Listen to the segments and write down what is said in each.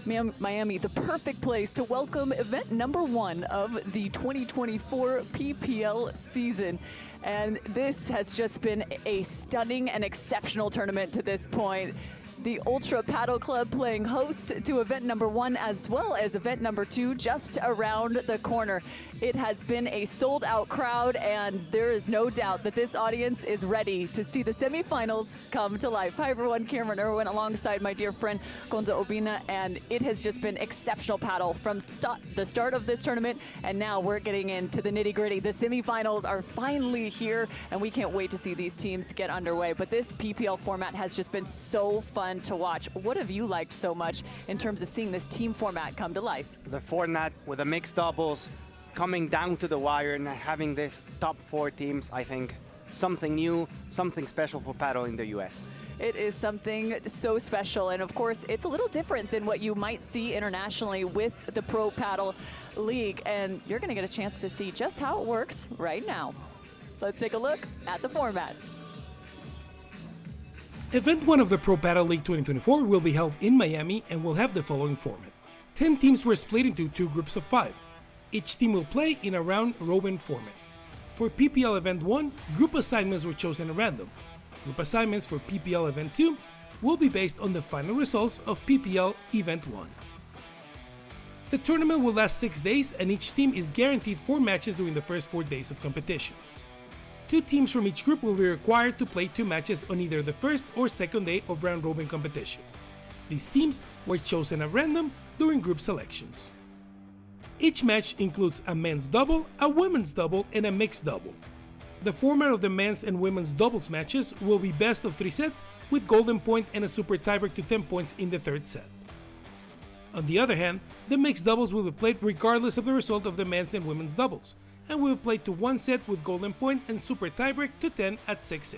Miami, the perfect place to welcome event number 1 of the 2024 PPL season. And this has just been a stunning and exceptional tournament to this point. The Ultra Paddle Club playing host to event number 1 as well as event number 2 just around the corner. It has been a sold-out crowd, and there is no doubt that this audience is ready to see the semifinals come to life. Hi everyone, Cameron Irwin alongside my dear friend Gonza Obina, and it has just been exceptional paddle from the start of this tournament, and now we're getting into the nitty-gritty. The semifinals are finally here, and we can't wait to see these teams get underway. But this PPL format has just been so fun to watch. What have you liked so much in terms of seeing this team format come to life? The format with the mixed doubles coming down to the wire and having this top 4 teams, I think something new, something special for paddle in the US. It is something so special, and of course it's a little different than what you might see internationally with the Pro Paddle League, and you're going to get a chance to see just how it works right now. Let's take a look at the format. Event 1 of the Pro Paddle League 2024 will be held in Miami and will have the following format. 10 teams were split into 2 groups of 5. Each team will play in a round-robin format. For PPL Event 1, group assignments were chosen at random. Group assignments for PPL Event 2 will be based on the final results of PPL Event 1. The tournament will last 6 days, and each team is guaranteed 4 matches during the first 4 days of competition. 2 teams from each group will be required to play 2 matches on either the first or second day of round-robin competition. These teams were chosen at random during group selections. Each match includes a men's double, a women's double, and a mixed double. The format of the men's and women's doubles matches will be best of 3 sets with golden point and a super tiebreak to 10 points in the 3rd set. On the other hand, the mixed doubles will be played regardless of the result of the men's and women's doubles, and will be played to 1 set with golden point and super tiebreak to 10 at 6-6.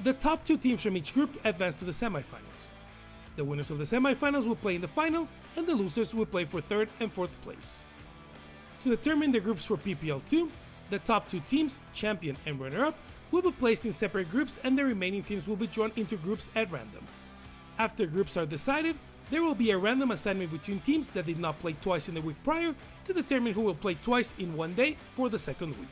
The top 2 teams from each group advance to the semifinals. The winners of the semifinals will play in the final, and the losers will play for 3rd and 4th place. To determine the groups for PPL 2, the top 2 teams, champion and runner-up, will be placed in separate groups, and the remaining teams will be drawn into groups at random. After groups are decided, there will be a random assignment between teams that did not play twice in the week prior to determine who will play twice in 1 day for the 2nd week.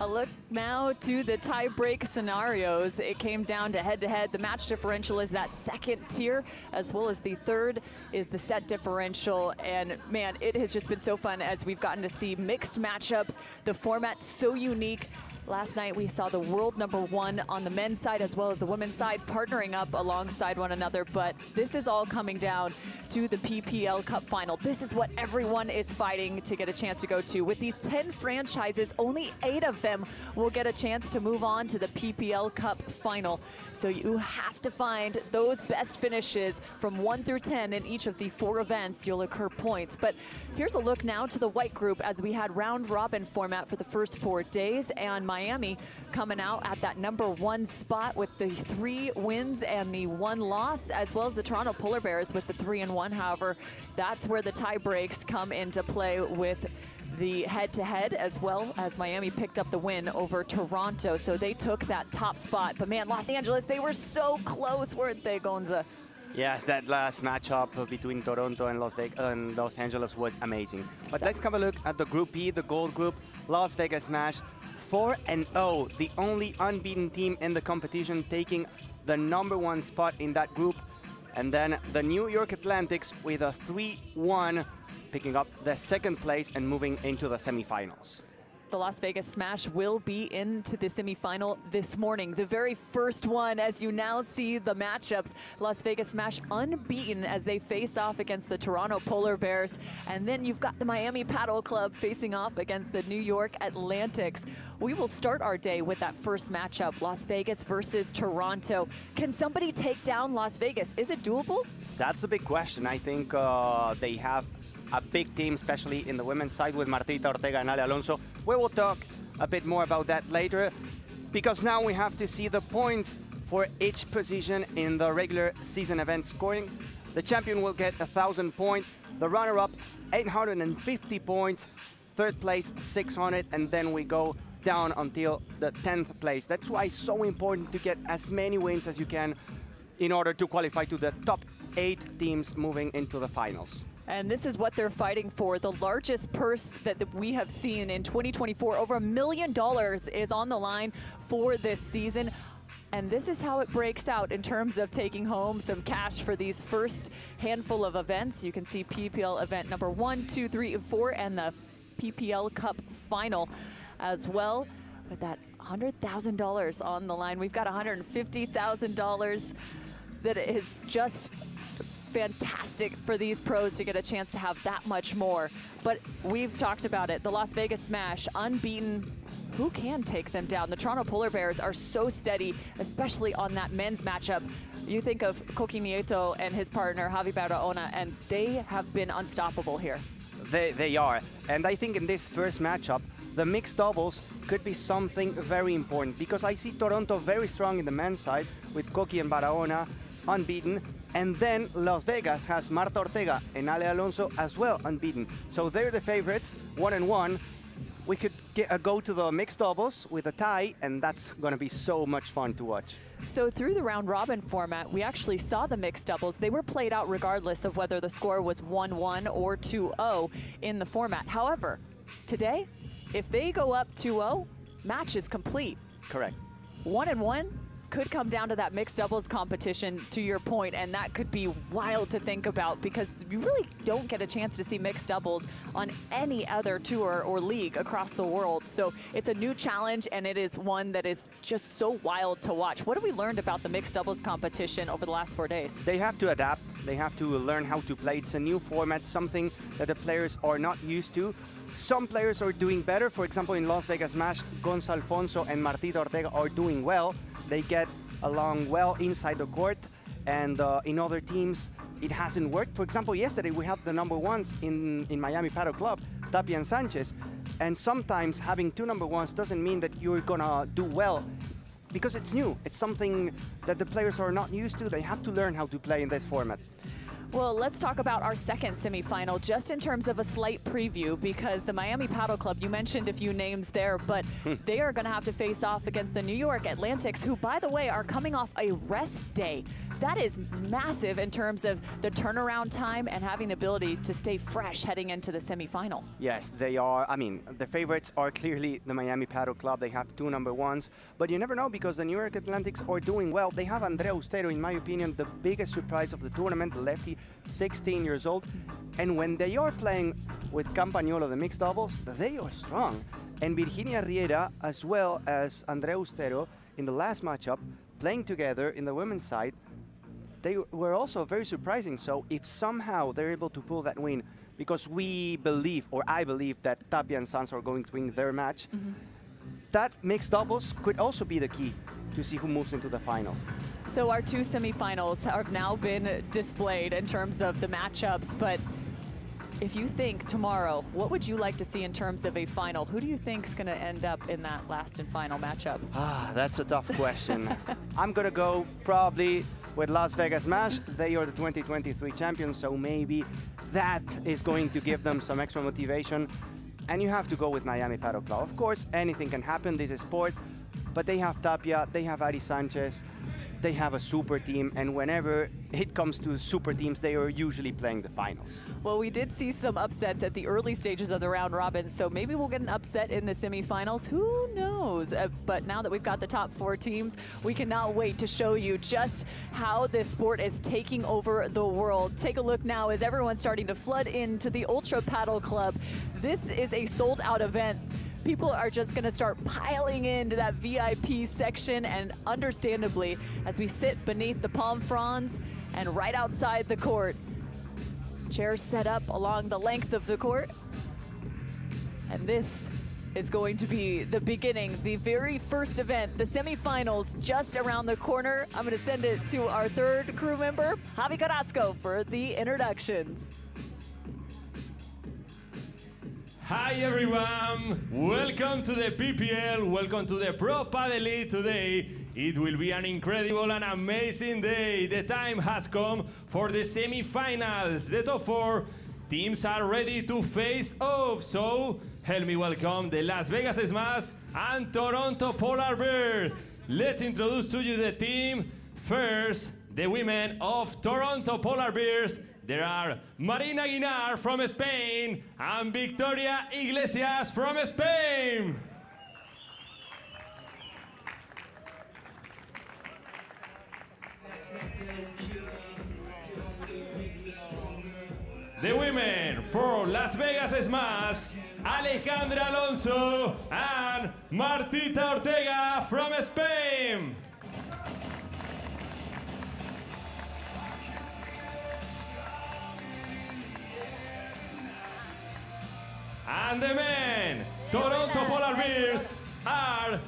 A look now to the tie-break scenarios. It came down to head-to-head. The match differential is that 2nd tier, as well as the 3rd is the set differential. And man, it has just been so fun as we've gotten to see mixed matchups. The format's so unique. Last night we saw the world number 1 on the men's side as well as the women's side partnering up alongside one another, but this is all coming down to the PPL Cup final. This is what everyone is fighting to get a chance to go to. With these 10 franchises, only 8 of them will get a chance to move on to the PPL Cup final. So you have to find those best finishes from 1 through 10 in each of the 4 events. You'll accrue points. But here's a look now to the white group as we had round robin format for the first 4 days, and Miami coming out at that number 1 spot with the 3 wins and the 1 loss, as well as the Toronto Polar Bears with the 3-1. However, that's where the tie breaks come into play with the head-to-head, as well as Miami picked up the win over Toronto. So they took that top spot. But man, Los Angeles, they were so close, weren't they, Gonza? Yes, that last matchup between Toronto and Los Angeles was amazing. But let's have a look at the Group E, the gold group. Las Vegas Smash 4-0, the only unbeaten team in the competition, taking the number 1 spot in that group. And then the New York Atlantics with a 3-1, picking up the 2nd place and moving into the semifinals. The Las Vegas Smash will be into the semifinal this morning. The very first one, as you now see the matchups. Las Vegas Smash unbeaten as they face off against the Toronto Polar Bears. And then you've got the Miami Paddle Club facing off against the New York Atlantics. We will start our day with that first matchup, Las Vegas versus Toronto. Can somebody take down Las Vegas? Is it doable? That's a big question. I think they have a big team, especially in the women's side with Marta Ortega and Alexandra Alonso. We will talk a bit more about that later, because now we have to see the points for each position in the regular season event scoring. The champion will get 1,000 points, the runner-up 850 points, 3rd place 600, and then we go down until the 10th place. That's why it's so important to get as many wins as you can in order to qualify to the top 8 teams moving into the finals. And this is what they're fighting for. The largest purse that we have seen in 2024, over $1 million is on the line for this season. And this is how it breaks out in terms of taking home some cash for these first handful of events. You can see PPL event number 1, 2, 3, and 4, and the PPL Cup final as well, with that $100,000 on the line. We've got $150,000 that is just fantastic for these pros to get a chance to have that much more. But we've talked about it, the Las Vegas Smash, unbeaten. Who can take them down? The Toronto Polar Bears are so steady, especially on that men's matchup. You think of Koki Nieto and his partner, Javi Barahona, and they have been unstoppable here. They are. And I think in this first matchup, the mixed doubles could be something very important, because I see Toronto very strong in the men's side with Koki and Barahona unbeaten. And then Las Vegas has Marta Ortega and Ale Alonso as well unbeaten. So they're the favorites, 1-1. We could go to the mixed doubles with a tie, and that's going to be so much fun to watch. So through the round robin format, we actually saw the mixed doubles. They were played out regardless of whether the score was 1-1 or 2-0 in the format. However, today, if they go up 2-0, match is complete. Correct. 1-1 could come down to that mixed doubles competition, to your point, and that could be wild to think about, because you really don't get a chance to see mixed doubles on any other tour or league across the world. So it's a new challenge, and it is one that is just so wild to watch. What have we learned about the mixed doubles competition over the last 4 days? They have to adapt. They have to learn how to play. It's a new format, something that the players are not used to. Some players are doing better. For example, in Las Vegas Smash, Gonzo Alfonso and Marta Ortega are doing well. They get along well inside the court, and in other teams, it hasn't worked. For example, yesterday we had the number ones in Miami Padel Club, Tapia and Sanchez, and sometimes having 2 number ones doesn't mean that you're gonna do well, because it's new. It's something that the players are not used to. They have to learn how to play in this format. Well, let's talk about our second semifinal, just in terms of a slight preview, because the Miami Padel Club, you mentioned a few names there, but they are going to have to face off against the New York Atlantics, who, by the way, are coming off a rest day. That is massive in terms of the turnaround time and having the ability to stay fresh heading into the semifinal. Yes, they are. I mean, the favorites are clearly the Miami Padel Club. They have 2 number ones, but you never know, because the New York Atlantics are doing well. They have Andrea Austero, in my opinion, the biggest surprise of the tournament, the lefty, 16 years old. And when they are playing with Campagnolo, the mixed doubles, they are strong. And Virginia Riera, as well as Andrea Austero, in the last matchup, playing together in the women's side, they were also very surprising. So if somehow they're able to pull that win, because we believe, or I believe, that Tapia and Sanz are going to win their match, that mixed doubles could also be the key to see who moves into the final. So our 2 semifinals have now been displayed in terms of the matchups, but if you think tomorrow, what would you like to see in terms of a final? Who do you think is going to end up in that last and final matchup? That's a tough question. I'm going to go probably with Las Vegas Smash. They are the 2023 champions, so maybe that is going to give them some extra motivation. And you have to go with Miami Padel Club. Of course, anything can happen. This is sport. But they have Tapia, they have Ari Sanchez, they have a super team, and whenever it comes to super teams, they are usually playing the finals. Well, we did see some upsets at the early stages of the round robin, so maybe we'll get an upset in the semifinals. Who knows? But now that we've got the top 4 teams, we cannot wait to show you just how this sport is taking over the world. Take a look now as everyone's starting to flood into the Ultra Padel Club. This is a sold-out event. People are just going to start piling into that VIP section, and understandably, as we sit beneath the palm fronds and right outside the court, chairs set up along the length of the court, and this is going to be the beginning, the very first event, the semifinals just around the corner. I'm going to send it to our 3rd crew member, Javi Carrasco, for the introductions. Hi everyone, welcome to the PPL, welcome to the Pro Padel League today. It will be an incredible and amazing day. The time has come for the semi-finals. The top 4 teams are ready to face off. So help me welcome the Las Vegas Smash and Toronto Polar Bears. Let's introduce to you the team. First, the women of Toronto Polar Bears. There are Marina Guinar from Spain and Victoria Iglesias from Spain. The women for Las Vegas Smash, Alexandra Alonso and Marta Ortega from Spain. And the men, Toronto Polar Bears, are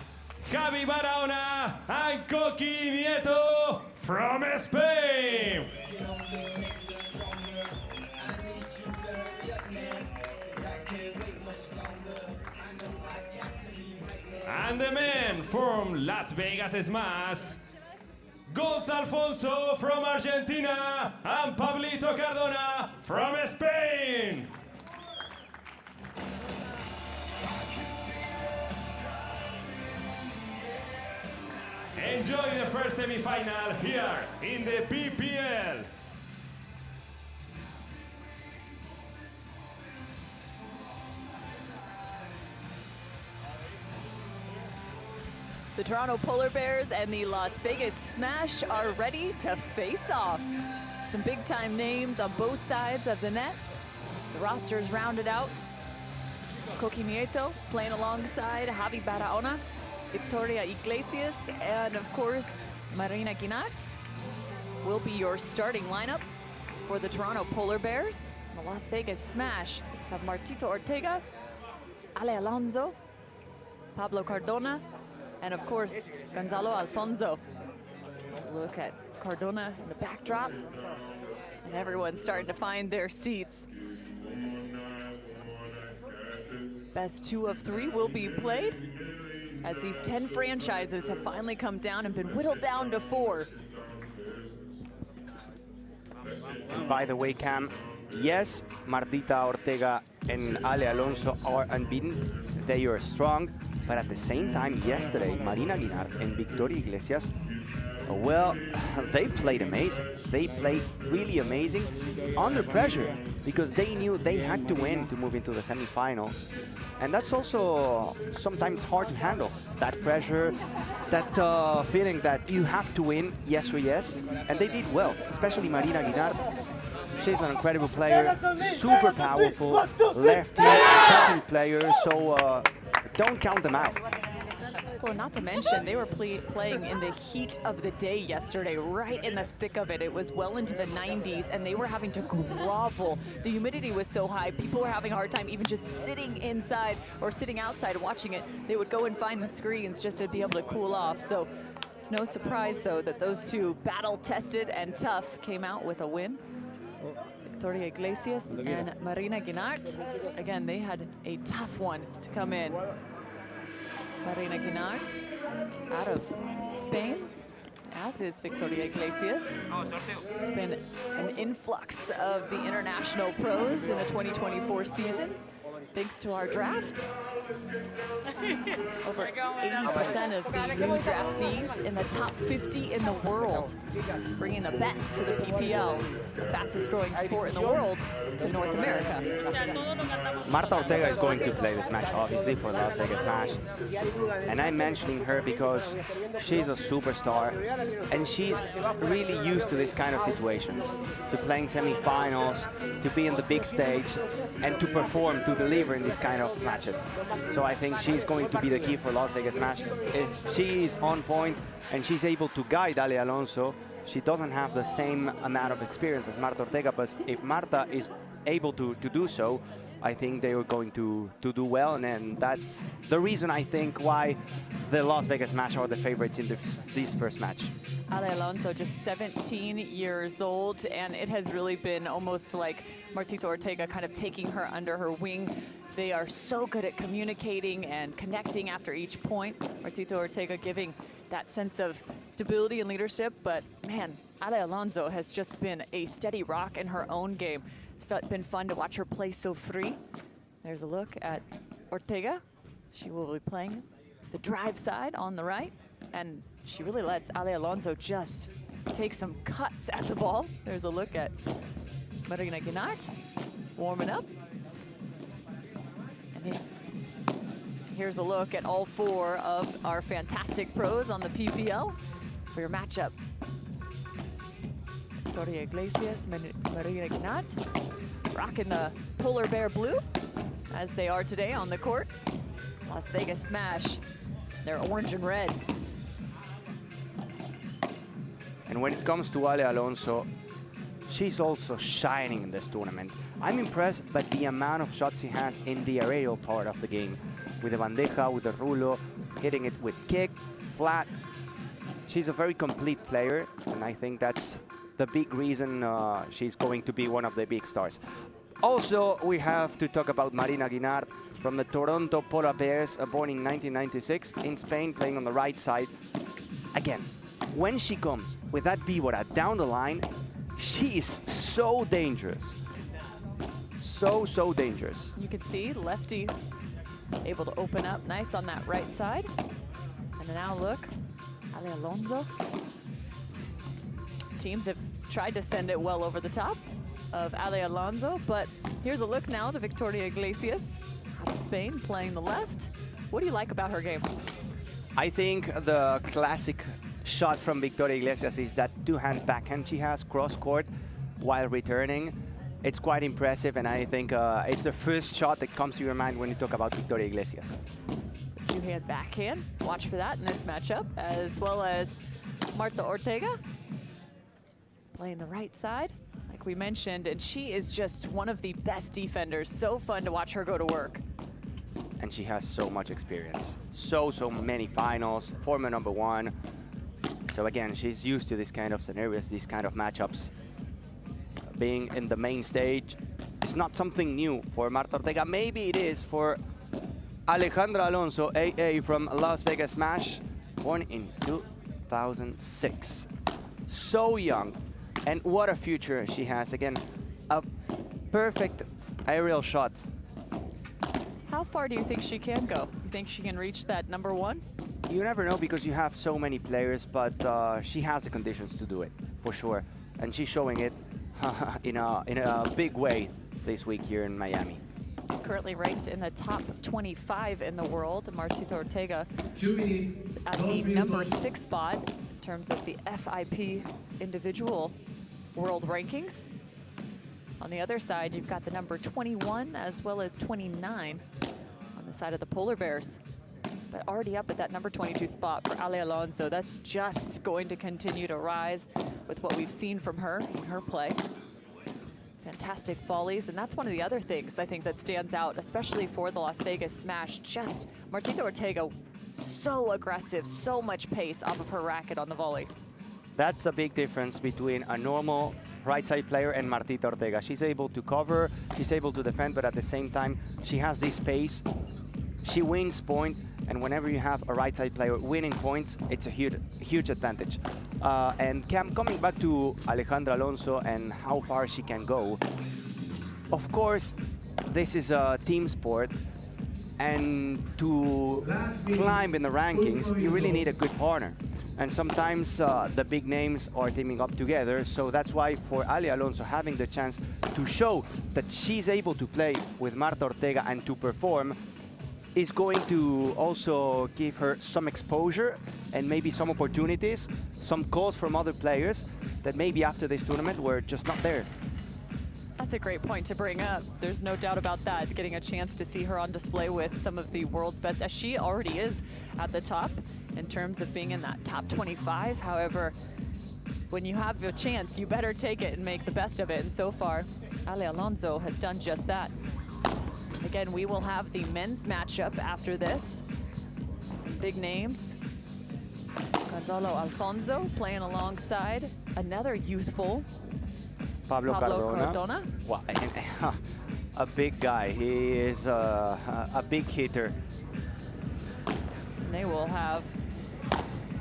Javi Barahona and Coqui Nieto from Spain. And the men from Las Vegas Smash, Gonz Alfonso from Argentina and Pablito Cardona from Spain. Enjoy the first semi-final here in the PPL. The Toronto Polar Bears and the Las Vegas Smash are ready to face off. Some big-time names on both sides of the net. The roster is rounded out. Coqui Nieto playing alongside Javi Barahona, Victoria Iglesias, and of course, Marina Guinar will be your starting lineup for the Toronto Polar Bears. The Las Vegas Smash have Marta Ortega, Ale Alonso, Pablo Cardona, and of course, Gonzalo Alfonso. Let's look at Cardona in the backdrop, and everyone's starting to find their seats. Best 2 of 3 will be played, as these 10 franchises have finally come down and been whittled down to 4. And by the way, Cam, yes, Marta Ortega and Ale Alonso are unbeaten. They are strong, but at the same time, yesterday, Marina Guinar and Victoria Iglesias, well, they played amazing. They played really amazing under pressure because they knew they had to win to move into the semifinals. And that's also sometimes hard to handle, that pressure, that feeling that you have to win, yes or yes. And they did well, especially Marina Guinar. She's an incredible player, super powerful, lefty, attacking player, so don't count them out. Well, not to mention, they were playing in the heat of the day yesterday, right in the thick of it. It was well into the 90s, and they were having to grovel. The humidity was so high, people were having a hard time even just sitting inside or sitting outside watching it. They would go and find the screens just to be able to cool off. So it's no surprise, though, that those two battle-tested and tough came out with a win. Victoria Iglesias and Marina Guinar. Again, they had a tough one to come in. Marina Guinar out of Spain, as is Victoria Iglesias. There's been an influx of the international pros in the 2024 season, thanks to our draft. Over 80% of the new draftees in the top 50 in the world, bringing the best to the PPL, the fastest growing sport in the world, to North America. Marta Ortega is going to play this match, obviously, for the Las Vegas Smash. And I'm mentioning her because she's a superstar, and she's really used to this kind of situations, to playing semifinals, to be in the big stage, and to perform, to deliver in these kind of matches. So I think she's going to be the key for Las Vegas Smash. If she's on point and she's able to guide Ale Alonso, she doesn't have the same amount of experience as Marta Ortega, but if Marta is able to do so, I think they are going to do well, and that's the reason I think why the Las Vegas Smash are the favorites in this first match. Ale Alonso, just 17 years old, and it has really been almost like Marta Ortega kind of taking her under her wing. They are so good at communicating and connecting after each point. Marta Ortega giving that sense of stability and leadership, but man, Ale Alonso has just been a steady rock in her own game. It's been fun to watch her play so free. There's a look at Ortega. She will be playing the drive side on the right, and she really lets Ale Alonso just take some cuts at the ball. There's a look at Marina Guinart warming up. And here's a look at all four of our fantastic pros on the PPL for your matchup. Victoria Iglesias, Marina Guinart, rocking the polar bear blue, as they are today on the court. Las Vegas Smash, they're orange and red. And when it comes to Ale Alonso, she's also shining in this tournament. I'm impressed by the amount of shots she has in the aerial part of the game. With the bandeja, with the rulo, hitting it with kick, flat. She's a very complete player, and I think that's the big reason she's going to be one of the big stars. Also, we have to talk about Marina Guinart from the Toronto Polar Bears, born in 1996 in Spain, playing on the right side. Again, when she comes with that víbora down the line, she is so dangerous. So dangerous. You can see lefty able to open up nice on that right side. And now look, Ale Alonso. Teams have tried to send it well over the top of Ale Alonso, but here's a look now to Victoria Iglesias out of Spain, playing the left. What do you like about her game? I think the classic shot from Victoria Iglesias is that two-hand backhand she has cross-court while returning. It's quite impressive, and I think it's the first shot that comes to your mind when you talk about Victoria Iglesias. Two-hand backhand. Watch for that in this matchup, as well as Marta Ortega playing the right side, like we mentioned, and she is just one of the best defenders. So fun to watch her go to work. And she has so much experience. So many finals, former #1. So again, she's used to this kind of scenarios, these kind of matchups. Being in the main stage, it's not something new for Marta Ortega. Maybe it is for Alexandra Alonso, AA from Las Vegas Smash, born in 2006. So young, and what a future she has. Again, a perfect aerial shot. How far do you think she can go? You think she can reach that #1? You never know because you have so many players, but she has the conditions to do it, for sure. And she's showing it in a big way this week here in Miami. Currently ranked in the top 25 in the world. Marta Ortega at the #6 spot in terms of the FIP individual world rankings. On the other side, you've got the number 21 as well as 29 on the side of the Polar Bears. But already up at that number 22 spot for Ale Alonso. That's just going to continue to rise with what we've seen from her in her play. Fantastic volleys, and that's one of the other things I think that stands out, especially for the Las Vegas Smash. Just Marta Ortega, so aggressive, so much pace off of her racket on the volley. That's a big difference between a normal right side player and Marta Ortega. She's able to cover, she's able to defend, but at the same time, she has this pace. She wins point, and whenever you have a right side player winning points, it's a huge advantage. And coming back to Alexandra Alonso and how far she can go, of course, this is a team sport, and to climb in the rankings, you really need a good partner. And sometimes the big names are teaming up together, so that's why for Ale Alonso having the chance to show that she's able to play with Marta Ortega and to perform is going to also give her some exposure and maybe some opportunities, some calls from other players that maybe after this tournament were just not there. That's a great point to bring up. There's no doubt about that, getting a chance to see her on display with some of the world's best, as she already is at the top in terms of being in that top 25. However, when you have a chance, you better take it and make the best of it. And so far, Ale Alonso has done just that. Again, we will have the men's matchup after this. Some big names. Gonzalo Alfonso playing alongside another youthful Pablo Cardona. Cardona. Wow, a big guy. He is a big hitter. And they will have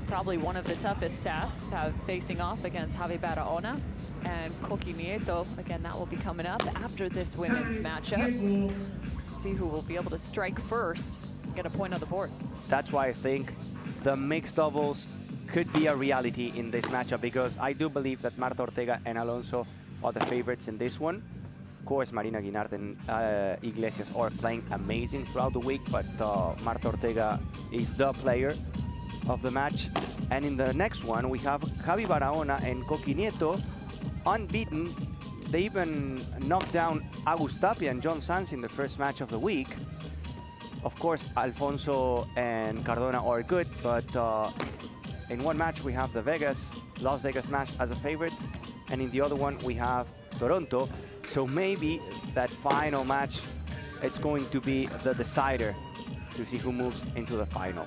probably one of the toughest tasks, facing off against Javi Barahona and Coqui Nieto. Again, that will be coming up after this women's matchup. See who will be able to strike first, get a point on the board. That's why I think the mixed doubles could be a reality in this matchup, because I do believe that Marta Ortega and Alonso are the favorites in this one. Of course, Marina Guinart and Iglesias are playing amazing throughout the week, but Marta Ortega is the player of the match. And in the next one, we have Javi Barahona and Coqui Nieto, unbeaten. They even knocked down Agus Tapia and John Sanz in the first match of the week. Of course, Alfonso and Cardona are good, but in one match we have the Las Vegas match as a favorite, and in the other one we have Toronto. So maybe that final match, it's going to be the decider to see who moves into the final.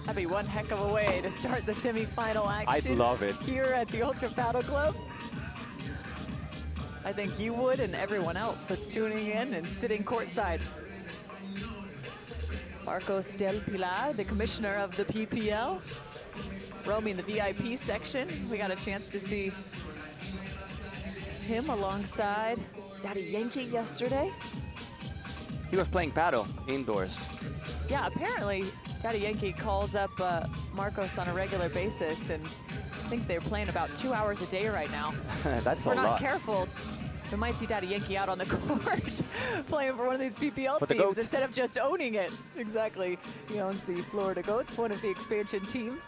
That'd be one heck of a way to start the semifinal action. I'd love it. Here at the Ultra Paddle Club. I think you would, and everyone else that's tuning in and sitting courtside. Marcos Del Pilar, the commissioner of the PPL, roaming the VIP section. We got a chance to see him alongside Daddy Yankee yesterday. He was playing paddle indoors. Yeah, apparently Daddy Yankee calls up Marcos on a regular basis, and I think they're playing about 2 hours a day right now. That's a We're lot. not careful, we might see Daddy Yankee out on the court playing for one of these PPL For the teams Goats. instead of just owning it. Exactly. He owns the Florida Goats, one of the expansion teams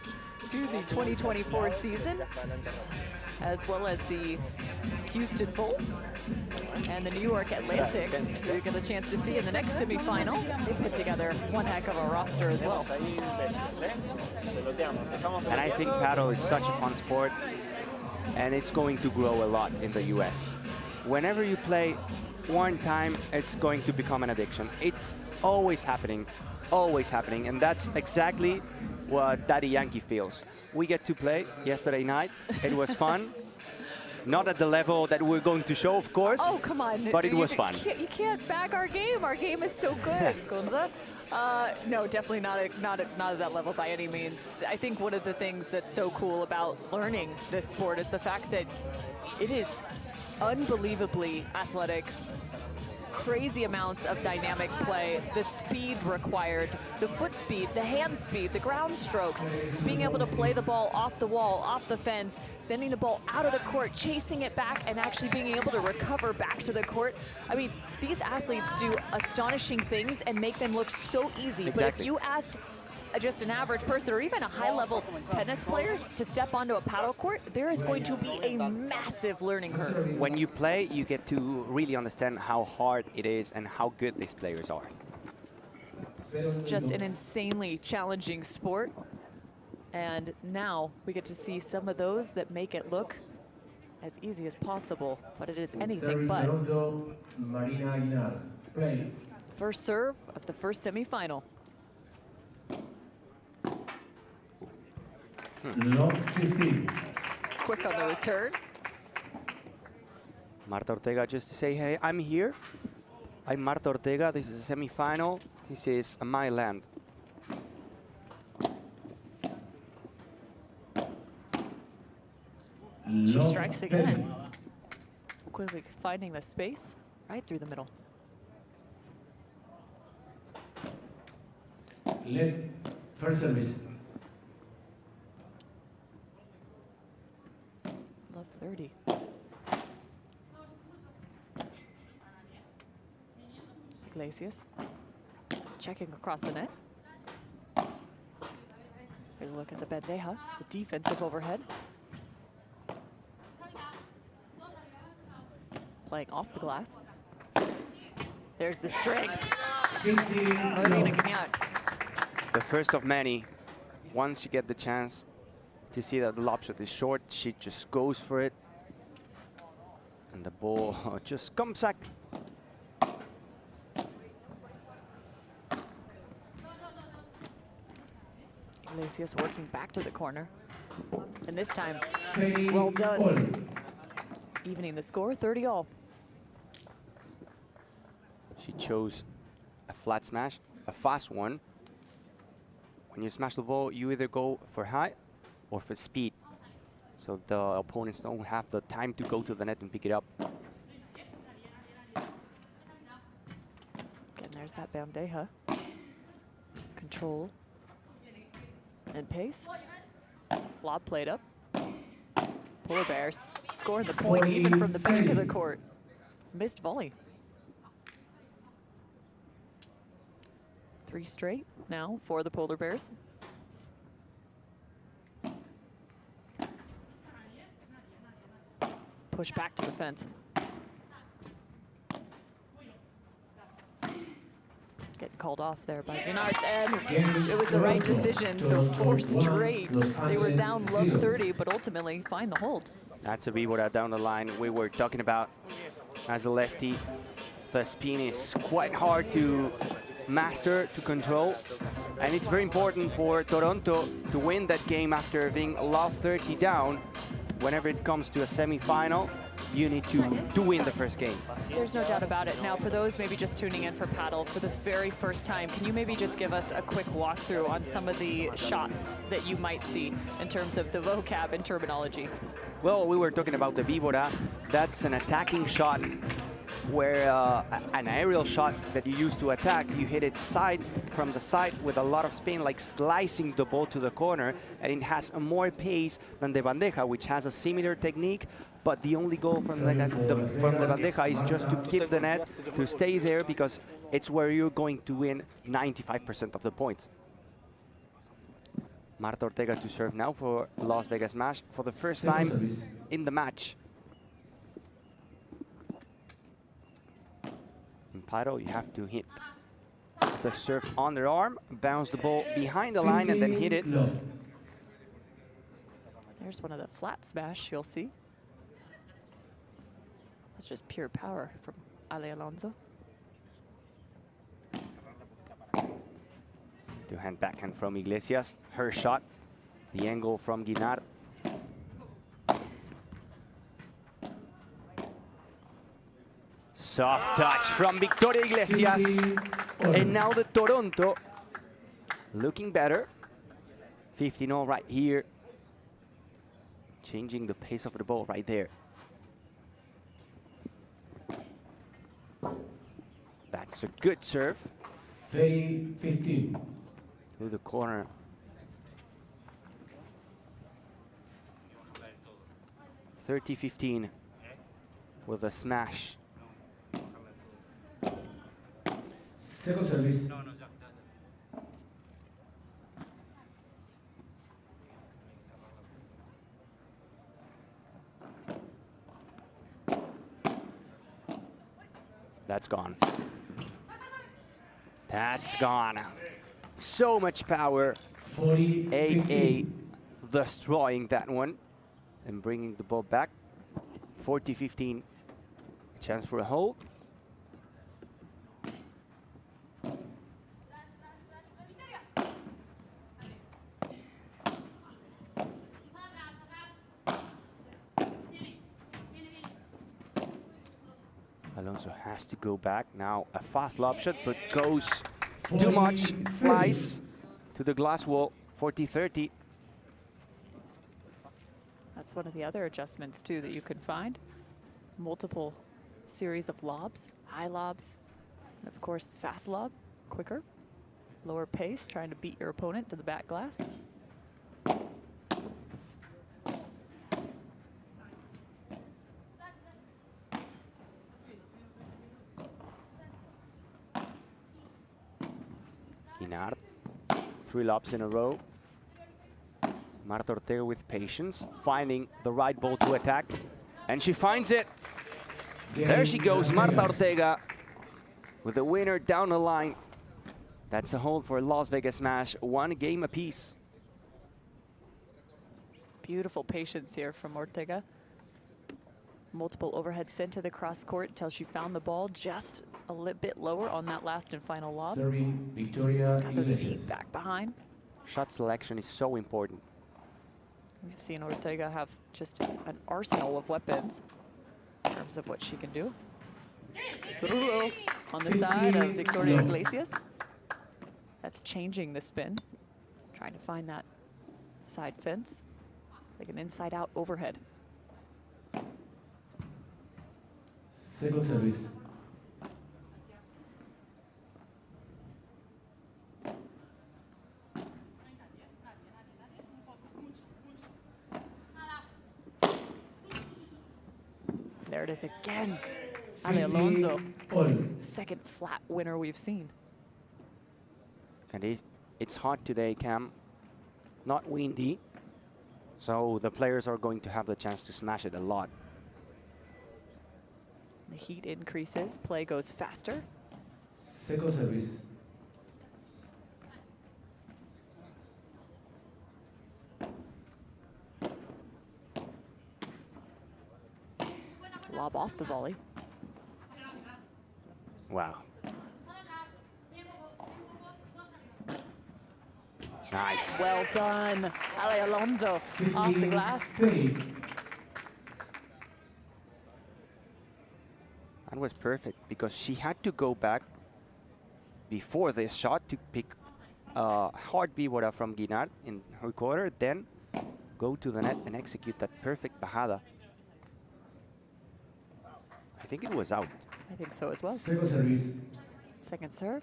to the 2024 season, as well as the Houston Bolts and the New York Atlantics, who we get a chance to see in the next semifinal. They put together one heck of a roster as well. And I think paddle is such a fun sport, and it's going to grow a lot in the US. Whenever you play one time, it's going to become an addiction. It's always happening, and that's exactly what Daddy Yankee feels. We get to play yesterday night. It was fun. Not at the level that we're going to show, of course. Oh, come on. But it was fun. You can't back our game. Our game is so good, Gonza. No, definitely not at that level by any means. I think one of the things that's so cool about learning this sport is the fact that it is unbelievably athletic, crazy amounts of dynamic play, the speed required, the foot speed, the hand speed, the ground strokes, being able to play the ball off the wall, off the fence, sending the ball out of the court, chasing it back, and actually being able to recover back to the court. I mean, these athletes do astonishing things and make them look so easy. Exactly. But if you asked just an average person or even a high-level tennis player to step onto a paddle court, there is going to be a massive learning curve. When you play, you get to really understand how hard it is and how good these players are. Just an insanely challenging sport. And now we get to see some of those that make it look as easy as possible, but it is anything but. First serve of the first semifinal. Quick on the return. Marta Ortega just to say, hey, I'm here. I'm Marta Ortega. This is a semifinal. This is my land. She strikes again. Quickly finding the space right through the middle. First service. Love 30. Iglesias checking across the net. Here's a look at the bandeja, the defensive overhead. Playing off the glass. There's the strength. Marina Guinart. The first of many. Once you get the chance to see that the lob shot is short, she just goes for it. And the ball just comes back. Iglesias working back to the corner. And this time, well done. Evening the score, 30-all. She chose a flat smash, a fast one. When you smash the ball, you either go for high or for speed. So the opponents don't have the time to go to the net and pick it up. Again, there's that bandeja. Control and pace. Lob played up. Polar Bears scoring the point even from the back of the court. Missed volley. 3 straight now for the Polar Bears. Push back to the fence. Getting called off there by Guinart, and it was the right decision. So 4 straight. They were down love 30, but ultimately find the hold. That's a Víbora down the line we were talking about. As a lefty, the spin is quite hard to master, to control. And it's very important for Toronto to win that game after being love 30 down. Whenever it comes to a semi-final, you need to win the first game. There's no doubt about it. Now, for those maybe just tuning in for Padel for the very first time, can you maybe just give us a quick walkthrough on some of the shots that you might see in terms of the vocab and terminology? Well, we were talking about the Víbora. That's an attacking shot where an aerial shot that you use to attack, you hit it from the side with a lot of spin, like slicing the ball to the corner, and it has a more pace than the bandeja, which has a similar technique, but the only goal from the bandeja is just to keep the net, to stay there, because it's where you're going to win 95% of the points. Marta Ortega to serve now for Las Vegas Smash for the first time in the match. In Padel, you have to hit the serve on their arm, bounce the ball behind the line, and then hit it. There's one of the flat smash you'll see. That's just pure power from Ale Alonso. Two-hand backhand from Iglesias. Her shot. The angle from Guinart. Soft touch from Victoria Iglesias. And now the Toronto looking better. 15-0 right here. Changing the pace of the ball right there. That's a good serve. 15. To the corner. (30-15) with a smash. Second service. That's gone. That's gone. So much power. 8-8, destroying that one and bringing the ball back. 40-15. Chance for a hold. Alonso has to go back now. A fast lob shot, but goes too much. It flies to the glass wall. 40-30. That's one of the other adjustments too that you can find. Multiple series of lobs, high lobs, and of course fast lob, quicker, lower pace, trying to beat your opponent to the back glass. Guinart, 3 lobs in a row. Marta Ortega with patience, finding the right ball to attack. And she finds it. There she goes, Marta Ortega, with the winner down the line. That's a hold for Las Vegas Smash, 1 game apiece. Beautiful patience here from Ortega. Multiple overhead sent to the cross court until she found the ball just a little bit lower on that last and final lob. Serving Victoria Got those Iglesias. feet back behind. Shot selection is so important. We've seen Ortega have just an arsenal of weapons in terms of what she can do. Rulo on the side of Victoria Iglesias. That's changing the spin. Trying to find that side fence. like an inside-out overhead. Second service. There it is again. Ale Alonso, All. second flat winner we've seen. And it's hot today, Cam. Not windy. So the players are going to have the chance to smash it a lot. The heat increases, play goes faster. Second service. Lob off the volley. Wow. Nice. Well done. Ale Alonso off the glass. 30. That was perfect because she had to go back before this shot to pick a hard víbora from Guinard in her quarter, then go to the net and execute that perfect bajada. I think it was out. I think so as well. Second service. Second serve.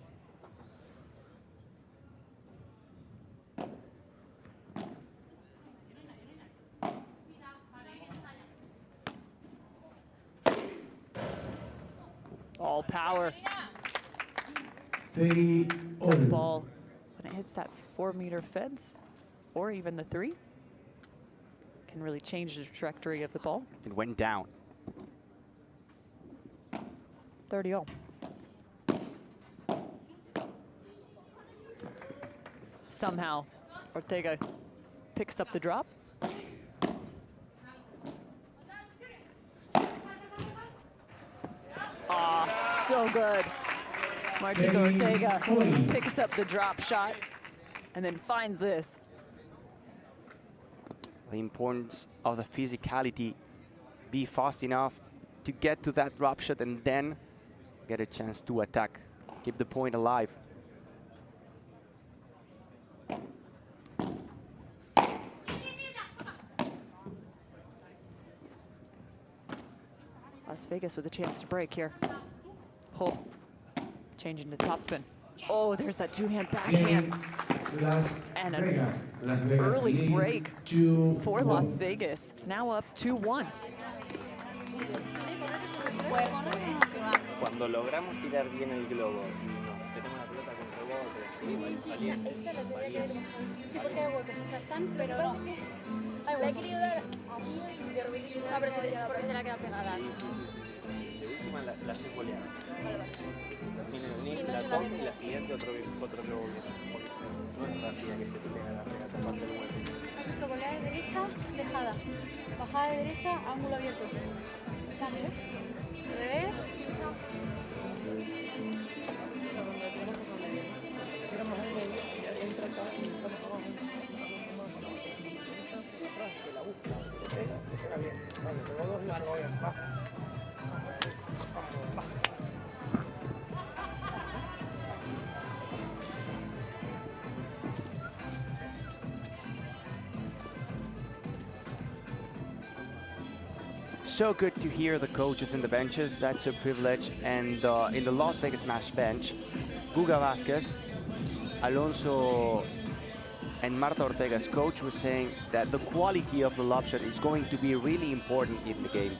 All power. 30. Tough All. ball when it hits that 4-meter fence or even the 3. Can really change the trajectory of the ball. It went down. 30 all. Somehow, Ortega picks up the drop. Ah, so good. Marta Ortega picks up the drop shot and then finds this. The importance of the physicality. Be fast enough to get to that drop shot and then get a chance to attack. Keep the point alive. Las Vegas with a chance to break here. Oh, changing to topspin. Oh, there's that two-hand backhand. Las And Vegas. Las an Vegas early lead break 2-1. for Las Vegas. Now up 2-1. Cuando logramos tirar bien el globo y nos tenemos la pelota con rebote, Este lo tendría que haber bajado. Sí, porque hay huecos, o sea, están, pero no. Le he querido dar a uno y no, pero porque se le ha quedado pegada. de última la haces goleada. Termina el nick, Sí, no la se la toma ve. y la siguiente otro globo bien. No es rápida que se te pega la regata parte del hueco. Has visto volea de derecha, dejada. Bajada de derecha, ángulo abierto. Chance. Revés. So good to hear the coaches in the benches. That's a privilege. And in the Las Vegas Match bench, Guga Vasquez, Alonso, and Marta Ortega's coach was saying that the quality of the lob shot is going to be really important in the game.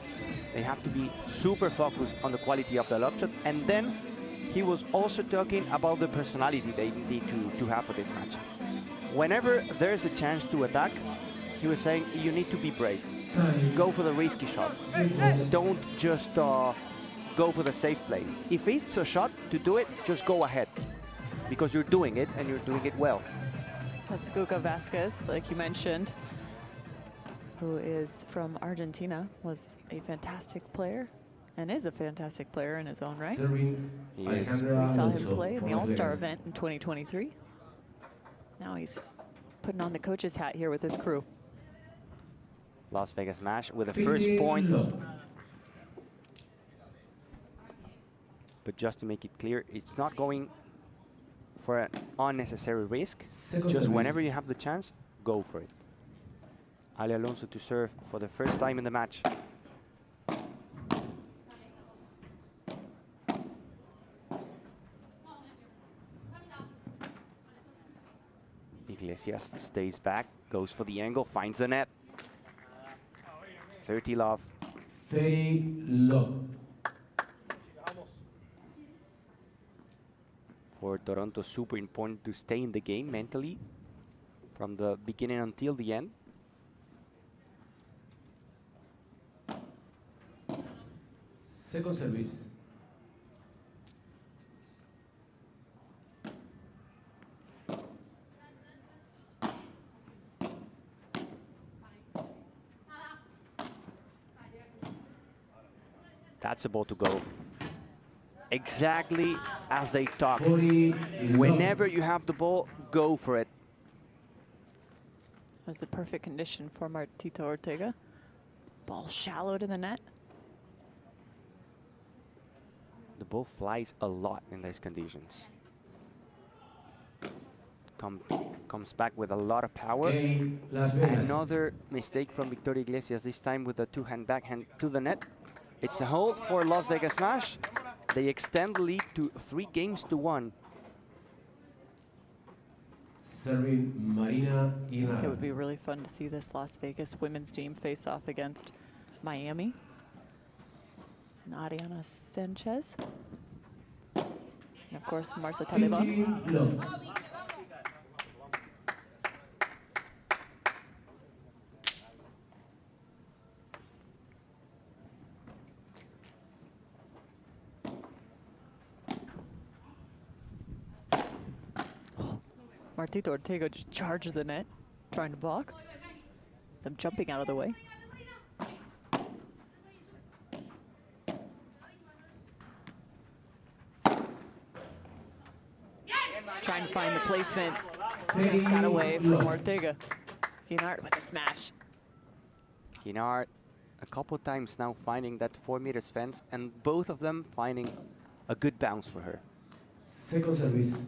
They have to be super focused on the quality of the lob shot. And then he was also talking about the personality they need to have for this match. Whenever there's a chance to attack, he was saying you need to be brave. Go for the risky shot. Don't just go for the safe play. If it's a shot to do it, just go ahead. Because you're doing it, and you're doing it well. That's Guga Vasquez, like you mentioned, who is from Argentina, was a fantastic player, and is a fantastic player in his own right. Serving He is. Alexandra We saw him Alonso play in from the Las All-Star Vegas. event in 2023. Now he's putting on the coach's hat here with his crew. Las Vegas Match with the first point. But just to make it clear, it's not going for an unnecessary risk. Second Just service. whenever you have the chance, go for it. Ale Alonso to serve for the first time in the match. Iglesias stays back, goes for the angle, finds the net. 30 love. 30 love. For Toronto, super important to stay in the game mentally from the beginning until the end. Second service. That's about to go. Exactly as they talk. 40 Whenever you have the ball, go for it. That was the perfect condition for Marta Ortega. Ball shallow to the net. The ball flies a lot in these conditions. Comes back with a lot of power. Game, Las Vegas. Another mistake from Victoria Iglesias, this time with a two-hand backhand to the net. It's a hold for Las Vegas Smash. They extend the lead to 3-1. Serving Marina I think it Guinard. would be really fun to see this Las Vegas women's team face off against Miami. And Ariana Sanchez. And of course, Marta Taliban. 15 love. Marta Ortega just charged the net, trying to block. Them jumping out of the way. Trying to find the placement. Just got away from Ortega. Guinard with a smash. Guinard a couple times now finding that 4 meters fence, and both of them finding a good bounce for her. Second service.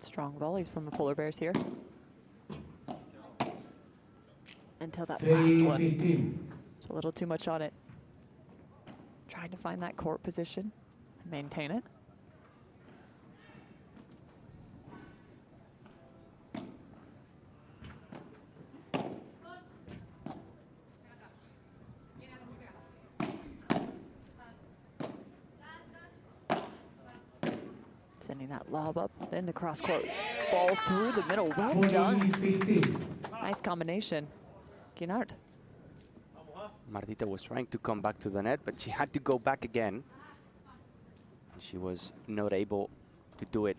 Strong volleys from the Polar Bears here. Until that 30, last one. 15. It's a little too much on it. Trying to find that court position and maintain it. Sending that lob up, then the cross court ball through the middle. Well 40, done. 15. Nice combination. Guinard. Martita was trying to come back to the net, but she had to go back again. She was not able to do it.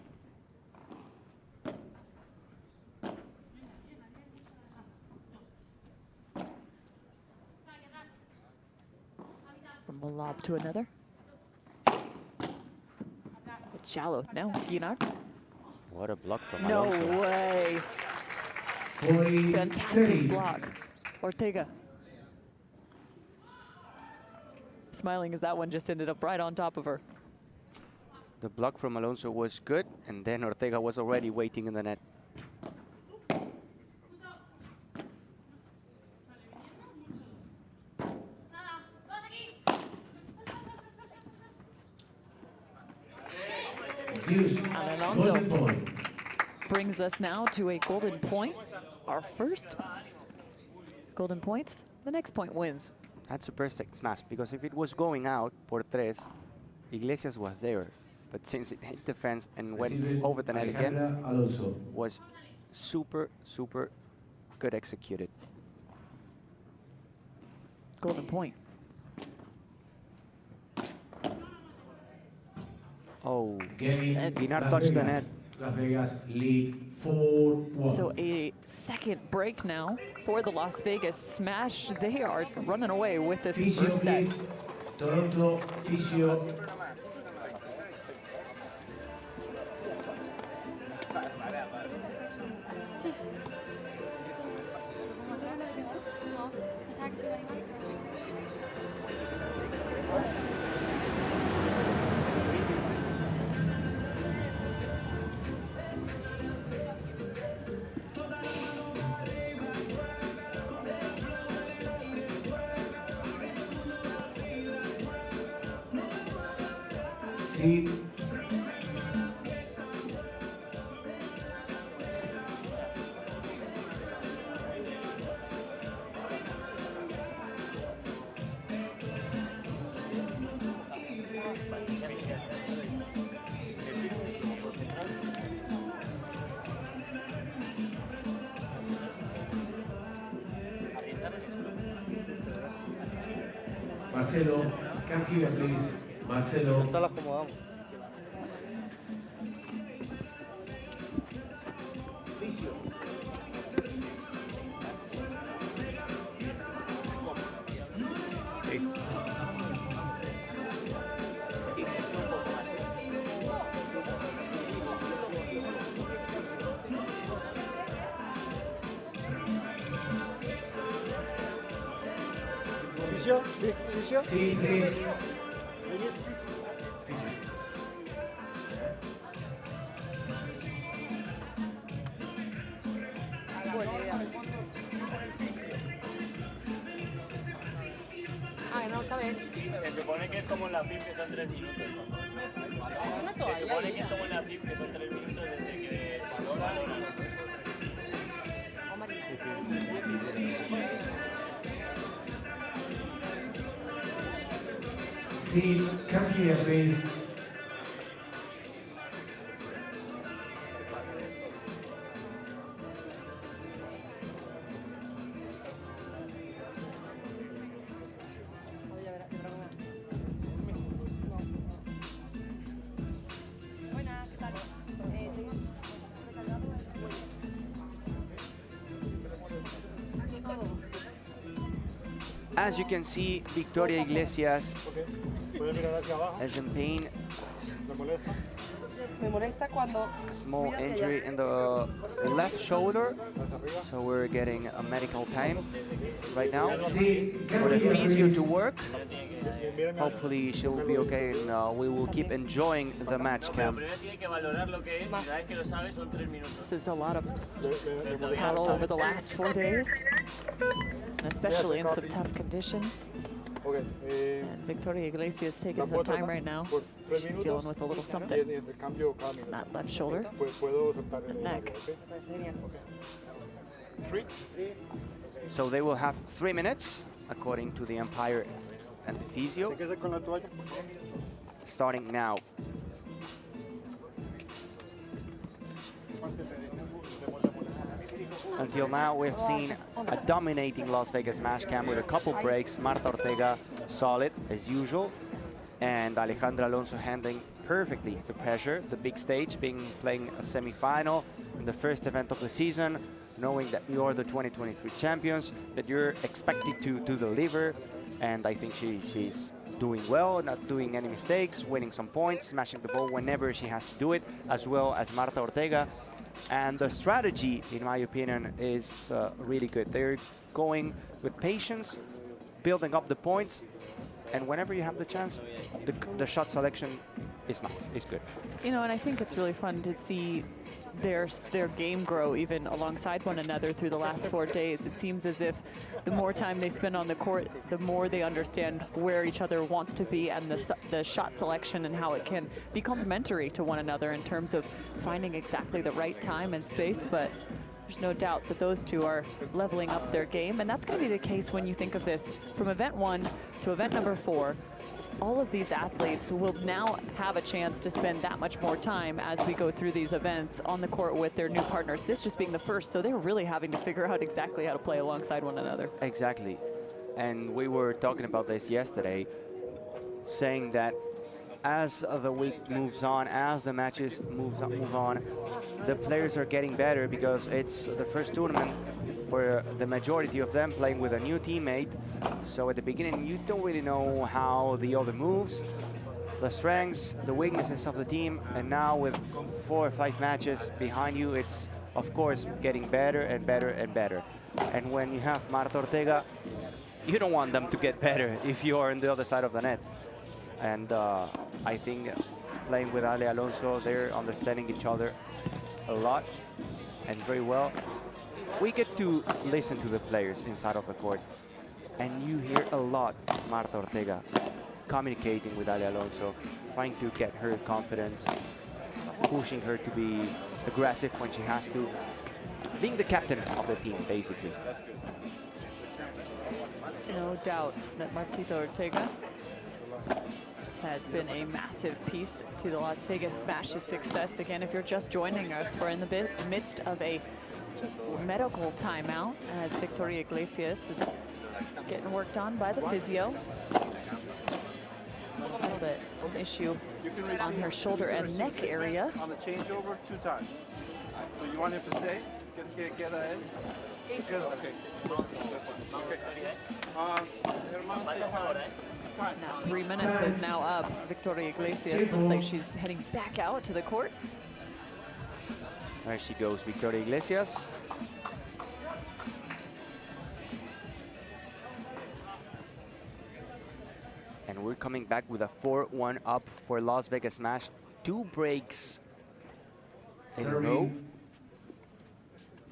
From one lob to another. It's shallow. Now, Guinard. What a block from No Alonso. way. 40, Fantastic 30. block. Ortega. Smiling as that one just ended up right on top of her. The block from Alonso was good, and then Ortega was already waiting in the net. Deuce. And Alonso Golden point. brings us now to a golden point. Our first golden points. The next point wins. That's a perfect smash, because if it was going out por tres, Iglesias was there. But since it hit the fence and went Recibe over the net again, Alexandra Alonso. was super, super good executed. Golden point. Oh, Game, And Guinard Las touched the Vegas. net. Las Vegas lead 4-1. So a second break now for the Las Vegas Smash. They are running away with this Fisio, first set. please. Toronto, Fisio. Sí. No, pensaba que se iba a animar. seed. Marcelo, come here please. Marcelo. Ahorita la acomodamos. Fisio. Sí, please. Ah, no saben. Se supone que es como en la FIP, que son 3 minutos. Se supone que es como en la FIP, que son 3 minutos desde que valoran. Seed, come here please. Buenas, ¿qué tal? Tengo recargado As you can see, Victoria Iglesias Puedes mirar hacia abajo. is in pain. ¿Me molesta? Me molesta cuando A small mira hacia injury allá. in the left shoulder. Hacia arriba. So we're getting a medical time right now Seed, for come the here physio please. to work. Mírame. Hopefully she'll be okay and we will keep enjoying the match Pero camp. primero tiene que valorar lo que es, y una vez que lo sabe son 3 minutos. This is a lot of Le molesta. paddle over the last 4 days, and especially in some tough conditions. Ok, And Victoria Iglesias la taking puedo some time tratar right now. por 3 She's minutos. dealing with a little Y something en el cambio cada in minuto. that left shoulder. Puedo soltar el Neck. ¿ok? Genial. 3. So they will have 3 minutes according to the umpire and the physio, Séquese con la toalla. starting now. Until now, we've seen a dominating Las Vegas match camp with a couple breaks. Marta Ortega solid as usual, and Alexandra Alonso handling perfectly the pressure, the big stage, playing a semi-final in the first event of the season, knowing that you're the 2023 champions, that you're expected to deliver, and I think she's doing well, not doing any mistakes, winning some points, smashing the ball whenever she has to do it, as well as Marta Ortega. And the strategy, in my opinion, is really good. They're going with patience, building up the points, and whenever you have the chance, the shot selection is nice, it's good. You know, and I think it's really fun to see their game grow even alongside one another through the last 4 days. It seems as if the more time they spend on the court, the more they understand where each other wants to be and the shot selection and how it can be complementary to one another in terms of finding exactly the right time and space. But there's no doubt that those two are leveling up their game, and that's going to be the case when you think of this from event 1 to event number 4. All of these athletes will now have a chance to spend that much more time as we go through these events on the court with their new partners, this just being the first, so they're really having to figure out exactly how to play alongside one another. Exactly. And we were talking about this yesterday, saying that as the week moves on, as the matches move on, the players are getting better because it's the first tournament for the majority of them playing with a new teammate. So at the beginning, you don't really know how the other moves, the strengths, the weaknesses of the team. And now with 4 or 5 matches behind you, it's of course getting better and better and better. And when you have Marta Ortega, you don't want them to get better if you are on the other side of the net. And I think playing with Ale Alonso, they're understanding each other a lot and very well. We get to listen to the players inside of the court, and you hear a lot Marta Ortega communicating with Ale Alonso, trying to get her confidence, pushing her to be aggressive when she has to, being the captain of the team, basically. No doubt that Marta Ortega has been a massive piece to the Las Vegas Smash's success. Again, if you're just joining us, we're in the midst of a medical timeout as Victoria Iglesias is getting worked on by the physio. A little bit of issue on her shoulder and neck area. On the changeover 2 times. So you want him to stay? Queda él? Okay. Now 3 minutes is now up. Victoria Iglesias looks like she's heading back out to the court. There she goes, Victoria Iglesias. And we're coming back with a 4-1 up for Las Vegas Smash. 2 breaks in a row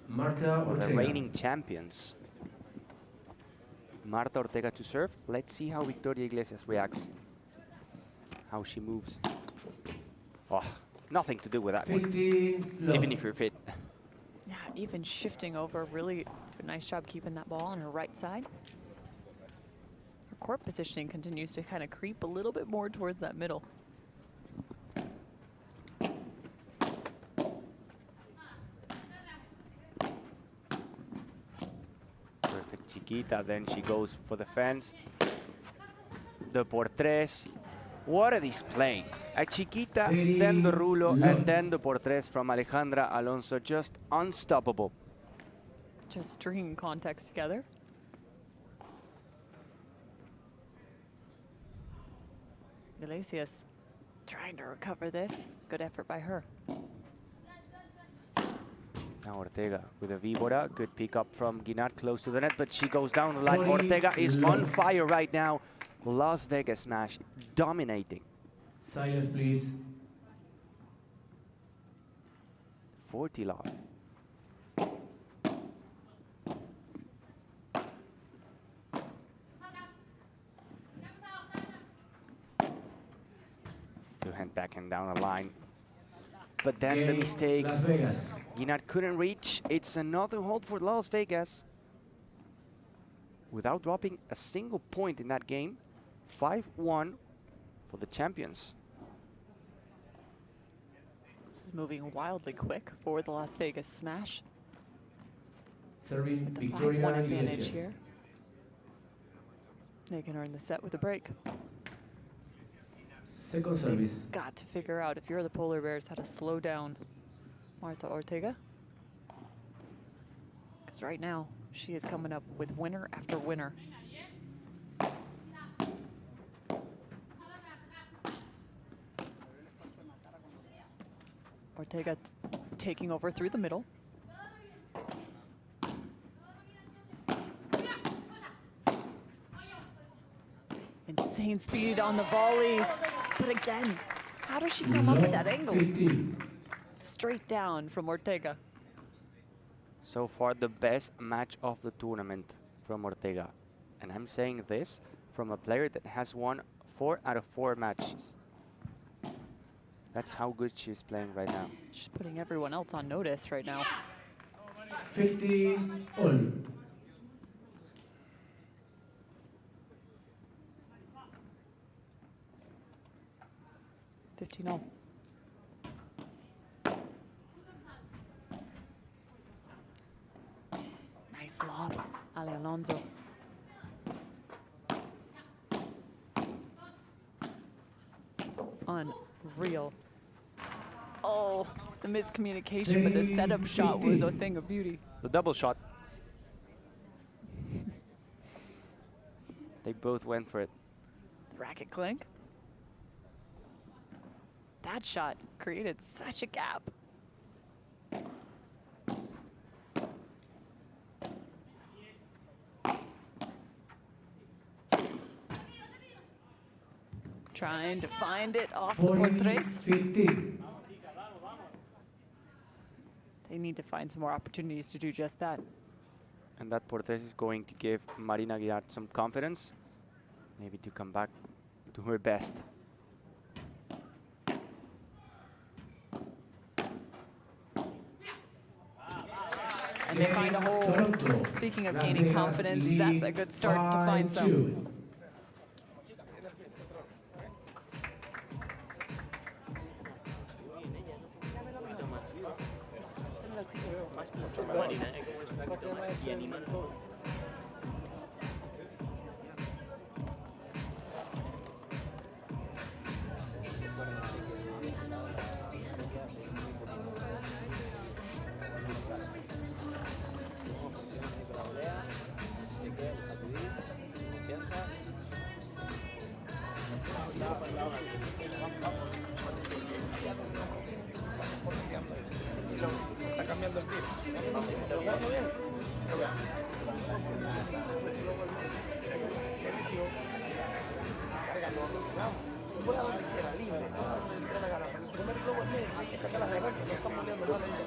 Marta for the Ortega. reigning champions. Marta Ortega to serve. Let's see how Victoria Iglesias reacts. How she moves. Oh, nothing to do with that one. 15 love. Even if you're fit. Yeah, even shifting over, really did a nice job keeping that ball on her right side. Her court positioning continues to kind of creep a little bit more towards that middle. Perfect Chiquita, then she goes for the fence. The por tres. What a display. A Chiquita, then the rulo, and then the por tres from Alexandra Alonso. Just unstoppable. Just stringing contacts together. Iglesias trying to recover this. Good effort by her. Now Ortega with a víbora. Good pick up from Guinart close to the net, but she goes down the line. Ortega is on fire right now. Las Vegas Smash dominating. Silence, please. 40 love. Two-hand backhand down the line. But then the mistake. Las Vegas. Guinart couldn't reach. It's another hold for Las Vegas. Without dropping a single point in that game. 5-1 for the champions. This is moving wildly quick for the Las Vegas Smash. Serving With the Victoria 5-1 advantage Iglesias. here. They can earn the set with a break. Second service. Got to figure out, if you're the Polar Bears, how to slow down Marta Ortega. Because right now, she is coming up with winner after winner. Ortega taking over through the middle. Insane speed on the volleys. But again, how does she come up with that angle? 15. Straight down from Ortega. So far, the best match of the tournament from Ortega. And I'm saying this from a player that has won 4 out of 4 matches. That's how good she's playing right now. She's putting everyone else on notice right now. 15 all. all. Nice lob, Ale Alonso. Unreal. Oh, the miscommunication, but the setup shot was a thing of beauty. The double shot. They both went for it. Racket clink. That shot created such a gap. Trying to find it off the 40, portres. 15. They need to find some more opportunities to do just that. And that portres is going to give Marina Guinart some confidence. Maybe to come back to her best. And they find a hold. Speaking of gaining confidence, that's a good start to find some.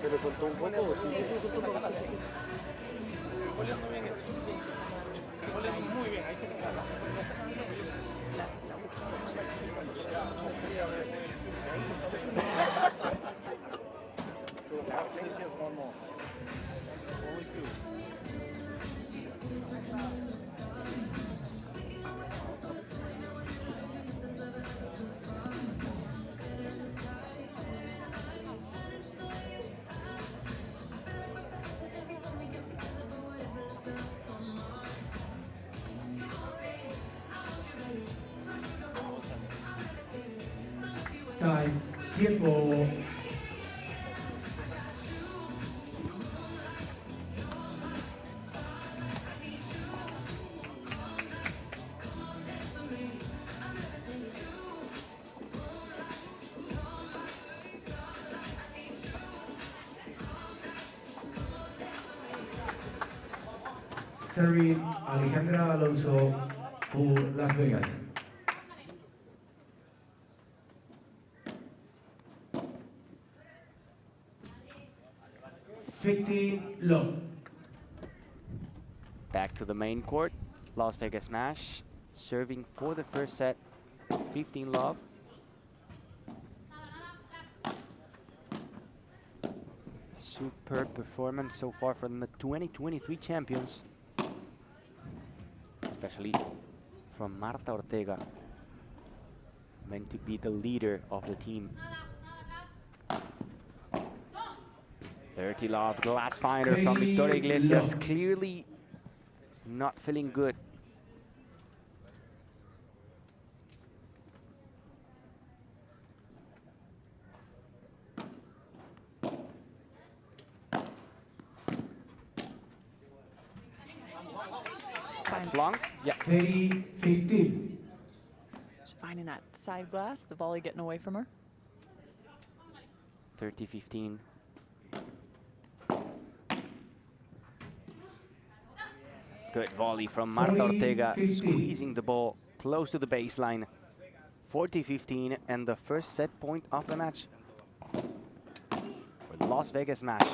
¿Se le soltó un poco o sí? Muy bien, hay que sacarla. Time. Tiempo. Serving Alexandra Alonso for Las Vegas. Low. Back to the main court. Las Vegas Smash serving for the first set. 15 love. Superb performance so far from the 2023 champions. Especially from Marta Ortega. Meant to be the leader of the team. 30 love, glass finder from Victoria Iglesias, clearly not feeling good. That's long, yeah. 30-15. Just finding that side glass, the volley getting away from her. 30-15. Good volley from Marta Ortega, squeezing the ball close to the baseline. 40-15 and the first set point of the match for the Las Vegas Smash.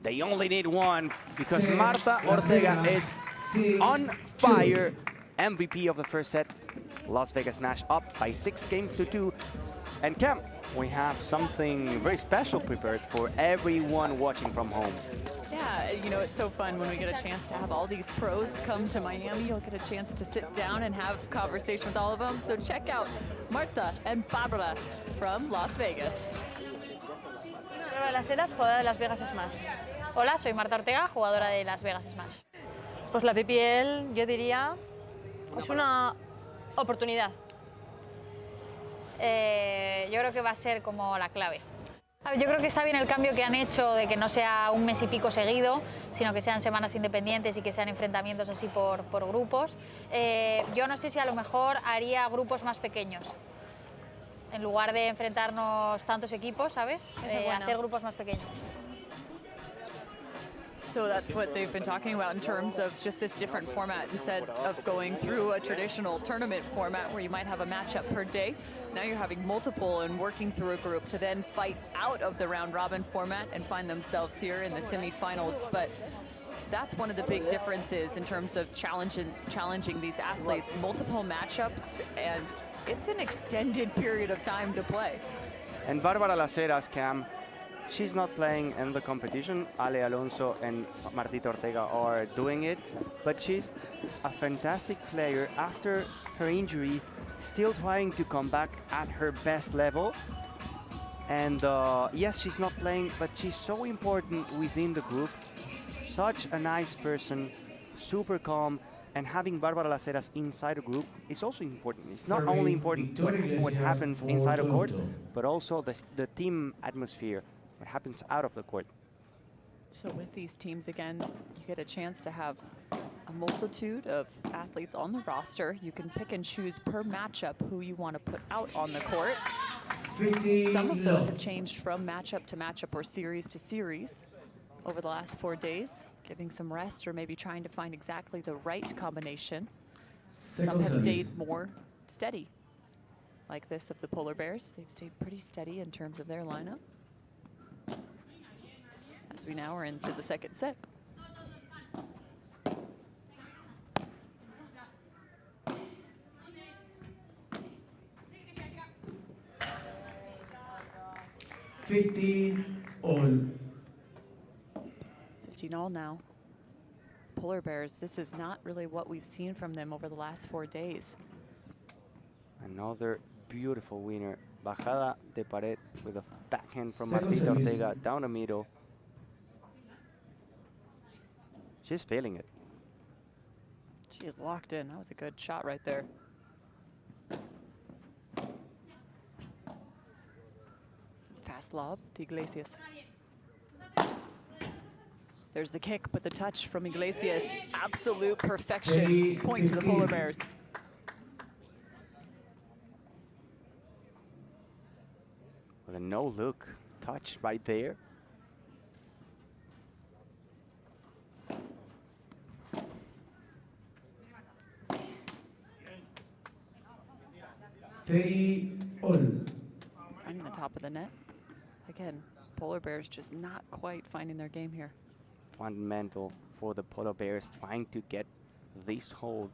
They only need one because Marta Ortega is on fire. MVP of the first set. Las Vegas Smash up by 6 games to 2. And Cam, we have something very special prepared for everyone watching from home. Yeah, you know, it's so fun when we get a chance to have all these pros come to Miami. You'll get a chance to sit down and have conversation with all of them. So check out Marta and Barbara from Las Vegas. de las Heras, jugadora de Las Vegas Smash. Hola, soy Marta Ortega, jugadora de Las Vegas Smash. Pues la PPL, yo diría, es una oportunidad. Yo creo que va a ser como la clave. Yo creo que está bien el cambio que han hecho de que no sea un mes y pico seguido, sino que sean semanas independientes y que sean enfrentamientos así por grupos. Yo no sé si a lo mejor haría grupos más pequeños. En lugar de enfrentarnos tantos equipos, ¿sabes? Hacer grupos más pequeños. So that's what they've been talking about in terms of just this different format instead of going through a traditional tournament format where you might have a matchup per day. Now you're having multiple and working through a group to then fight out of the round robin format and find themselves here in the semifinals. But that's one of the big differences in terms of challenging these athletes. Multiple matchups, and it's an extended period of time to play. And Bárbara Las Heras, Cam, she's not playing in the competition. Ale Alonso and Marta Ortega are doing it, but she's a fantastic player after her injury, still trying to come back at her best level. And yes, she's not playing, but she's so important within the group. Such a nice person, super calm, and having Bárbara Las Heras inside a group is also important. It's not only important what happens inside a court, but also the team atmosphere, what happens out of the court. So with these teams, again, you get a chance to have a multitude of athletes on the roster. You can pick and choose per matchup who you want to put out on the court. Some of those have changed from matchup to matchup or series to series over the last 4 days, giving some rest or maybe trying to find exactly the right combination. Some have stayed more steady, like this of the Polar Bears. They've stayed pretty steady in terms of their lineup, as we now are into the second set. All. 15 all now. Polar Bears, this is not really what we've seen from them over the last 4 days. Another beautiful winner. Bajada de pared with a backhand from Marta Ortega down the middle. She's feeling it. She is locked in. That was a good shot right there. Fast lob to Iglesias. There's the kick, but the touch from Iglesias. Absolute perfection. Point to the Polar Bears. With a no-look touch right there. All. Finding the top of the net. Again, Polar Bears just not quite finding their game here. Fundamental for the Polar Bears, trying to get this hold.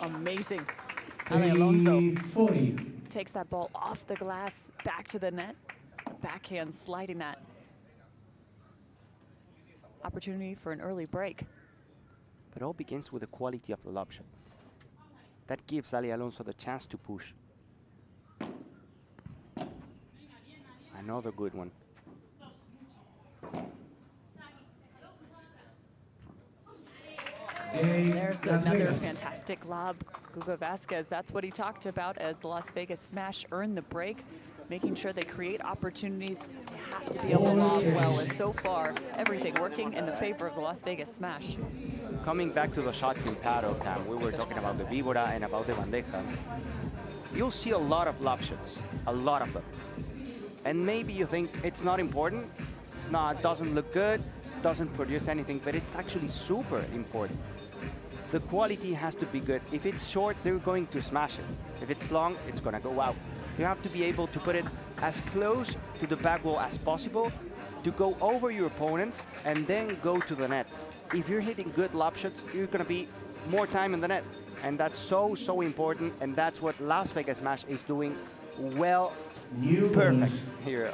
Amazing. Ale Alonso takes that ball off the glass, back to the net. Backhand sliding that. Opportunity for an early break. But it all begins with the quality of the lob shot. That gives Ale Alonso the chance to push. Another good one. There's another fantastic lob. Guga Vasquez, that's what he talked about as the Las Vegas Smash earned the break, making sure they create opportunities. They have to be able to lob well, and so far, everything working in the favor of the Las Vegas Smash. Coming back to the shots in paddle, Cam, we were talking about the Víbora and about the bandeja. You'll see a lot of lob shots, a lot of them. And maybe you think it's not important, it's not, doesn't look good, doesn't produce anything, but it's actually super important. The quality has to be good. If it's short, they're going to smash it. If it's long, it's gonna go out. You have to be able to put it as close to the back wall as possible to go over your opponents and then go to the net. If you're hitting good lob shots, you're gonna be more time in the net. And that's so, so important, and that's what Las Vegas Smash is doing well, perfect here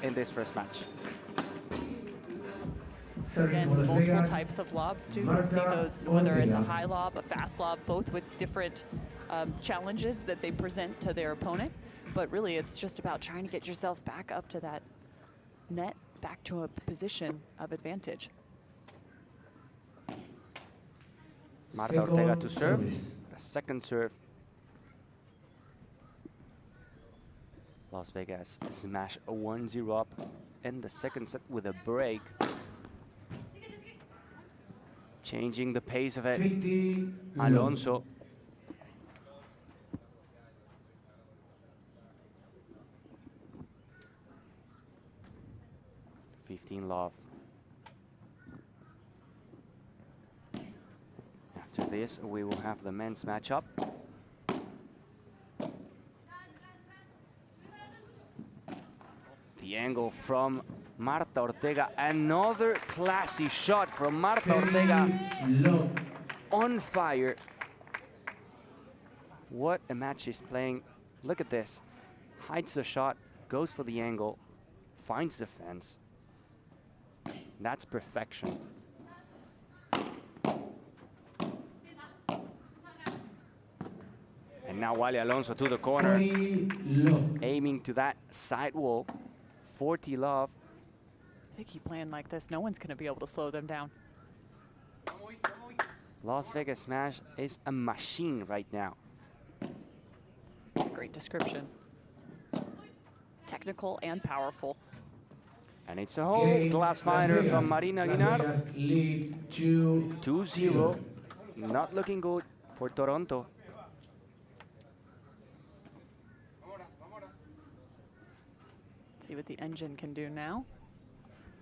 in this first match. Again, multiple types of lobs too. You see those, whether it's a high lob, a fast lob, both with different challenges that they present to their opponent. But really, it's just about trying to get yourself back up to that net, back to a position of advantage. Marta Ortega to serve, the second serve. Las Vegas Smash 1-0 up in the second set with a break. Changing the pace of it. Alonso. Love. After this, we will have the men's matchup. angle from Marta Ortega. Another classy shot from Marta Ortega. On fire. What a match she's playing. Look at this. Hides the shot, goes for the angle, finds the fence. That's perfection. And now Wally Alonso to the corner, aiming to that side wall. 40 love. If they keep playing like this, no one's going to be able to slow them down. Las Vegas Smash is a machine right now. It's a great description. Technical and powerful. And it's a whole glass finder from Marina Guinar. 2-0. Not looking good for Toronto. See what the engine can do now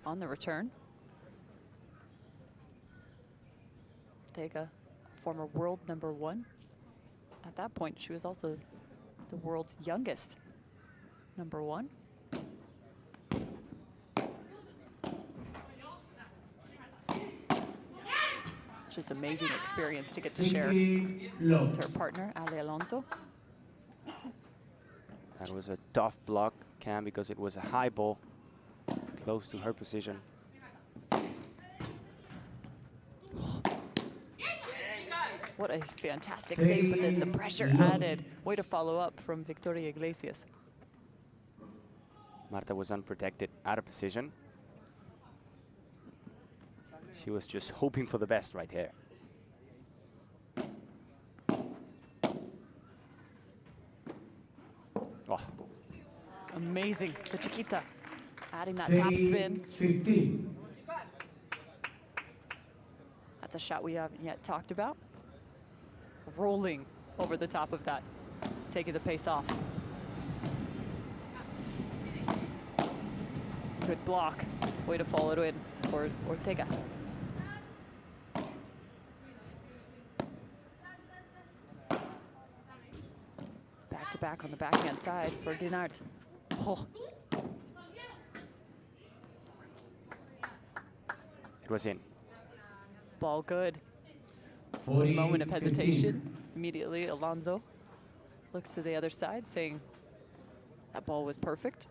on the return. Ortega, former world #1. At that point, she was also the world's youngest #1. Just amazing experience to get to share with her partner, Ale Alonso. That was a tough block, Cam, because it was a high ball close to her position. What a fantastic save, but then the pressure added. Way to follow up from Victoria Iglesias. Marta was unprotected, out of position. She was just hoping for the best right here. Oh. Amazing, the Chiquita, adding that top spin. 15. That's a shot we haven't yet talked about. Rolling over the top of that, taking the pace off. Good block, way to follow it in for Ortega. Back to back on the backhand side for Guinart. Oh. It was in. Ball good. There was a moment of hesitation. Immediately, Alonso looks to the other side, saying that ball was perfect.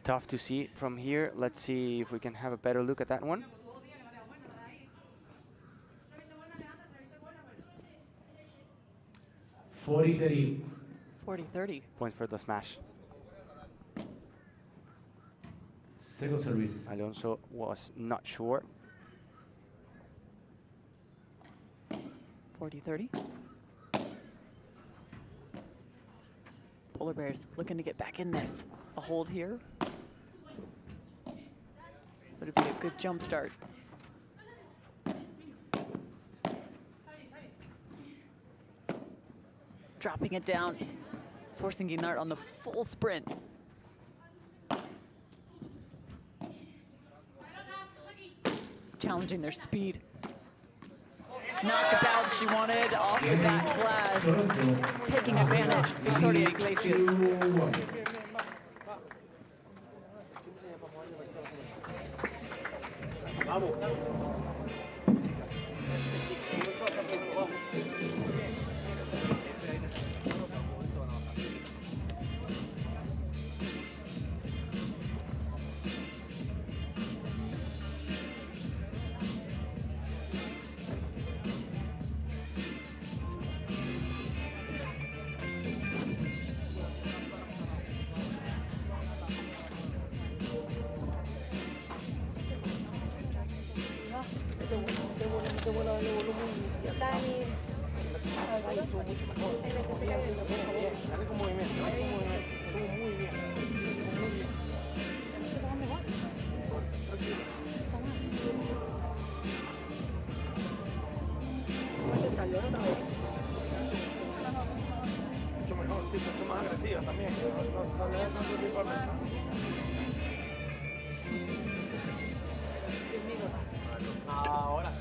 Tough to see from here. Let's see if we can have a better look at that one. $40-30. 40-30. Point for the smash. Second service. Alonso was not sure. 40-30. Polar Bears looking to get back in this. A hold here. Would be a good jump start. Dropping it down, forcing Guinart on the full sprint. Challenging their speed. Not the bounce she wanted off the back glass. Taking advantage, Victoria Iglesias. Ahora.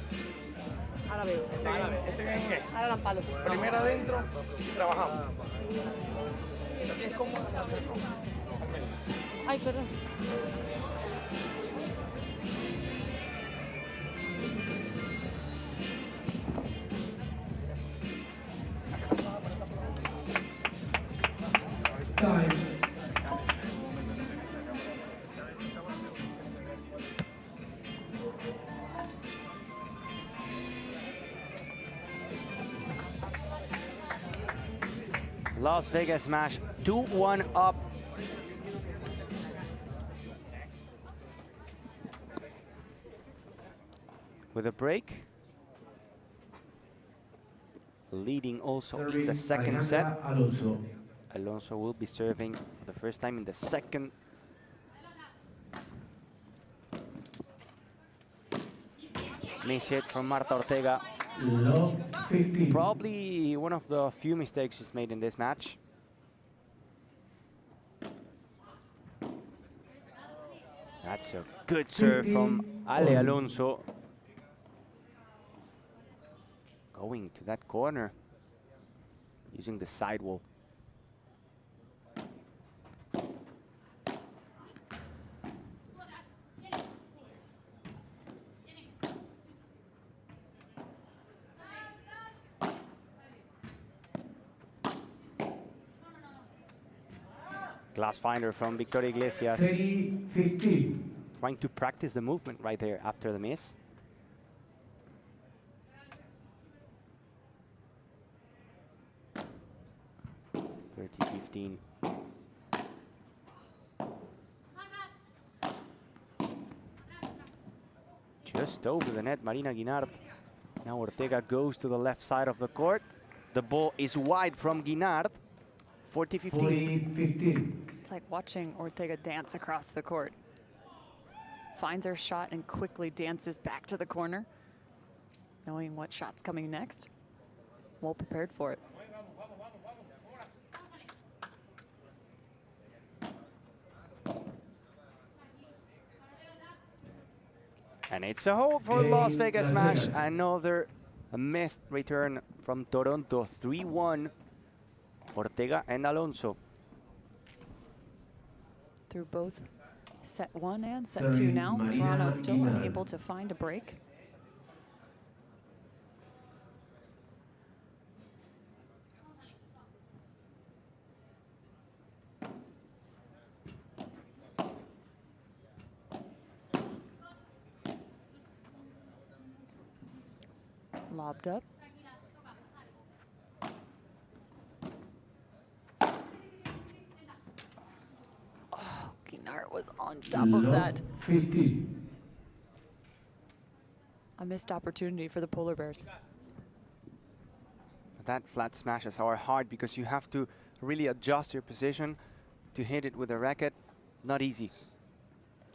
Ahora veo. ¿Este es qué? Ahora dan palo. Primero adentro y trabajamos. Es como Ay, perdón. Las Vegas Smash 2-1 up. With a break. Leading also in the second set. Alonso. Alonso will be serving for the first time in the second. Miss hit from Marta Ortega. Low 15. Probably one of the few mistakes she's made in this match. That's a good serve from Ale Alonso. Going to that corner, using the sidewall. Glass finder from Victoria Iglesias. 30-15. Trying to practice the movement right there after the miss. Just over the net, Marina Guinard. Now Ortega goes to the left side of the court. The ball is wide from Guinard. 40-15. It's like watching Ortega dance across the court. Finds her shot and quickly dances back to the corner, knowing what shot's coming next. Well prepared for it. And it's a hold for Las Vegas Smash. Another missed return from Toronto. 3-1. Ortega and Alonso. Through both set 1 and set 2 now. Toronto still unable to find a break. Lobbed up. Oh, Guinard was on top of that. 50. A missed opportunity for the Polar Bears. That flat smashes are hard because you have to really adjust your position to hit it with a racket. Not easy.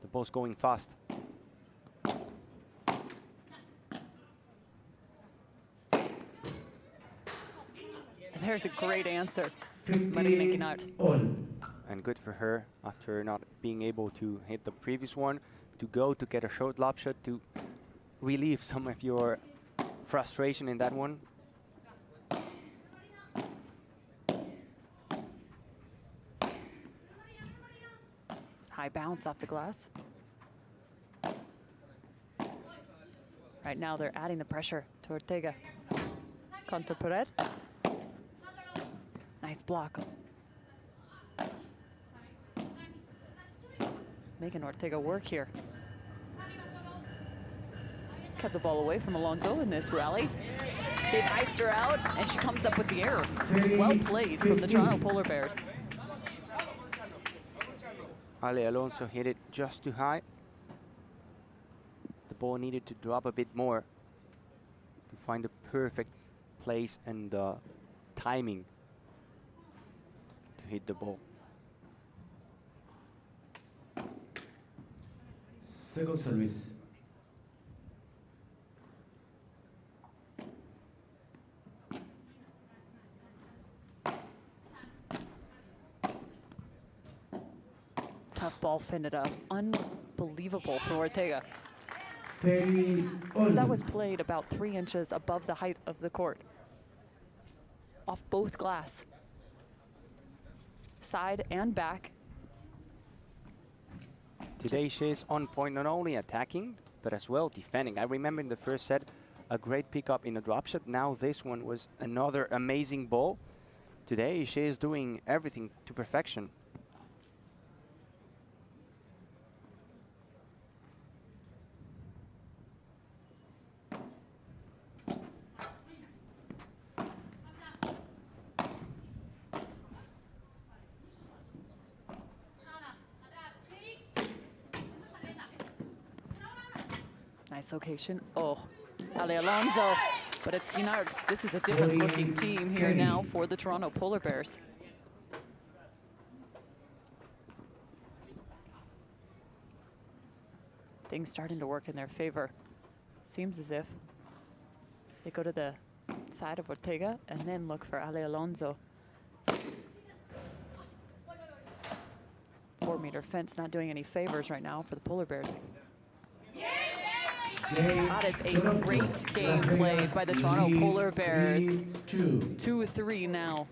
The ball's going fast. There's a great answer, Marina Guinard. And good for her, after not being able to hit the previous one, to go to get a short lob shot to relieve some of your frustration in that one. High bounce off the glass. Right now they're adding the pressure to Ortega. Contra pared. Nice block. Making Ortega work here. Kept the ball away from Alonso in this rally. They've iced her out, and she comes up with the error. Well played from the Toronto Polar Bears. Ale Alonso hit it just too high. The ball needed to drop a bit more to find the perfect place and timing to hit the ball. Second service. fended off. Unbelievable for Ortega. Ferry all. That was played about 3 inches above the height of the court. Off both glass. Side and back. Today she's on point, not only attacking, but as well defending. I remember in the first set, a great pickup in a drop shot. Now this one was another amazing ball. Today she is doing everything to perfection. Nice location. Oh, Ale Alonso. But it's Guinards. This is a different looking team here now for the Toronto Polar Bears. Things starting to work in their favor. Seems as if they go to the side of Ortega and then look for Ale Alonso. 4-meter fence not doing any favors right now for the Polar Bears. That is a great game played by the Toronto Polar Bears. 2-3 now.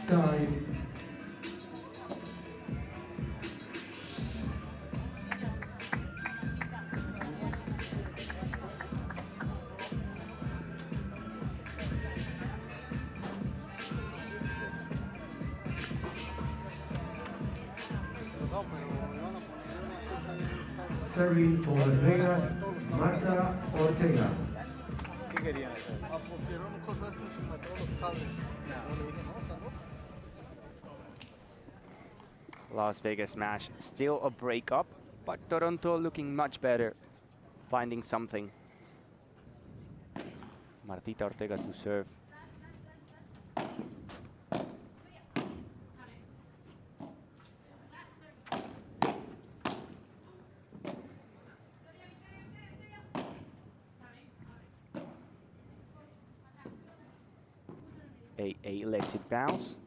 Time. Serving for Las Vegas, Marta Ortega. ¿Qué querían hacer? Pusieron cosas encima de todos los cables. No le dije, no, está no. Las Vegas smash, still a breakup, but Toronto looking much better, finding something. Martita Ortega to serve. A lets it bounce.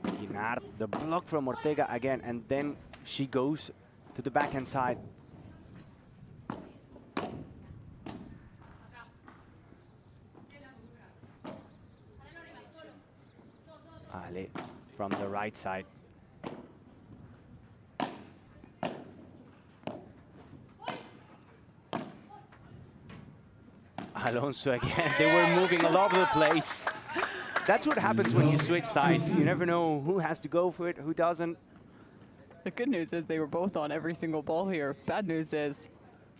Guinard, the block from Ortega again, and then she goes to the backhand side. Ale from the right side. Alonso again. They were moving all over the place. That's what happens when you switch sides. You never know who has to go for it, who doesn't. The good news is they were both on every single ball here. Bad news is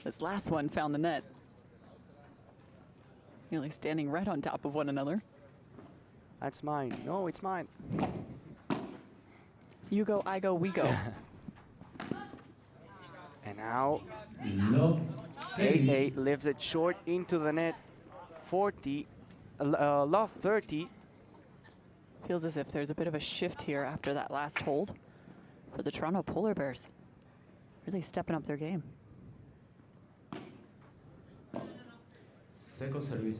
this last one found the net. Nearly standing right on top of one another. That's mine. No, it's mine. You go, I go, we go. And now Love. AA lifts it short into the net. 40, love 30. Feels as if there's a bit of a shift here after that last hold for the Toronto Polar Bears. Really stepping up their game. Second service.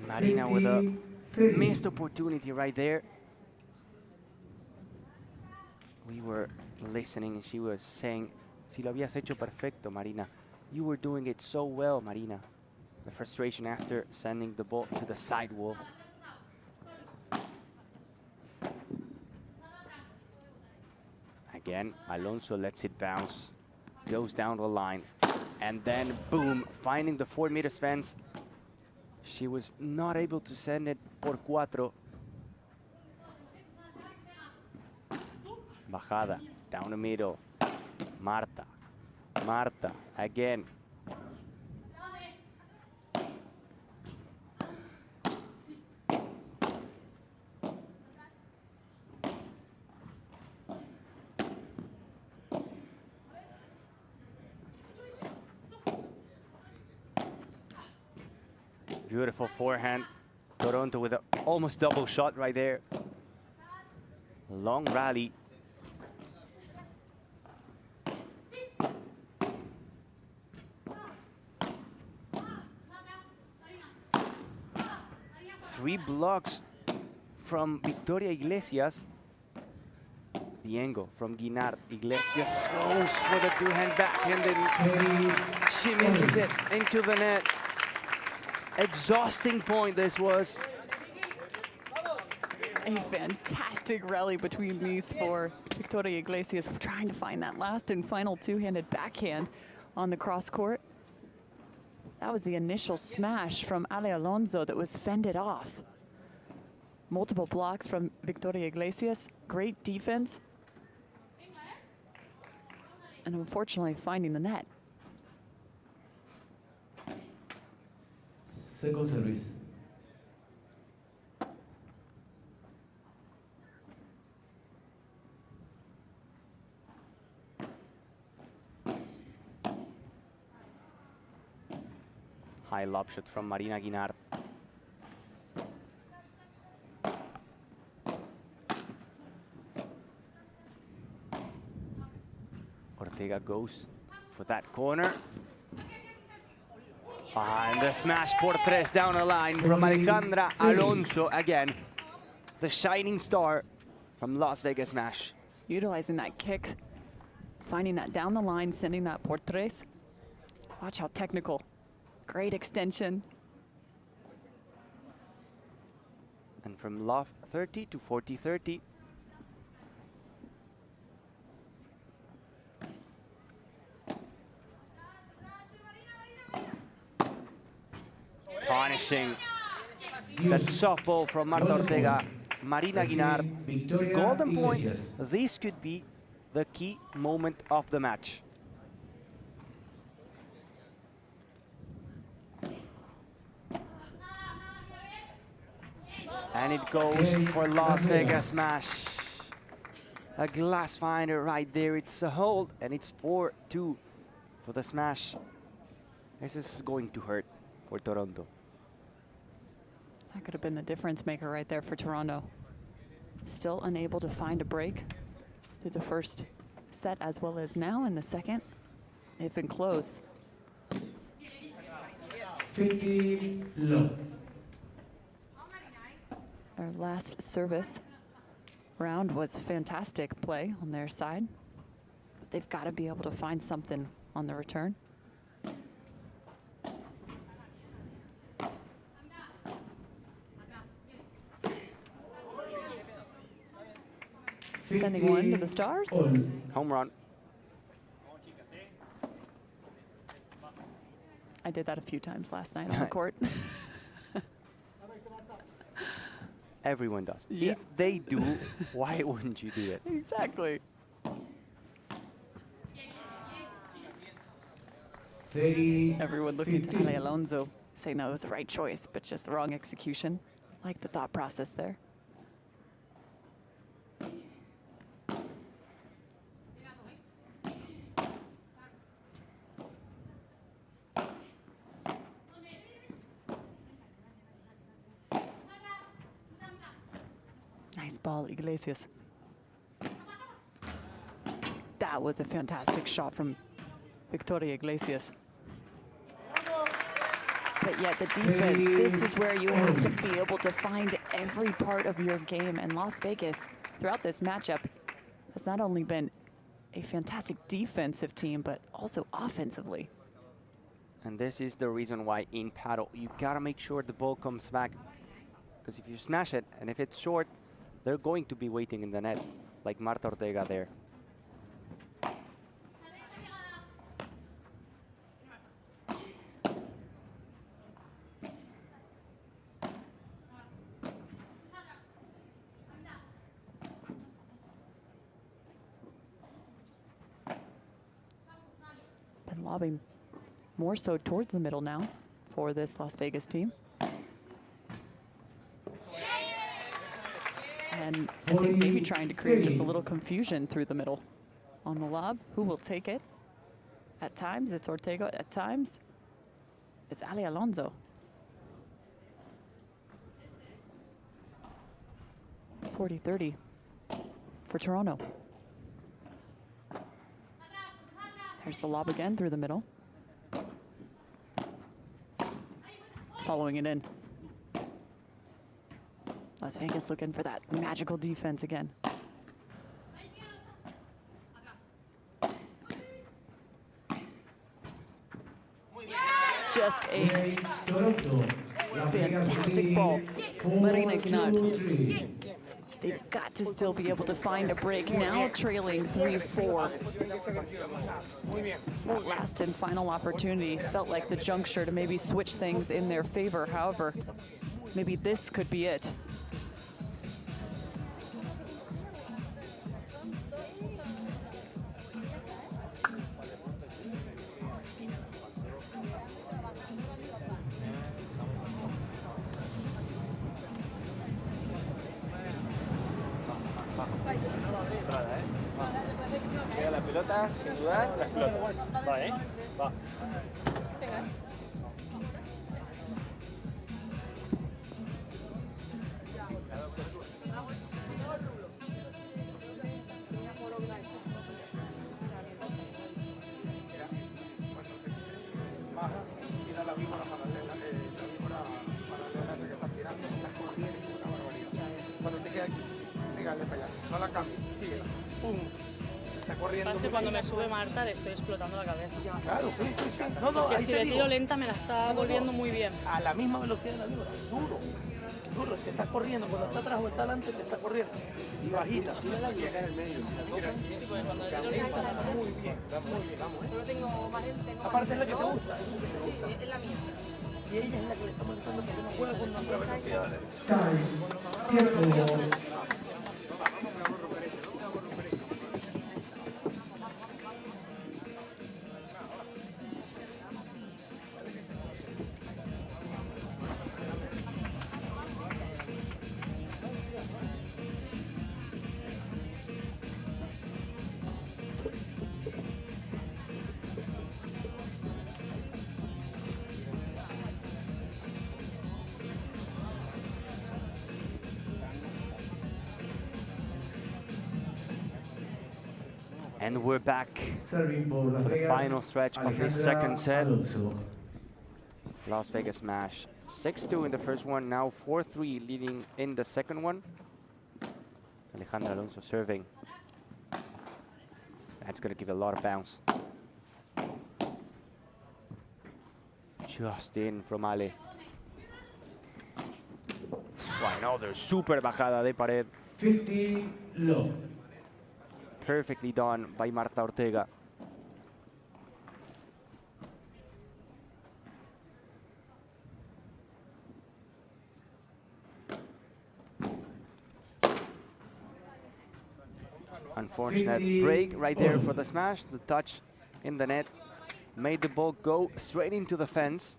Marina with a missed opportunity right there. We were listening and she was saying, si lo habías hecho perfecto, Marina. You were doing it so well, Marina. The frustration after sending the ball to the sidewall. Again, Alonso lets it bounce, goes down the line, and then boom, finding the 4 meters fence. She was not able to send it por cuatro. Bajada, down the middle. Marta, Marta, again. Beautiful forehand. Toronto with an almost double shot right there. Long rally. Three blocks from Victoria Iglesias. The angle from Guinard. Iglesias goes for the two-hand backhand and she misses it into the net. Exhausting point this was. A fantastic rally between these four. Victoria Iglesias trying to find that last and final two-handed backhand on the cross court. That was the initial smash from Ale Alonso that was fended off. Multiple blocks from Victoria Iglesias. Great defense. And unfortunately finding the net. Second service. High lob shot from Marina Guinard. Ortega goes for that corner. And the smash por tres down the line from Alexandra Alonso again. The shining star from Las Vegas Smash. Utilizing that kick, finding that down the line, sending that por tres. Watch how technical. Great extension. And from loft 30 to 40-30. Punishing that softball from Marta Ortega. Marina Guinard, golden point. This could be the key moment of the match. And it goes for Las Vegas Smash. A glass finder right there. It's a hold, and it's 4-2 for the smash. This is going to hurt for Toronto. That could have been the difference maker right there for Toronto. Still unable to find a break through the first set as well as now in the second. They've been close. 50 low. Our last service round was fantastic play on their side. But they've got to be able to find something on the return. Sending one to the stars. Home run. I did that a few times last night on the court. Everyone does. Yeah. If they do, why wouldn't you do it? Exactly. 30. Everyone looking to Ale Alonso, saying that was the right choice, but just the wrong execution. Like the thought process there. Nice ball, Iglesias. That was a fantastic shot from Victoria Iglesias. But yet the defense, this is where you have to be able to find every part of your game. And Las Vegas, throughout this matchup, has not only been a fantastic defensive team, but also offensively. And this is the reason why in paddle, you gotta make sure the ball comes back. Because if you smash it, and if it's short, they're going to be waiting in the net, like Marta Ortega there. Been lobbing more so towards the middle now for this Las Vegas team. And I think maybe trying to create just a little confusion through the middle on the lob. Who will take it? At times, it's Ortega. At times, it's Ale Alonso. 40-30 for Toronto. There's the lob again through the middle. Following it in. Las Vegas looking for that magical defense again. Just a fantastic ball. Marina Gnad. They've got to still be able to find a break. Now trailing 3-4. That last and final opportunity felt like the juncture to maybe switch things in their favor. However, maybe this could be it. La pelota, sin dudar, la explota. Va, va. Tira la víbora paralela, esa que estás tirando, estás corriendo una barbaridad. Cuando te quede aquí, pégale para allá, no la cambies, síguela, pum. Está corriendo. Pasa que cuando me sube Marta le estoy explotando la cabeza. Claro, sí, sí, sí. No, no, porque si le tiro lenta me la está volviendo muy bien. A la misma velocidad de la víbora, duro. Duro, te está corriendo, cuando está atrás o está adelante te está corriendo. Y bajita. Tírala y llega en el medio. Si la tocas, muy bien, muy bien. Vamos, Solo tengo más gente. Aparte es la que te gusta. Sí, es la mía. Y ella es la que le está molestando porque no juega con tanta velocidad. And we're back for the final stretch of the second set. Las Vegas smash 6-2 in the first one, now 4-3 leading in the second one. Alexandra Alonso serving. That's going to give a lot of bounce. Just in from Ale. Another super bajada de pared. 50 low. Perfectly done by Marta Ortega. Unfortunate break right there for the smash. The touch in the net made the ball go straight into the fence.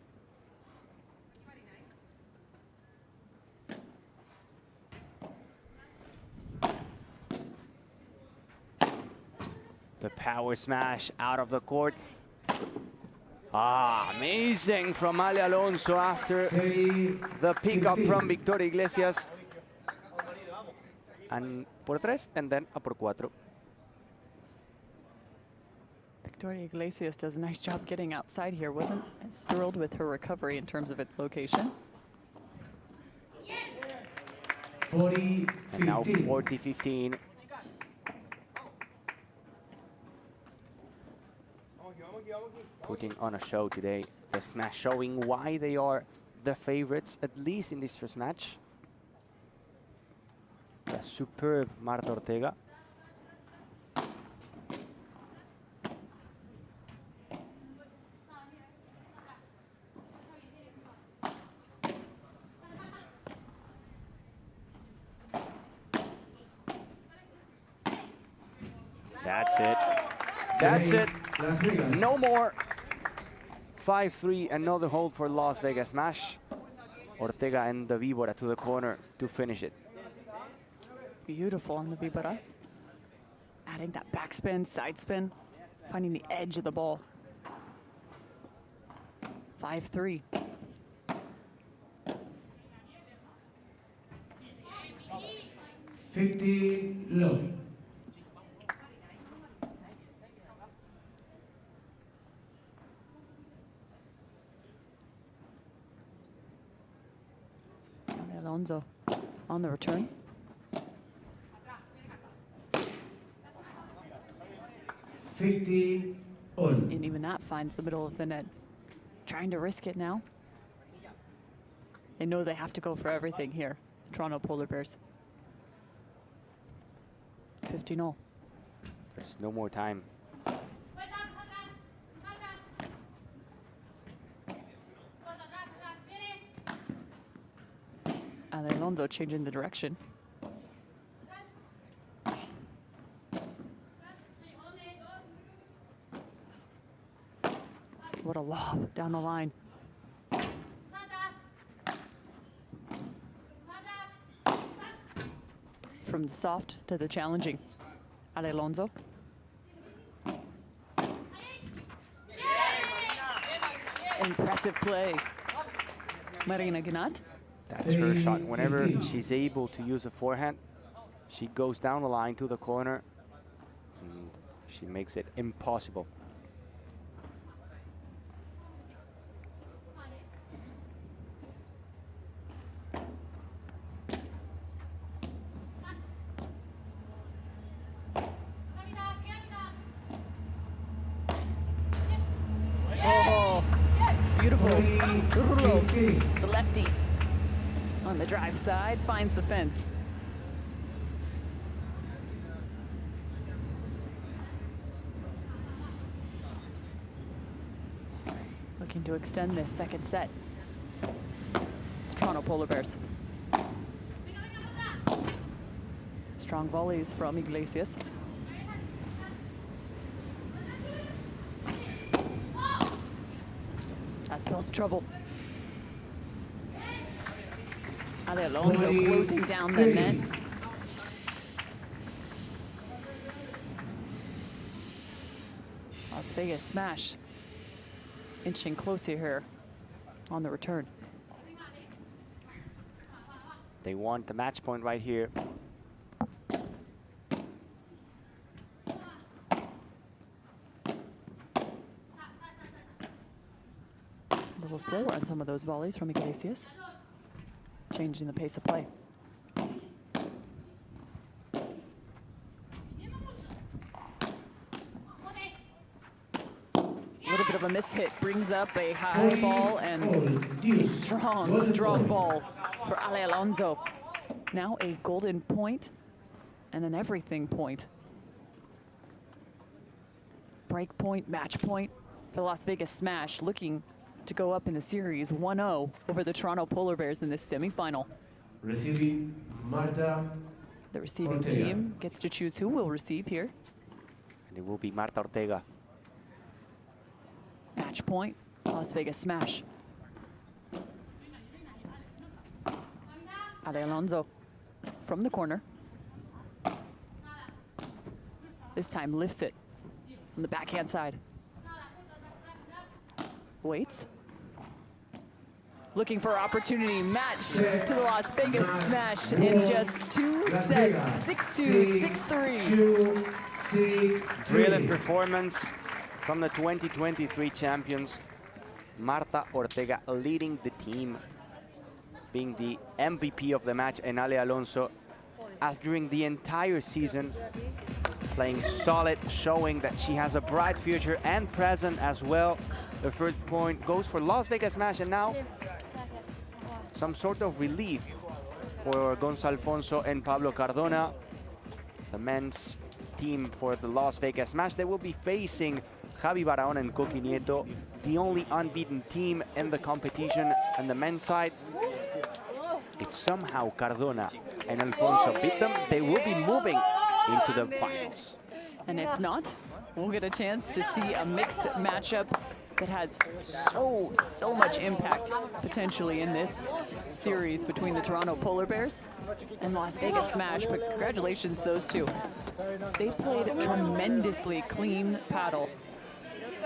The power smash out of the court. Amazing from Ale Alonso after the pickup from Victoria Iglesias. and por tres, and then a por cuatro. Victoria Iglesias does a nice job getting outside here. Wasn't as thrilled with her recovery in terms of its location. 40-15. And now 40-15. Putting on a show today. The smash showing why they are the favorites, at least in this first match. The superb Marta Ortega. That's it. That's it. Las Vegas. No more. 5-3, another hold for Las Vegas Smash. Ortega and the Víbora to the corner to finish it. Beautiful on the Víbora. Adding that backspin, side spin, finding the edge of the ball. 5-3. Low. Alonso on the return. All. And even that finds the middle of the net. Trying to risk it now. They know they have to go for everything here, the Toronto Polar Bears. 15-0. There's no more time. Alonso changing the direction. What a lob down the line. From the soft to the challenging. Alonso. Impressive play. Marina Gnat. That's her shot. Whenever she's able to use a forehand, she goes down the line to the corner, and she makes it impossible. Oh, beautiful. The lefty on the drive side finds the fence. Looking to extend this second set. The Toronto Polar Bears. Strong volleys from Iglesias. That spells trouble. Alonso closing down the net. Las Vegas Smash inching closer here on the return. They want the match point right here. A little slower on some of those volleys from Iglesias. Changing the pace of play. A little bit of a mishit brings up a high ball and a strong ball for Alonso. Now a golden point and an everything point. Break point, match point for Las Vegas Smash, looking to go up in the series 1-0 over the Toronto Polar Bears in this semifinal. Receiving Marta. The receiving Ortega. team gets to choose who will receive here. And it will be Marta Ortega. Match point, Las Vegas Smash. Alonso from the corner. This time lifts it on the backhand side. Waits. looking for opportunity. Match to the Las Vegas Smash in just 2 sets. 6-2, 6-3. Brilliant performance from the 2023 champions. Marta Ortega leading the team, being the MVP of the match, and Ale Alonso, as during the entire season, playing solid, showing that she has a bright future and present as well. The first point goes for Las Vegas Smash, and now some sort of relief for Gonzalo Alfonso and Pablo Cardona. The men's team for the Las Vegas Smash, they will be facing Javi Barahona and Coqui Nieto, the only unbeaten team in the competition on the men's side. If somehow Cardona and Alfonso beat them, they will be moving into the finals. And if not, we'll get a chance to see a mixed matchup that has so much impact potentially in this series between the Toronto Polar Bears and Las Vegas Smash. But congratulations, those two. They played tremendously clean paddle.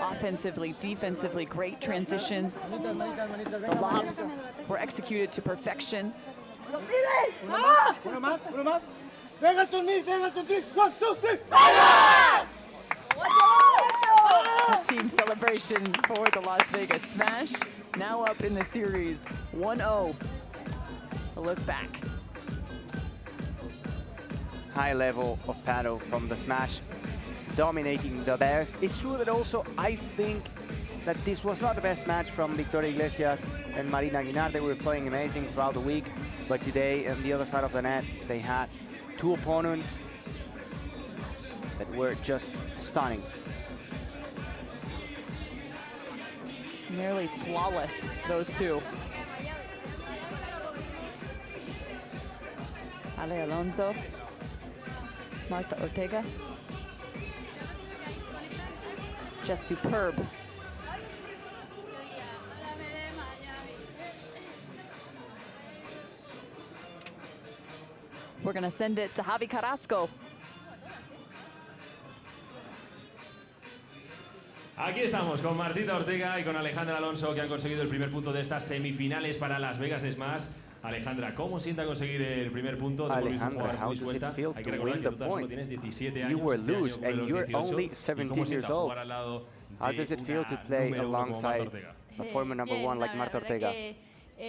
Offensively, defensively, great transition. The lobs were executed to perfection. A team celebration for the Las Vegas Smash, now up in the series 1-0. A look back. High level of paddle from the Smash, dominating the Bears. It's true that also I think that this was not the best match from Victoria Iglesias and Marina Aguilar. They were playing amazing throughout the week, but today on the other side of the net, they had two opponents that were just stunning. Nearly flawless, those two. Ale Alonso, Marta Ortega. Just superb. We're gonna send it to Javi Carrasco. Aquí estamos con Martita Ortega y con Alexandra Alonso, que han conseguido el primer punto de estas semifinales para Las Vegas Smash. Alejandra, ¿cómo sienta conseguir el primer punto? Alejandra, how does it feel to win the point? You were loose and you're only 17 years old. How does it feel to play alongside a former #1 like Marta Ortega?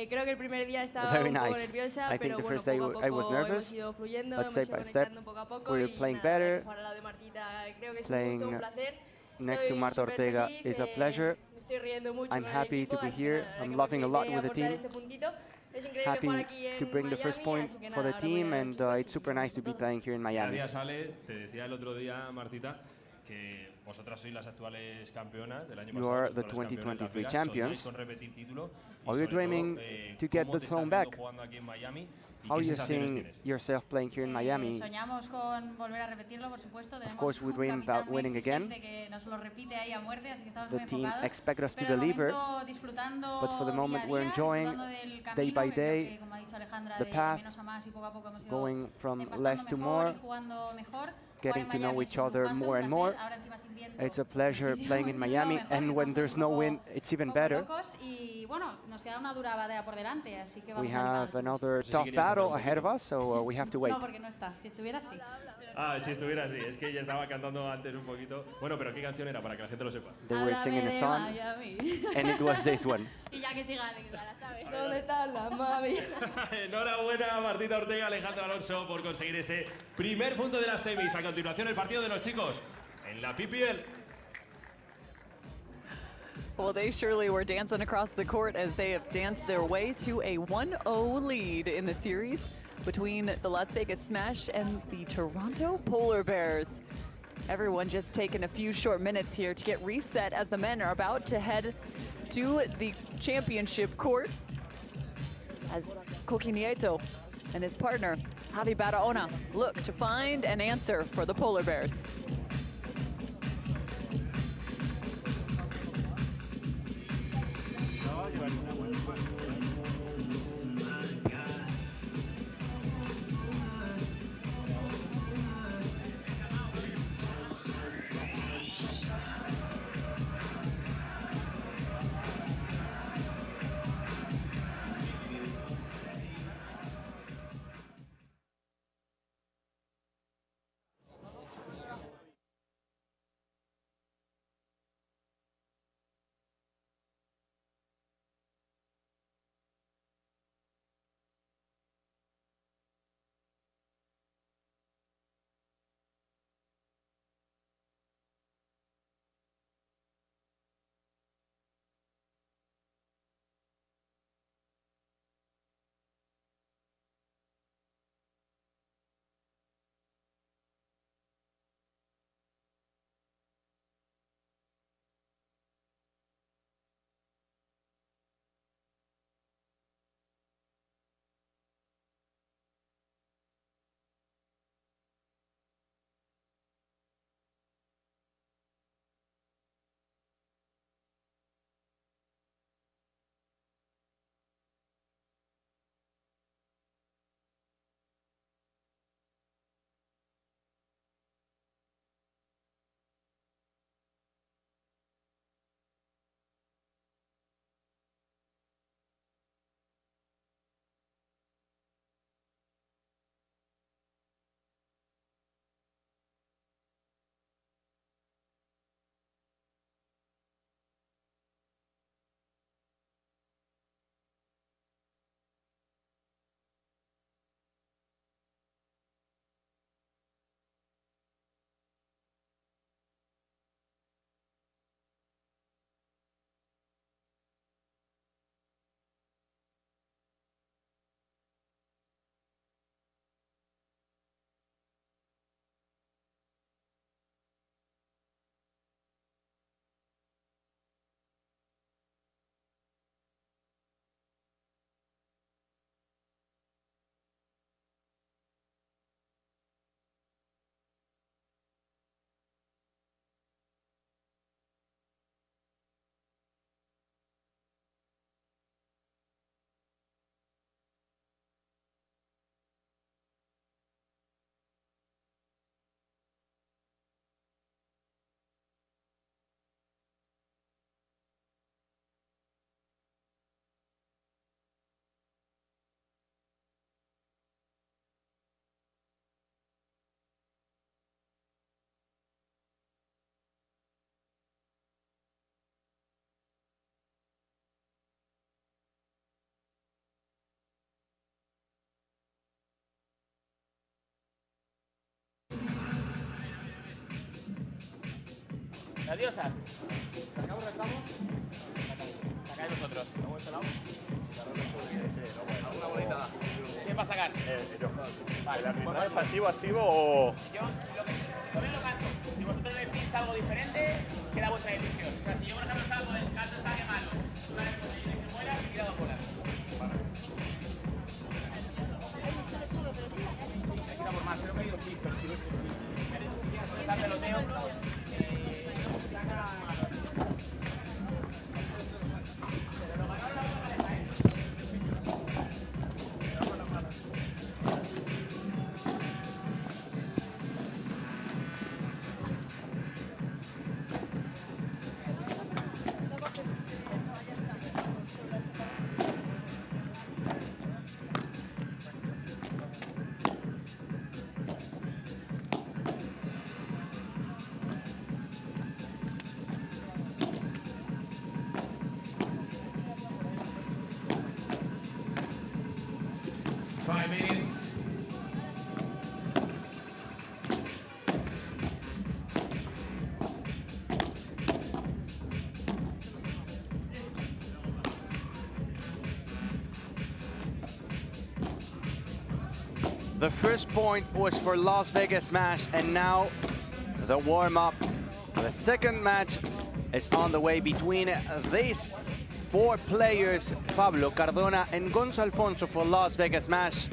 Creo que el primer día estaba Very un poco nice. nerviosa, I think pero the bueno, first day poco a I was poco nervous, hemos ido fluyendo, but hemos step ido by step, conectando poco a poco we're y playing nada, better. jugar al lado de Martita, creo que es un Playing gusto, un placer. next to Estoy Marta súper Ortega feliz, is a pleasure. me estoy riendo mucho I'm con el happy equipo, to be así que here. nada, la verdad I'm que loving a lot me with the apetece team. aportar este puntito. Es increíble Happy jugar aquí en to bring the first Miami, point así que for nada, the team, enhorabuena, and chicos, it's super nice to be playing here in Miami. Gracias, Ale. Te decía el otro día, Martita, que vosotras sois las actuales campeonas del año You pasado. are las the actuales campeonas de Las 2023 Vegas, champions. soñáis con repetir título y Are you sobre dreaming todo, to get cómo the te throne estás back? viendo jugando aquí en Miami y How qué you sensaciones seeing tienes? yourself playing here in Miami? Soñamos con volver a repetirlo, por supuesto. Of course, we dream about winning again. Que nos lo repite ahí a muerte, así que estamos The muy team enfocados. expects us to Pero de deliver, momento disfrutando but for the moment día a we're día, enjoying disfrutando del camino, day by que creo day que, como ha dicho Alejandra, the de path, menos a más y poco a poco hemos ido going from empastando less to mejor more, y jugando mejor. getting to Jugar en know Miami each es un other lujazo, more un and more. placer. Ahora encima sin viento, It's a pleasure playing in muchísimo Miami, mejor, and que when estamos there's no un wind, poco- it's even poco better. locos y bueno, nos queda una dura batalla por delante, así que We vamos a have another tough battle ahead of us, so we have to wait. No, porque no está. Si estuviera así. Ah, si estuviera así. Es que ella estaba cantando antes un poquito. Bueno, pero ¿qué canción era? Para que la gente lo sepa. They were singing a song, and it was this one. Y ya que siga, que se la sabe. ¿Dónde están las mami? Enhorabuena, Martita Ortega, Alejandra Alonso, por conseguir ese primer punto de las semis. A continuación, el partido de los chicos en la PPL. Well, they surely were dancing across the court as they have danced their way to a 1-0 lead in the series between the Las Vegas Smash and the Toronto Polar Bears. Everyone just taking a few short minutes here to get reset as the men are about to head to the championship court as Coqui Nieto and his partner, Javi Barahona, look to find an answer for the Polar Bears. Adiosas. ¿Sacamos, restamos? Sacáis vosotros. Una bolita. ¿Quién va a sacar? Yo. Vale. ¿El arbitraje es pasivo, activo o...? Yo, lo ven lo canto. Si vosotros decís algo diferente, queda vuestra decisión. O sea, si yo, por ejemplo, salgo del canto saque malo, una vez que fuera, me queda 2 bolas. Vale. Hay que ir a por más, creo que ha ido sí, pero si ves que sí. Está peloteo. The first point was for Las Vegas Smash, and now the warm-up. The second match is on the way between these 4 players, Pablo Cardona and Gonzo Alfonso for Las Vegas Smash,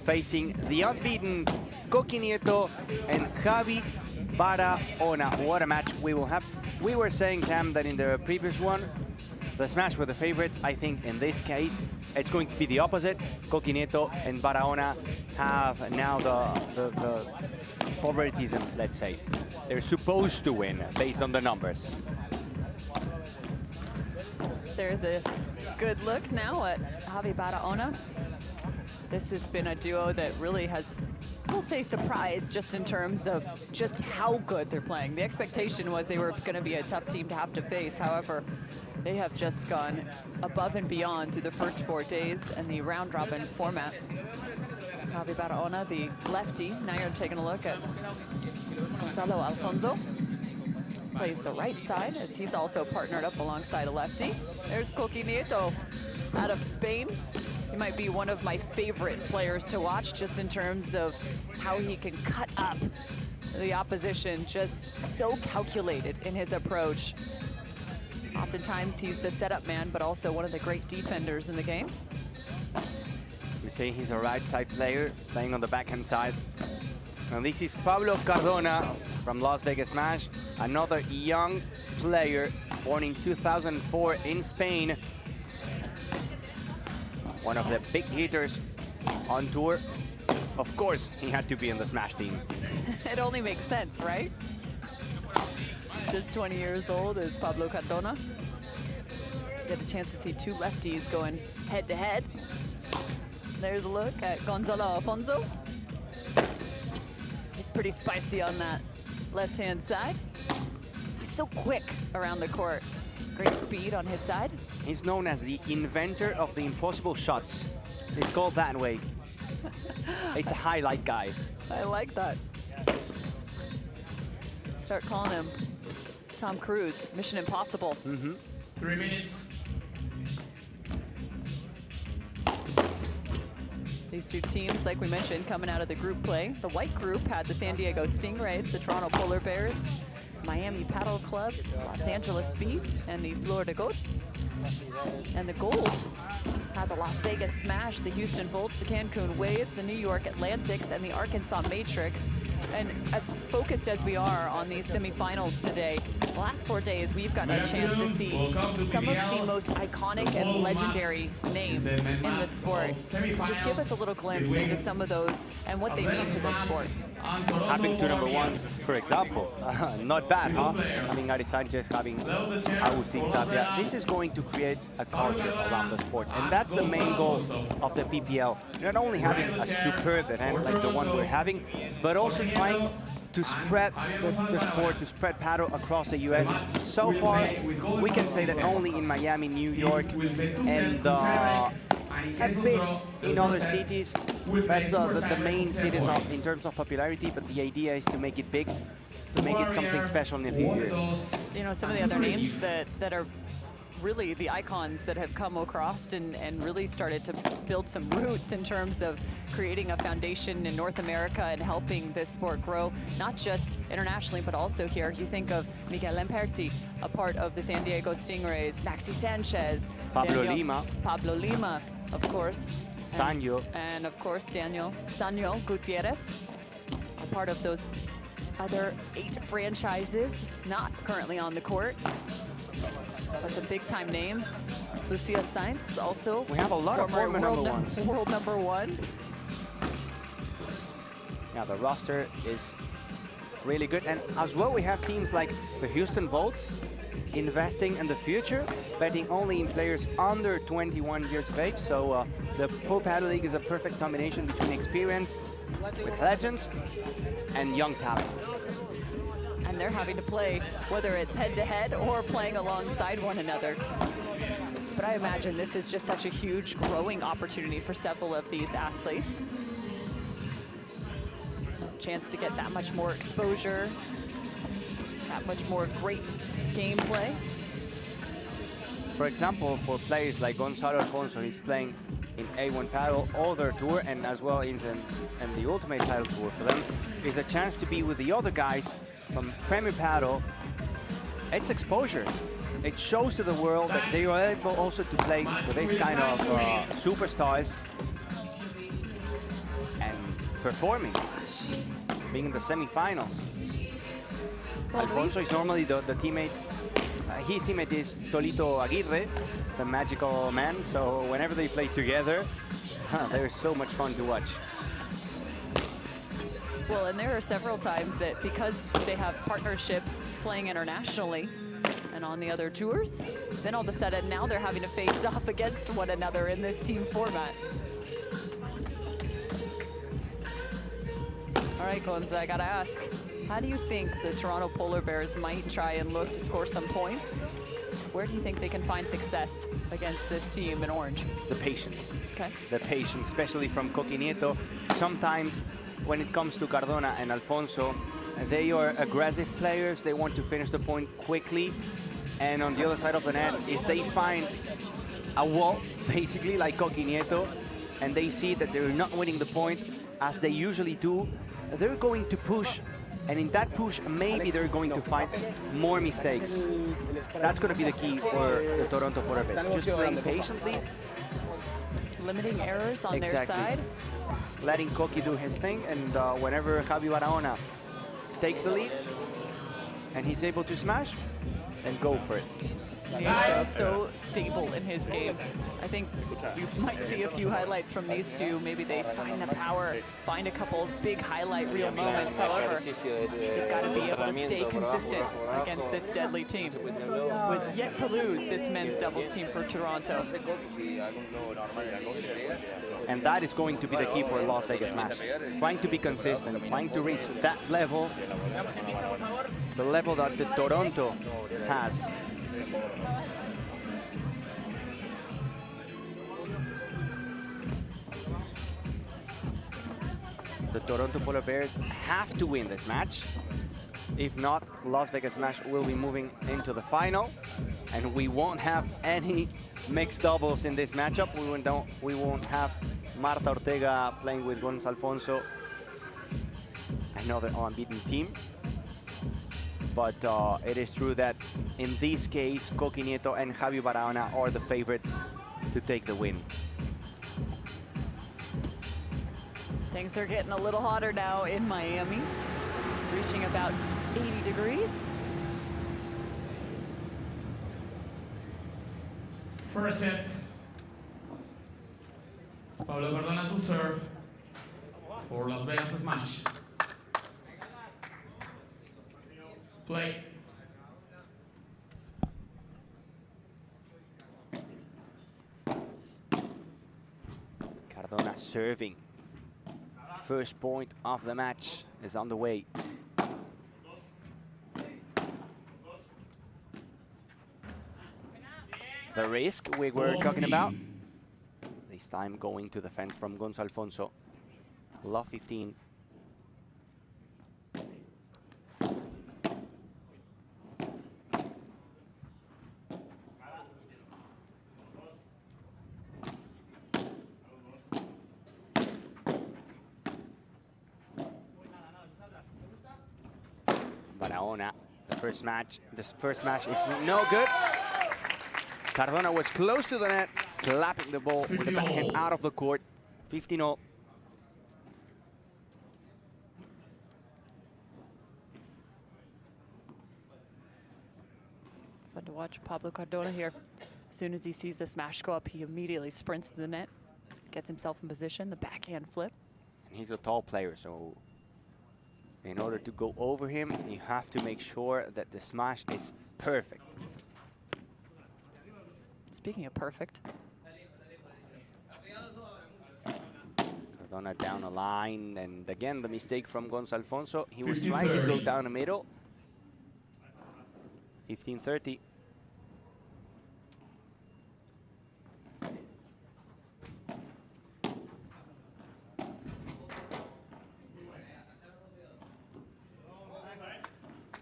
facing the unbeaten Coqui Nieto and Javi Barahona. What a match we will have. We were saying, Cam, that in the previous one, the Smash were the favorites. I think in this case, it's going to be the opposite. Coqui Nieto and Barahona have now the favoritism, let's say. They're supposed to win based on the numbers. There's a good look now at Javi Barahona. This has been a duo that really has, we'll say, surprised just in terms of just how good they're playing. The expectation was they were going to be a tough team to have to face. However, they have just gone above and beyond through the first 4 days and the round-robin format. Javi Barahona, the lefty. Now you're taking a look at Gonzalo Alfonso. Plays the right side as he's also partnered up alongside a lefty. There's Coqui Nieto out of Spain. He might be one of my favorite players to watch just in terms of how he can cut up the opposition, just so calculated in his approach. Oftentimes he's the setup man, but also one of the great defenders in the game. We say he's a right side player, playing on the backhand side. And this is Pablo Cardona from Las Vegas Smash, another young player born in 2004 in Spain. One of the big hitters on tour. Of course, he had to be in the Smash team. It only makes sense, right? Just 20 years old is Pablo Cardona. Get a chance to see 2 lefties going head-to-head. There's a look at Gonzalo Alfonso. He's pretty spicy on that left-hand side. He's so quick around the court. Great speed on his side. He's known as the inventor of the impossible shots. He's called that way. It's a highlight guy. I like that. Start calling him Tom Cruise, Mission Impossible. 3 minutes. These 2 teams, like we mentioned, coming out of the group play. The white group had the San Diego Stingrays, the Toronto Polar Bears, Miami Paddle Club, Los Angeles Speed, and the Florida Goats. And the gold had the Las Vegas Smash, the Houston Volts, the Cancun Waves, the New York Atlantics, and the Arkansas Matrix. And as focused as we are on these semifinals today, the last 4 days we've gotten a chance to see some of the most iconic and legendary names in the sport. Just give us a little glimpse into some of those and what they mean to the sport. Having 2 number 1s, for example, not bad, huh? Having Ari Sanchez, having Agustin Tapia. This is going to create a culture around the sport, and that's the main goal of the PPL. Not only having a superb event like the one we're having, but also trying to spread the sport, to spread paddle across the US. So far, we can say that only in Miami, New York, and a bit in other cities. That's the main cities in terms of popularity, but the idea is to make it big. to make it something special in a few years. You know, some of the other names that are really the icons that have come across and really started to build some roots in terms of creating a foundation in North America and helping this sport grow, not just internationally, but also here. You think of Miguel Lamperti, a part of the San Diego Stingrays, Maxi Sanchez, Pablo Lima, of course. Sanyo. And of course, Sanyo Gutierrez, a part of those other 8 franchises not currently on the court. But some big-time names. Lucia Sainz, also. We have a lot of former number ones. World number 1. Yeah, the roster is really good. And as well, we have teams like the Houston Volts investing in the future, betting only in players under 21 years of age. So the Pro Padel League is a perfect combination between experience with legends and young talent. And they're having to play, whether it's head-to-head or playing alongside one another. But I imagine this is just such a huge growing opportunity for several of these athletes. Chance to get that much more exposure, that much more great gameplay. For example, for players like Gonzalo Alfonso, he's playing in A1 Padel, other tour, and as well in the Ultimate Padel Tour for them, is a chance to be with the other guys from Premier Padel. It's exposure. It shows to the world that they are able also to play with this kind of superstars and performing, being in the semifinals. Alfonso is normally the teammate. His teammate is Tolito Aguirre, the magical man. So whenever they play together, they're so much fun to watch. Well, and there are several times that because they have partnerships playing internationally and on the other tours, then all of a sudden now they're having to face off against one another in this team format. All right, Gonza, I gotta ask, how do you think the Toronto Polar Bears might try and look to score some points? Where do you think they can find success against this team in orange? The patience. Okay. The patience, especially from Coqui Nieto. Sometimes when it comes to Cardona and Alfonso, they are aggressive players. They want to finish the point quickly. And on the other side of the net, if they find a wall, basically like Coqui Nieto, and they see that they're not winning the point, as they usually do, they're going to push. And in that push, maybe they're going to find more mistakes. That's going to be the key for the Toronto Polar Bears. Just playing patiently. Limiting errors on their side. Letting Coqui do his thing, and whenever Javi Barahona takes the lead and he's able to smash, then go for it. Nieto so stable in his game. I think you might see a few highlights from these two. Maybe they find the power, find a couple big highlight reel moments. However, they've got to be able to stay consistent against this deadly team, who has yet to lose this men's doubles team for Toronto. And that is going to be the key for Las Vegas Smash. Trying to be consistent, trying to reach that level, the level that the Toronto has. The Toronto Polar Bears have to win this match. If not, Las Vegas Smash will be moving into the final, and we won't have any mixed doubles in this matchup. We won't have Marta Ortega playing with Gonzalo Alfonso, another unbeaten team. But it is true that in this case, Coqui Nieto and Javi Barahona are the favorites to take the win. Things are getting a little hotter now in Miami, reaching about 80 degrees. First set. Pablo Cardona to serve for Las Vegas Smash. Play. Cardona serving. First point of the match is on the way. The risk we were talking about. This time going to the fence from Gonzalo Alfonso. Love 15. Barahona, the first match. This first match is no good. Cardona was close to the net, slapping the ball with the backhand out of the court. 15-0. Fun to watch Pablo Cardona here. As soon as he sees the smash go up, he immediately sprints to the net, gets himself in position, the backhand flip. And he's a tall player, so in order to go over him, you have to make sure that the smash is perfect. Speaking of perfect. Cardona down the line, and again, the mistake from Gonzalo Alfonso. He was trying to go down the middle. 15-30.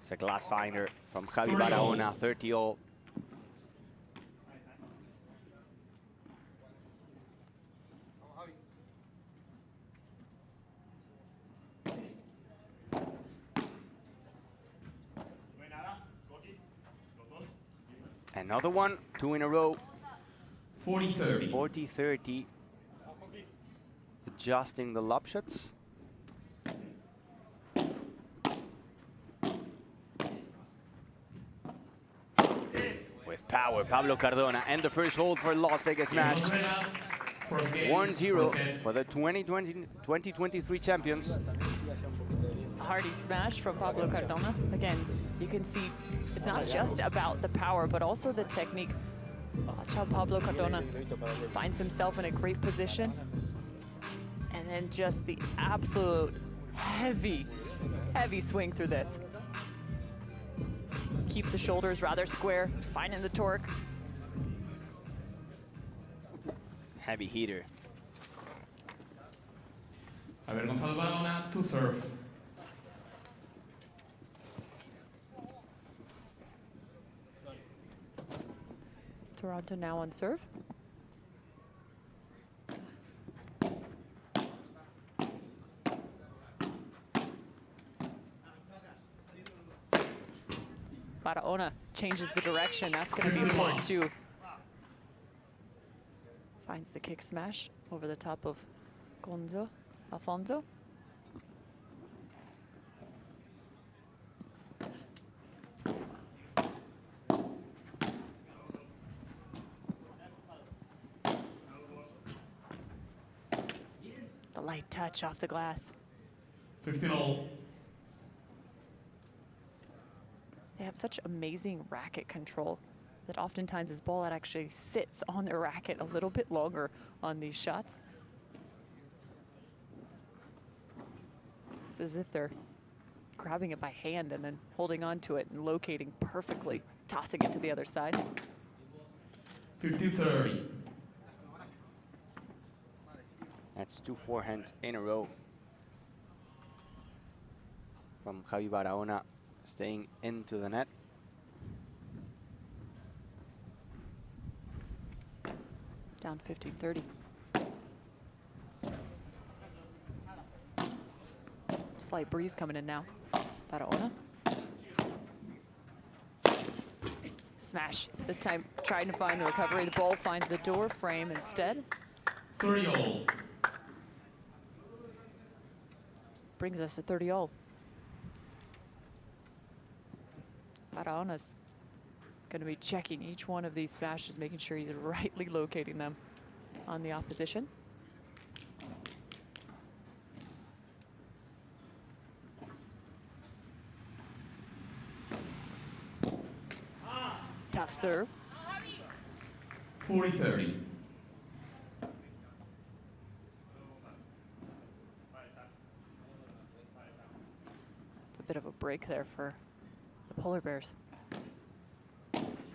It's a glass finder from Javi Barahona, 30-all. Another one, 2 in a row. 40-30. 40-30. Adjusting the lob shots. With power, Pablo Cardona, and the first hold for Las Vegas match. 1-0 for the 2023 champions. Hardy smash from Pablo Cardona. Again, you can see it's not just about the power, but also the technique. Watch how Pablo Cardona finds himself in a great position. And then just the absolute heavy swing through this. Keeps the shoulders rather square, finding the torque. Heavy heater. A ver, Gonzalo Barahona to serve. Toronto now on serve. Barahona changes the direction. That's going to be important too. Finds the kick smash over the top of Alfonso. The light touch off the glass. 15-all. They have such amazing racket control that oftentimes this ball actually sits on their racket a little bit longer on these shots. It's as if they're grabbing it by hand and then holding on to it and locating perfectly, tossing it to the other side. 50-30. That's 2 forehands in a row from Javi Barahona, staying into the net. Down 15-30. Slight breeze coming in now. Barahona. Smash. This time trying to find the recovery. The ball finds the door frame instead. 30-all. Brings us to 30-all. Barahona's going to be checking each one of these smashes, making sure he's rightly locating them on the opposition. Tough serve. 40-30. It's a bit of a break there for the Polar Bears.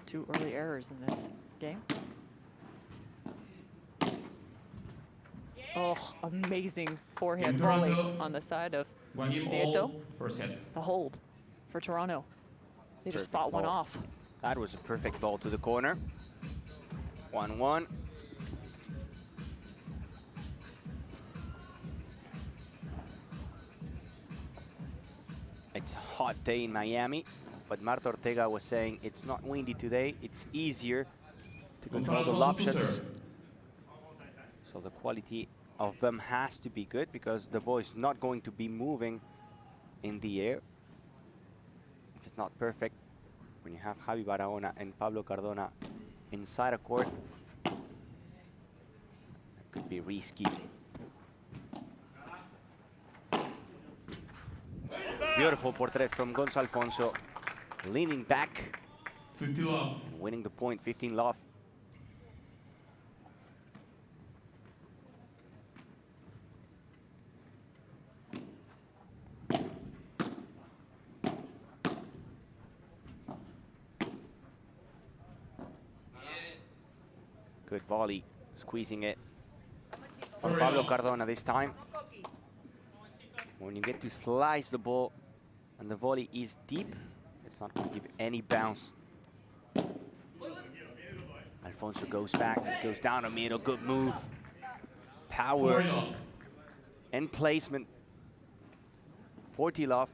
2 early errors in this game. Oh, amazing forehand volley on the side of Nieto. The hold for Toronto. They just fought one off. That was a perfect ball to the corner. 1-1. It's a hot day in Miami, but Marta Ortega was saying it's not windy today. It's easier to control the lob shots. So the quality of them has to be good because the ball is not going to be moving in the air. If it's not perfect, when you have Javi Barahona and Pablo Cardona inside a court, it could be risky. Beautiful portrait from Gonzalo Alfonso, leaning back, 50 love. and winning the point, 15 love. Good volley, squeezing it. Pablo Cardona this time. When you get to slice the ball and the volley is deep, it's not going to give any bounce. Alfonso goes back, goes down the middle, good move. Power and placement. 40 love.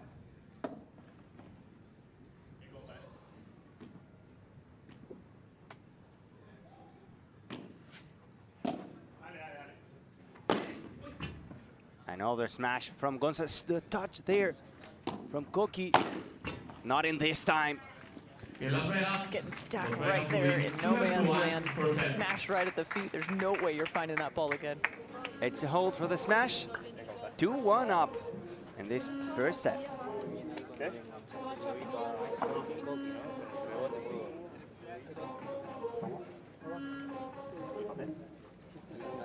Another smash from Gonzalez. The touch there from Koki. Not in this time. Getting stuck right there in no man's land. Smash right at the feet. There's no way you're finding that ball again. It's a hold for the smash. 2-1 up in this first set.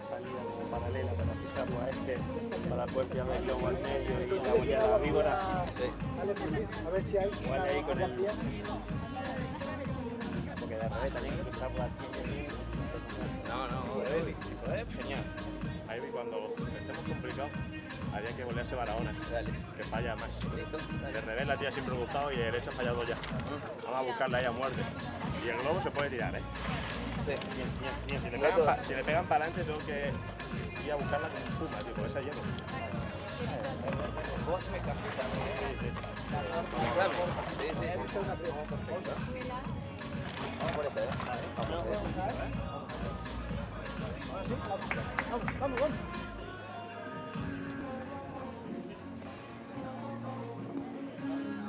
Salida paralela para fijarlo a este, para poder tirarle el globo al medio y la volea a la víbora. A ver si hay. Igual ahí con el. Porque de revés también cruzarla aquí y allí. No, si podés, genial. Ahí cuando estemos complicados, habría que volearse Barahona, que falla más. De revés la tía siempre gustado y de derecha ha fallado ya. Vamos a buscarla ahí a muerte. Y el globo se puede tirar, ¿eh? Bien, si le pegan para adelante tengo que ir a buscarla con espuma, tío, porque esa hielo. Vamos.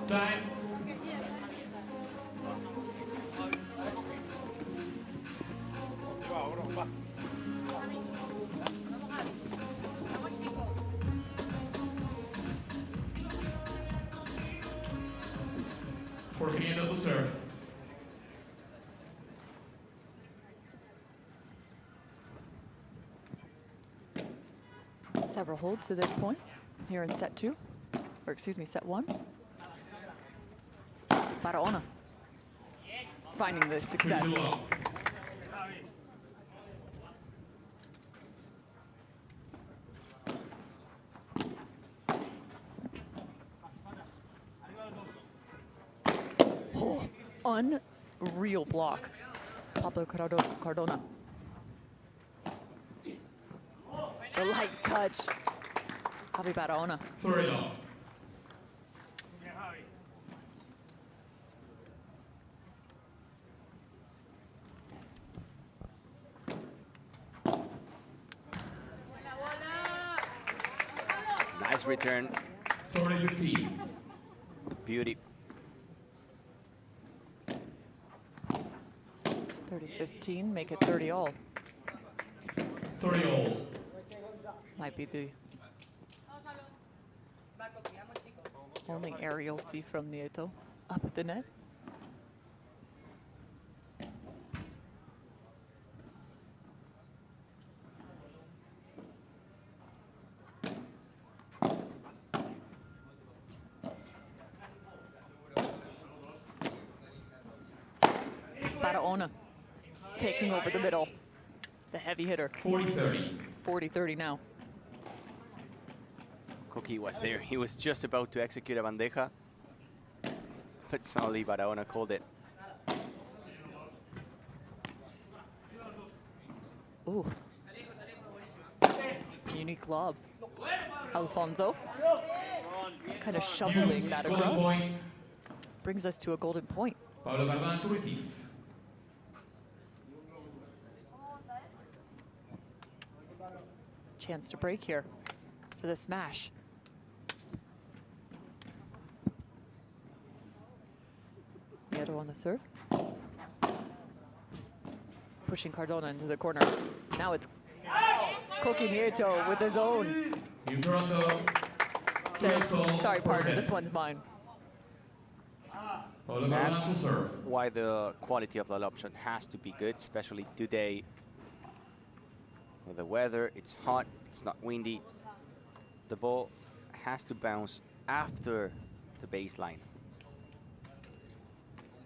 Time. Forfiniendo to serve. Several holds to this point here in set 2, or excuse me, set 1. Barahona finding the success. Oh, unreal block. Pablo Cardona. The light touch. Javi Barahona. Nice return. 30-15. Beauty. 30-15, make it 30 all. 30 all. Might be the only air you'll see from Nieto up at the net. Barahona taking over the middle. The heavy hitter. 40-30. 40-30 now. Koki was there. He was just about to execute a bandeja, but suddenly Barahona called it. Ooh. Unique lob. Alfonso. kind of shoveling that golden across. point. Brings us to a golden point. Pablo Cardona to receive. Chance to break here for the smash. Nieto on the serve. Pushing Cardona into the corner. Now it's Koki Nieto with his own. In Toronto, Says, sorry partner, this one's mine. Pablo Cardona to That's serve. why the quality of that option has to be good, especially today. With the weather, it's hot, it's not windy. The ball has to bounce after the baseline.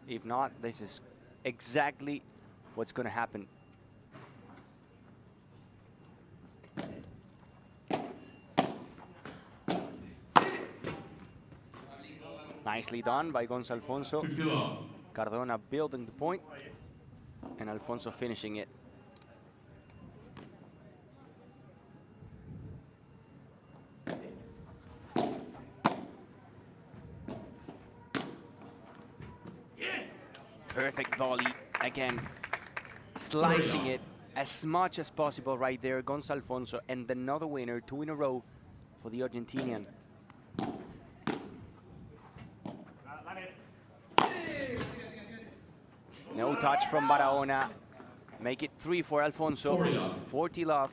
If not, this is exactly what's going to happen. Nicely done by Gonzalo Alfonso. 50 love. Cardona building the point, and Alfonso finishing it. Perfect volley again, slicing it as much as possible right there. Gonzalo Alfonso, and another winner, 2 in a row for the Argentinian. No touch from Barahona. Make it 3 for Alfonso. 40 love. 40 love.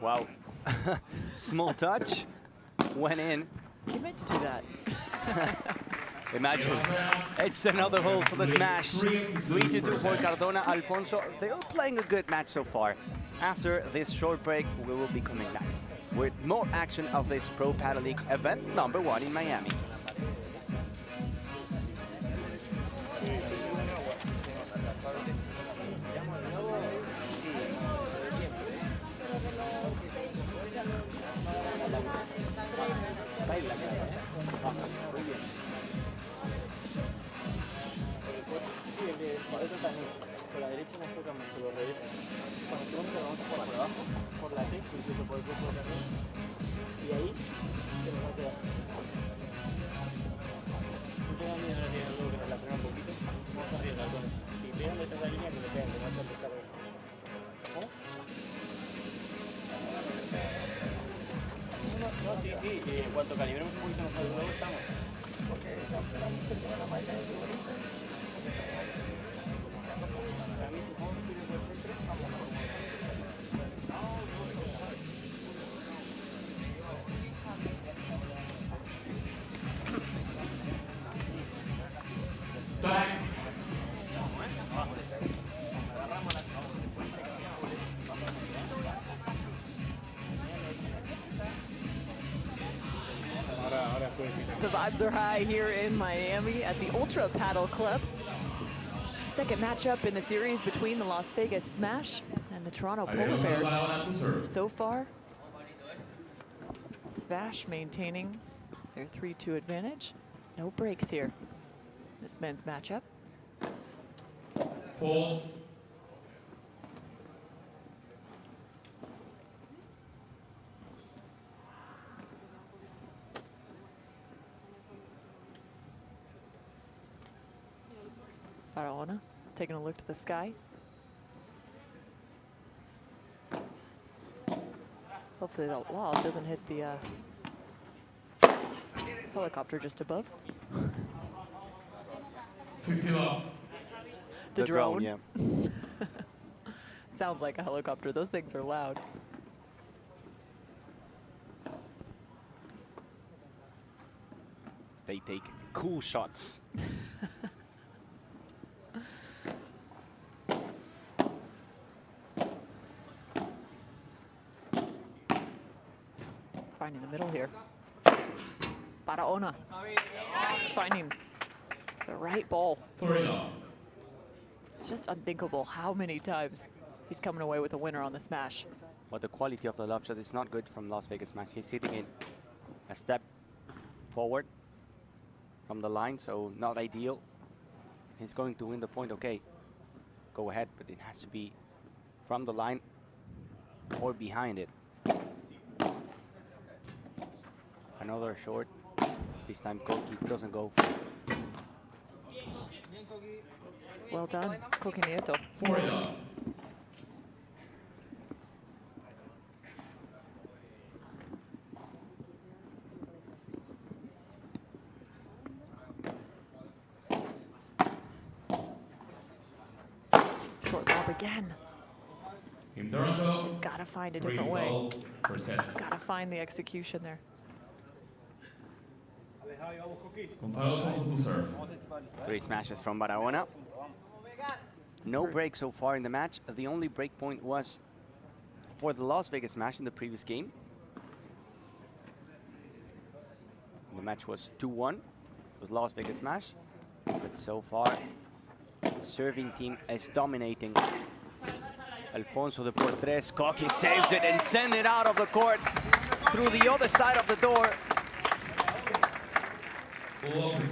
Wow. Small touch. Went in. You meant to do that. Imagine. It's another hole for the smash. 3-2 for Cardona. Alfonso, they are playing a good match so far. After this short break, we will be coming back with more action of this Pro Padel League event #1 in Miami. Por la derecha nos toca más, por los revés. Cuando tenemos que vamos por debajo, por la T, incluso por el cuerpo también. Y ahí se nos va a quedar. No tengo miedo de tirar luego que nos la frena un poquito. Vamos a arriesgar con eso. Si pegan detrás de la línea, que le peguen, que no va a pescar. ¿Cómo? No, sí, sí. En cuanto calibremos un poquito mejor luego estamos. Porque la máquina es bonita. The vibes are high here in Miami at the Ultra Paddle Club. Second matchup in the series between the Las Vegas Smash and the Toronto Polar Bears. So far, Smash maintaining their 3-2 advantage. No breaks here. This men's matchup. Full. Barahona taking a look to the sky. Hopefully the lob doesn't hit the helicopter just above. 50 love. The drone. Yeah. Sounds like a helicopter. Those things are loud. They take cool shots. Finding the middle here. Barahona is finding The right ball. 30 off. It's just unthinkable how many times he's coming away with a winner on the smash. But the quality of the lob shot is not good from Las Vegas Smash. He's hitting it a step forward from the line, so not ideal. He's going to win the point, okay. Go ahead, but it has to be from the line or behind it. Another short. This time Koki doesn't go for it. Well done, Koki Nieto. 40 off. Short lob again. In Toronto, You've got to find a different way. First set. You've got to find the execution there. Gonzalo Alonso to serve. 3 smashes from Barahona. No break so far in the match. The only break point was for the Las Vegas Smash in the previous game. The match was 2-1. It was Las Vegas Smash. But so far, the serving team is dominating. Alfonso de por tres. Koki saves it and sends it out of the court through the other side of the door.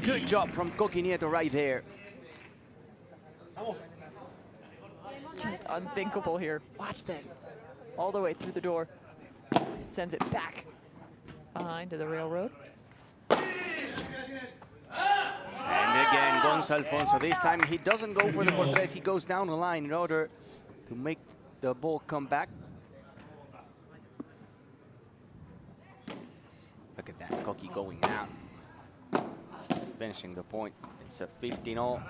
Good job from Koki Nieto right there. Just unthinkable here. Watch this. All the way through the door. Sends it back behind to the railroad. And again, Gonzalo Alfonso. This time he doesn't go for the por tres. He goes down the line in order to make the ball come back. Look at that, Koki going out. Finishing the point. It's a 15-all.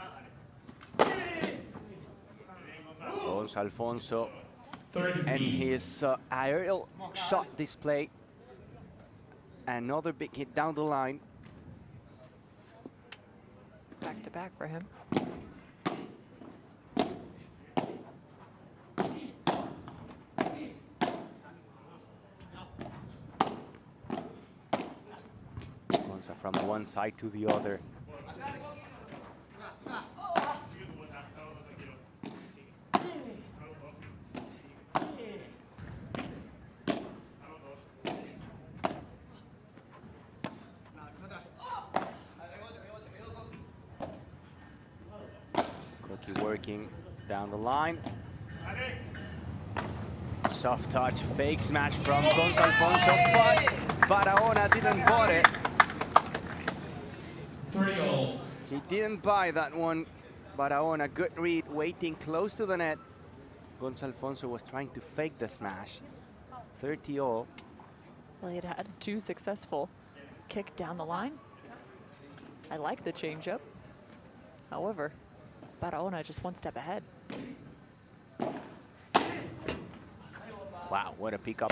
Gonzalo Alfonso and his aerial shot display. Another big hit down the line. Back to back for him. Gonza from one side to the other. Koki working down the line. Soft touch, fake smash from Gonzalo Alfonso, but Barahona didn't bought it. 30-all. He didn't buy that one. Barahona, good read, waiting close to the net. Gonzalo Alfonso was trying to fake the smash. 30-all. Well, he had 2 successful kick down the line. I like the changeup. However, Barahona just one step ahead. Wow, what a pickup.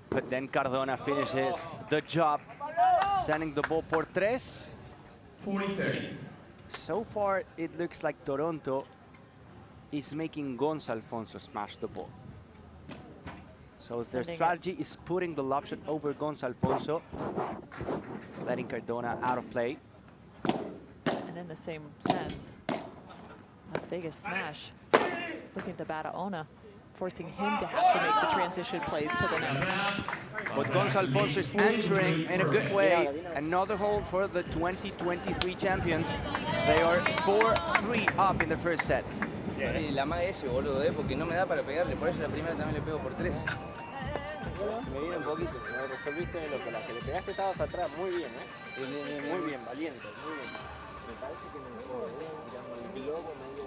But then Cardona finishes the job, sending the ball por tres. 40-30. So far, it looks like Toronto is making Gonzalo Alfonso smash the ball. So their strategy is putting the lob shot over Gonzalo Alfonso, letting Cardona out of play. And in the same sense, Las Vegas Smash looking to Barahona, forcing him to have to make the transition plays to the net. But Gonzalo Alfonso is answering in a good way. Another hold for the 2023 champions. They are 4-3 up in the first set. La más de ese, boludo, porque no me da para pegarle. Por eso la primera también le pego por tres. Se me viene un poquito, me resolviste de loco. La que le pegaste estabas atrás, muy bien, ¿eh? Muy bien, valiente, muy bien. Me parece que me entró, el globo medio.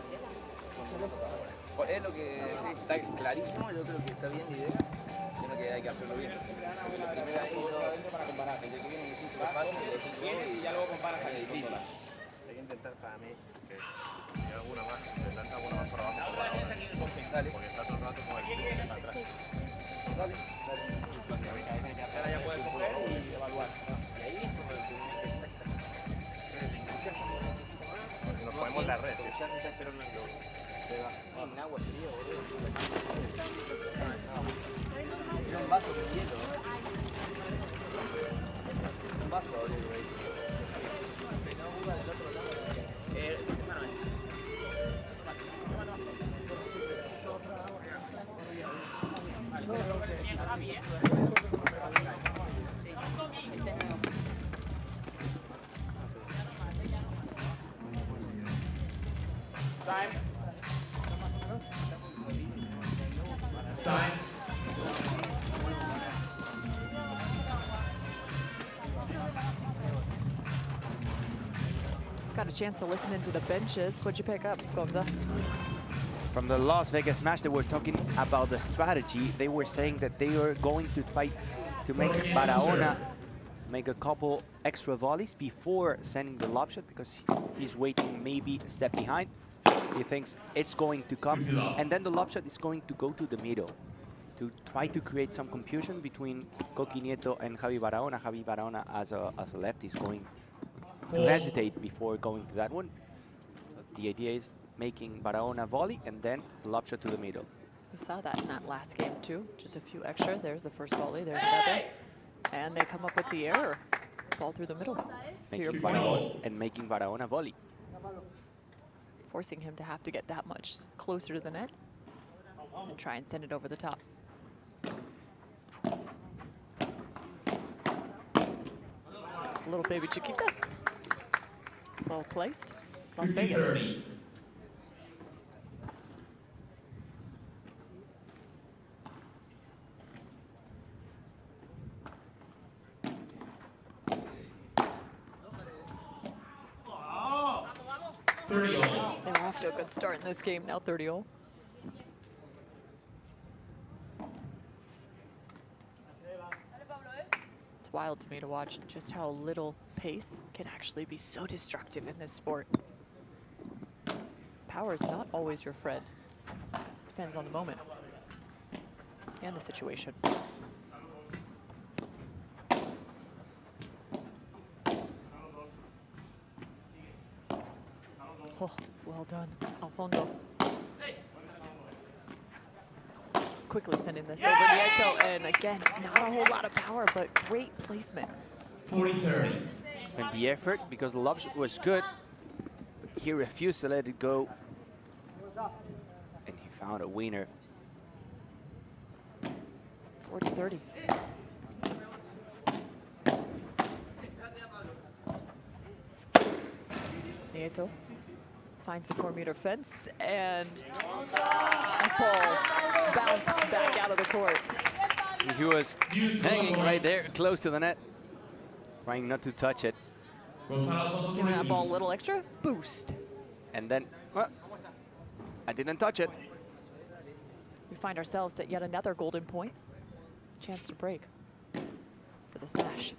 Es lo que sí, está clarísimo, yo creo que está bien la idea, sino que hay que hacerlo bien. La primera ahí para comparar, el que viene difícil es fácil, y ya luego comparas con el difícil. Hay que intentar para mí que hay alguna más, intentar alguna más por abajo, porque está todo el rato con el pie para atrás. Dale. Ahora ya puedes coger y evaluar. Y ahí es como el que nos ponemos la red. Ya se está esperando el globo. En agua fría, boludo. Era un vaso con hielo. Un vaso, boludo. No duda del otro lado. Time. Time. Got a chance to listen into the benches. What'd you pick up, Gonza? From the Las Vegas match, they were talking about the strategy. They were saying that they are going to try to make Barahona make a couple extra volleys before sending the lob shot, because he's waiting maybe a step behind. He thinks it's going to come, and then the lob shot is going to go to the middle to try to create some confusion between Coqui Nieto and Javi Barahona. Javi Barahona, as a left, is going to hesitate before going to that one. So the idea is making Barahona volley and then lob shot to the middle. We saw that in that last game too. Just a few extra. There's the first volley. There's another. And they come up with the error. Ball through the middle. To your point. And making Barahona volley. Forcing him to have to get that much closer to the net and try and send it over the top. It's a little baby Chiquita. Well placed. Las Vegas. 30. They were off to a good start in this game. Now 30-0. It's wild to me to watch just how little pace can actually be so destructive in this sport. Power is not always your friend. Depends on the moment and the situation. Oh, well done, Alfonso. Quickly sending this over Nieto, and again, not a whole lot of power, but great placement. 40-30. And the effort, because the lob shot was good, but he refused to let it go. And he found a winner. 40-30. Nieto finds the 4-meter fence, and the ball bounced back out of the court. He was hanging right there, close to the net, trying not to touch it. Giving that ball a little extra boost. And then, well, I didn't touch it. We find ourselves at yet another golden point. Chance to break for the smash.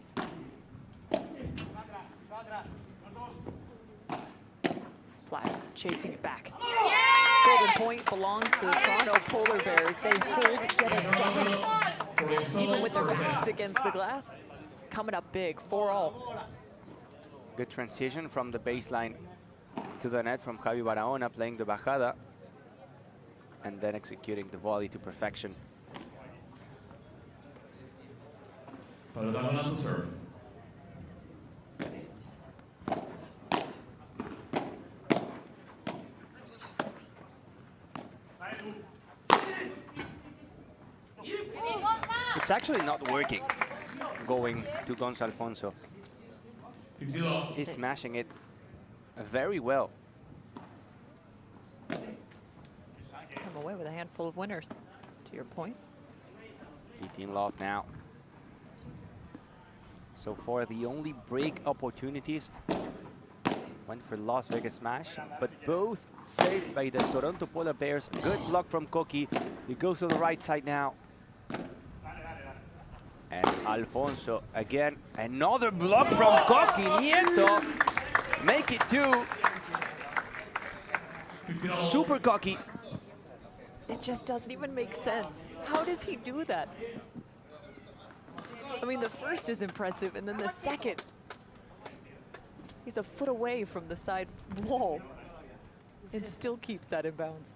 Flags chasing it back. Golden point belongs to the Toronto Polar Bears. They hold yet again, even with their backs against the glass. Coming up big, 4-all. Good transition from the baseline to the net from Javi Barahona, playing the bajada and then executing the volley to perfection. Barahona to serve. It's actually not working going to Gonza Alfonso. He's smashing it very well. Come away with a handful of winners, to your point. 15 love now. So far, the only break opportunities went for Las Vegas Smash, but both saved by the Toronto Polar Bears. Good block from Coqui. He goes to the right side now. And Alfonso again, another block from Coqui. Nieto make it 2. Super Coqui. It just doesn't even make sense. How does he do that? I mean, the first is impressive, and then the second, he's a foot away from the side wall and still keeps that in bounds.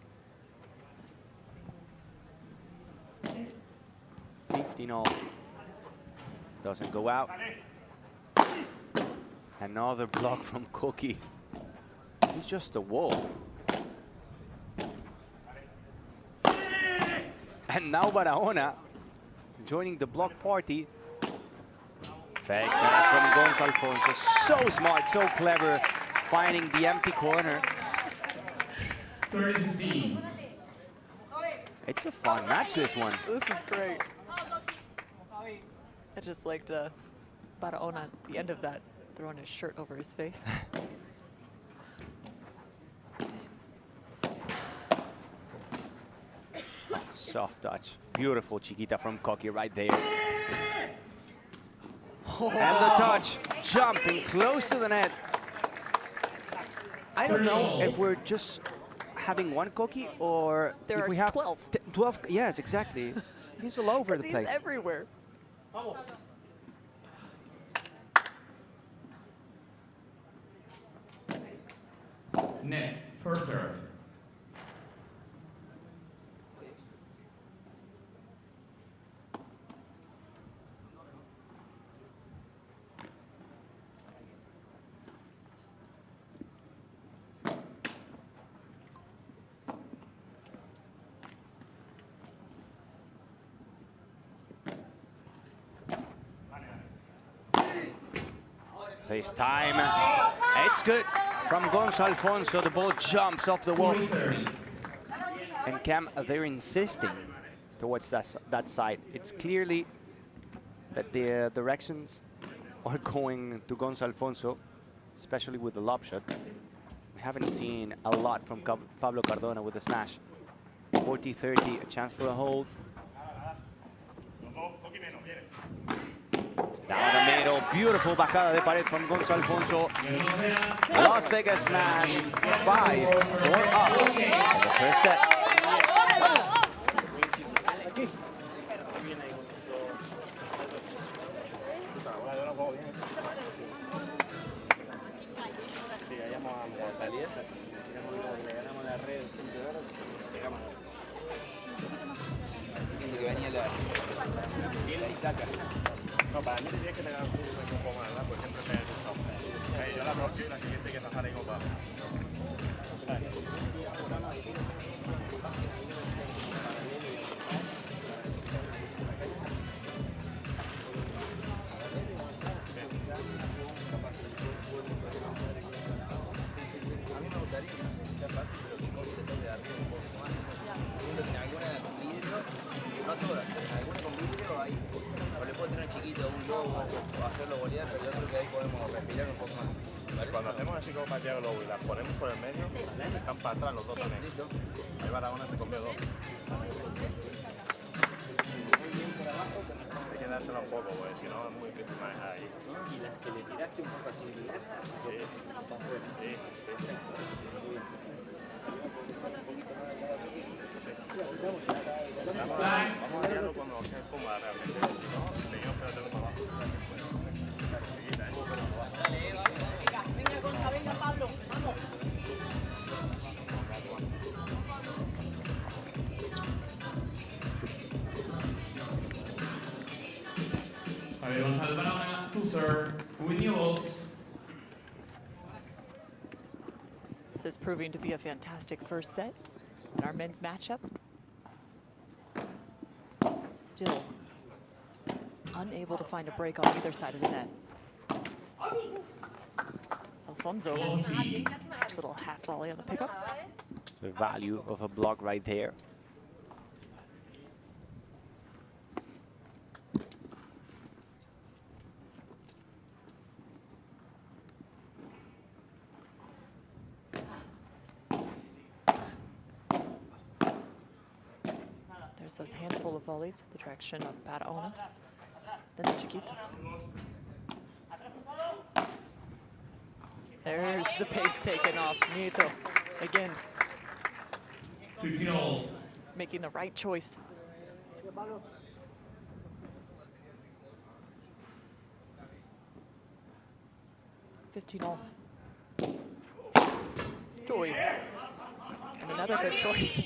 15-all. Doesn't go out. Another block from Coqui. He's just a wall. And now Barahona joining the block party. Fake smash from Gonza Alfonso. So smart, so clever, finding the empty corner. 30-15. It's a fun match, this one. This is great. I just liked Barahona at the end of that, throwing his shirt over his face. Soft touch. Beautiful Chiquita from Koki right there. Oh. And the touch, jumping close to the net. I don't know if we're just having one Koki or There if are we have 12. 12. Yes, exactly. He's all over the place. He's everywhere. Net, first serve. This time, it's good from Gonzalo Alfonso. The ball jumps off the wall. And Cam, they're insisting towards that side. It's clearly that the directions are going to Gonzalo Alfonso, especially with the lob shot. We haven't seen a lot from Pablo Cardona with the smash. 40-30, a chance for a hold. Down the middle, beautiful bajada de pared from Gonzalo Alfonso. Las Vegas smash, 5-4 up in the first set. No, para mí tienes que tener un poco más, ¿verdad? Pues siempre me he gustado. Yo la próxima y la siguiente que bajar ahí copa. A mí me gustaría que sea fácil, pero que Kobe se toque de arriba un poco más. Viendo que en alguna con vidrio, no todas, pero en alguna con vidrio hay. O le puedo tener chiquito un globo o hacerlo bolear, pero yo creo que ahí podemos respirar un poco más. ¿Vale? Cuando hacemos así como patea globo y las ponemos por el medio, están para atrás los dos también. Ahí Barahona se comió dos. Hay que dársela un poco, porque si no es muy difícil manejar ahí. Y las que le tiraste un poco así, Sí, sí. Vamos a tirarlo cuando se fuma realmente, si no, seguimos pegándolo para abajo. Venga, Concha, venga, Pablo, vamos. Javier González Barahona to serve with new balls. This is proving to be a fantastic first set in our men's matchup. Still unable to find a break on either side of the net. Alfonso, nice little half volley on the pickup. The value of a block right there. There's those handful of volleys, the direction of Barahona, then the Chiquita. There's the pace taken off. Nieto, again, 15-all. making the right choice. $15-all. Joy. And another good choice.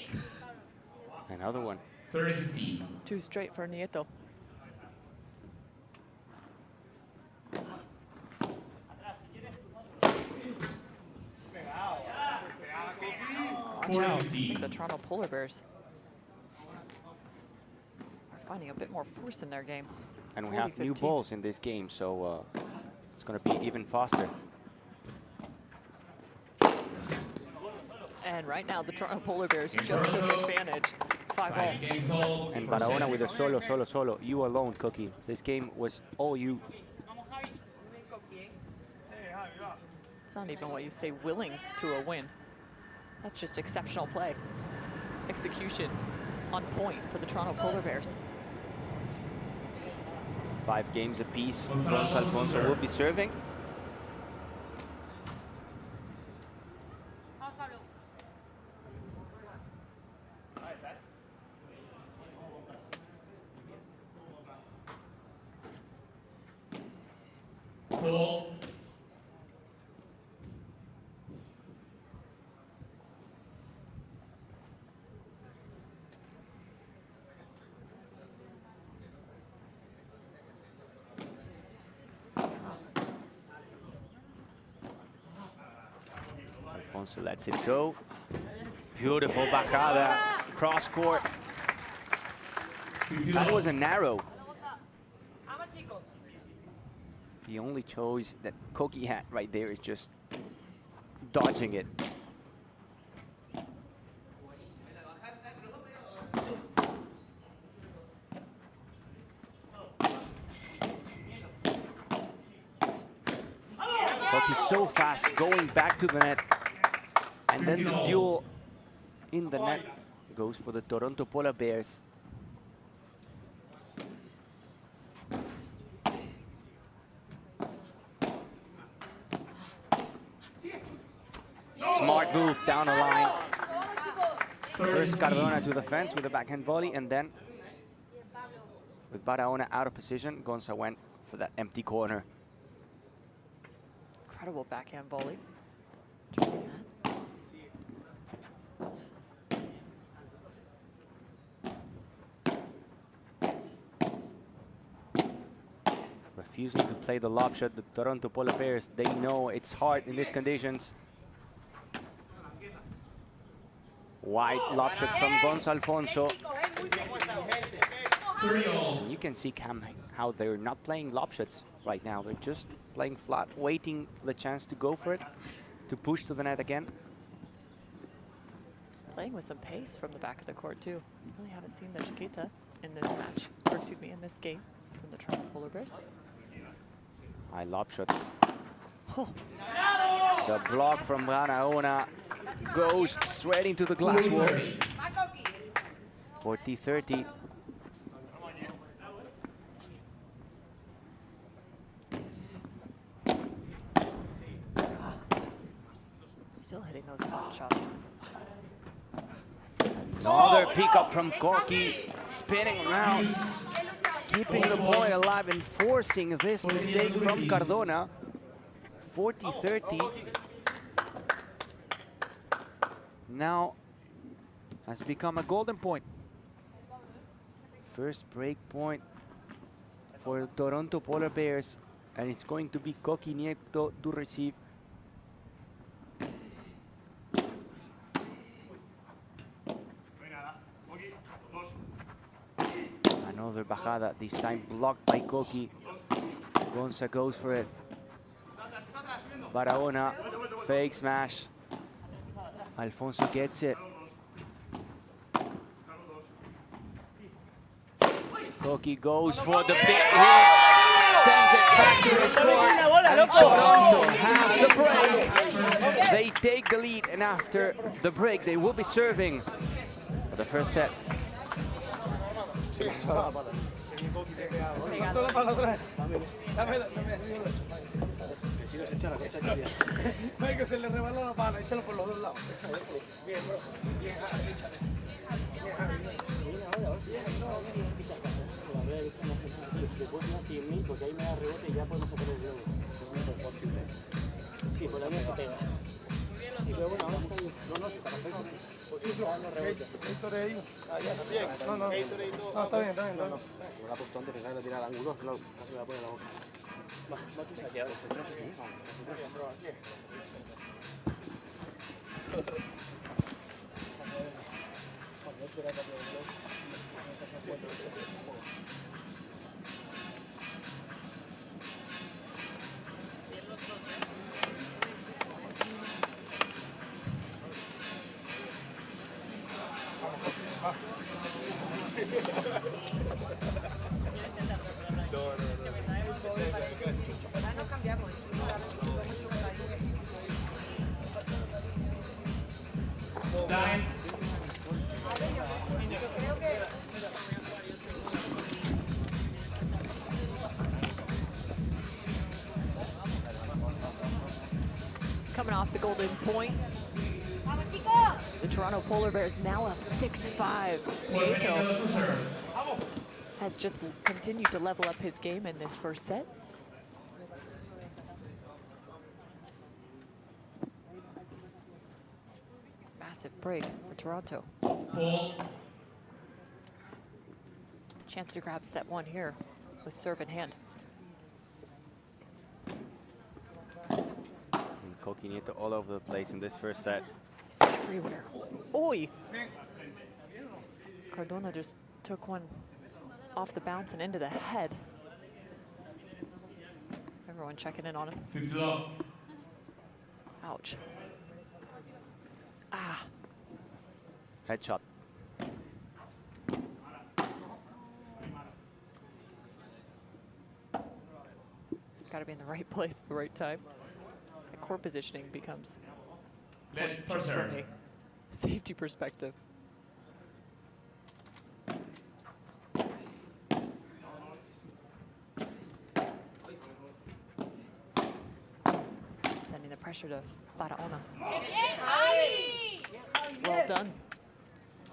Another one. 30-15. Two straight for Nieto. Watch out, the Toronto Polar Bears are finding a bit more force in their game. And we have new balls in this game, so it's going to be even faster. And right now, the Toronto Polar Bears just took advantage. 5-all. And Barahona with a solo. You alone, Cookie. This game was all you. It's not even what you say willing to a win. That's just exceptional play. Execution on point for the Toronto Polar Bears. 5 games apiece. Gonzalo Alfonso will be serving. Cool. Alfonso lets it go. Beautiful bajada, cross court. That was a narrow. The only choice that Koki had right there is just dodging it. Koki's so fast going back to the net. And then the duel in the net goes for the Toronto Polar Bears. Smart move down the line. First Cardona to the fence with a backhand volley, and then with Barahona out of position, Gonza went for that empty corner. Incredible backhand volley. Refusing to play the lob shot, the Toronto Polar Bears, they know it's hard in these conditions. Wide lob shot from Gonzalo Alfonso. And you can see, Cam, how they're not playing lob shots right now. They're just playing flat, waiting for the chance to go for it, to push to the net again. Playing with some pace from the back of the court, too. Really haven't seen the Chiquita in this match, or excuse me, in this game from the Toronto Polar Bears. High lob shot. Oh. The block from Barahona goes straight into the glass wall. 40-30. Still hitting those flat shots. Another pick up from Corky, spinning around, keeping the point alive and forcing this mistake from Cardona. 40-30. Now has become a golden point. First break point for Toronto Polar Bears, and it's going to be Koki Nieto to receive. Another bajada, this time blocked by Koki. Gonza goes for it. Barahona, fake smash. Alfonso gets it. Koki goes for the big hit. Sends it back to his court. And Toronto has the break. They take the lead, and after the break, they will be serving for the first set. No hay que se le rebaló la pala, échalo por los dos lados. Bien, bro. Bien, échale. Porque ahí me da rebote y ya podemos sacar el globo. Sí, por la mía se pega. Sí, pero bueno, ahora está bien. No, sí, está perfecto. Porque está dando rebote. Gatorade ahí. Ah, ya, también. No, está bien. No. Me la ha puesto antes, pensaba que lo tiraba al ángulo, claro, casi me la pone en la boca. Va tú saqueado. Time. Coming off the golden point, the Toronto Polar Bears now up 6-5. Nieto has just continued to level up his game in this first set. Massive break for Toronto. Chance to grab set one here with serve in hand. Koki Nieto all over the place in this first set. He's everywhere. Oi! Cardona just took one off the bounce and into the head. Everyone checking in on him. 50 love. Ouch. Ah. Headshot. Got to be in the right place at the right time. The core positioning becomes just from a safety perspective. Sending the pressure to Barahona. Well done.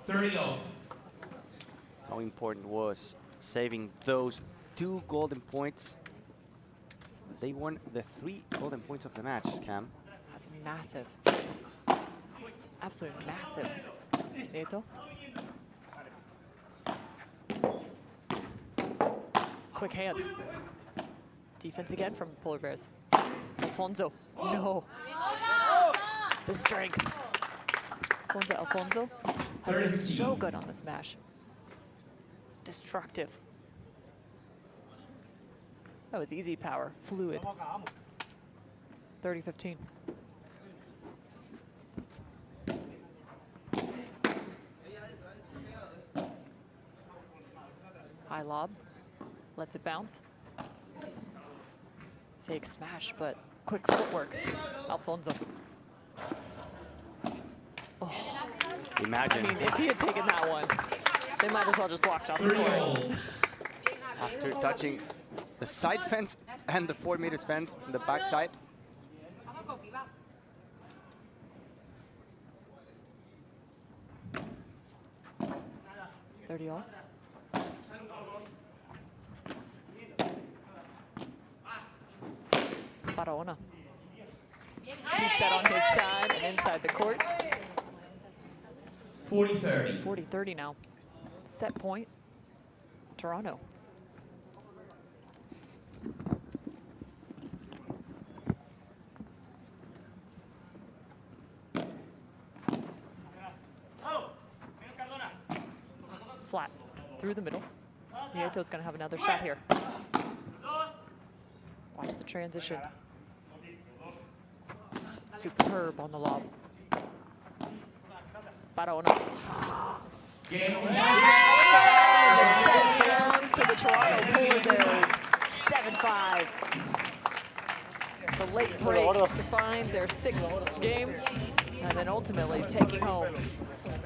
30 love. How important was saving those 2 golden points? They won the 3 golden points of the match, Cam. That's massive. Absolutely massive. Nieto. Quick hands. Defense again from Polar Bears. Alfonso. No. The strength. Alfonso has been so good on the smash. Destructive. That was easy power, fluid. 30-15. High lob, lets it bounce. Fake smash, but quick footwork. Alfonso. Oh. Imagine. I mean, if he had taken that one, they might as well just walked off the court. After touching the side fence and the 4 meters fence on the back side. $30 all. Barahona keeps that on his side and inside the court. 40-30. 40-30 now. Set point, Toronto. Flat through the middle. Nieto's going to have another shot here. Watch the transition. Superb on the lob. Barahona. The set belongs to the Toronto Polar Bears. 7-5. The late break to find their 6th game, and then ultimately taking home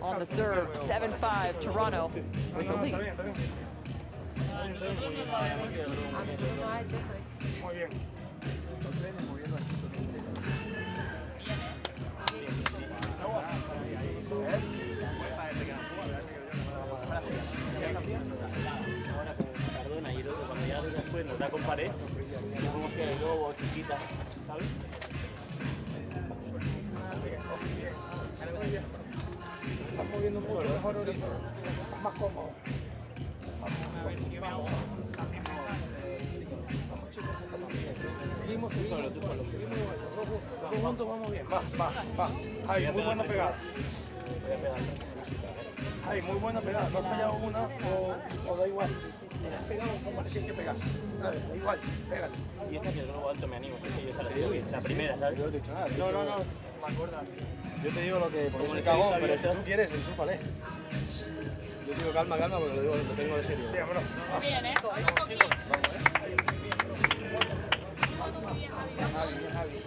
on the serve. 7-5 Toronto with the lead. Perdona, y luego cuando ya después nos da con pared, y vemos que luego chiquita, ¿sabes? Estás moviendo mucho mejor ahorita. Más cómodo. Seguimos, tú solo. Seguimos igual. Los dos juntos vamos bien. Va. Ay, muy buena pegada. Ay, muy buena pegada. No has fallado una o da igual. Si has pegado como le tienes que pegar. Dale, da igual, pégale. Y esa que el globo alto me animo, es que yo esa la primera, ¿sabes? Yo no te he dicho nada. No. Me acuerdo. Yo te digo lo que, porque soy cagón, pero si tú quieres, enchúfale. Yo digo calma, porque lo tengo de serio. Sí, vámonos. Bien, ¿eh? Javi.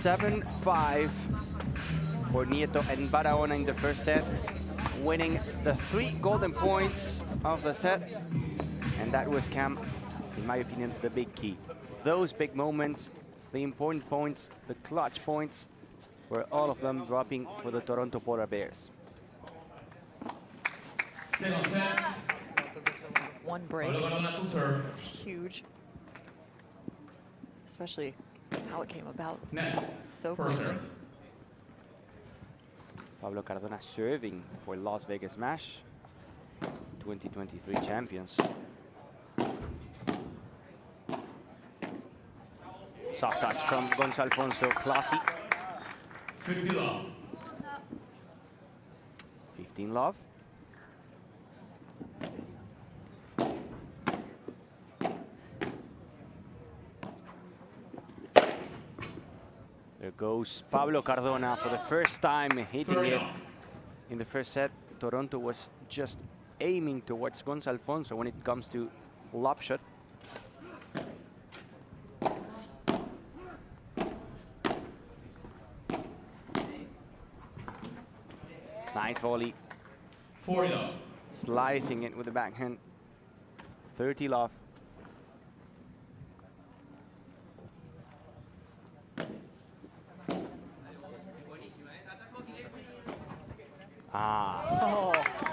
7-5 for Nieto and Barahona in the first set, winning the 3 golden points of the set. And that was, Cam, in my opinion, the big key. Those big moments, the important points, the clutch points, were all of them dropping for the Toronto Polar Bears. One break. It's huge. Especially how it came about so quickly. Pablo Cardona serving for Las Vegas Smash, 2023 champions. Soft touch from Gonzalo Alfonso, classy. 15 love. 15 love. There goes Pablo Cardona for the first time hitting it in the first set. Toronto was just aiming towards Gonzalo Alfonso when it comes to lob shot. Nice volley. 40 love. Slicing it with the backhand. 30 love.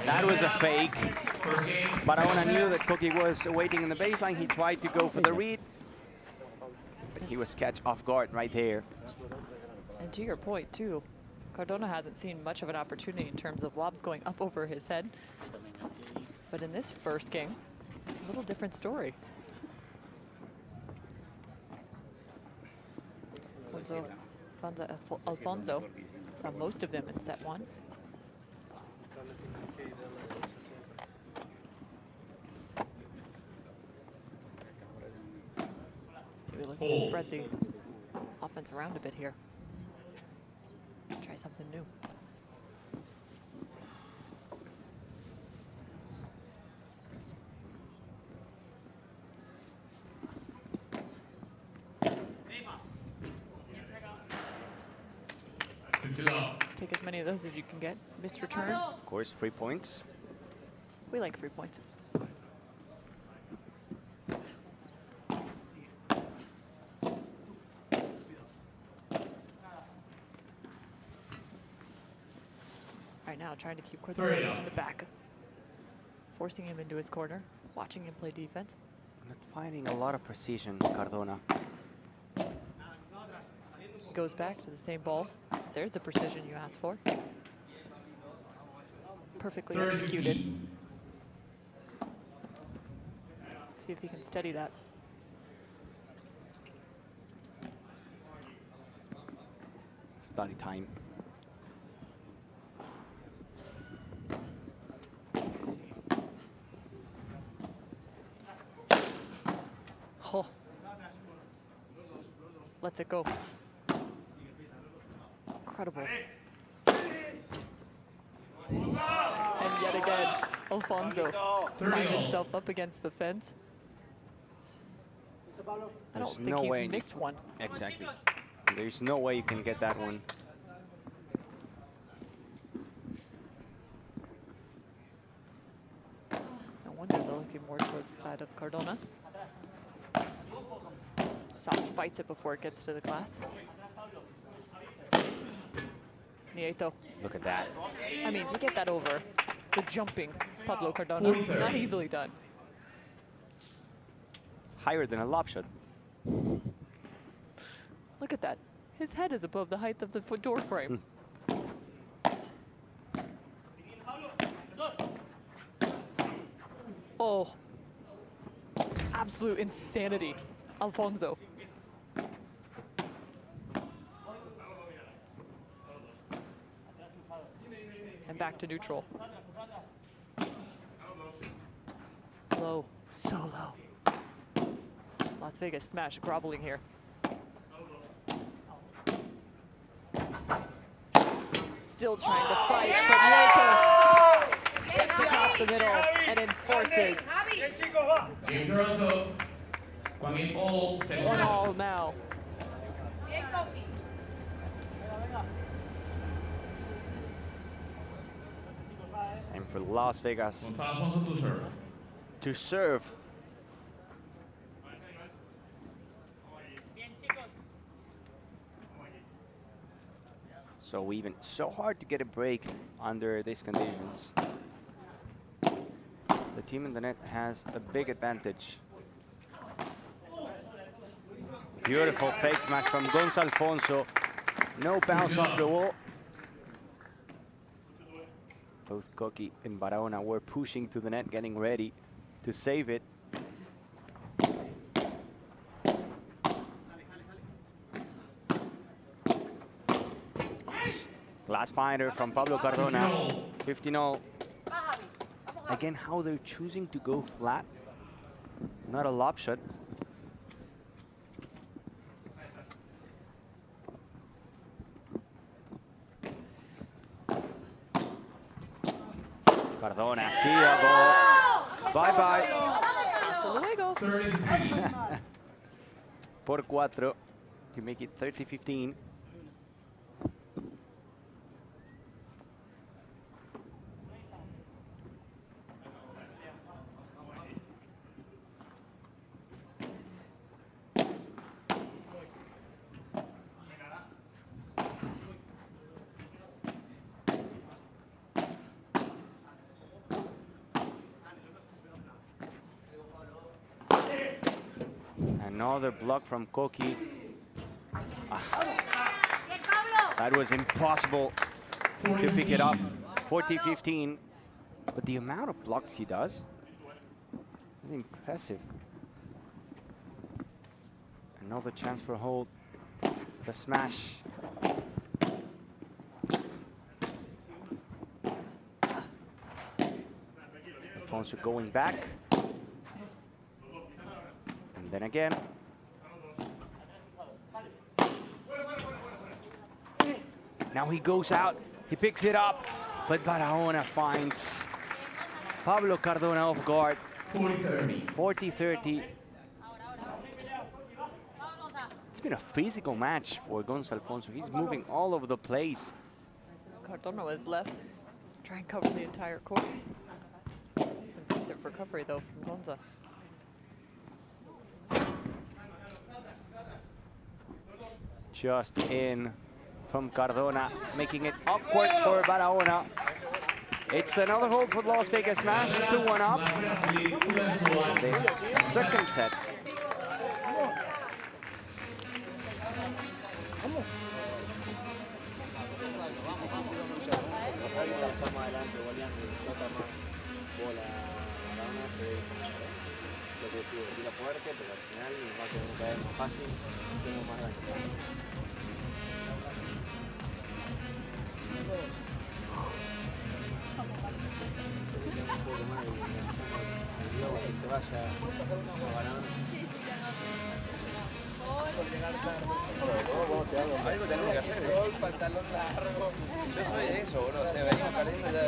That was a fake. Barahona knew that Koki was waiting in the baseline. He tried to go for the read, but he was catch off guard right there. And to your point, too, Cardona hasn't seen much of an opportunity in terms of lobs going up over his head. But in this first game, a little different story. Alfonso saw most of them in set 1. Maybe looking to spread the offense around a bit here. Try something new. Take as many of those as you can get. Missed return. Of course, 3 points. We like 3 points. Right now, trying to keep Cardona in the back. Forcing him into his corner. Watching him play defense. Not finding a lot of precision, Cardona. Goes back to the same ball. There's the precision you asked for. Perfectly executed. See if he can steady that. Study time. Oh. Lets it go. Incredible. And yet again, Alfonso finds himself up against the fence. I don't think he's missed one. Exactly. There's no way you can get that one. No wonder they're looking more towards the side of Cardona. Soft fights it before it gets to the glass. Nieto. Look at that. I mean, to get that over, the jumping Pablo Cardona, not easily done. Higher than a lob shot. Look at that. His head is above the height of the door frame. Oh, absolute insanity, Alfonso. And back to neutral. Low, so low. Las Vegas Smash groveling here. Still trying to fight, but Nieto steps across the middle and enforces. Game Toronto. 1 all, second. 1 all now. Time for Las Vegas Alonso to serve. to serve. So even, so hard to get a break under these conditions. The team in the net has a big advantage. Beautiful fake smash from Gonzalo Alfonso. No bounce off the wall. Both Koki and Barahona were pushing to the net, getting ready to save it. Glass finder from Pablo Cardona. 15-0. Again, how they're choosing to go flat. Not a lob shot. Cardona, see ya, ball. Bye-bye. Hasta luego. Por 4 to make it 30-15. Another block from Koki. That was impossible to pick it up. 40-15. But the amount of blocks he does is impressive. Another chance for hold. The smash. Alfonso going back. And then again. Now he goes out, he picks it up, but Barahona finds Pablo Cardona off guard. 40-30. It's been a physical match for Gonzalo Alfonso. He's moving all over the place. Cardona was left. Try and cover the entire court. It's impressive recovery though from Gonza. Just in from Cardona, making it awkward for Barahona. It's another hold for the Las Vegas Smash, 2-1 up. This second set. Algo tenemos que hacer. El pantalón largo. Yo soy de eso, bro. O sea, venimos perdiendo ya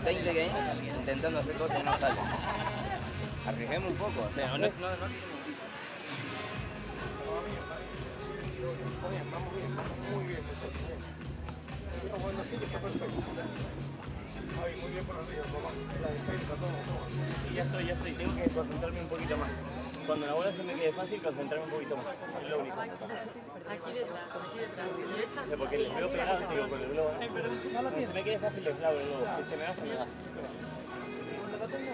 20 games intentando hacer cosas que no salen. Arriesguemos un poco. O sea, no. Vamos bien, muy bien. Pero bueno, sí que está perfecto. Ay, muy bien por arriba, la defensa, todo. Y ya estoy. Tengo que concentrarme un poquito más. Cuando la bola se me quede fácil, concentrarme un poquito más. Es lo único. Aquí detrás. O sea, porque les veo pegado, sigo con el globo. Cuando se me quede fácil, les clavo el globo. Que se me da, se me da. Cuando lo tengo,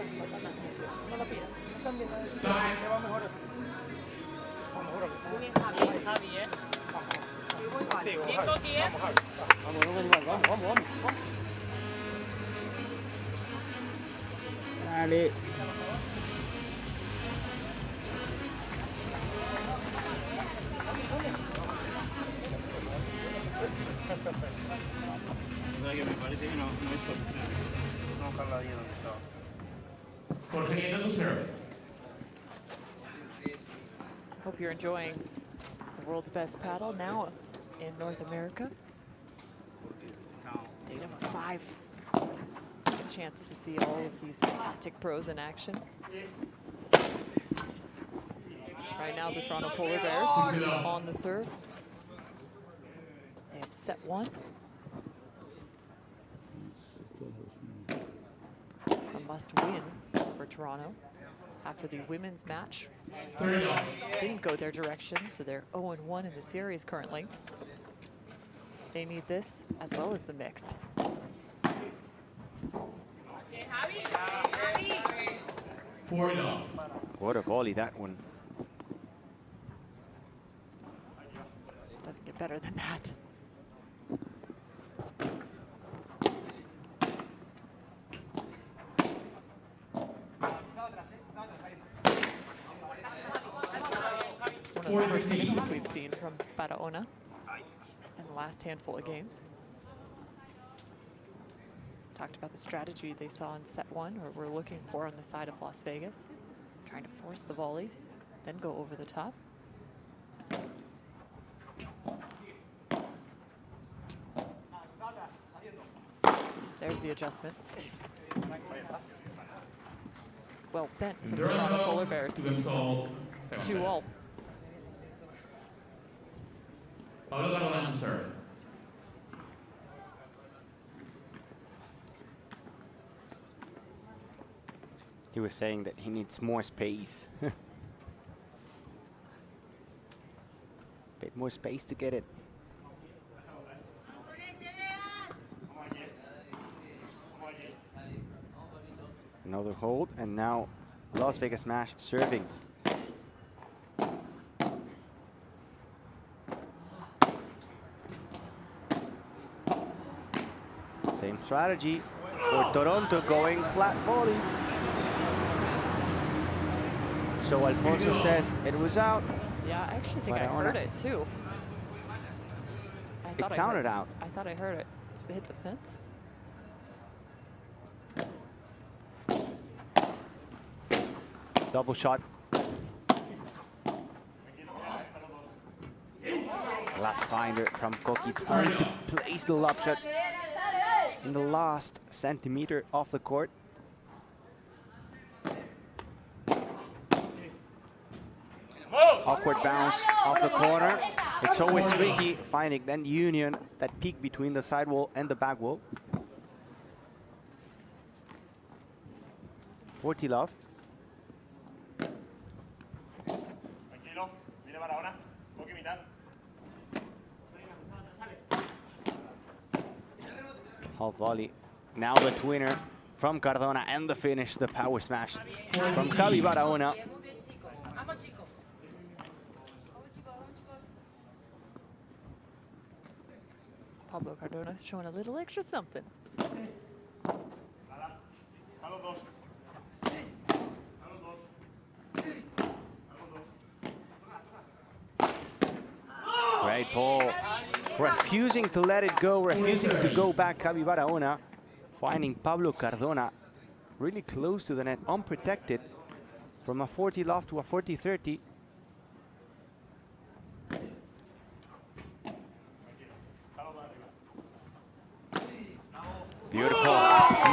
no la pidas. También te va mejor así. Muy bien, Javi, Bien, Coqui, Vamos. Dale. Que me parece que no es solución. Vamos a dejarla ahí donde estaba. Jorge to serve. Hope you're enjoying the world's best paddle now in North America. Day number 5. A chance to see all of these fantastic pros in action. Right now, the Toronto Polar Bears on the serve. They have set 1. must win for Toronto after the women's match. 30 love. Didn't go their direction, so they're 0-1 in the series currently. They need this as well as the mixed. 40 love. What a volley that one. Doesn't get better than that. One of the first misses we've seen from Barahona in the last handful of games. Talked about the strategy they saw in set 1, or we're looking for on the side of Las Vegas. Trying to force the volley, then go over the top. There's the adjustment. Well sent from the Toronto Polar Bears. 2-all. Pablo Cardona to serve. He was saying that he needs more space. Bit more space to get it. Another hold, and now Las Vegas Smash serving. Same strategy for Toronto, going flat volleys. So Alfonso says it was out. Yeah, I actually think I Barahona. heard it too. I thought It sounded I heard, out. I thought I heard it hit the fence. Double shot. Glass finder from Koki, trying to place the lob shot in the last centimeter of the court. Awkward bounce off the corner. It's always tricky finding that union, that peak between the side wall and the back wall. 40 love. Tranquilo, viene Barahona. Poco mitad. Half volley. Now the twinner from Cardona, and the finish, the power smash from Javi Barahona. Pablo Cardona showing a little extra something. Great ball. Refusing to let it go, refusing to go back, Javi Barahona. Finding Pablo Cardona really close to the net, unprotected, from a 40 loft to a 40-30. Beautiful.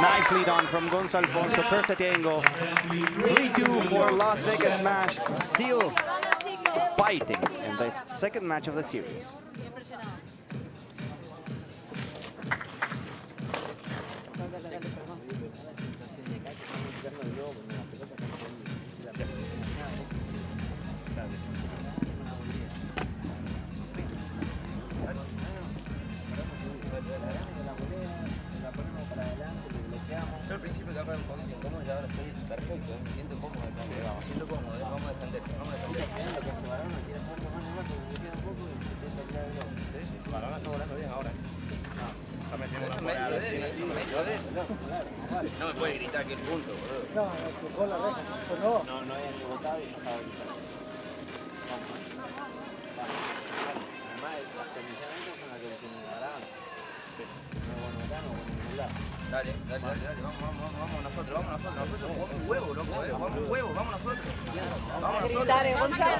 Nicely done from Gonzalo Alfonso. Perfect angle. 3-2 for Las Vegas Smash. Still fighting in this second match of the series. Yo al principio estaba un poquito incómodo y ahora estoy perfecto, me siento cómodo, me siento cómodo, vamos a defender, vamos a defender. Lo que hace Barahona, quiere jugar más y más, porque me queda un poco y intenta tirar el gol. Sí, Barahona está volando bien ahora. Está metiendo una fuera de él. No me puede gritar que el punto, boludo. No, que gol la deja, pues no. No había ni votado y ya estaba gritando. Además, las condiciones son las que le tienen Barahona. No es bueno acá, no es bueno en ningún lado. Dale, vamos nosotros jugamos un huevo, loco, jugamos un huevo, vamos nosotros. Vamos nosotros. Dale, Gonzalo.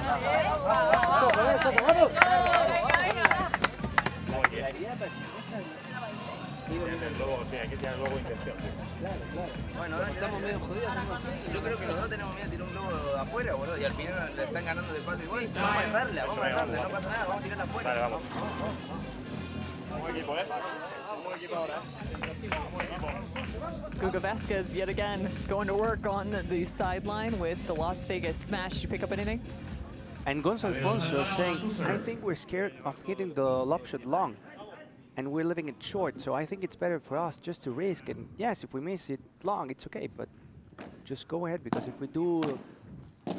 La claridad perfecta. Luego, sí, hay que tirar luego intención. Claro. Bueno, ahora estamos medio jodidos. Yo creo que los dos tenemos miedo de tirar un globo afuera, boludo, y al final le están ganando de palo igual. Vamos a errarla, no pasa nada, vamos a tirarla afuera. Vale, vamos. Somos equipo, ¿eh? Somos equipo ahora, Somos equipo. Guga Vasquez yet again going to work on the sideline with the Las Vegas Smash. Did you pick up anything? And Gonzalo Alfonso saying, I think we're scared of hitting the lob shot long, and we're leaving it short, so I think it's better for us just to risk. And yes, if we miss it long, it's okay, but just go ahead, because if we do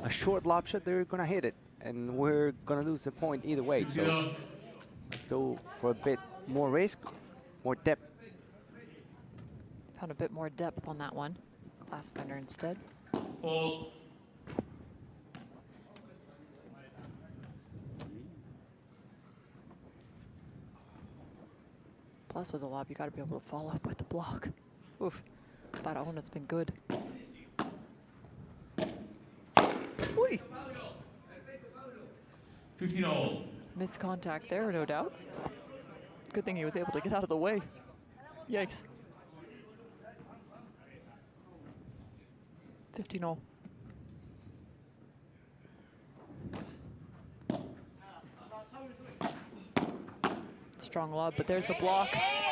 a short lob shot, they're gonna hit it, and we're gonna lose the point either way. So go for a bit more risk, more depth. Found a bit more depth on that one. Class finder instead. Fall. Plus with the lob, you got to be able to follow up with the block. Oof, Barahon's been good. Ooh. 15-all. Missed contact there, no doubt. Good thing he was able to get out of the way. Yikes. 15-all. Strong lob, but there's the block,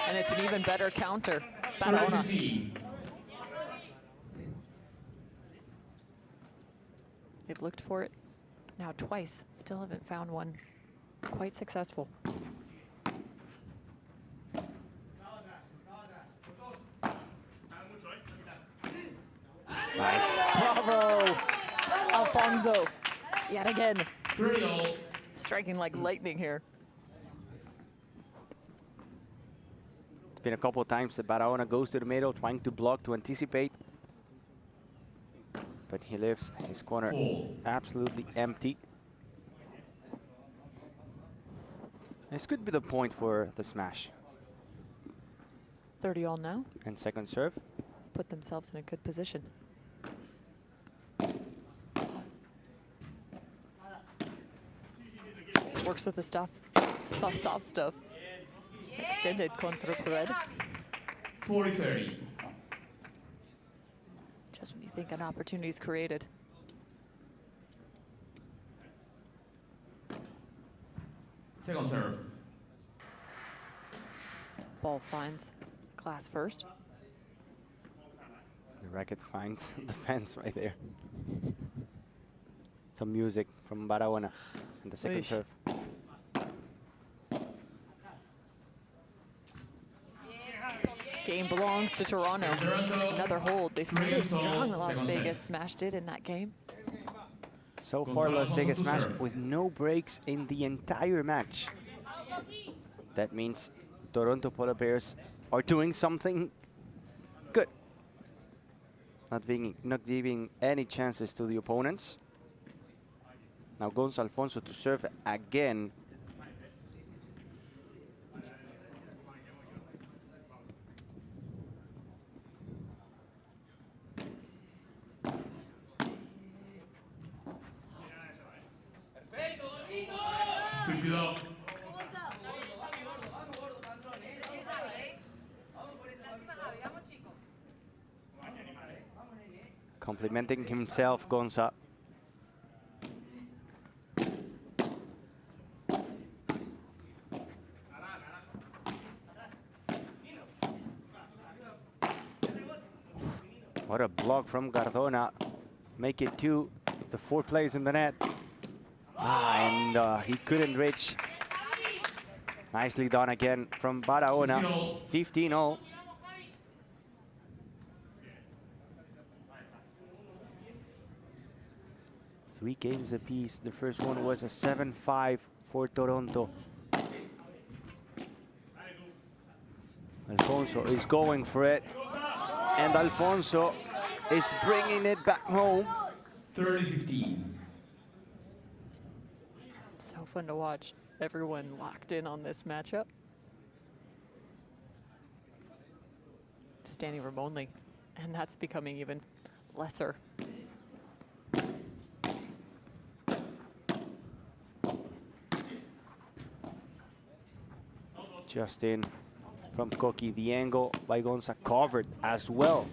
and it's an even better counter. Barahona. They've looked for it now twice. Still haven't found one quite successful. Nice. Bravo, Alfonso. Yet again. 30-all. Striking like lightning here. It's been a couple of times that Barahona goes to the middle, trying to block, to anticipate. But he leaves his corner absolutely empty. This could be the point for the smash. 30-all now. And second serve. Put themselves in a good position. Works with the stuff. Soft stuff. Extended contra red. 40-30. Just when you think an opportunity is created. Second serve. Ball finds class first. The racket finds the fence right there. Some music from Barahona and the second Eesh. serve. Game belongs to Toronto. Another hold. They started strong. The Las Vegas smashed it in that game. So far, Las Vegas Smash with no breaks in the entire match. That means Toronto Polar Bears are doing something good. Not giving any chances to the opponents. Now Gonzalo Alfonso to serve again. Complimenting himself, Gonza. What a block from Cardona. Make it 2, the 4 players in the net. And he couldn't reach. Nicely done again from Barahona. 15-all. Three games apiece. The first one was a 7-5 for Toronto. Alfonso is going for it. And Alfonso is bringing it back home. 30-15. So fun to watch. Everyone locked in on this matchup. Standing room only. And that's becoming even lesser. Just in from Koki. The angle by Gonza covered as well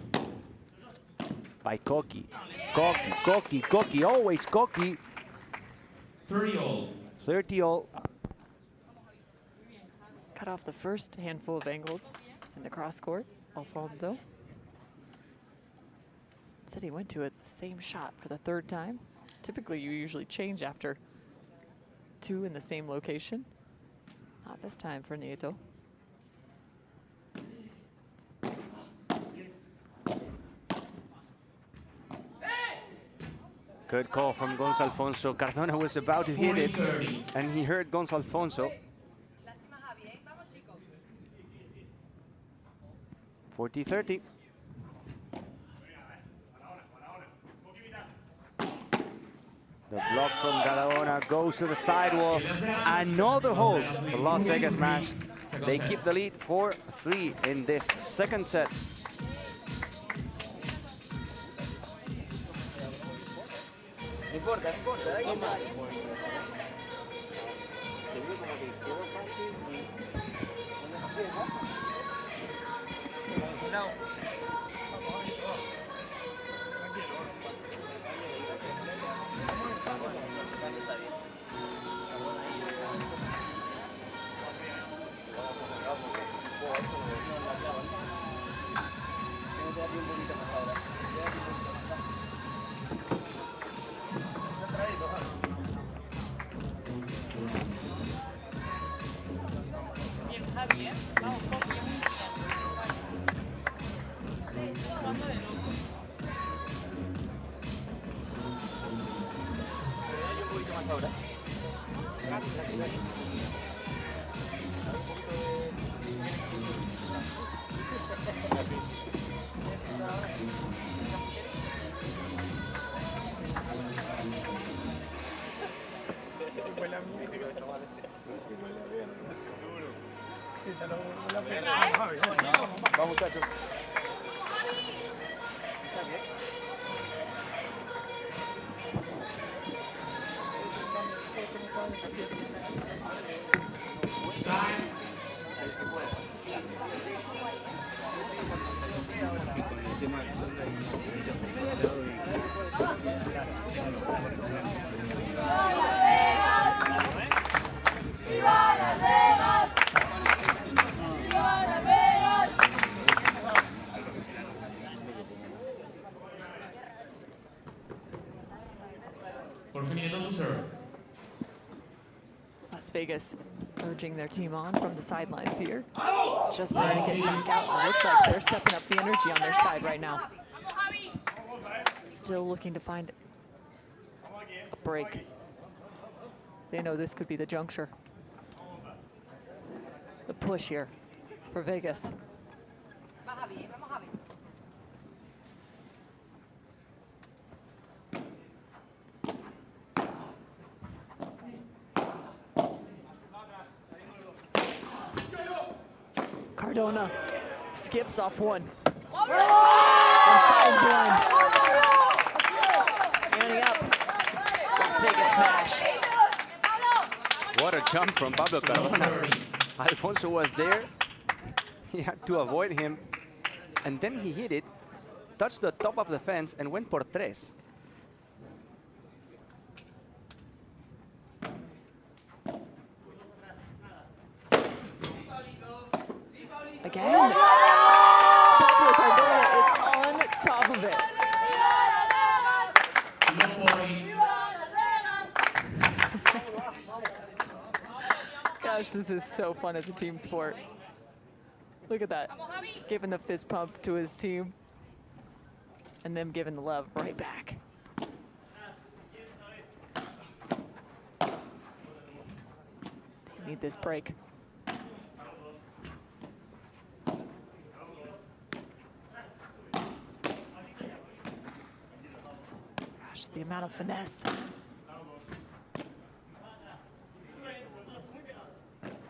by Koki. Koki, always Koki. 30-all. 30-all. cut off the first handful of angles in the cross court, Alfonso. Said he went to it the same shot for the third time. Typically, you usually change after 2 in the same location. Not this time for Nieto. Good call from Gonçalfonso. Cardona was about to hit it, and he heard Gonçalfonso. 40-30. The block from Cardona goes to the sidewall. Another hold for Las Vegas Smash. They keep the lead 4-3 in this second set. No importa, no importa, da igual. Se vio como que quedó fácil y no nos queda. No. Bien, Javi, ¿eh? Vamos, copia. Jugando de loco. Un poquito más ahora. Vamos, muchachos. Las Vegas urging their team on from the sidelines here. Just trying to get back out. It looks like they're stepping up the energy on their side right now. Still looking to find a break. They know this could be the juncture. The push here for Vegas. Cardona skips off one and finds one. Ending up, Las Vegas Smash. What a jump from Pablo Cardona. Alfonso was there. He had to avoid him. And then he hit it, touched the top of the fence, and went por tres. Again, Pablo Cardona is on top of it. Gosh, this is so fun as a team sport. Look at that, giving the fist pump to his team and them giving the love right back. They need this break. Gosh, the amount of finesse.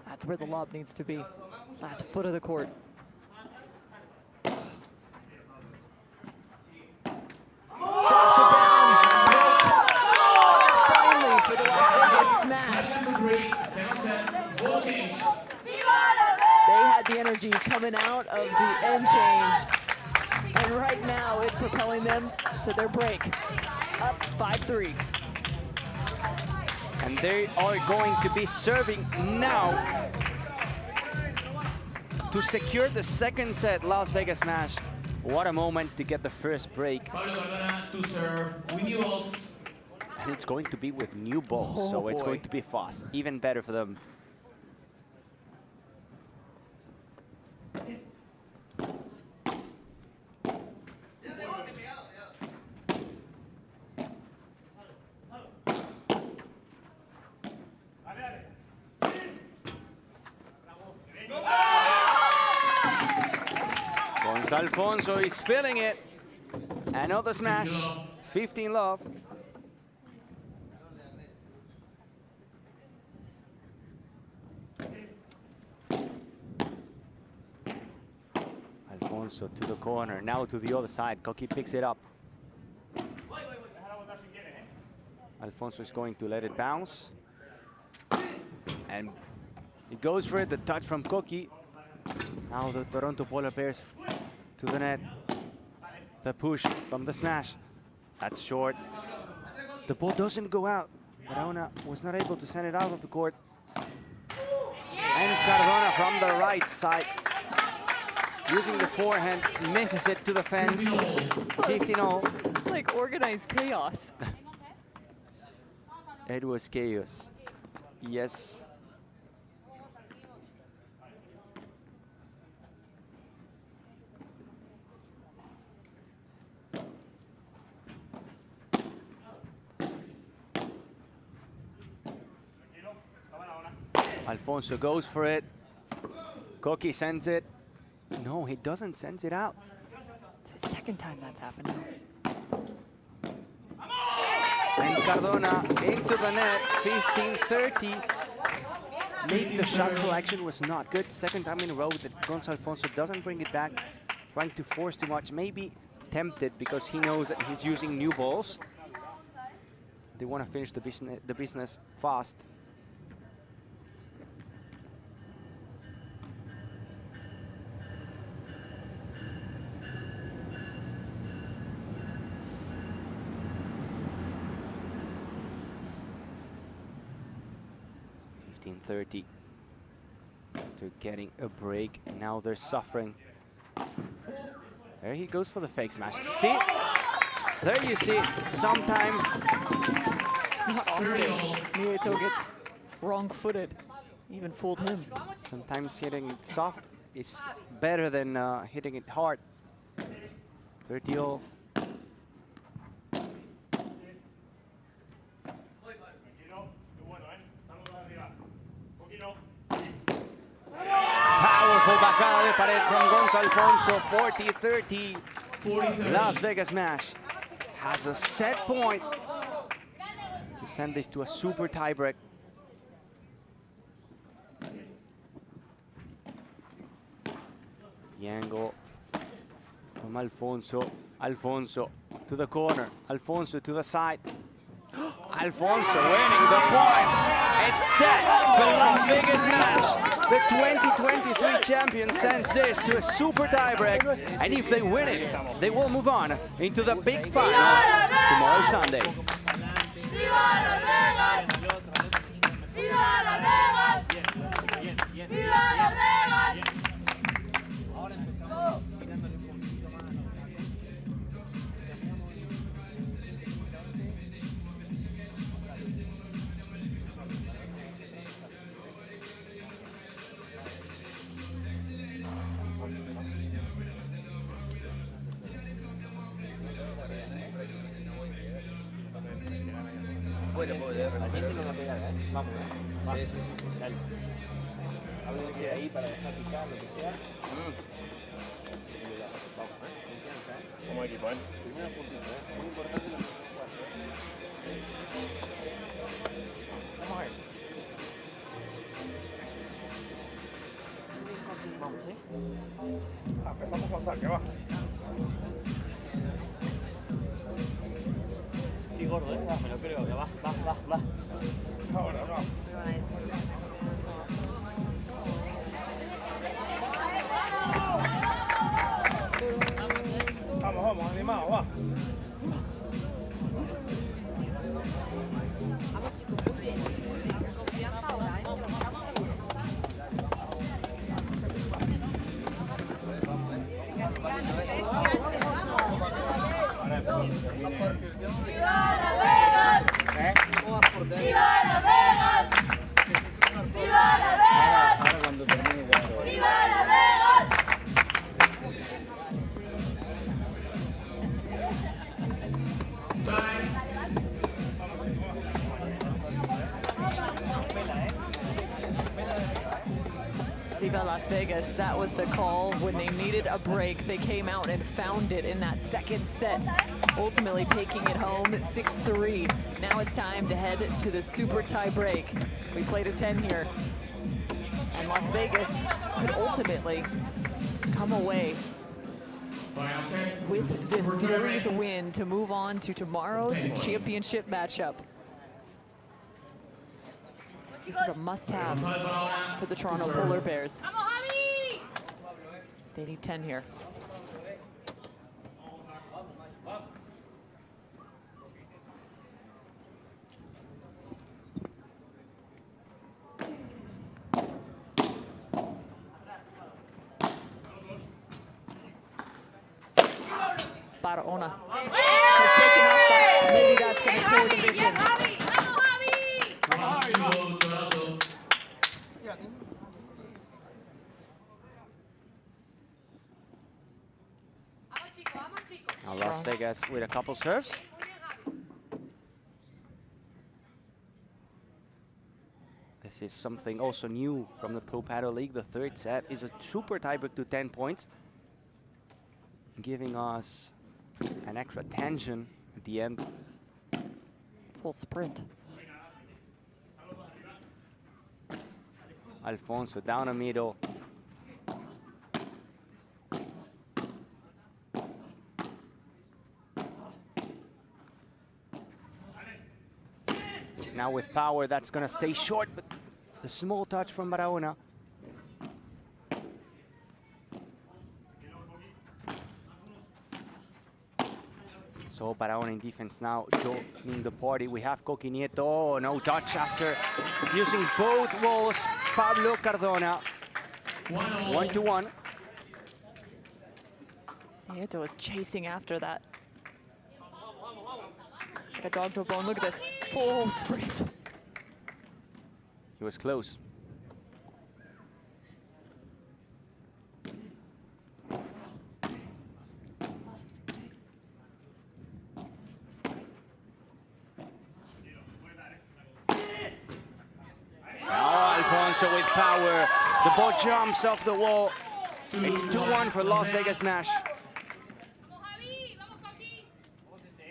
That's where the lob needs to be. Last foot of the court. Drops it down. Finally for the Las Vegas Smash. They had the energy coming out of the end change. And right now it's propelling them to their break. Up 5-3. And they are going to be serving now. to secure the second set. Las Vegas Smash. What a moment to get the first break. Pablo Cardona to serve with new balls. And it's going to be with new balls, so it's going to be fast. Even better for them. Alfonso is filling it. Another smash. 15 love. Alfonso to the corner. Now to the other side. Koki picks it up. Alfonso is going to let it bounce. And he goes for it. The touch from Koki. Now the Toronto Polar Bears to the net. The push from the smash. That's short. The ball doesn't go out. Barahona was not able to send it out of the court. And Cardona from the right side, using the forehand, misses it to the fence. 15-0. Like organized chaos. It was chaos. Yes. Alfonso goes for it. Koki sends it. No, he doesn't send it out. It's the second time that's happened now. And Cardona into the net, 15-30. Maybe the shot selection was not good. Second time in a row that Gonzalo Alfonso doesn't bring it back. Trying to force too much. Maybe tempted because he knows that he's using new balls. They want to finish the business fast. .30 after getting a break. Now they're suffering. There he goes for the fake smash. See? There you see. Sometimes it's not often Nieto gets wrong-footed. Even fooled him. Sometimes hitting it soft is better than hitting it hard. 30-0. Powerful bajada de pared from Gonzalo Alfonso, 40-30. Las Vegas Smash has a set point to send this to a super tiebreak. The angle from Alfonso. Alfonso to the corner. Alfonso to the side. Alfonso winning the point. It's set for Las Vegas Smash. The 2023 champion sends this to a super tiebreak. And if they win it, they will move on into the big final tomorrow Sunday. Bueno, también tiene una pegada, ¿eh? Vamos, ¿eh? Sí. Háblense ahí para dejar picar, lo que sea. Vamos, ¿eh? Confianza, ¿eh? Como equipo, ¿eh? Primero puntito, ¿eh? Muy importante lo que se juega. Vamos a ver. Vamos, ¿eh? Empezamos con saque, va. Sí, gordo, ¿eh? Me lo creo, que va. Ahora, va. Vamos, animado, va. Vamos chicos, muy bien. Confianza ahora, ¿eh? Viva Las Vegas, that was the call. When they needed a break, they came out and found it in that second set, ultimately taking it home 6-3. Now it's time to head to the super tie break. We played a 10 here, and Las Vegas could ultimately come away with this series win to move on to tomorrow's championship matchup. This is a must-have for the Toronto Polar Bears. They need 10 here. Barahona has taken off that. Maybe that's going to clear the vision. Now Las Vegas with a couple serves. This is something also new from the Pro Padel League. The third set is a super tiebreak to 10 points, giving us an extra tension at the end. Full sprint. Alfonso down the middle. Now with power, that's gonna stay short, but the small touch from Barahona. So Barahona in defense now, joining the party. We have Coqui Nieto. Oh, no touch after using both walls. Pablo Cardona. 1-1. Nieto was chasing after that. Like a dog to a bone. Look at this. Full sprint. He was close. Alfonso with power. The ball jumps off the wall. It's 2-1 for Las Vegas Smash.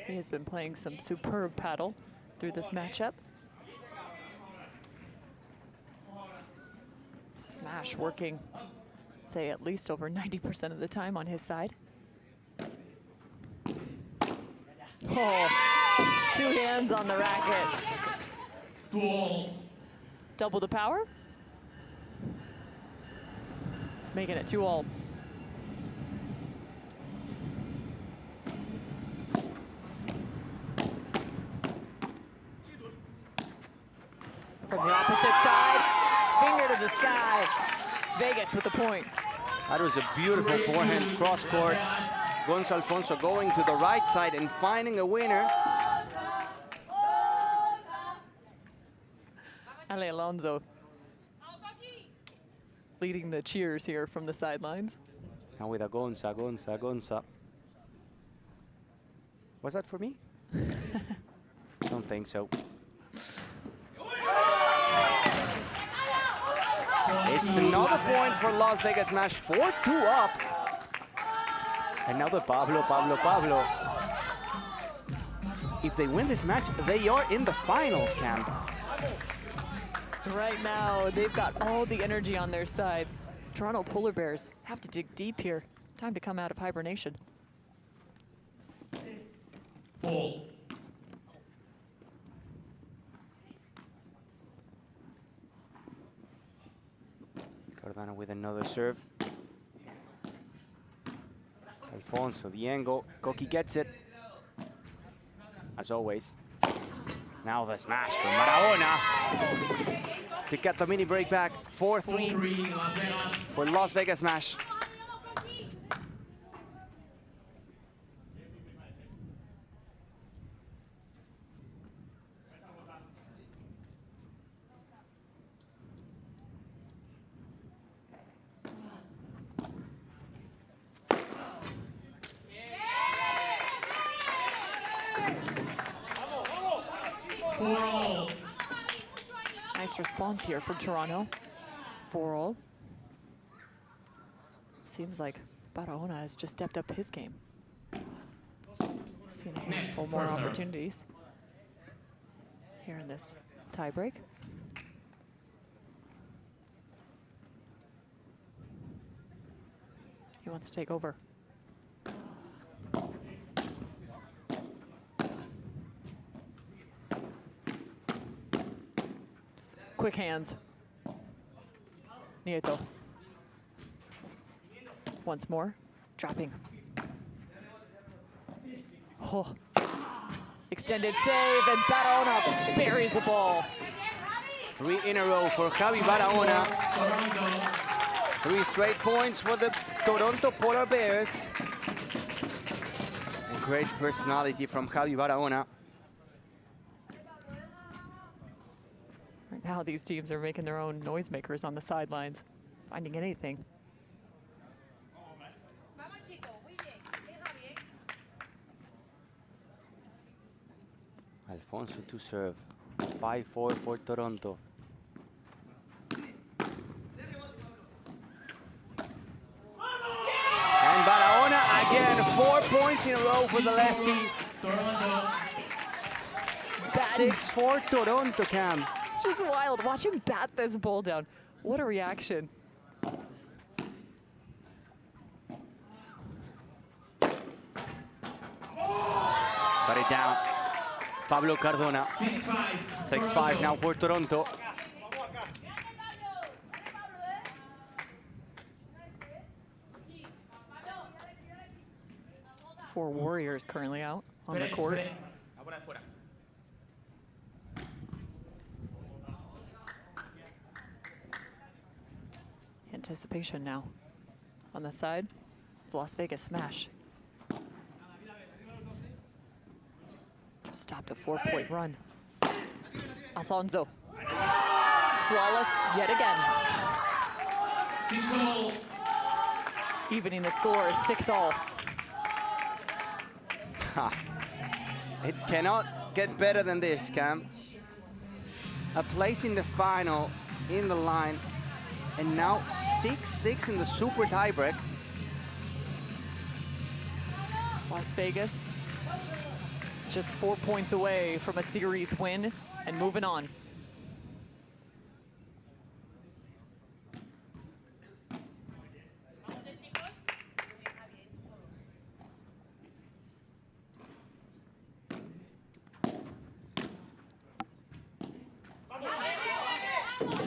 He has been playing some superb paddle through this matchup. Smash working, say, at least over 90% of the time on his side. Oh, 2 hands on the racket. Double the power. Making it 2-all. From the opposite side, finger to the sky. Vegas with the point. That was a beautiful forehand cross court. Gonzalo Alfonso going to the right side and finding a winner. Ale Alonso leading the cheers here from the sidelines. Now with a Gonza. Was that for me? Don't think so. It's another point for Las Vegas Smash. 4-2 up. And now the Pablo. If they win this match, they are in the finals, Cam. Right now, they've got all the energy on their side. The Toronto Polar Bears have to dig deep here. Time to come out of hibernation. Full. Cardano with another serve. Alfonso, the angle. Coqui gets it. As always. Now the smash from Barahona to get the mini break back. 4-3 for Las Vegas Smash. 4-all. Nice response here from Toronto. 4-all. Seems like Barahona has just stepped up his game. Seen a handful more first serve. opportunities here in this tiebreak. He wants to take over. Quick hands. Nieto. Once more, dropping. Oh. Extended save, and Barahona buries the ball. 3 in a row for Javi Barahona. 3 straight points for the Toronto Polar Bears. A great personality from Javi Barahona. Right now, these teams are making their own noisemakers on the sidelines, finding anything. Alfonso to serve. 5-4 for Toronto. And Barahona again, 4 points in a row for the lefty. 6 for Toronto, Cam. It's just wild. Watch him bat this ball down. What a reaction. Got it down. Pablo Cardona. 6-5 now for Toronto. Four Warriors currently out on the court. Anticipation now on the side. Las Vegas smash. Just stopped a 4-point run. Alfonso. Flawless yet again. 6-all. Evening the score is 6-all. It cannot get better than this, Cam. A place in the final, in the line, and now 6-6 in the super tiebreak. Las Vegas just 4 points away from a series win and moving on.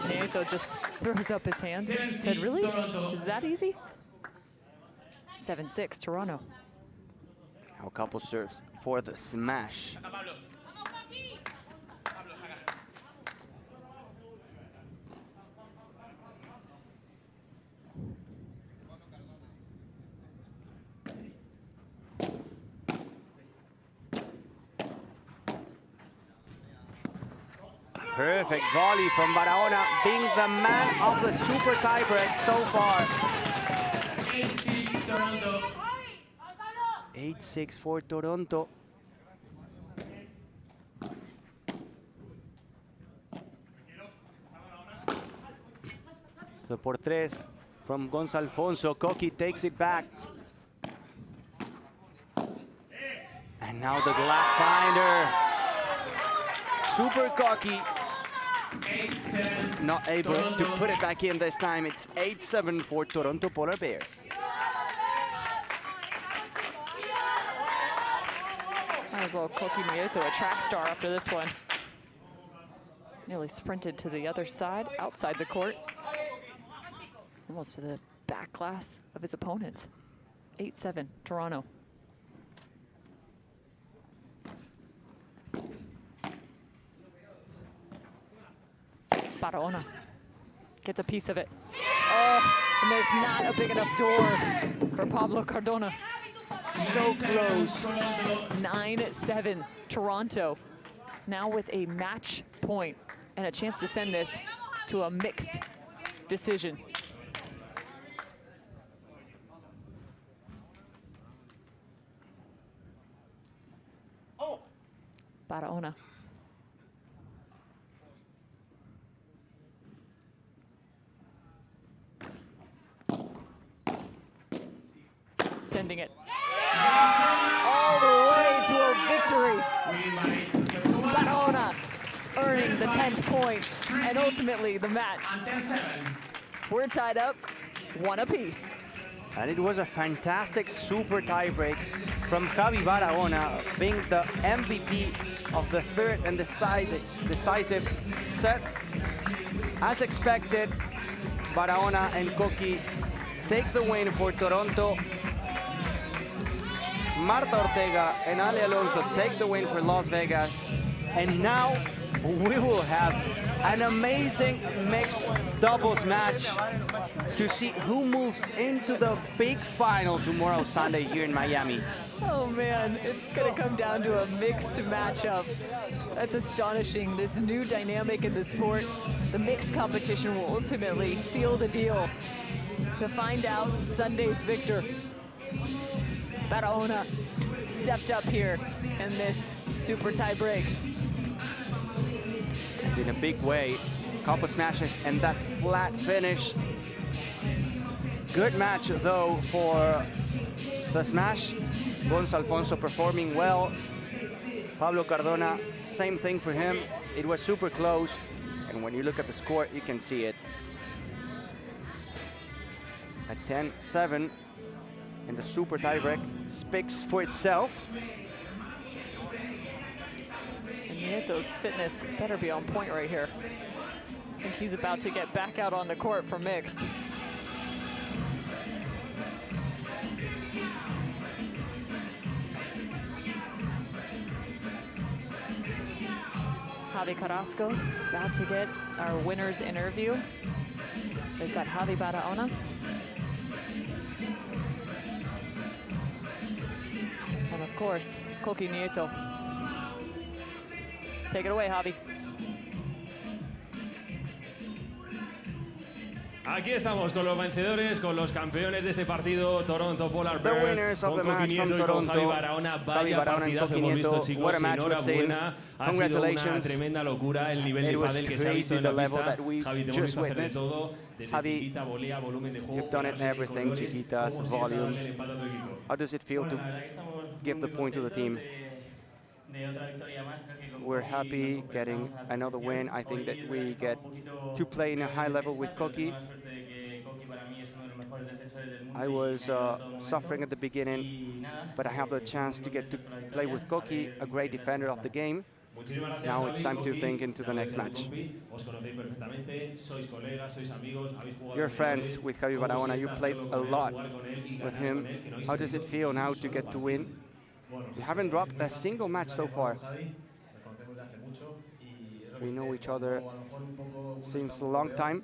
Nieto just throws up his hands. Said, really? Is that easy? 7-6, Toronto. Now a couple serves for the smash. Perfect volley from Barahona, being the man of the super tiebreak so far. 8-6 Toronto. 8-6 for Toronto. The por tres from Gonzalo Alfonso. Coqui takes it back. And now the glass finder. Super cocky. Not able to put it back in this time. It's 8-7 for Toronto Polar Bears. Might as well Koki Nieto, a track star after this one. Nearly sprinted to the other side, outside the court. Almost to the back glass of his opponents. 8-7, Toronto. Barahona gets a piece of it. Oh, and there's not a big enough door for Pablo Cardona. So close. 9-7, Toronto. Now with a match point and a chance to send this to a mixed decision. Barahona sending it all the way to a victory. Barahona earning the 10th point and ultimately the match. We're tied up 1 apiece. And it was a fantastic super tiebreak from Javi Barahona, being the MVP of the third and decisive set. As expected, Barahona and Koki take the win for Toronto. Marta Ortega and Ale Alonso take the win for Las Vegas. And now we will have an amazing mixed doubles match to see who moves into the big final tomorrow, Sunday, here in Miami. Oh man, it's gonna come down to a mixed matchup. That's astonishing, this new dynamic in the sport. The mixed competition will ultimately seal the deal to find out Sunday's victor. Barahona stepped up here in this super tie break. In a big way, couple smashes and that flat finish. Good match though for the smash. Gonzo Alfonso performing well. Pablo Cardona, same thing for him. It was super close, and when you look at the score, you can see it. A 10-7 in the super tiebreak speaks for itself. And Nieto's fitness better be on point right here. I think he's about to get back out on the court for mixed. Javi Carrasco about to get our winner's interview. They've got Javi Barahona. And of course, Koki Nieto. Take it away, Javi. Aquí estamos con los vencedores, con los campeones de este partido, Toronto Polar The winners Bears, of the con Koki match from Nieto y con Toronto, Javi Barahona. Javi Vaya Barahona and partidazo Koki hemos visto, Nieto. chicos. What a match we've seen. Enhorabuena. Ha sido una Congratulations. tremenda locura el nivel de It was pádel que se ha crazy visto en the la level pista. that we Javi, te hemos just visto hacer de witnessed. todo, desde Javi, chiquita, volea, volumen de juego, you've done it pegarle everything, colores. chiquitas, ¿Cómo sienta volume. darle el empate a tu equipo? How does it feel to give the point to the team? We're happy getting another win. I think that we get to play in a high level with Koki. I was suffering at the beginning, but I have the chance to get to play with Koki, a great defender of the game. Now it's time to think into the next match. You're friends with Javi Barahona. You played a lot with him. How does it feel now to get to win? You haven't dropped a single match so far. We know each other since a long time.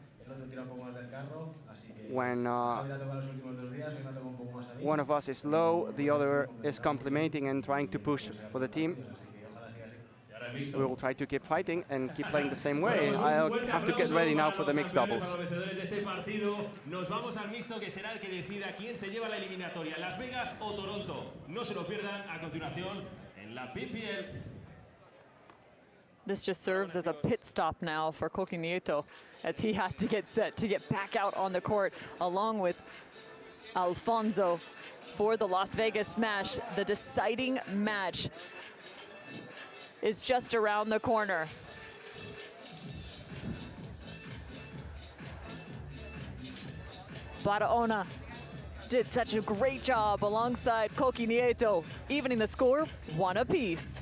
When one of us is low, the other is complimenting and trying to push for the team. We will try to keep fighting and keep playing the same way. I'll have to get ready now for the mixed doubles. Nos vamos al mixto, que será el que decida quién se lleva la eliminatoria, Las Vegas o Toronto. No se lo pierdan a continuación en la PPL. This just serves as a pit stop now for Koki Nieto as he has to get set to get back out on the court along with Alfonso for the Las Vegas Smash. The deciding match is just around the corner. Barahona did such a great job alongside Koki Nieto, evening the score 1 apiece.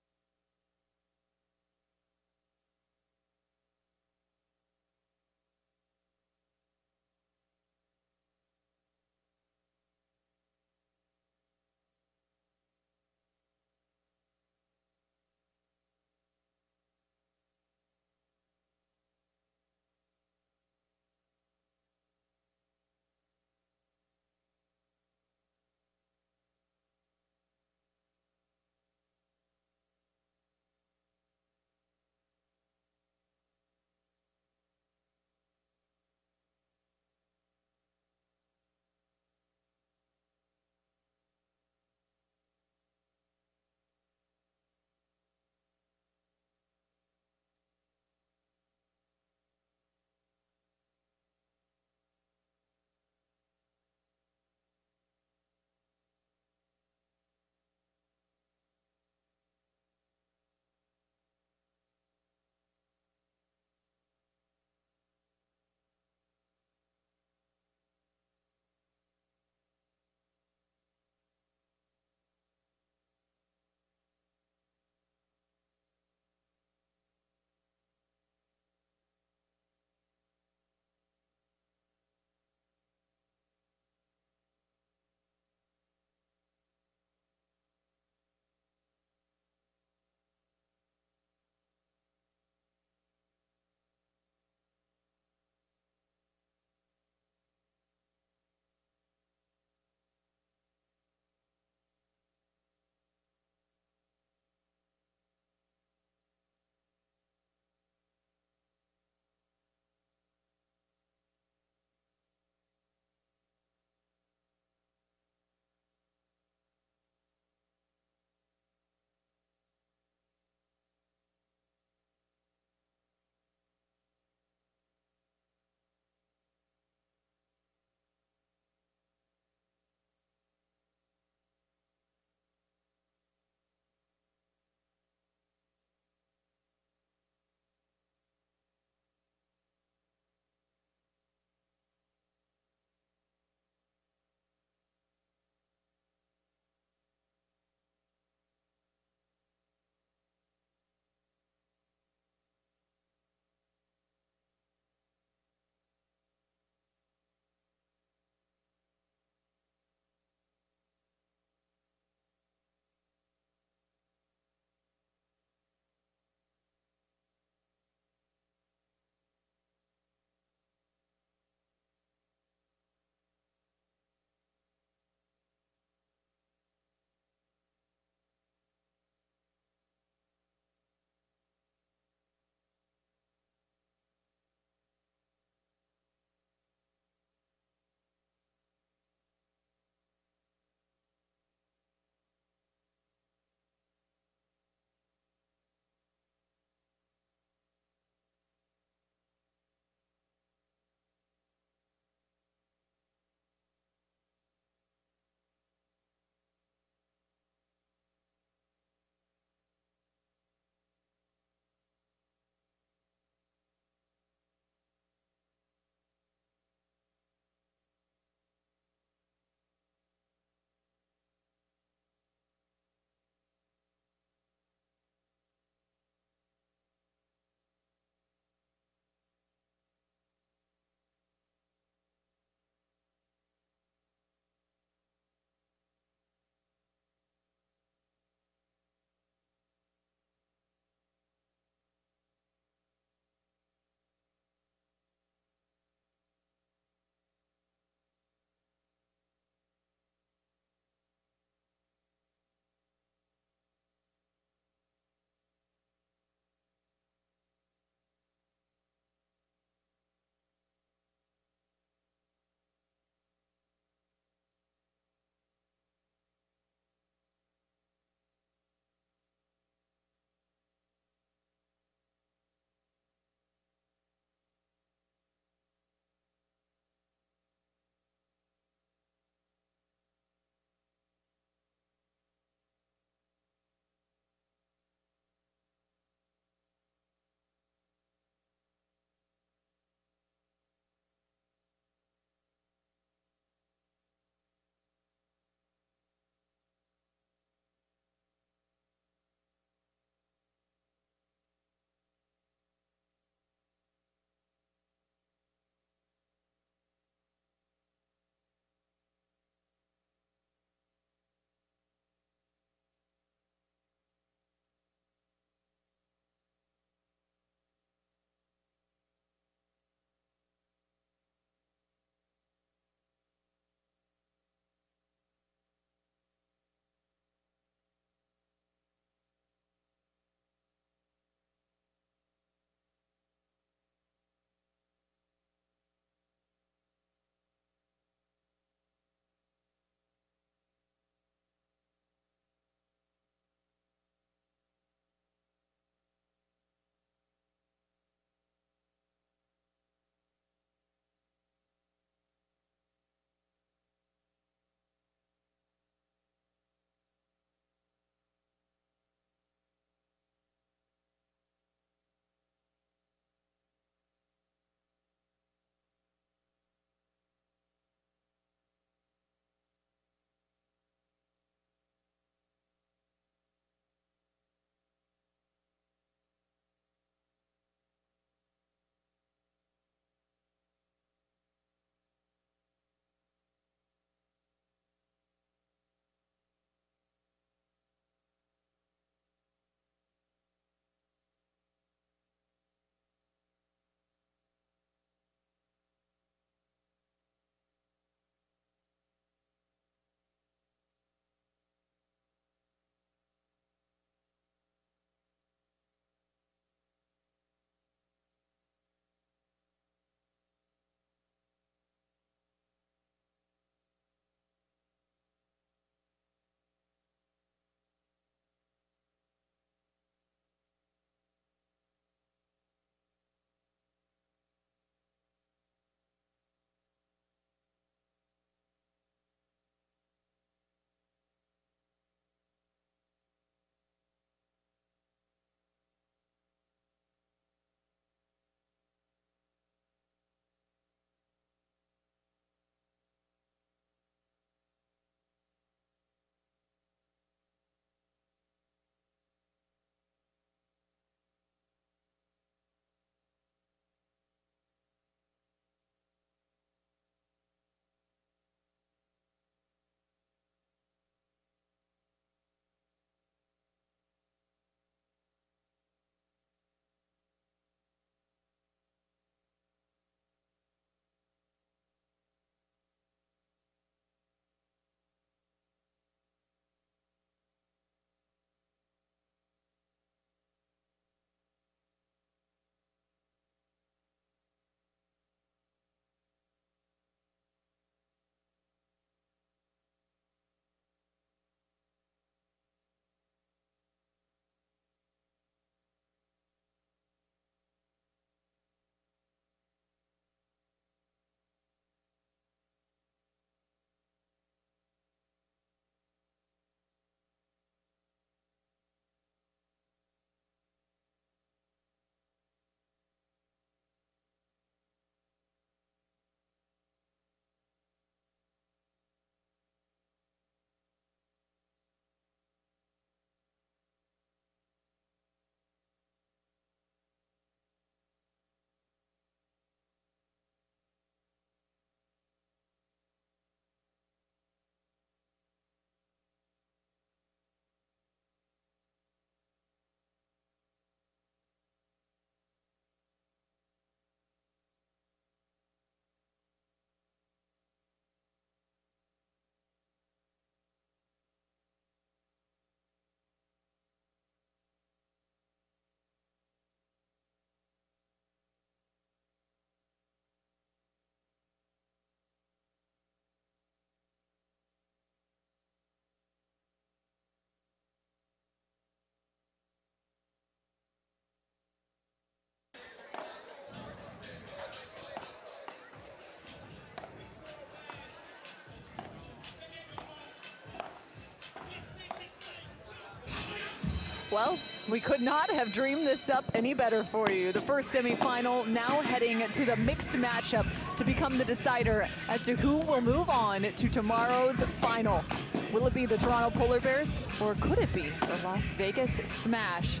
Well, we could not have dreamed this up any better for you. The first semifinal now heading to the mixed matchup to become the decider as to who will move on to tomorrow's final. Will it be the Toronto Polar Bears or could it be the Las Vegas Smash?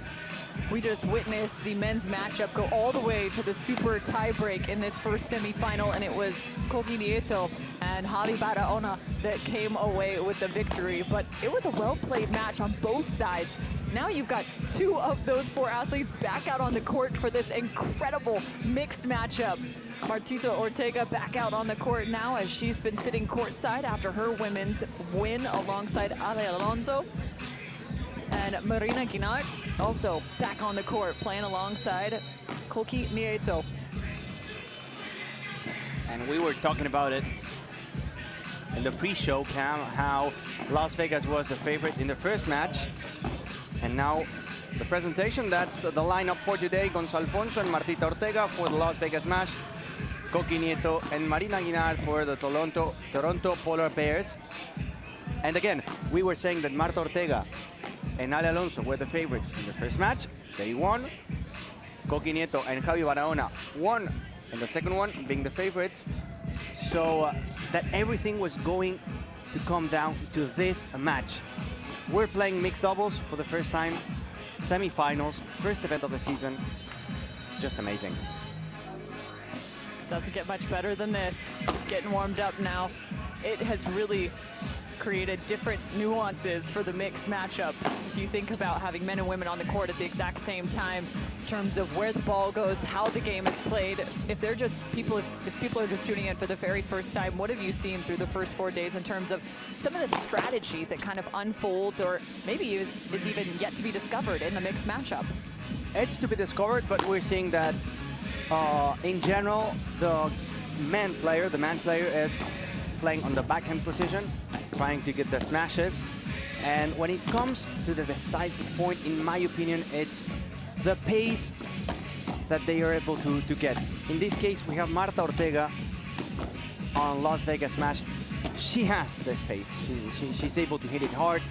We just witnessed the men's matchup go all the way to the super tiebreak in this first semifinal, and it was Koki Nieto and Javi Barahona that came away with the victory. But it was a well-played match on both sides. Now you've got two of those four athletes back out on the court for this incredible mixed matchup. Marta Ortega back out on the court now as she's been sitting courtside after her women's win alongside Alexandra Alonso. And Marina Guinart also back on the court playing alongside Koki Nieto. And we were talking about it in the pre-show, Cam, how Las Vegas was the favorite in the first match. And now the presentation, that's the lineup for today. Gonzalo Alfonso and Marta Ortega for the Las Vegas Smash. Koki Nieto and Marina Guinart for the Toronto Polar Bears. And again, we were saying that Marta Ortega and Ale Alonso were the favorites in the first match. They won. Koki Nieto and Javi Barahona won in the second one, being the favorites. So that everything was going to come down to this match. We're playing mixed doubles for the first time. Semi-finals, first event of the season. Just amazing. Doesn't get much better than this. Getting warmed up now. It has really created different nuances for the mixed matchup. If you think about having men and women on the court at the exact same time, in terms of where the ball goes, how the game is played. If they're just people, if people are just tuning in for the very first time, what have you seen through the first 4 days in terms of some of the strategy that kind of unfolds, or maybe is even yet to be discovered in the mixed matchup? It's to be discovered, but we're seeing that in general, the man player is playing on the backhand position, trying to get the smashes. And when it comes to the decisive point, in my opinion, it's the pace that they are able to get. In this case, we have Marta Ortega on Las Vegas Smash. She has this pace. She's able to hit it hard,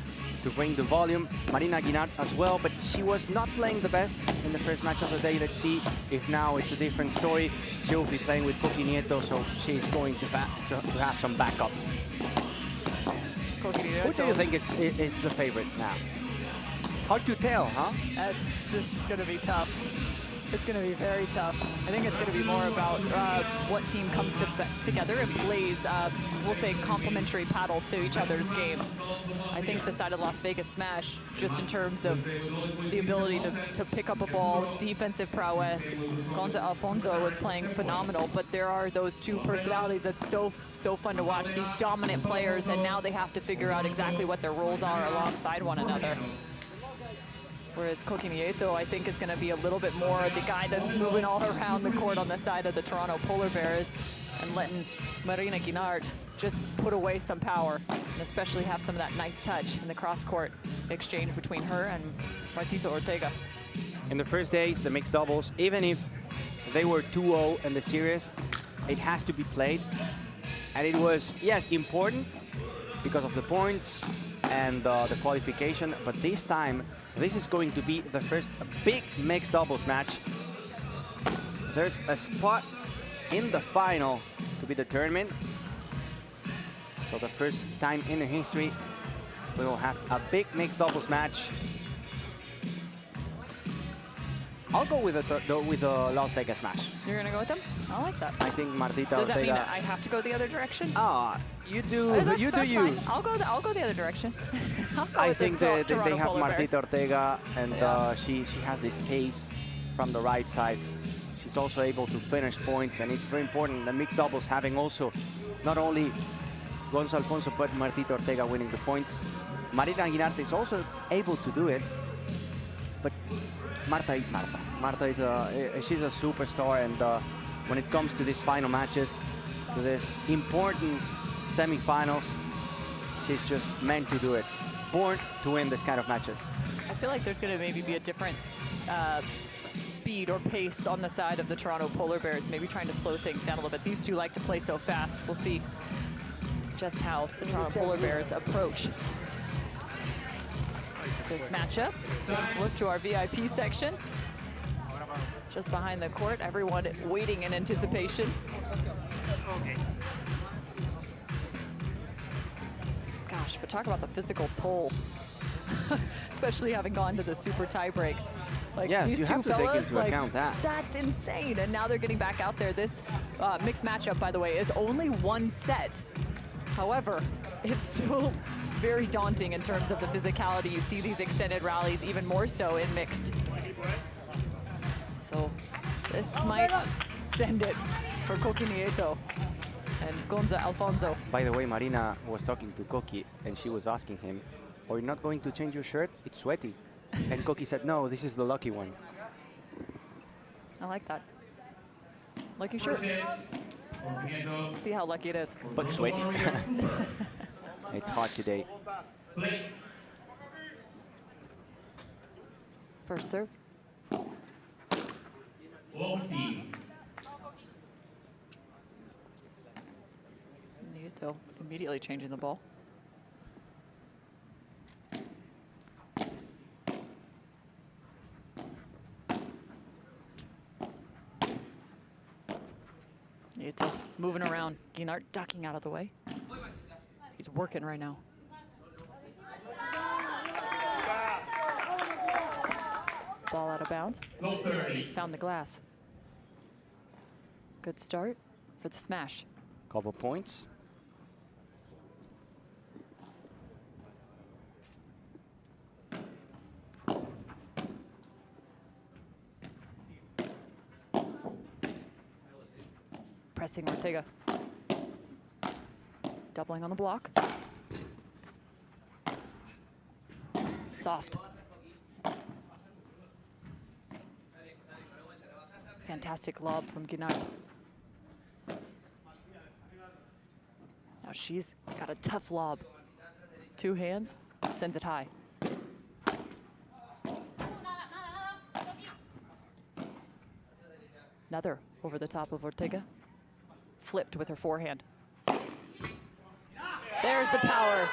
to bring the volume. Marina Guinart as well, but she was not playing the best in the first match of the day. Let's see if now it's a different story. She will be playing with Koki Nieto, so she's going to have some backup. Who do you think is the favorite now? Hard to tell, huh? This is going to be tough. It's going to be very tough. I think it's going to be more about what team comes together and plays, we'll say, complementary paddle to each other's games. I think the side of Las Vegas Smash, just in terms of the ability to pick up a ball, defensive prowess. Gonzalo Alfonso was playing phenomenal, but there are those two personalities that's so fun to watch, these dominant players, and now they have to figure out exactly what their roles are alongside one another. Whereas Koki Nieto, I think, is going to be a little bit more the guy that's moving all around the court on the side of the Toronto Polar Bears and letting Marina Guinart just put away some power, and especially have some of that nice touch in the cross-court exchange between her and Marta Ortega. In the first days, the mixed doubles, even if they were 2-0 in the series, it has to be played. And it was, yes, important because of the points and the qualification, but this time, this is going to be the first big mixed doubles match. There's a spot in the final to be determined. So the first time in the history, we will have a big mixed doubles match. I'll go with the Las Vegas Smash. You're gonna go with them? I like that. I think Marta Ortega. Does that mean I have to go the other direction? You do. You do you. Fine. I'll go the other direction. I think they have Polar Marta Bears. Ortega, and she has this pace from the right side. She's also able to finish points, and it's very important. The mixed doubles having also not only Gonzalo Alfonso but Marta Ortega winning the points. Marina Guinart is also able to do it, but Marta is Marta. Marta is she's a superstar, and when it comes to these final matches, to this important semi-finals, she's just meant to do it. Born to win this kind of matches. I feel like there's going to maybe be a different speed or pace on the side of the Toronto Polar Bears, maybe trying to slow things down a little bit. These two like to play so fast. We'll see just how the Toronto Polar Bears approach. this matchup. Look to our VIP section. Just behind the court, everyone waiting in anticipation. Gosh, but talk about the physical toll, especially having gone to the super tiebreak. Like yes, these you two have to fellas, take into like, account that. That's insane, and now they're getting back out there. This mixed matchup, by the way, is only one set. However, it's still very daunting in terms of the physicality. You see these extended rallies even more so in mixed. So this might send it for Koki Nieto and Gonza Alfonso. By the way, Marina was talking to Koki and she was asking him, are you not going to change your shirt? It's sweaty. And Koki said, no, this is the lucky one. I like that. Lucky shirt. See how lucky it is. But sweaty. It's hot today. First serve. Nieto immediately changing the ball. Nieto moving around. Guinart ducking out of the way. He's working right now. Ball out of bounds. Found the glass. Good start for the smash. Couple points. Pressing Ortega. Doubling on the block. Soft. Fantastic lob from Guinart. Now she's got a tough lob. Two hands, sends it high. Another over the top of Ortega. Flipped with her forehand. There's the power.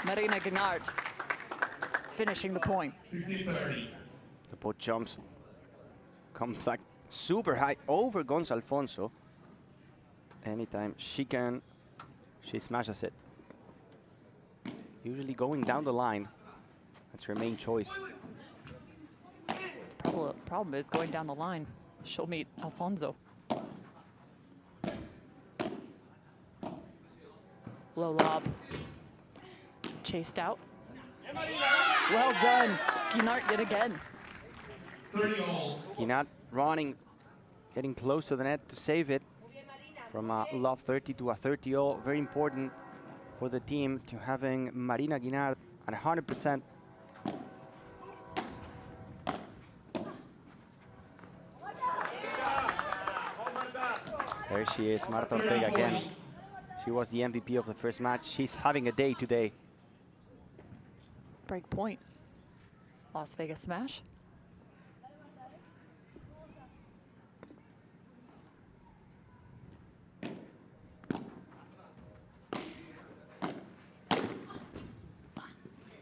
Marina Guinart finishing the point. The both jumps comes like super high over Gonza Alfonso. Anytime she can, she smashes it. Usually going down the line. That's her main choice. Problem is going down the line. She'll meet Alfonso. Low lob. Chased out. Well done. Guinart yet again. Guinart running, getting close to the net to save it. From a love 30 to a 30-all. Very important for the team to having Marina Guinart at 100%. There she is, Marta Ortega again. She was the MVP of the first match. She's having a day today. Break point. Las Vegas smash.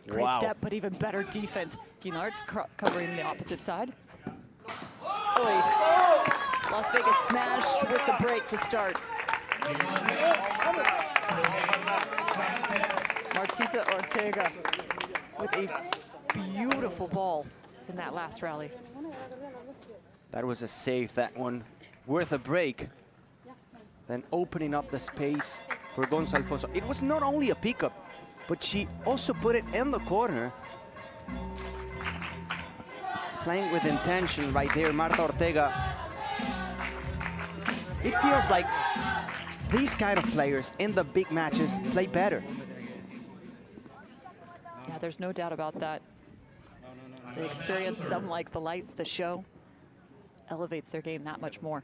Great step, but even better defense. Guinart's covering the opposite side. Oy. Las Vegas smash with the break to start. Marta Ortega with a beautiful ball in that last rally. That was a save, that one. Worth a break. Then opening up the space for Gonza Alfonso. It was not only a pickup, but she also put it in the corner. Playing with intention right there, Marta Ortega. It feels like these kind of players in the big matches play better. Yeah, there's no doubt about that. The experience, some like the lights, the show, elevates their game that much more.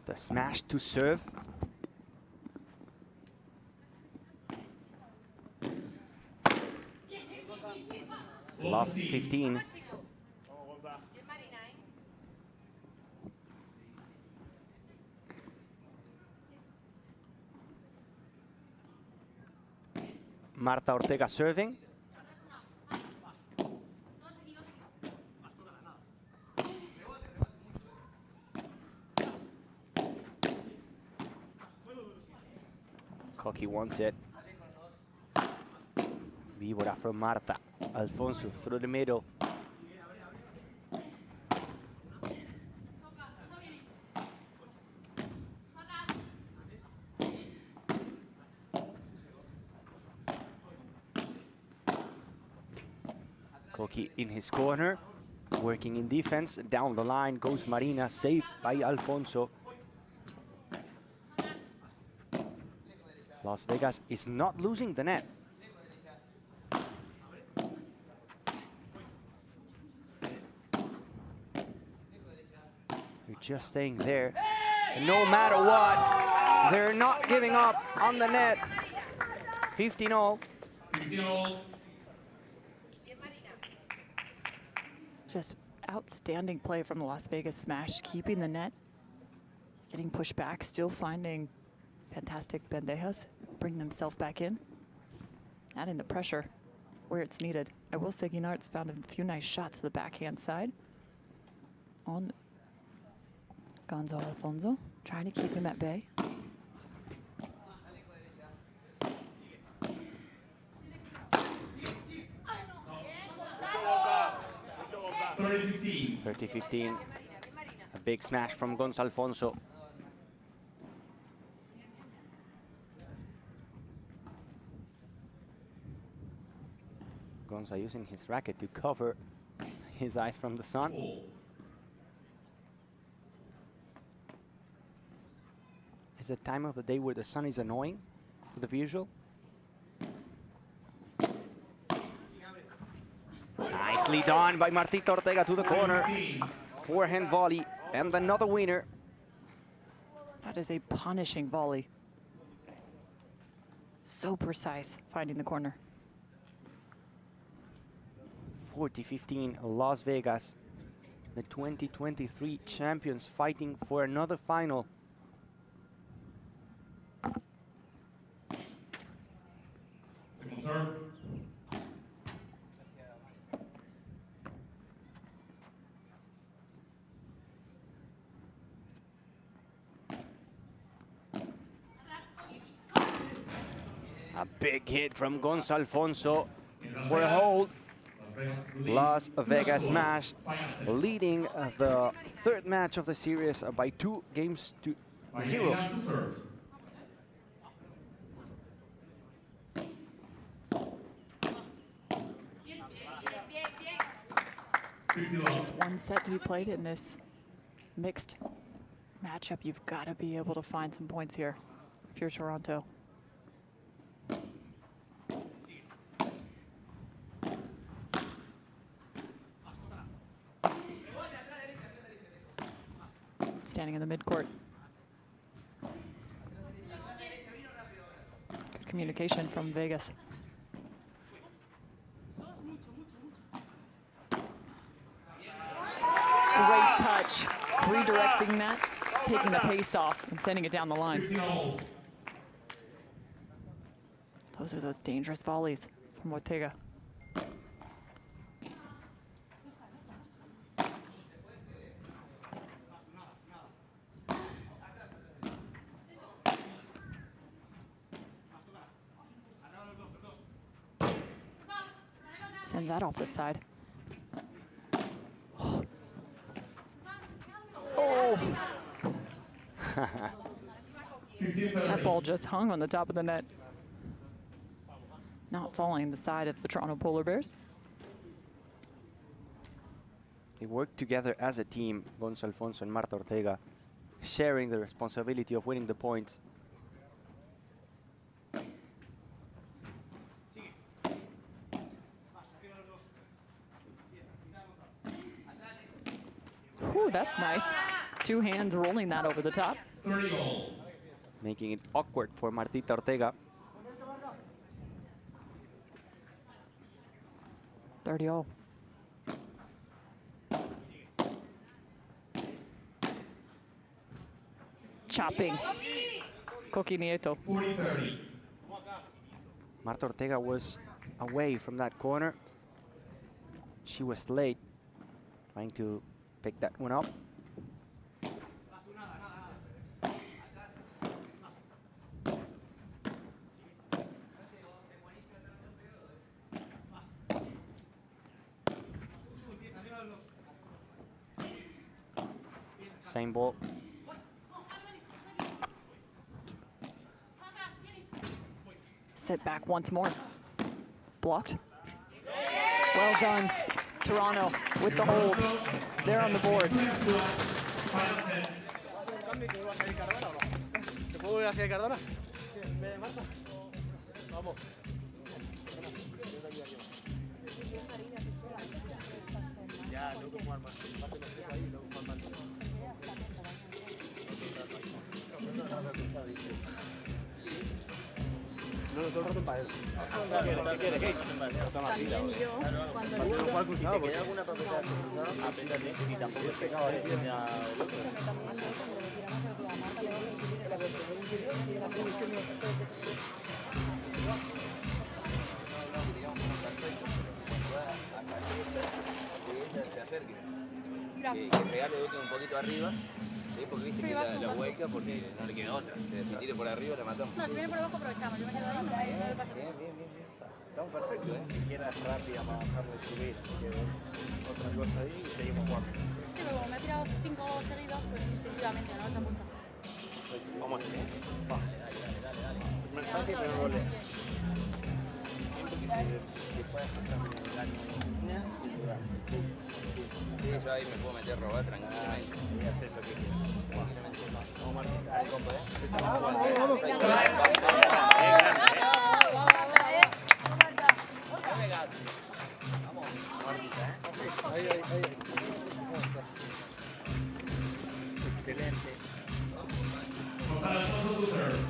The smash to serve. Love 15. Marta Ortega serving. Coqui wants it. Víbora from Marta. Alfonso through the middle. Coqui in his corner, working in defense. Down the line goes Marina, saved by Alfonso. Las Vegas is not losing the net. They're just staying there. And no matter what, they're not giving up on the net. 15-all. 15-all. Just outstanding play from the Las Vegas Smash, keeping the net, getting pushed back, still finding fantastic bandejas, bring themselves back in, adding the pressure where it's needed. I will say Guinart's found a few nice shots to the backhand side on Gonzalo Alfonso, trying to keep him at bay. 30-15. 30-15. A big smash from Gonzalo Alfonso. Gonza using his racket to cover his eyes from the sun. Is the time of the day where the sun is annoying for the visual? Nicely done by Marta Ortega to the corner. Forehand volley and another winner. That is a punishing volley. So precise, finding the corner. 40-15, Las Vegas. The 2023 champions fighting for another final. Second serve. A big hit from Gonzalo Alfonso for a hold. Las Vegas Smash leading the third match of the series by 2-0. Just one set to be played in this mixed matchup. You've got to be able to find some points here if you're Toronto. Standing in the midcourt. Good communication from Vegas. Great touch, redirecting that, taking the pace off and sending it down the line. Those are those dangerous volleys from Ortega. Sends that off the side. Oh! That ball just hung on the top of the net. Not falling the side of the Toronto Polar Bears. They work together as a team, Gonzalo Alfonso and Marta Ortega, sharing the responsibility of winning the points. Ooh, that's nice. Two hands rolling that over the top. 30-all. Making it awkward for Marta Ortega. 30-all. Chopping. Coqui Nieto. 40-30. Marta Ortega was away from that corner. She was late, trying to pick that one up. Same ball. Sit back once more. Blocked. Well done. Toronto with the hold. They're on the board. ¿Te puedo ir hacia el Cardona? ¿En vez de Marta? Vamos. Ya, tengo que jugar más. Aparte me quedo ahí, tengo que jugar más. No, todo el rato en Padel. ¿Qué quieres? ¿Qué? También yo, cuando Cuando yo... jugar cruzado, ¿Te queda alguna papeleta cruzada? Apéntate y tampoco es pecado de irte al otro. Se acerque. Que pegale un poquito arriba. ¿Sí? Porque viste que la hueca porque no le queda otra. Si tire por arriba la matamos. No, si viene por abajo aprovechamos. Yo me quedo ahí, no le paso. Bien. Estamos perfectos, ¿eh? Si quieres rápida para dejarle subir, si quieres otra cosa ahí y seguimos jugando. Sí, pero como me ha tirado 5 seguidos, pues instintivamente, ¿no? Se ha puesto. Vamos a ver. Dale. Mensaje y primero gole. Siento que puedes pasar el año sin duda. Sí, yo ahí me puedo meter a robar tranquilamente. Y hacer lo que quieras. Tranquilamente. Vamos, Martita. Ahí, compa, ¿eh? Vamos, Martita, ¿eh? Ahí. Excelente. Marta Alonso to serve.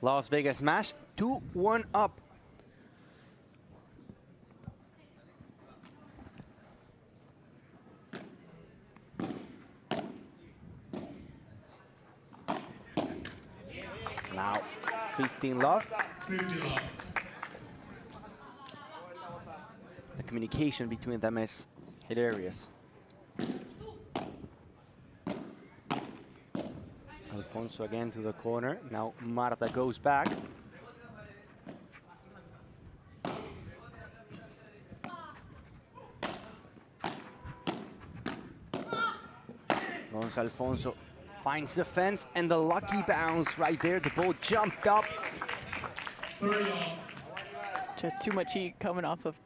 Las Vegas smash, 2-1 up. Now, 15 love. 50 love. The communication between them is hilarious. Alfonso again to the corner. Now Marta goes back. Alfonso finds the fence and the lucky bounce right there. The ball jumped up. Just too much heat coming off of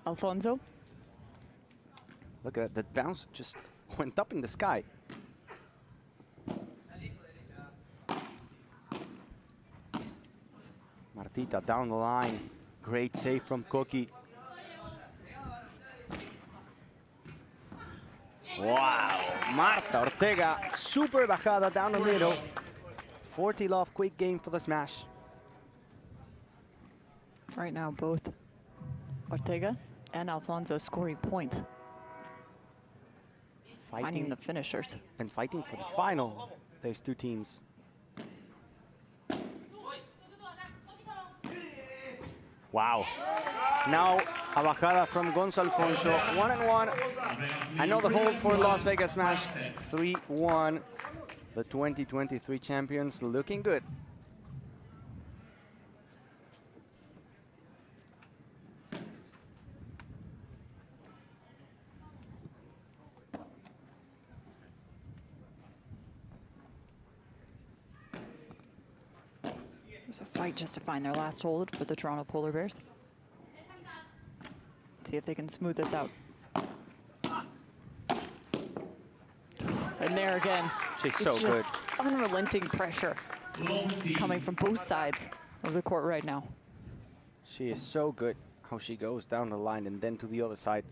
Alfonso. Look at that, that bounce just went up in the sky. Martita down the line. Great save from Cookie. Wow, Marta Ortega, super bajada down the middle. 40 love, quick game for the smash. Right now, both Ortega and Alfonso scoring points. Finding the finishers. And fighting for the final. There's two teams. Wow. Now a bajada from Gonzalo Alfonso. 1-1. Another hold for Las Vegas Smash. 3-1. The 2023 champions looking good. There's a fight just to find their last hold for the Toronto Polar Bears. See if they can smooth this out. And there again. She's it's so just unrelenting pressure coming from both sides of the court right now. She is so good how she goes down the line and then to the other side.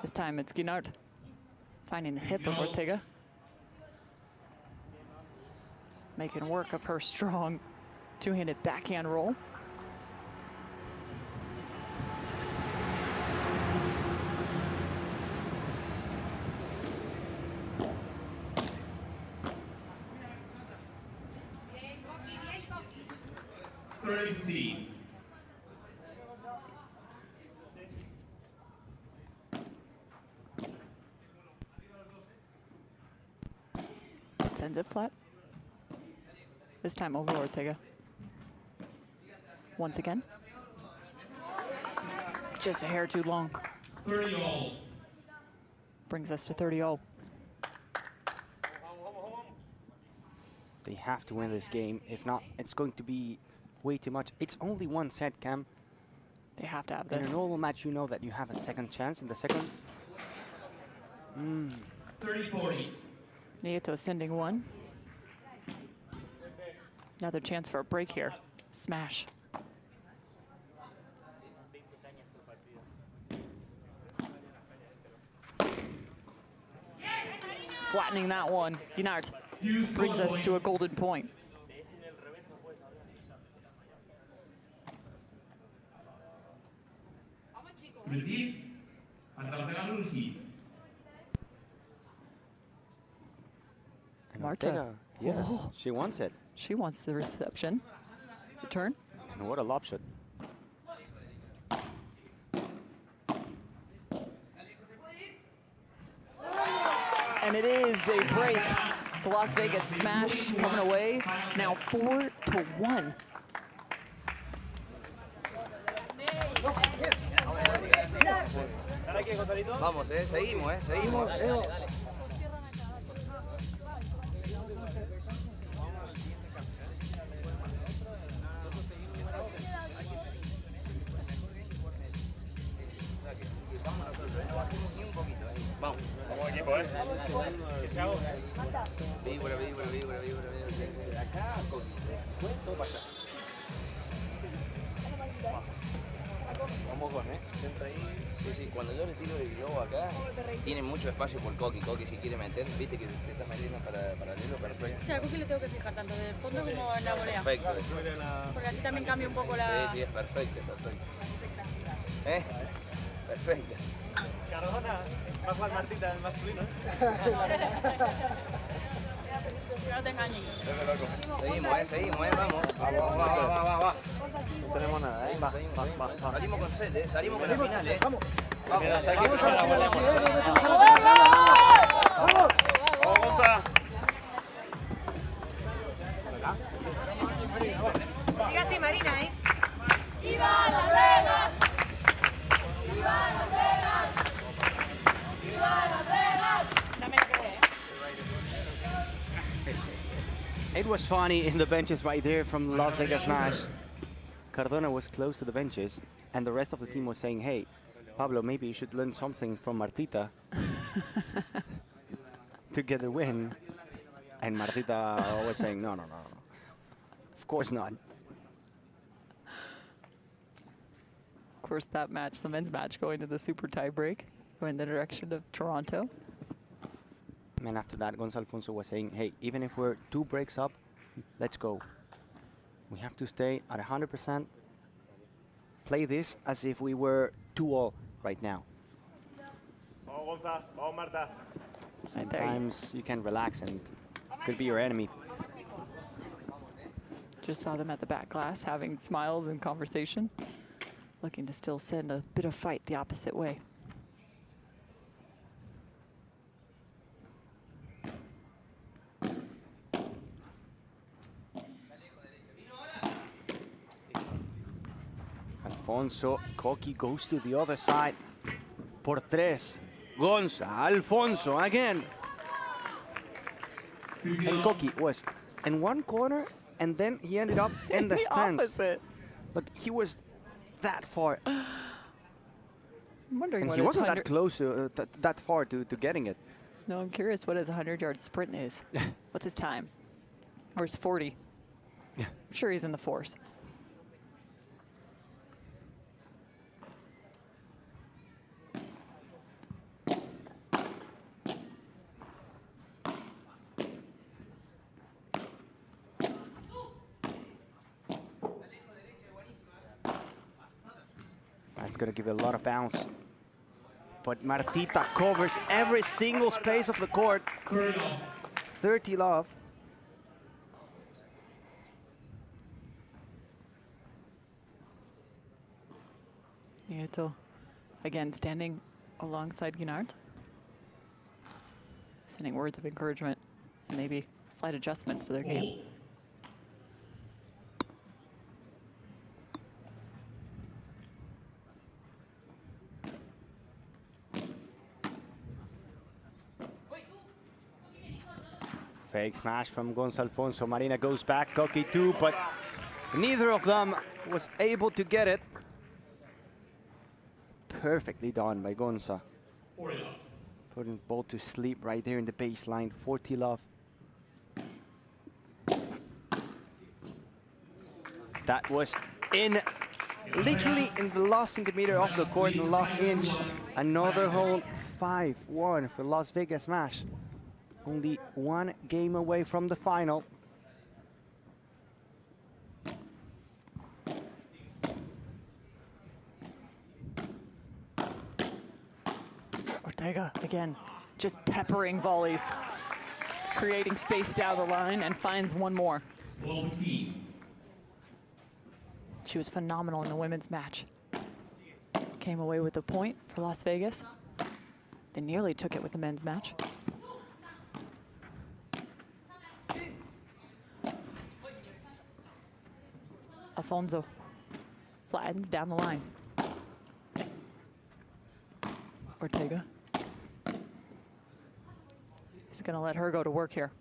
This time it's Guinart finding the hip of Ortega. Making work of her strong two-handed backhand roll. 30-15. Sends it flat. This time over Ortega. Once again. Just a hair too long. 30-all. Brings us to 30-all. They have to win this game. If not, it's going to be way too much. It's only one set, Cam. They have to have In this. a normal match, you know that you have a second chance in the second. 30-40. Nieto sending one. Another chance for a break here. Smash. Flattening that one. Ginart brings us to a golden point. Receive. Marta Ortega will receive. And Marta. Ortega, yes, Oh. she wants it. She wants the reception. Return. And what a lob shot. And it is a break. The Las Vegas Smash coming away. Now 4-1. Vamos, seguimos, seguimos. Vamos. Como equipo, ¿eh? Que se hago. Víbora. Acá, todo para allá. Vamos con, Entra ahí. Sí, cuando yo le tiro el globo acá, tiene mucho espacio por Coqui. Coqui si quiere meter, viste que te está metiendo paralelo, perfecto. O sea, a Coqui le tengo que fijar tanto en el fondo como en la volea. Perfecto. Porque así también cambia un poco la... Sí, es perfecto. Perfecto. Cardona, más Juan Martita, el masculino. Que no te engañes. Seguimos, vamos. Va. No tenemos nada, Va. Salimos con set, salimos con la final, Vamos. Vamos, Gonza. Diga así, Marina, ¡Viva Las Vegas! ¡Viva Las Vegas! ¡Viva Las Vegas! No me la creé, It was funny in the benches right there from Las Vegas Smash. Cardona was close to the benches, and the rest of the team was saying, hey, Pablo, maybe you should learn something from Martita to get a win. And Martita was saying, no. Of course not. Of course, that match, the men's match, going to the super tie break, going in the direction of Toronto. And after that, Gonzalo Alfonso was saying, hey, even if we're 2 breaks up, let's go. We have to stay at 100%. Play this as if we were 2-all right now. Vamos, Gonza. Vamos, Marta. Sometimes you can relax and could be your enemy. Just saw them at the back glass having smiles and conversation, looking to still send a bit of fight the opposite way. Alfonso, Coqui goes to the other side. Por 3. Gonza, Alfonso again. And Coqui was in one corner, and then he ended up in the stands. Opposite. Look, he was that far. I'm wondering And what he his wasn't that 100 close to that far to getting it. No, I'm curious what his 100-yard sprint is. What's his time? Or his 40? I'm sure he's in the 4s. That's going to give it a lot of bounce. But Martita covers every single space of the court. 30 love. Nieto again standing alongside Guinard, sending words of encouragement and maybe slight adjustments to their game. Fake smash from Gonza Alfonso. Marina goes back, cocky too, but neither of them was able to get it. Perfectly done by Gonza. Putting ball to sleep right there in the baseline. 40 love. That was literally in the last centimeter of the court, in the last inch. Another hold, 5-1 for Las Vegas Smash. Only one game away from the final. Ortega again, just peppering volleys, creating space down the line, and finds one more. She was phenomenal in the women's match. Came away with a point for Las Vegas. They nearly took it with the men's match. Alfonso flattens down the line. Ortega. He's gonna let her go to work here.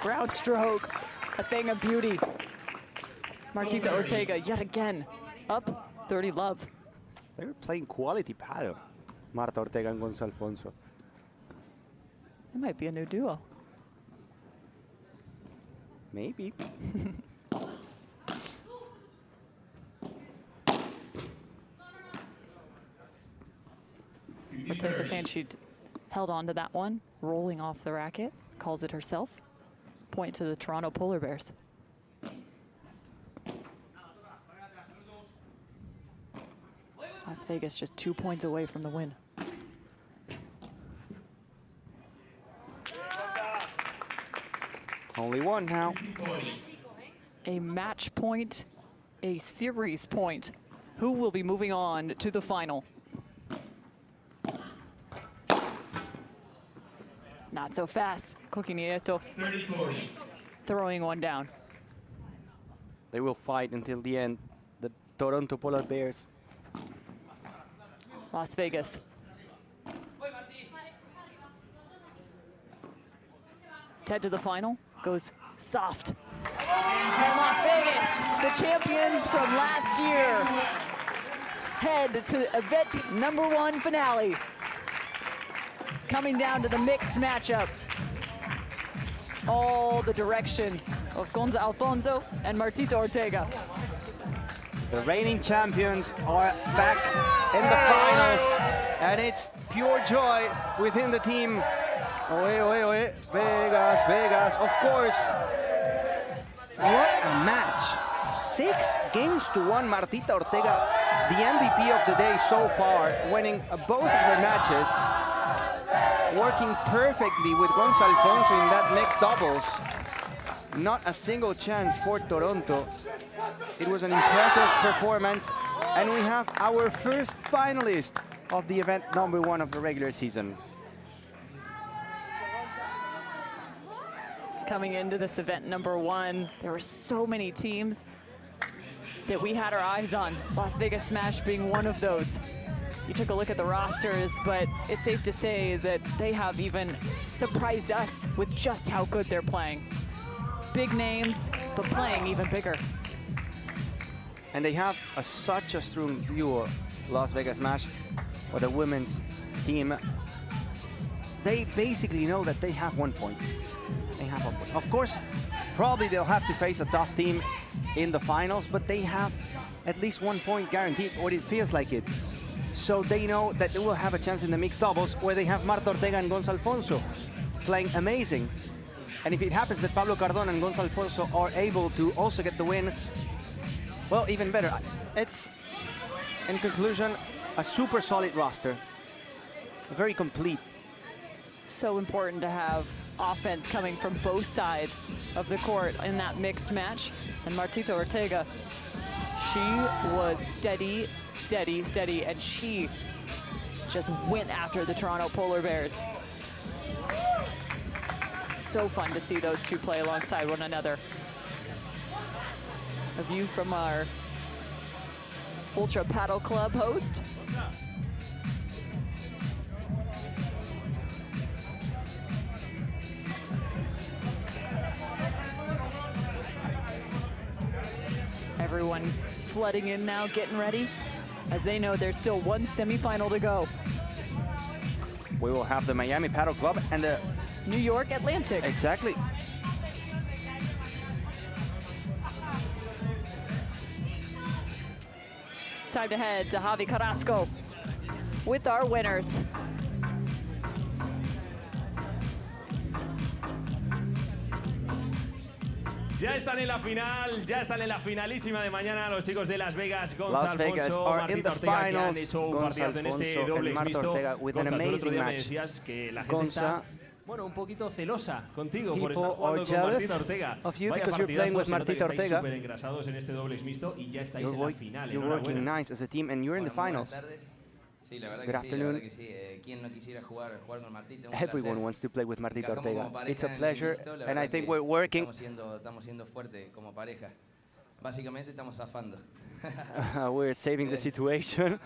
Ground stroke, a thing of beauty. Martita Ortega yet again, up 30 love. They were playing quality paddle, Marta Ortega and Gonza Alfonso. It might be a new duo. Maybe. Ortega saying she held on to that one, rolling off the racket, calls it herself. Point to the Toronto Polar Bears. Las Vegas just 2 points away from the win. Only one now. A match point, a series point. Who will be moving on to the final? Not so fast. Coqui Nieto throwing one down. They will fight until the end. The Toronto Polar Bears. Las Vegas. Head to the final, goes soft. And Las Vegas, the champions from last year, head to event #1 finale. Coming down to the mixed matchup. All the direction of Gonza Alfonso and Martita Ortega. The reigning champions are back in the finals, and it's pure joy within the team. Oe, oe, oe. Vegas, Vegas, of course. What a match. 6-1 Martita Ortega, the MVP of the day so far, winning both of her matches. Working perfectly with Gonza Alfonso in that mixed doubles. Not a single chance for Toronto. It was an impressive performance, and we have our first finalist of the event #1 of the regular season. Coming into this event #1, there were so many teams that we had our eyes on. Las Vegas Smash being one of those. You took a look at the rosters, but it's safe to say that they have even surprised us with just how good they're playing. Big names, but playing even bigger. And they have such a strong duo, Las Vegas Smash, or the women's team. They basically know that they have 1 point. They have 1 point. Of course, probably they'll have to face a tough team in the finals, but they have at least 1 point guaranteed, or it feels like it. So they know that they will have a chance in the mixed doubles, where they have Marta Ortega and Gonza Alfonso playing amazing. And if it happens that Pablo Cardona and Gonza Alfonso are able to also get the win, well, even better. It's, in conclusion, a super solid roster. Very complete. So important to have offense coming from both sides of the court in that mixed match. And Martita Ortega She was steady, steady, steady, and she just went after the Toronto Polar Bears. So fun to see those two play alongside one another. A view from our Ultra Paddle Club host. Everyone flooding in now, getting ready, as they know there's still one semifinal to go. We will have the Miami Paddle Club and the New York Atlantics. Exactly. It's time to head to Javi Carrasco with our winners. Ya están en la final, ya están en la finalísima de mañana los chicos de Las Vegas. Las Vegas Alfonso, are in the Marta Ortega, que han finals. hecho un Gonza partidazo en este Alfonso doble and Marta mixto. Ortega with an Gonza, tú el otro amazing día me match. decías que la gente Gonza, está, bueno, un poquito celosa contigo por people estar jugando are con jealous Martita Ortega. of you Vaya because you're playing with partidazo, se nota que Martita estáis Ortega. súper engrasados en este doble mixto y ya estáis en la final. You're working nice as a team and you're in the finals. Sí, la verdad Good que afternoon. sí, la verdad que sí. ¿Quién no quisiera jugar con Martita? Un Everyone placer. wants to play with Martita Encajamos Ortega. como pareja It's a en el pleasure, mixto, la and I verdad think que we're working. Estamos siendo fuertes como pareja. Básicamente estamos zafando. We're saving the situation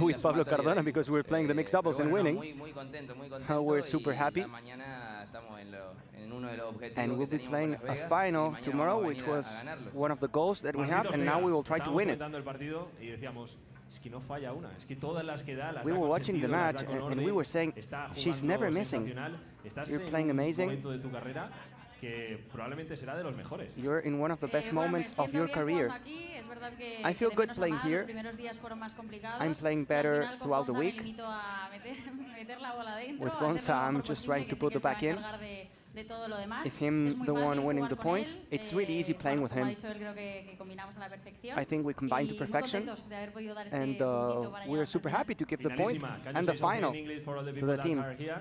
with Pablo Cardona because we're playing the mixed doubles and winning. Muy contento. We're super happy. Mañana estamos en uno de los objetivos And we'll que be teníamos playing con Las a Vegas, final y mañana tomorrow, vamos a which venir a was ganarlo. one of the goals that we have, and now we will try to win it. Estábamos comentando el partido y decíamos, es que no falla una, es que todas las que da las We da were con watching the sentido, las match, da con and orden. we were saying, Está she's jugando never missing. sensacional. Estás You're en playing un amazing. momento de tu carrera que probablemente será de los mejores. You're in one of the best moments of your career. I feel good playing here. I'm playing better throughout the week. With Gonza, I'm just trying to put the back in. Is him the one winning the points? It's really easy playing with him. I think we combine to perfection, and we're super happy to give the point and the final to the team. Yeah,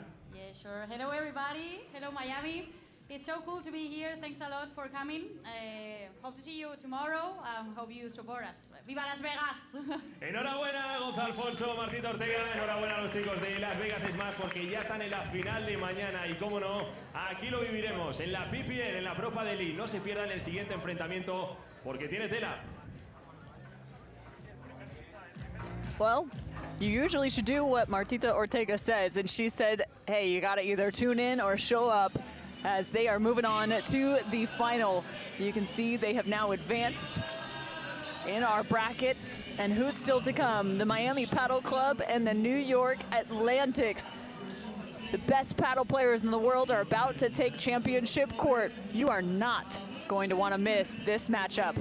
sure. Hello, everybody. Hello, Miami. It's so cool to be here. Thanks a lot for coming. Hope to see you tomorrow. Hope you support us. ¡Viva Las Vegas! Enhorabuena, Gonza Alfonso, Martita Ortega. Enhorabuena a los chicos de Las Vegas Smash porque ya están en la final de mañana. Y cómo no, aquí lo viviremos en la PPL, en la Pro Padel League. No se pierdan el siguiente enfrentamiento porque tiene tela. Well, you usually should do what Martita Ortega says, and she said, hey, you gotta either tune in or show up, as they are moving on to the final. You can see they have now advanced in our bracket. And who's still to come? The Miami Paddle Club and the New York Atlantics. The best paddle players in the world are about to take championship court. You are not going to want to miss this matchup.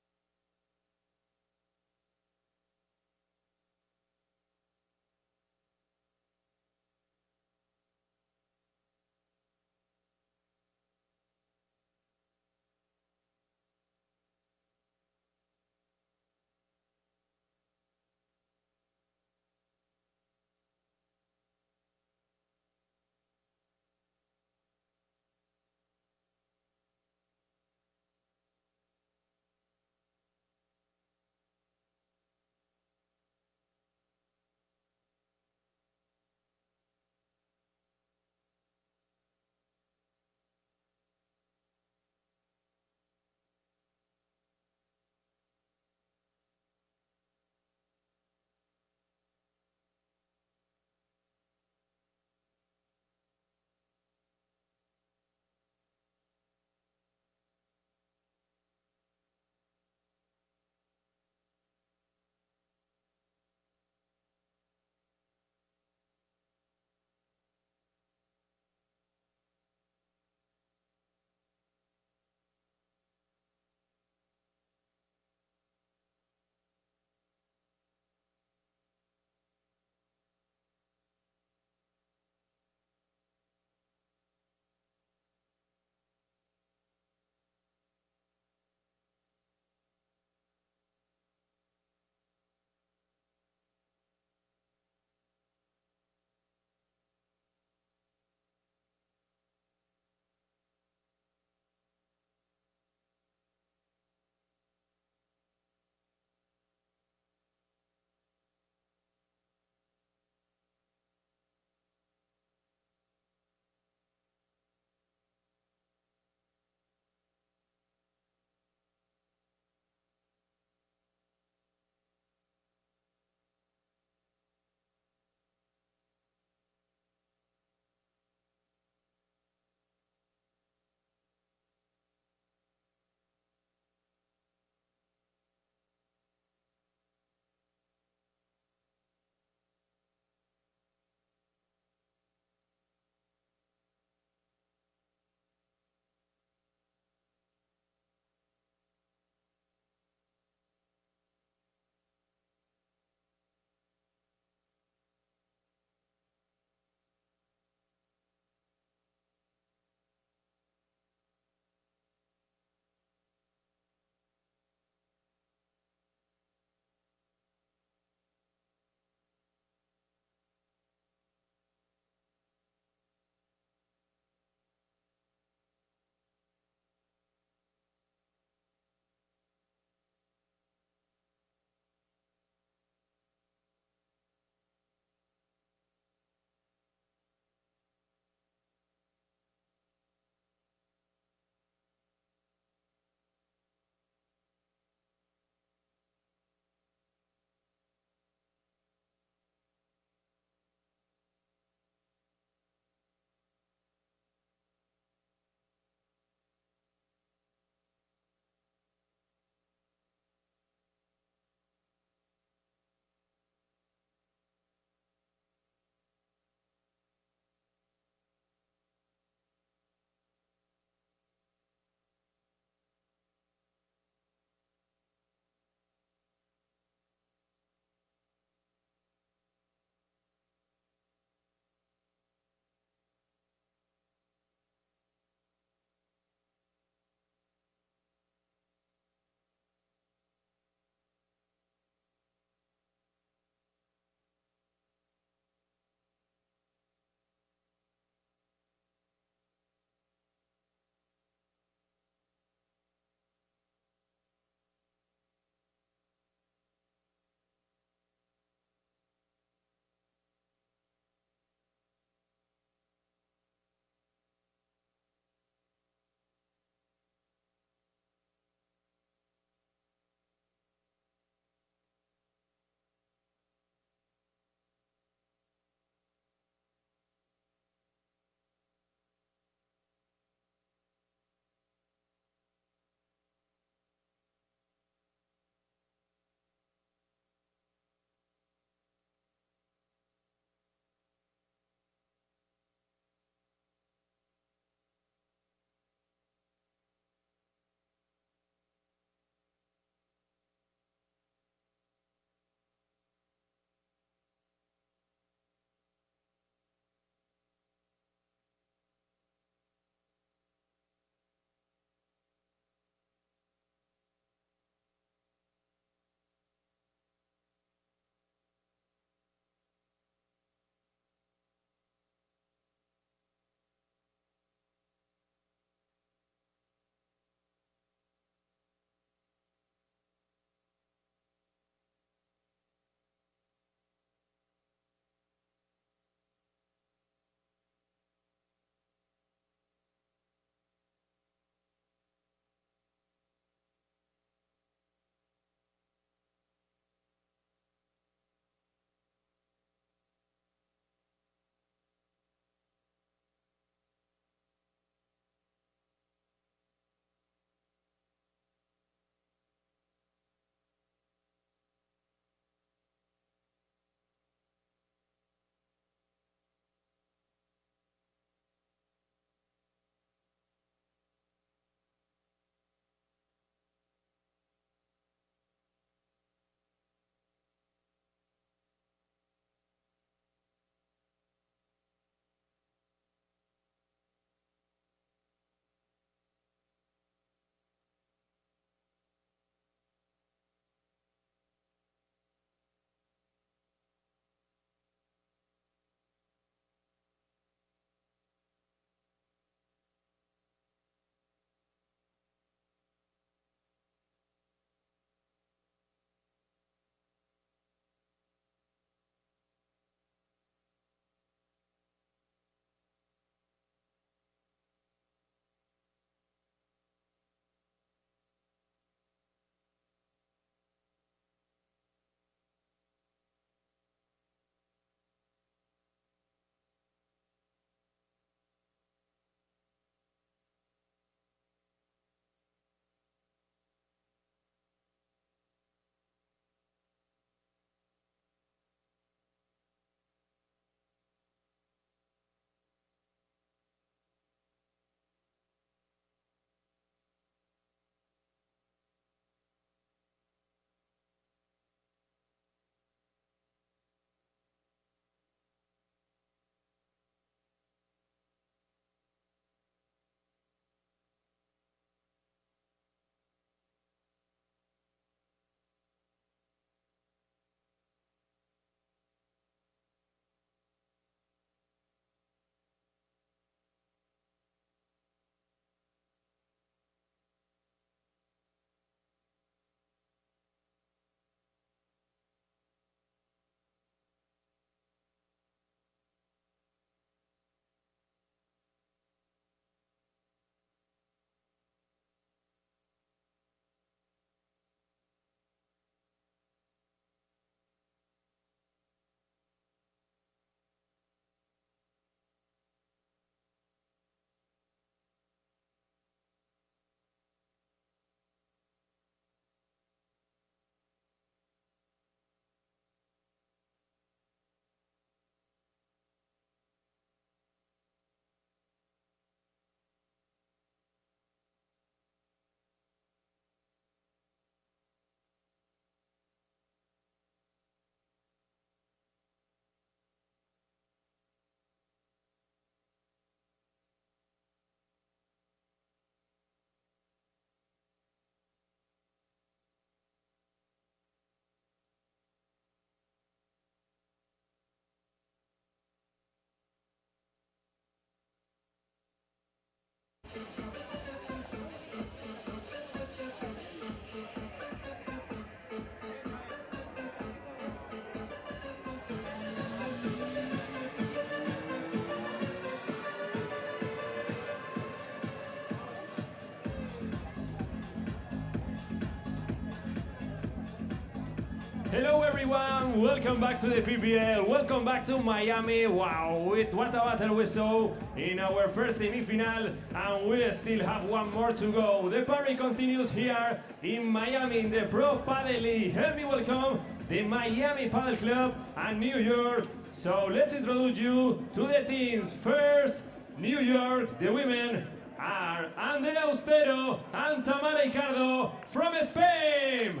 Hello everyone, welcome back to the PPL, welcome back to Miami. Wow, what a battle we saw in our first semifinal, and we still have one more to go. The party continues here in Miami in the Pro Padel League. Help me welcome the Miami Padel Club and New York. So let's introduce you to the teams. First, New York, the women are Andrea Austero and Tamara Ricardo from Spain.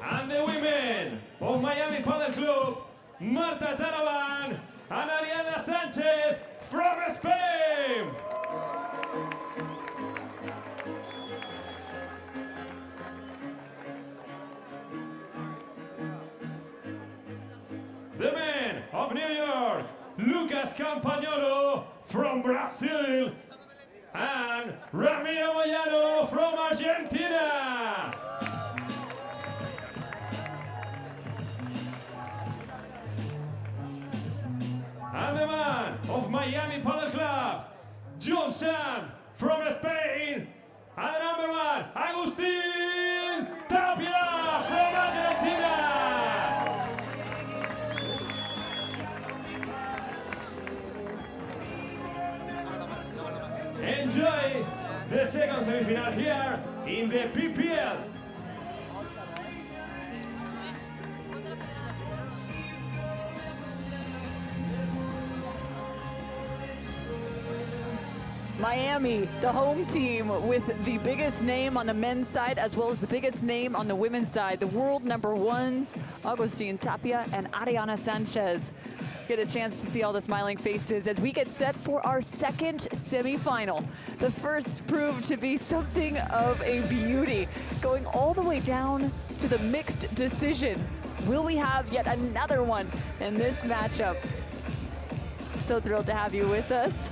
And the women of Miami Padel Club, Marta Ortega and Ariana Sanchez from Spain. The men of New York, Lucas Campagnolo from Brazil and Ramiro Moyano from Argentina. And the man of Miami Padel Club, John San from Spain. And the number one, Agustín Tapia from Argentina. Enjoy the second semifinal here in the PPL. Miami, the home team with the biggest name on the men's side as well as the biggest name on the women's side. The world number ones, Agustín Tapia and Ariana Sanchez. Get a chance to see all the smiling faces as we get set for our second semifinal. The first proved to be something of a beauty, going all the way down to the mixed decision. Will we have yet another one in this matchup? So thrilled to have you with us.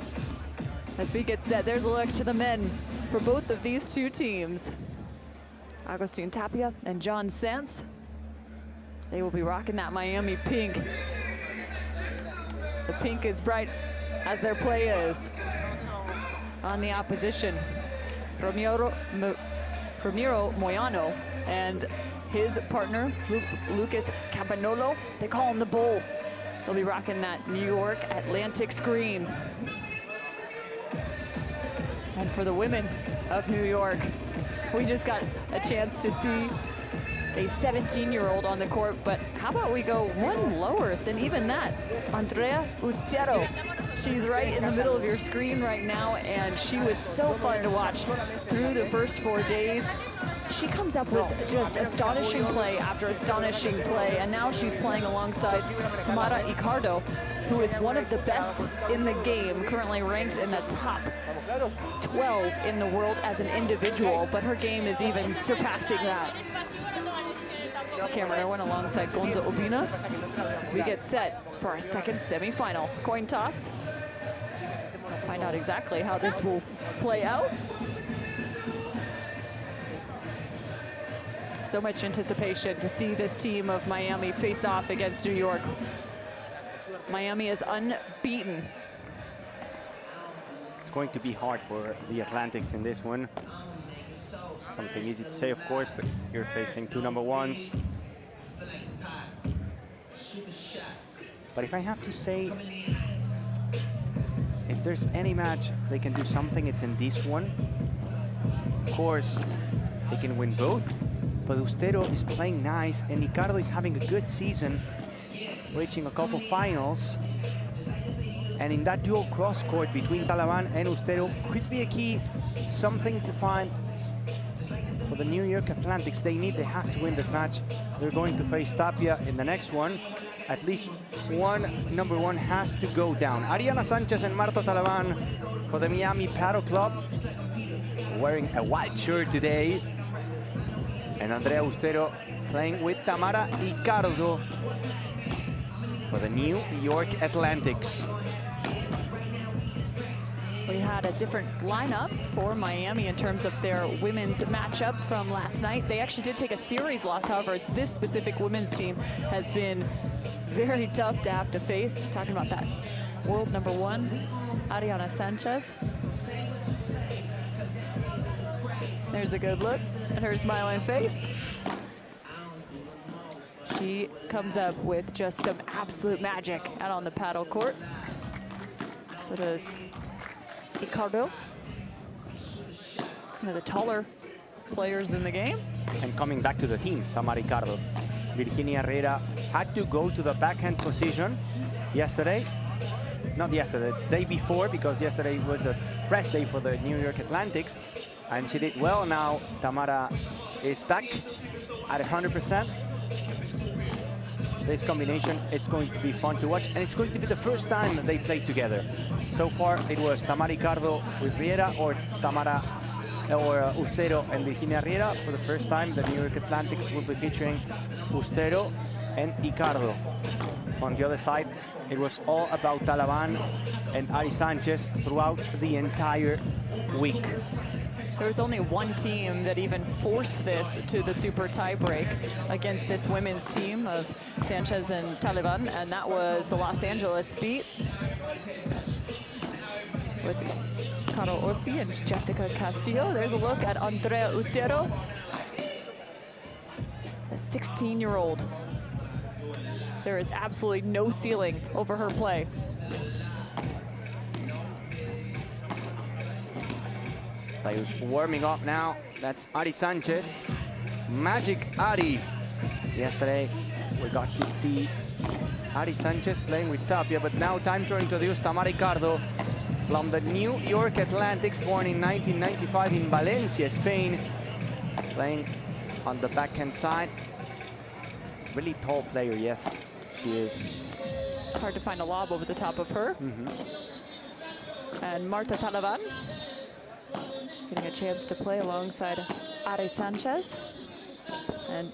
As we get set, there's a look to the men for both of these two teams. Agustín Tapia and John Sants. They will be rocking that Miami pink. The pink is bright as their play is. On the opposition, Ramiro Moyano and his partner, Lucas Campagnolo. They call him the Bull. They'll be rocking that New York Atlantic screen. And for the women of New York, we just got a chance to see a 17-year-old on the court, but how about we go one lower than even that? Andrea Austero. She's right in the middle of your screen right now, and she was so fun to watch through the first 4 days. She comes up with just astonishing play after astonishing play, and now she's playing alongside Tamara Ricardo, who is one of the best in the game, currently ranked in the top 12 in the world as an individual, but her game is even surpassing that. Cameron Irwin alongside Gonza Obina as we get set for our second semifinal. Coin toss. Find out exactly how this will play out. So much anticipation to see this team of Miami face off against New York. Miami is unbeaten. It's going to be hard for the Atlantics in this one. Something easy to say, of course, but you're facing two number ones. But if I have to say, if there's any match they can do something, it's in this one. Of course, they can win both, but Austero is playing nice, and Ricardo is having a good season, reaching a couple finals. And in that dual cross court between Talaban and Austero could be a key, something to find for the New York Atlantics. They have to win this match. They're going to face Tapia in the next one. At least one number one has to go down. Ariana Sanchez and Marta Ortega for the Miami Padel Club, wearing a white shirt today. And Andrea Austero playing with Tamara Ricardo for the New York Atlantics. We had a different lineup for Miami in terms of their women's matchup from last night. They actually did take a series loss, however, this specific women's team has been very tough to have to face. Talking about that world number one, Ariana Sanchez. There's a good look at her smiling face. She comes up with just some absolute magic out on the paddle court. So does Ricardo, one of the taller players in the game. And coming back to the team, Tamara Ricardo. Virginia Herrera had to go to the backhand position yesterday. Not yesterday, the day before, because yesterday was a press day for the New York Atlantics. And she did well. Now Tamara is back at 100%. This combination, it's going to be fun to watch, and it's going to be the first time they played together. So far, it was Tamara Ricardo with Riera, or Tamara or Ustero and Virginia Riera. For the first time, the New York Atlantics will be featuring Ustero and Ricardo. On the other side, it was all about Talaban and Ari Sanchez throughout the entire week. There was only one team that even forced this to the super tiebreak against this women's team of Sanchez and Taliban, and that was the Los Angeles beat with Caro Orsi and Jessica Castillo. There's a look at Andrea Ustero, a 16-year-old. There is absolutely no ceiling over her play. Players warming up now. That's Ari Sanchez. Magic Ari. Yesterday, we got to see Ari Sanchez playing with Tapia, but now time to introduce Tamara Ricardo from the New York Atlantics, born in 1995 in Valencia, Spain, playing on the backhand side. Really tall player, yes, she is. Hard to find a lob over the top of her. And Marta Talaban getting a chance to play alongside Ari Sanchez. And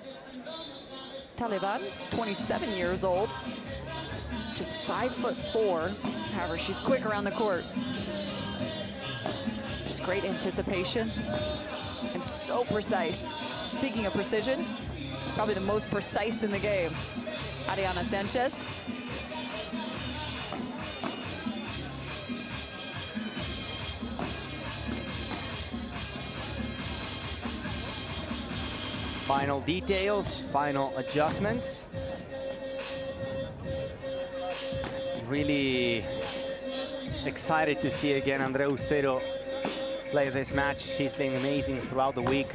Taliban, 27 years old, just 5'4". However, she's quick around the court. Just great anticipation and so precise. Speaking of precision, probably the most precise in the game, Ariana Sanchez. Final details, final adjustments. Really excited to see again Andrea Ustero play this match. She's been amazing throughout the week,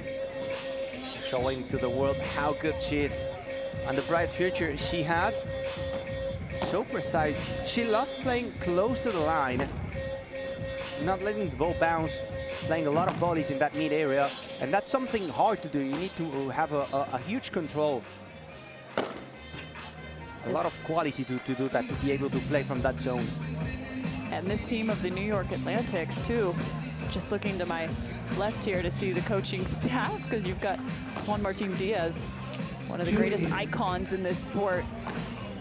showing to the world how good she is and the bright future she has. So precise. She loves playing close to the line, not letting the ball bounce, playing a lot of volleys in that mid area. And that's something hard to do. You need to have a huge control. A lot of quality to do that, to be able to play from that zone. And this team of the New York Atlantics, too. Just looking to my left here to see the coaching staff, because you've got Juan Martin Diaz, one of the greatest icons in this sport.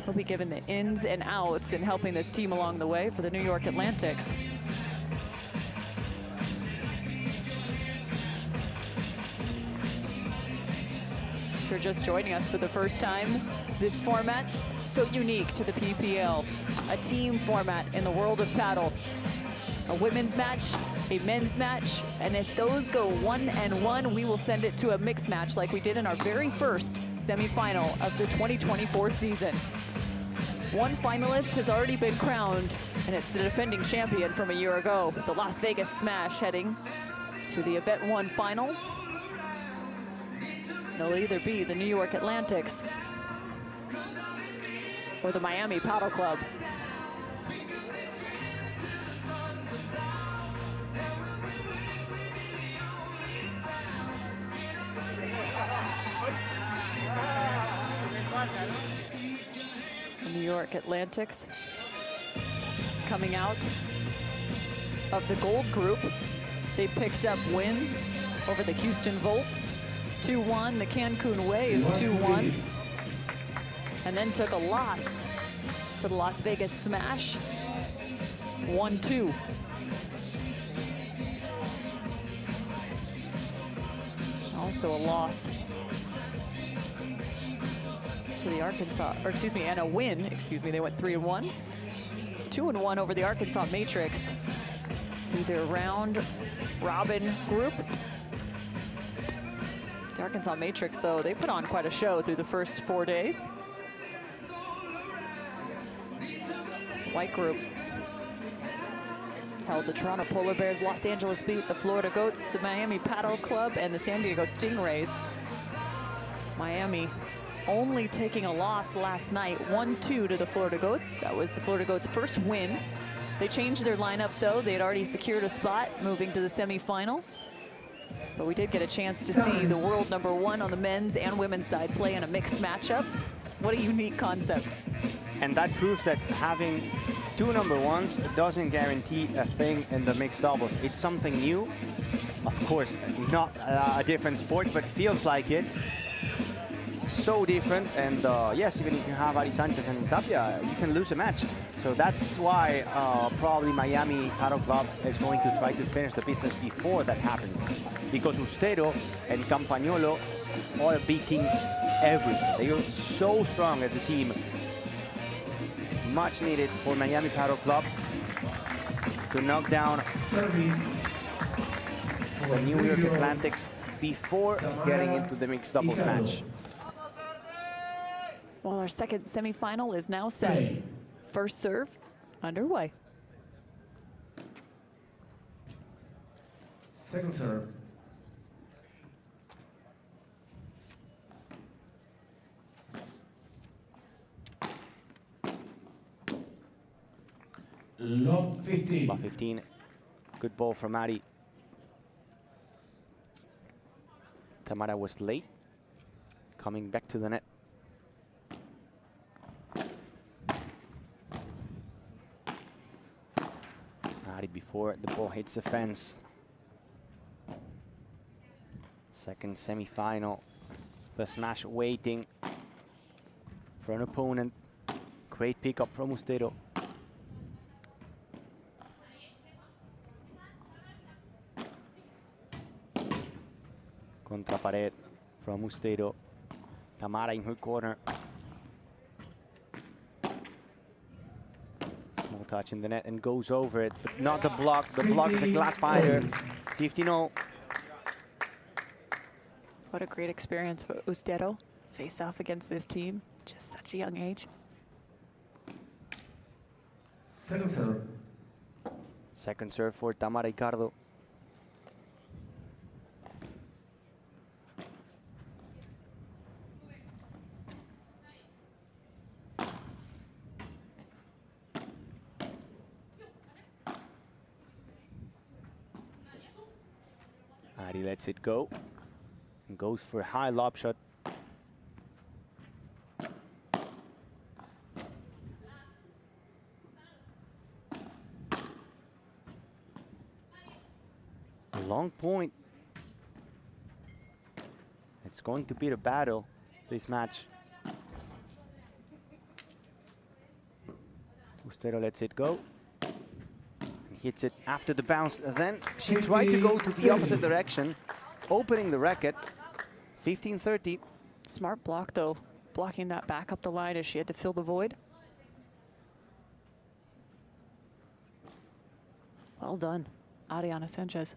He'll be given the ins and outs and helping this team along the way for the New York Atlantics. If you're just joining us for the first time, this format, so unique to the PPL. A team format in the world of paddle. A women's match, a men's match, and if those go 1-1, we will send it to a mixed match like we did in our very first semifinal of the 2024 season. One finalist has already been crowned, and it's the defending champion from a year ago, the Las Vegas Smash, heading to the Event 1 final. They'll either be the New York Atlantics or the Miami Paddle Club. The New York Atlantics coming out of the gold group. They picked up wins over the Houston Volts, 2-1, the Cancun Waves, 2-1, and then took a loss to the Las Vegas Smash, 1-2. Also a loss to the Arkansas, or excuse me, and a win, excuse me, they went 3-1. 2-1 over the Arkansas Matrix through their round robin group. The Arkansas Matrix, though, they put on quite a show through the first 4 days. The white group held the Toronto Polar Bears. Los Angeles beat the Florida Goats, the Miami Paddle Club, and the San Diego Stingrays. Miami only taking a loss last night, 1-2 to the Florida Goats. That was the Florida Goats' first win. They changed their lineup, though. They had already secured a spot moving to the semifinal. But we did get a chance to see the world #1 on the men's and women's side play in a mixed matchup. What a unique concept. And that proves that having two #1s doesn't guarantee a thing in the mixed doubles. It's something new. Of course, not a different sport, but feels like it. So different, and yes, even if you have Ari Sanchez and Tapia, you can lose a match. So that's why probably Miami Paddle Club is going to try to finish the business before that happens. Because Ustero and Campagnolo are beating everything. They are so strong as a team. Much needed for Miami Paddle Club to knock down the New York Atlantics before getting into the mixed doubles match. Well, our second semifinal is now set. First serve underway. Second serve. Love 15. Love 15. Good ball from Ari. Tamara was late, coming back to the net. Ari before the ball hits the fence. Second semifinal. The smash waiting for an opponent. Great pickup from Ustero. Contra pared from Ustero. Tamara in her corner. Small touch in the net and goes over it, but not the block. The block is a glass fighter. 15-0. What a great experience for Ustero. Face off against this team, just such a young age. Second serve. Second serve for Tamara Ricardo. Ari lets it go and goes for a high lob shot. A long point. It's going to be the battle this match. Ustero lets it go. Hits it after the bounce. Then she tried to go to the opposite direction, opening the racket. 15-30. Smart block, though, blocking that back up the line as she had to fill the void. Well done, Ariana Sanchez.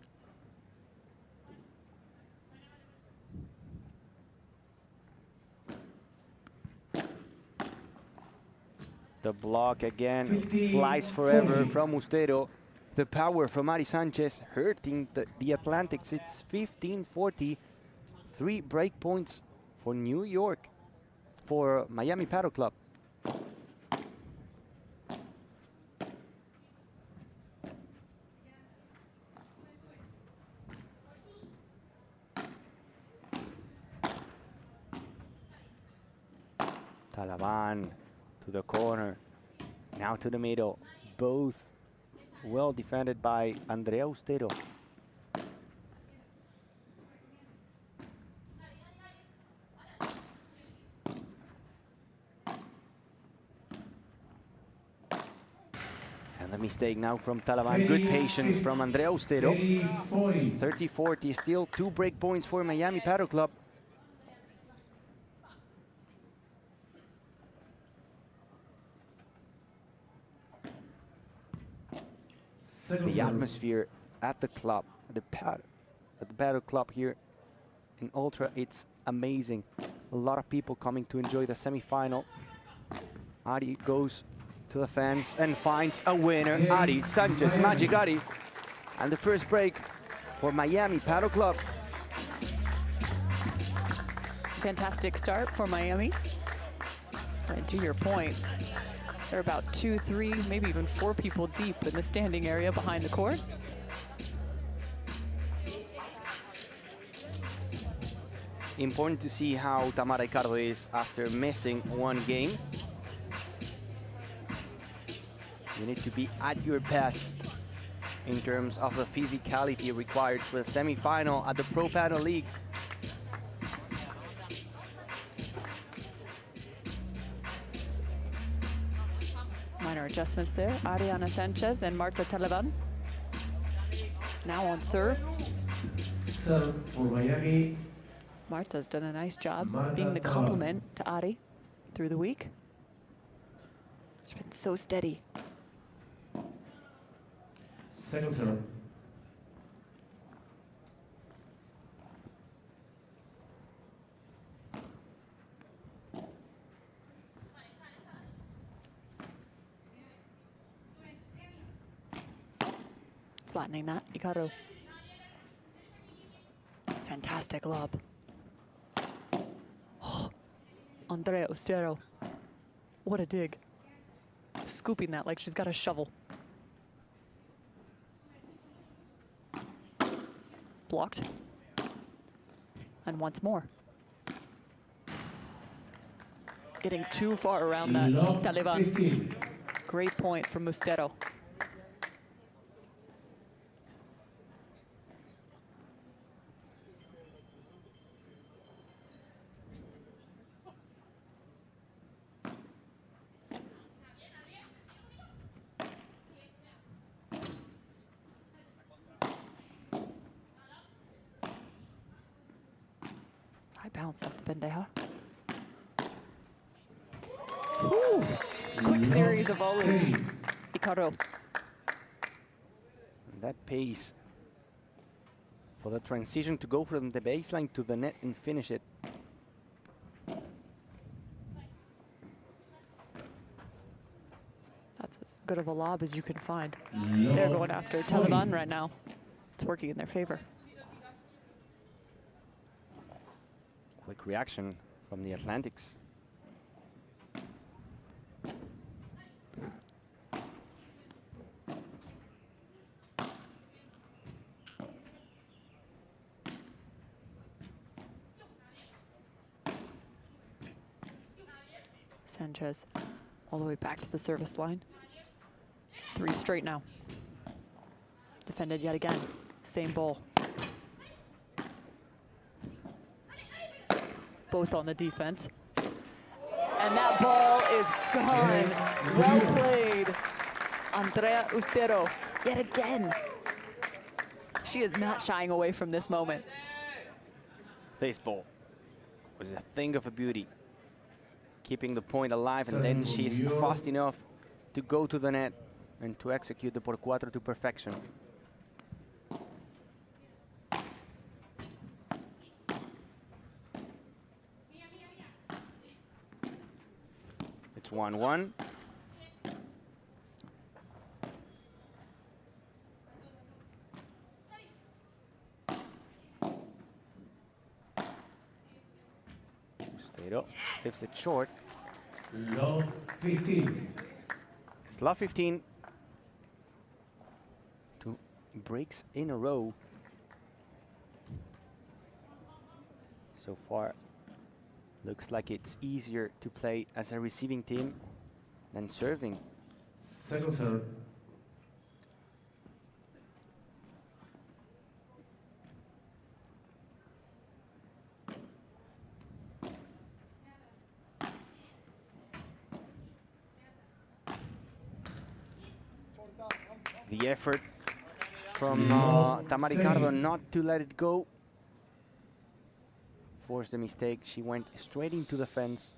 The block again flies forever from Ustero. The power from Ari Sanchez hurting the Atlantics. It's 15-40. 3 break points for New York, for Miami Paddle Club. Talaban to the corner, now to the middle. Both well defended by Andrea Ustero. And the mistake now from Talaban. Good patience from Andrea Ustero. 30-40, still 2 break points for Miami Paddle Club. The atmosphere at the club, at the paddle club here, in Ultra, it's amazing. A lot of people coming to enjoy the semi-final. Ari goes to the fence and finds a winner. Ari Sanchez, Magic Ari. And the first break for Miami Paddle Club. Fantastic start for Miami. And to your point, they're about 2, 3, maybe even 4 people deep in the standing area behind the court. Important to see how Tamara Ricardo is after missing one game. You need to be at your best in terms of the physicality required for the semi-final at the Pro Paddle League. Minor adjustments there. Ariana Sanchez and Marta Talaban. Now on serve. Serve for Miami. Marta's done a nice job Marta being the Talaban. complement to Ari through the week. She's been so steady. Second serve. Flattening that, Ricardo. Fantastic lob. Oh, Andrea Ustero. What a dig. Scooping that like she's got a shovel. Blocked. And once more. Getting too far around that Taliban. Great point from Ustero. High bounce off the bandeja. Woo. Quick series of volleys. Ricardo. That pace for the transition to go from the baseline to the net and finish it. That's as good of a lob as you can find. They're going after Taliban right now. It's working in their favor. Quick reaction from the Atlantics. Sanchez all the way back to the service line. 3 straight now. Defended yet again. Same ball. Both on the defense. And that ball is gone. Well played. Andrea Ustero, yet again. She is not shying away from this moment. This ball was a thing of a beauty. Keeping the point alive, and then she's fast enough to go to the net and to execute the por cuatro to perfection. It's 1-1. Ustero lifts it short. Love 15. It's love 15. 2 breaks in a row. So far, looks like it's easier to play as a receiving team than serving. Second serve. The effort from Tamara Ricardo not to let it go. Forced the mistake. She went straight into the fence.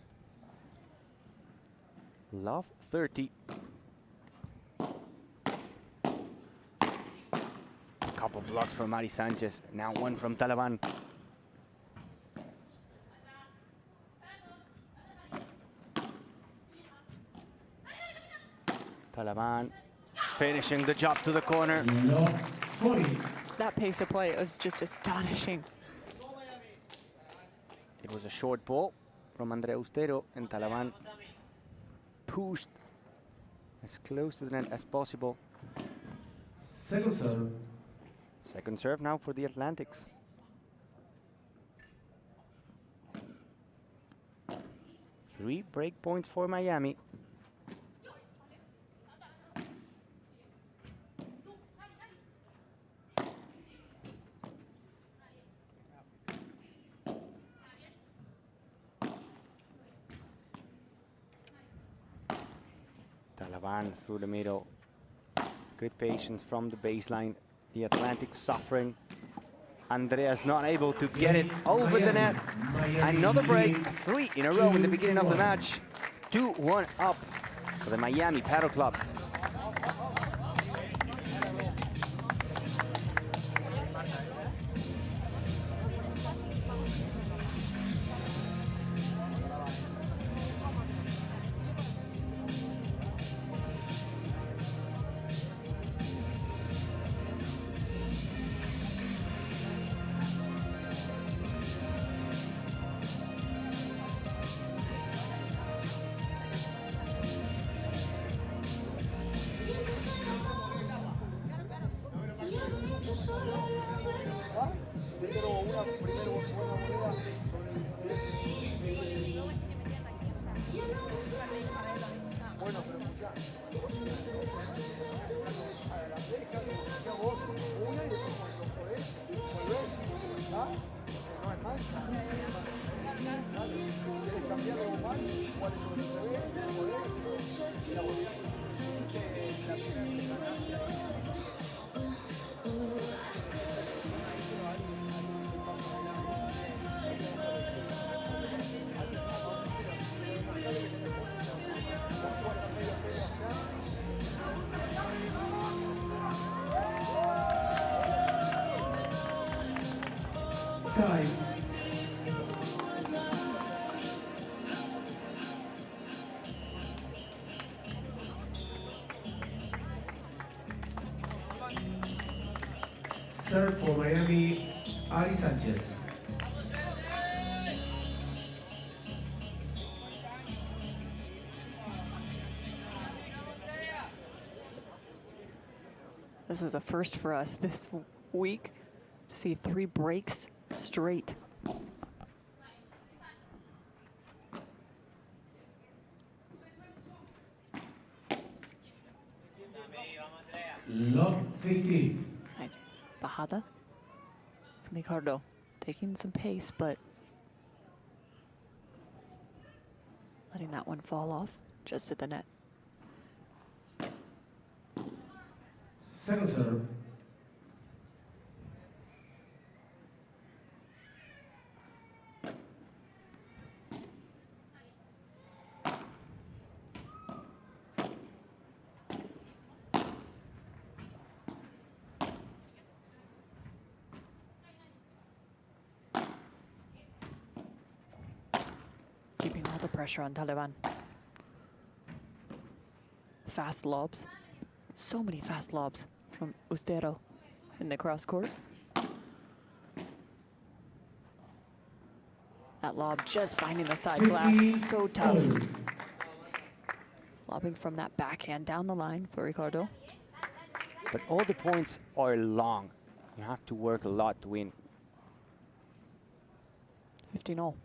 Love 30. A couple blocks from Ari Sanchez. Now one from Taliban. Talaban finishing the job to the corner. That pace of play was just astonishing. It was a short ball from Andrea Austero, and Talaban pushed as close to the net as possible. Second serve. Second serve now for the Atlantics. Three break points for Miami. Talaban through the middle. Good patience from the baseline. The Atlantics suffering. Andrea's not able to get it over the net. Another break, 3 in a row in the beginning of the match. 2-1 up for the Miami Padel Club. Time. Serve for Miami, Ali Sanchez. This was a first for us this week. To see 3 breaks straight. Love 50. Nice bajada from Ricardo. Taking some pace, but letting that one fall off just at the net. Second serve. Keeping all the pressure on Taliban. Fast lobs. So many fast lobs from Ustero in the cross court. That lob just finding the side glass, so tough. Lobbing from that backhand down the line for Ricardo. But all the points are long. You have to work a lot to win. 15-all.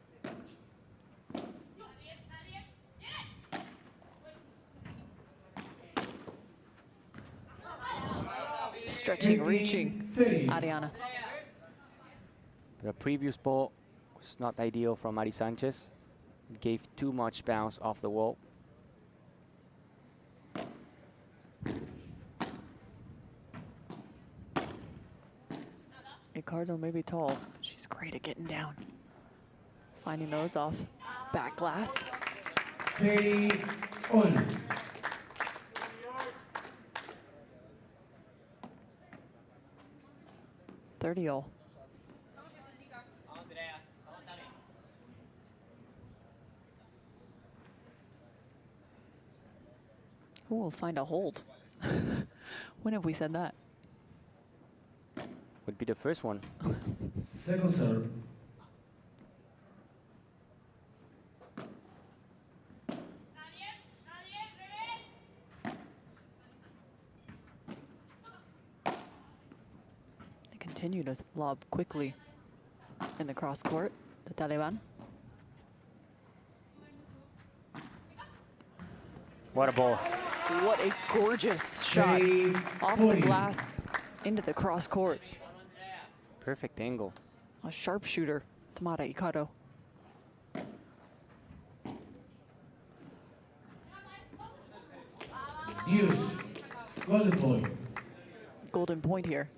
Stretching, reaching, Ariana. The previous ball was not ideal from Ari Sanchez. It gave too much bounce off the wall. Ricardo may be tall, but she's great at getting down. Finding those off back glass. 30-all. 30-all. Who will find a hold? When have we said that? Would be the first one. Second serve. They continue to lob quickly in the cross court, the Taliban. What a ball. What a gorgeous shot off the glass into the cross court. Perfect angle. A sharpshooter, Tamara Ikado. Deuce. Golden point. Golden point here.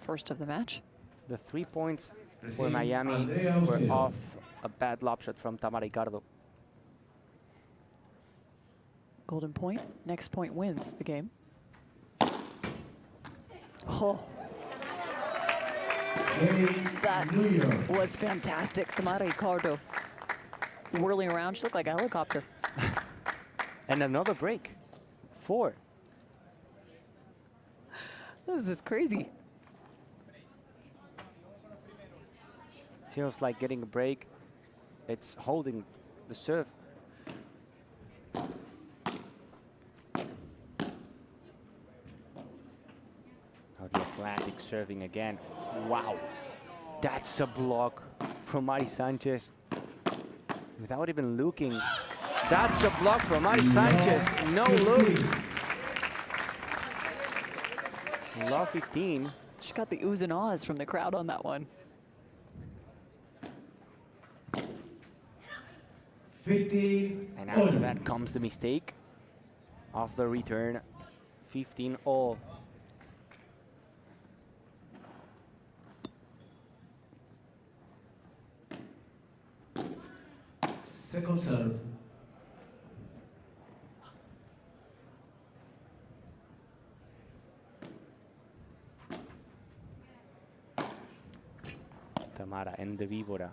First of the match. The 3 points for Miami were off a bad lob shot from Tamara Ricardo. Golden point. Next point wins the game. Oh. That was fantastic. Tamara Ricardo whirling around. She looked like a helicopter. And another break. 4. This is crazy. Feels like getting a break. It's holding the serve. Oh, the Atlantic serving again. Wow. That's a block from Mari Sanchez. Without even looking. That's a block from Mari Sanchez. No look. Law 15. She got the oohs and ahs from the crowd on that one. 15. And after that comes the mistake of the return. 15 all. Second serve. Tamara and the Víbora.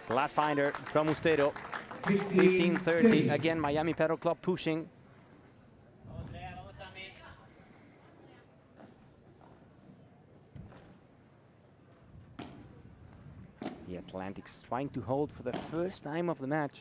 Glass finder from Ustero. 15-30. Again, Miami Padel Club pushing. The Atlantic's trying to hold for the first time of the match.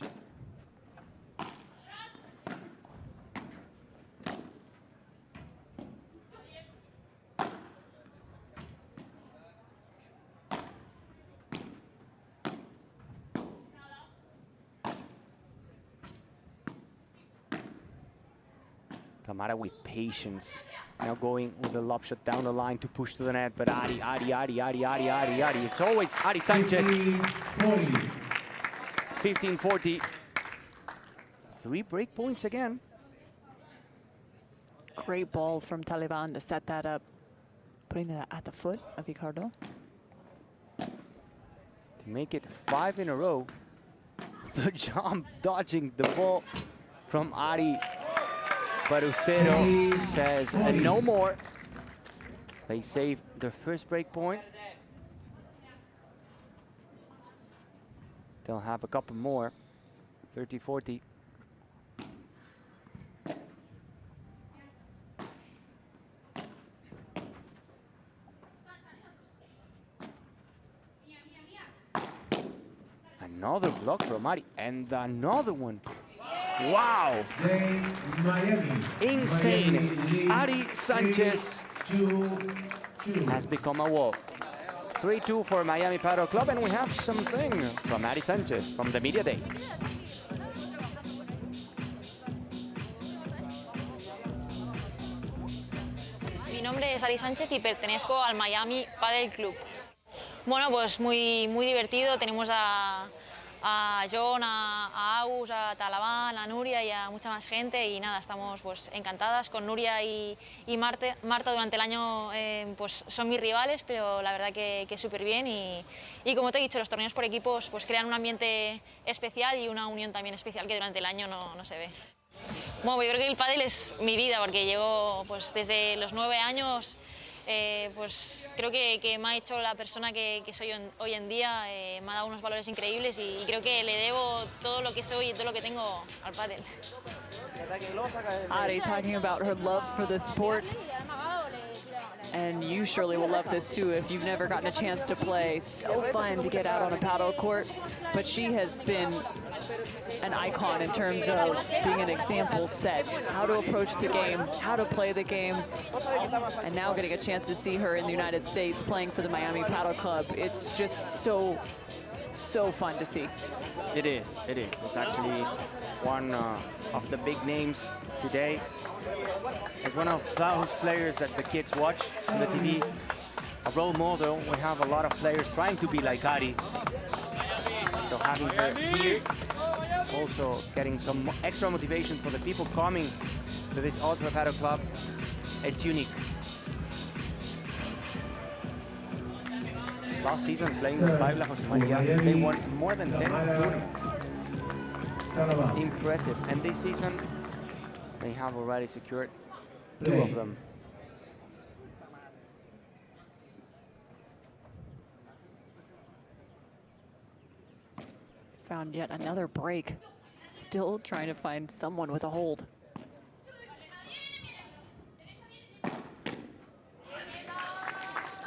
Tamara with patience. Now going with the lob shot down the line to push to the net, but Ari. It's always Ari Sanchez. 15-40. 3 break points again. Great ball from Taliban to set that up. Putting that at the foot of Ricardo. To make it 5 in a row. The jump dodging the ball from Ari. But Ustero says no more. They save the first break point. They'll have a couple more. 30-40. Another block from Ari and another one. Wow! Insane! Ari Sanchez has become a wall. 3-2 for Miami Padel Club, and we have something from Ari Sanchez from the media day. Mi nombre es Ari Sánchez y pertenezco al Miami Padel Club. Bueno, pues muy divertido. Tenemos a John, a Agus, a Talabán, a Nuria y a mucha más gente, y nada, estamos pues encantadas. Con Nuria y Marta durante el año pues son mis rivales, pero la verdad que súper bien, y como te he dicho, los torneos por equipos pues crean un ambiente especial y una unión también especial que durante el año no se ve. Bueno, yo creo que el pádel es mi vida, porque llevo pues desde los 9 años pues creo que me ha hecho la persona que soy hoy en día, me ha dado unos valores increíbles y creo que le debo todo lo que soy y todo lo que tengo al pádel. Ari talking about her love for the sport. And you surely will love this too if you've never gotten a chance to play. So fun to get out on a paddle court. But she has been an icon in terms of being an example set, how to approach the game, how to play the game. And now getting a chance to see her in the United States playing for the Miami Paddle Club. It's just so fun to see. It is. It's actually one of the big names today. It's one of those players that the kids watch on the TV. A role model. We have a lot of players trying to be like Ari. So having her here, also getting some extra motivation for the people coming to this Ultra Paddle Club, it's unique. Last season playing with Paula Jose Maria, they won more than 10 tournaments. It's impressive. And this season, they have already secured 2 of them. Found yet another break. Still trying to find someone with a hold.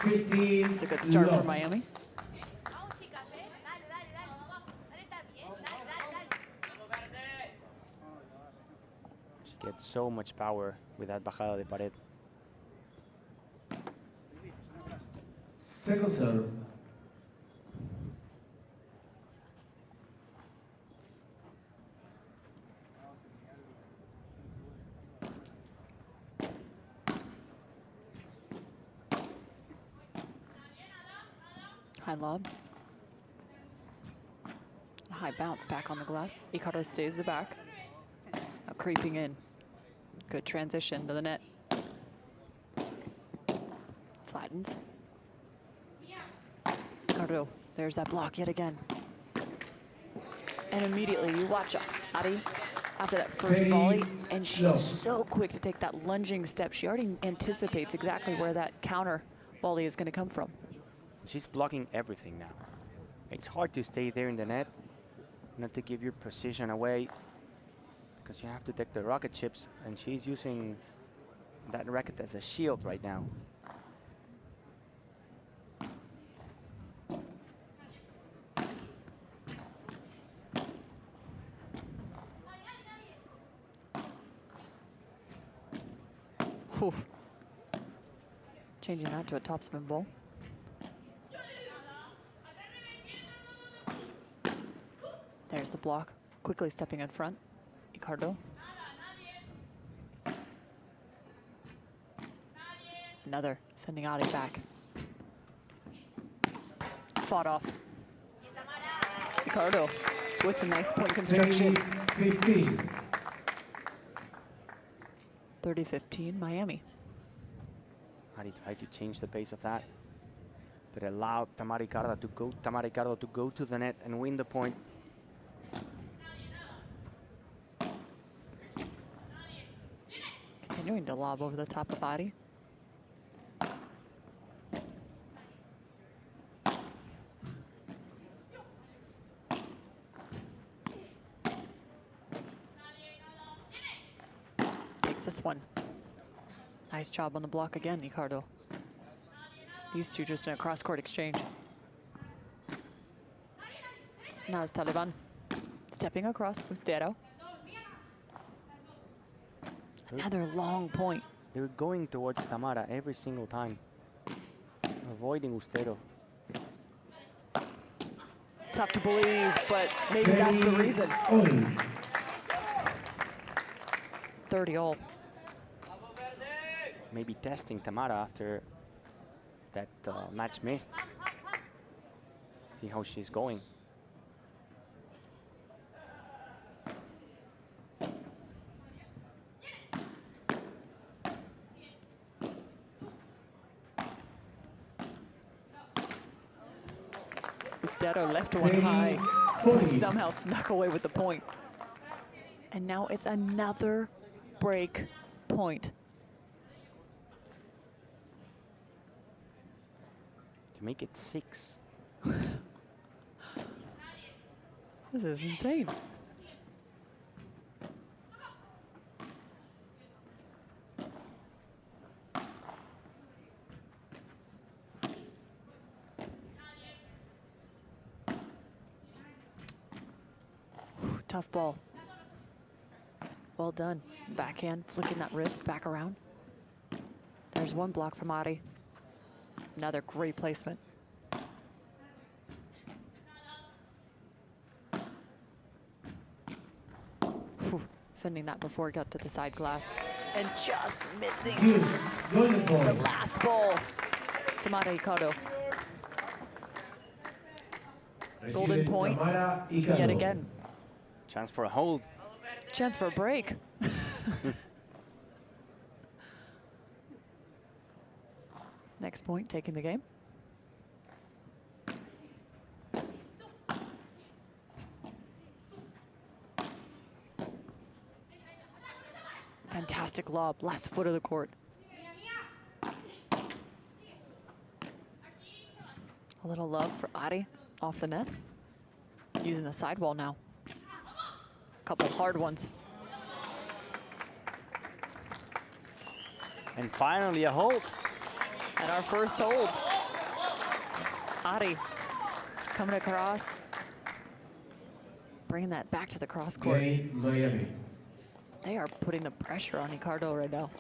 It's a good start for Miami. She gets so much power with that bajada de pared. Second serve. High lob. A high bounce back on the glass. Hikaru stays the back. Now creeping in. Good transition to the net. Flattens. Hikaru, there's that block yet again. And immediately you watch Ari after that first volley, and she's so quick to take that lunging step. She already anticipates exactly where that counter volley is going to come from. She's blocking everything now. It's hard to stay there in the net, not to give your precision away, because you have to take the rocket chips, and she's using that racket as a shield right now. Whew. Changing that to a topspin ball. There's the block, quickly stepping in front. Ricardo. Another, sending Ari back. Fought off. Ricardo with some nice point construction. 30-15, Miami. Ari tried to change the pace of that, but allowed Tamara Ricardo to go to the net and win the point. Continuing to lob over the top of Ari. Takes this one. Nice job on the block again, Ricardo. These two just in a cross-court exchange. Now it's Taliban. Stepping across, Ustero. Another long point. They're going towards Tamara every single time, avoiding Ustero. Tough to believe, but maybe that's the reason. 30 all. Maybe testing Tamara after that match missed. See how she's going. Ustero left one high, but somehow snuck away with the point. And now it's another break point. to make it 6. This is insane. Tough ball. Well done. Backhand, flicking that wrist back around. There's one block from Ari. Another great placement. Whew, fending that before it got to the side glass. And just missing the last ball. Tamara Hikaru. Golden point yet again. Chance for a hold. Chance for a break. Next point, taking the game. Fantastic lob, last foot of the court. A little love for Ari off the net. Using the sidewall now. Couple hard ones. And finally a hold. And our first hold. Ari coming across. Bringing that back to the cross court. Miami. They are putting the pressure on Ricardo right now.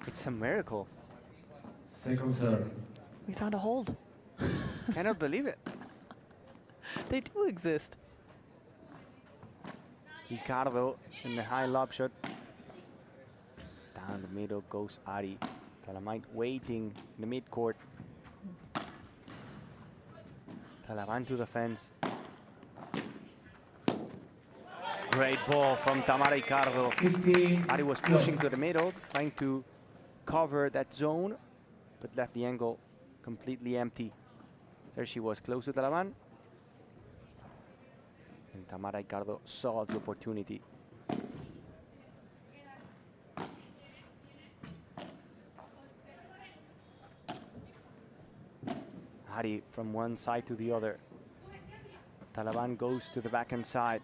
It's a miracle. Second serve. We found a hold. Cannot believe it. They do exist. Ricardo in the high lob shot. Down the middle goes Ari. Talamite waiting in the mid-court. Talaban to the fence. Great ball from Tamara Ricardo. Ari was pushing to the middle, trying to cover that zone, but left the angle completely empty. There she was, close to Talaban. And Tamara Ricardo saw the opportunity. Ari from one side to the other. Talaban goes to the backhand side.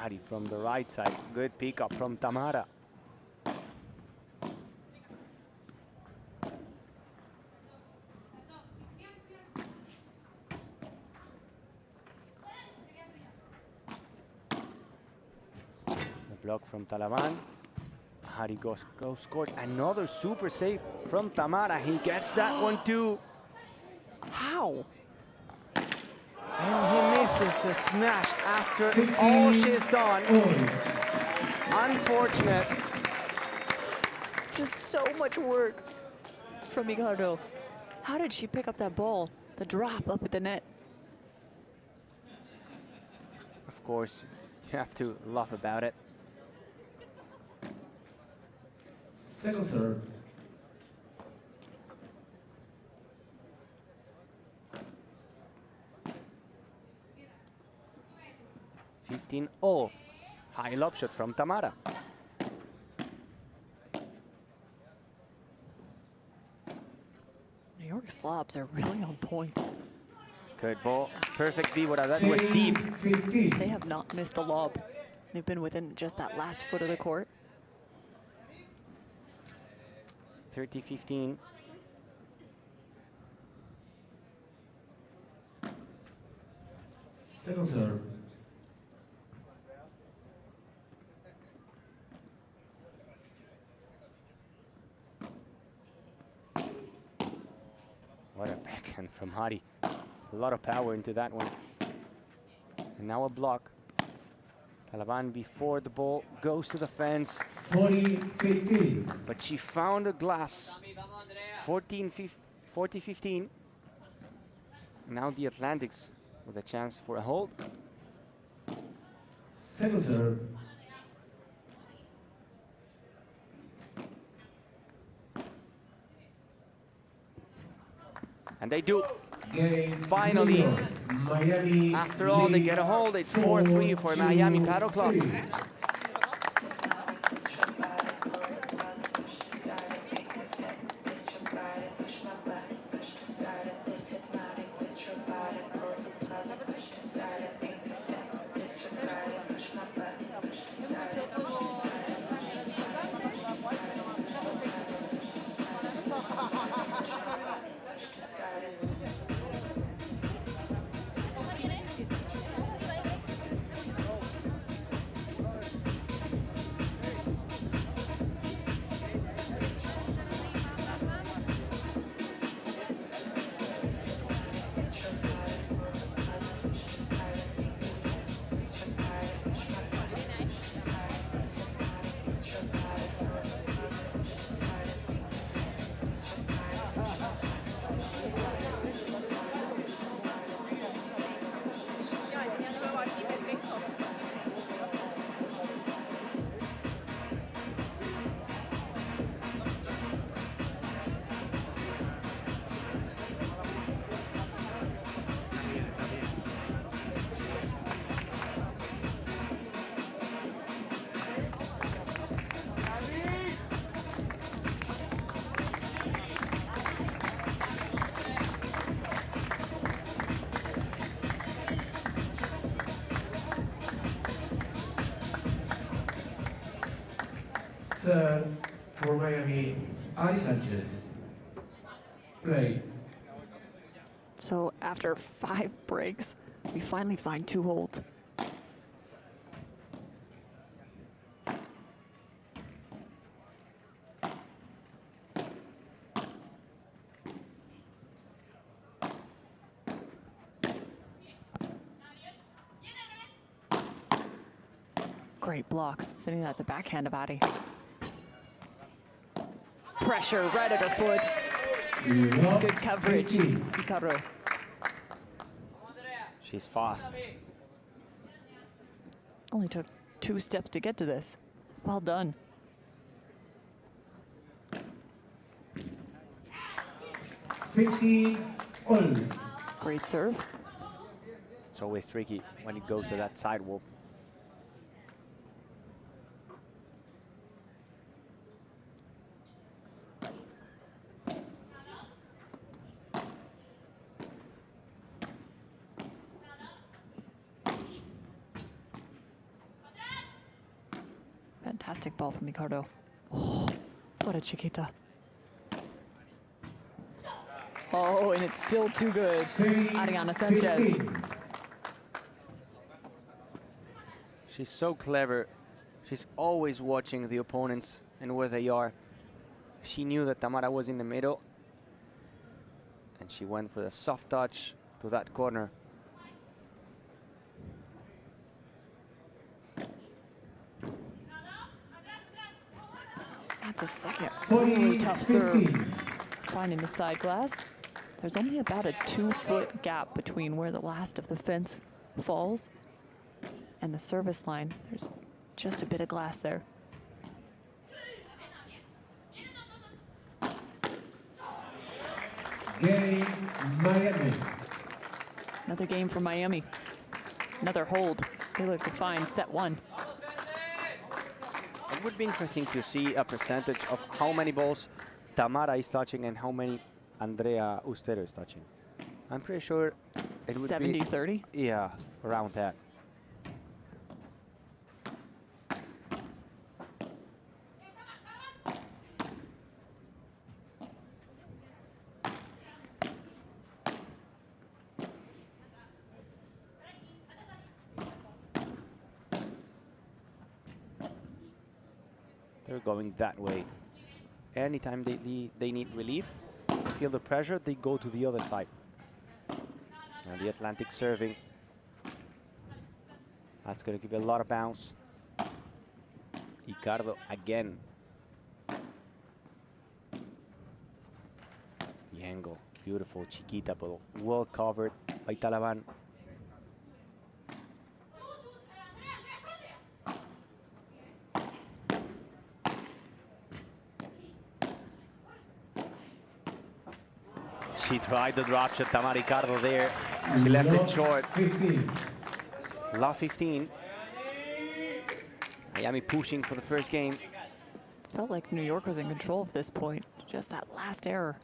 Ari from the right side. Good pickup from Tamara. Block from Talaban. Ari goes court. Another super save from Tamara. He gets that one too. How? And he misses the smash after all she's done. Unfortunate. Just so much work from Ricardo. How did she pick up that ball? The drop up at the net. Of course, you have to laugh about it. Second serve. Oh, high lob shot from Tamara. New York's lobs are really on point. Good ball. Perfect B. That was deep. They have not missed a lob. They've been within just that last foot of the court. 30-15. Second serve. What a backhand from Ari. A lot of power into that one. And now a block. Talaban before the ball goes to the fence. 40-15. But she found a glass. 40-15. Now the Atlantics with a chance for a hold. Second serve. And they do. Game Finally, Miami. After all, they get a hold. It's 4-3 for Miami Paddle Club. Serve for Miami, Ali Sanchez. Play. So after 5 breaks, we finally find 2 holds. Great block, sending that to backhand of Ari. Pressure right at her foot. Good coverage, Hikaru. She's fast. Only took 2 steps to get to this. Well done. All. Great serve. It's always tricky when it goes to that sidewalk. Fantastic ball from Ricardo. Oh, what a chiquita. Oh, and it's still too good. Ariana Sanchez. She's so clever. She's always watching the opponents and where they are. She knew that Tamara was in the middle, and she went for a soft touch to that corner. That's a second really tough serve. Finding the side glass. There's only about a 2-foot gap between where the last of the fence falls and the service line. There's just a bit of glass there. Game, Miami. Another game for Miami. Another hold. They look to find set 1. It would be interesting to see a percentage of how many balls Tamara is touching and how many Andrea Ustero is touching. I'm pretty sure it would 70-30? be... Yeah, around that. They're going that way. Anytime they need relief, feel the pressure, they go to the other side. Now the Atlantic serving. That's going to give a lot of bounce. Ricardo again. The angle, beautiful, chiquita, but well covered by Talaban. She tried the drop shot, Tamara Ricardo there. She left it short. 15. Love 15. Miami pushing for the first game. Felt like New York was in control at this point. Just that last error.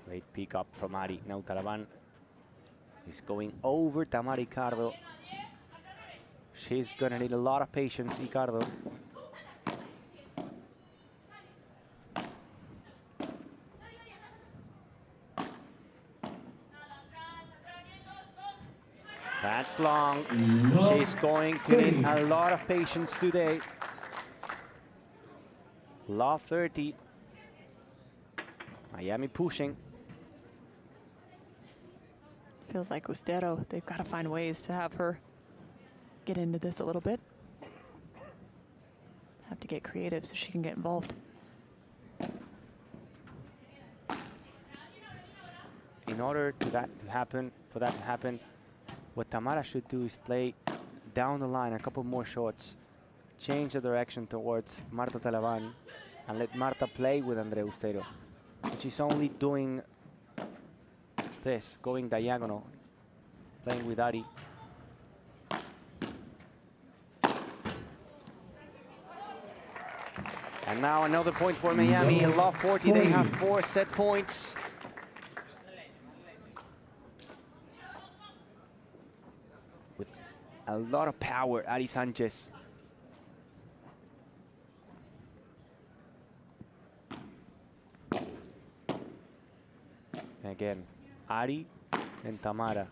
Great pick up from Ari. Now Talaban is going over Tamara Icardo. She's gonna need a lot of patience, Icardo. That's long. She's going to need a lot of patience today. Love 30. Miami pushing. Feels like Ustero, they've got to find ways to have her get into this a little bit. Have to get creative so she can get involved. In order for that to happen, what Tamara should do is play down the line a couple more shots, change the direction towards Marta Talaban, and let Marta play with Andrea Ustero. But she's only doing this, going diagonal, playing with Ari. And now another point for Miami. Love 40, they have 4 set points. With a lot of power, Ari Sanchez. Again, Ari and Tamara.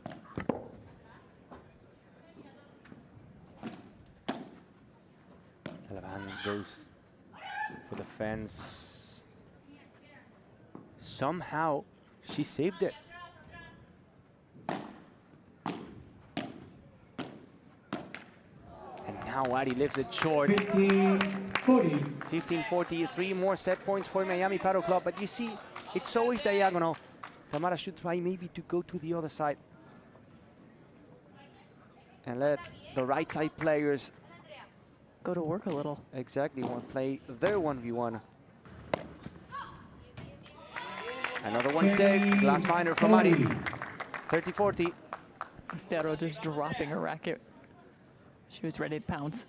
Talaban goes for the fence. Somehow, she saved it. And now Ari leaves it short. 15-40. 15-40, 3 more set points for Miami Paddle Club. But you see, it's always diagonal. Tamara should try maybe to go to the other side and let the right side players go to work a little. Exactly, want to play their 1v1. Another one saved, glass finder from Ari. 30-40. Ustero just dropping her racket. She was ready to pounce.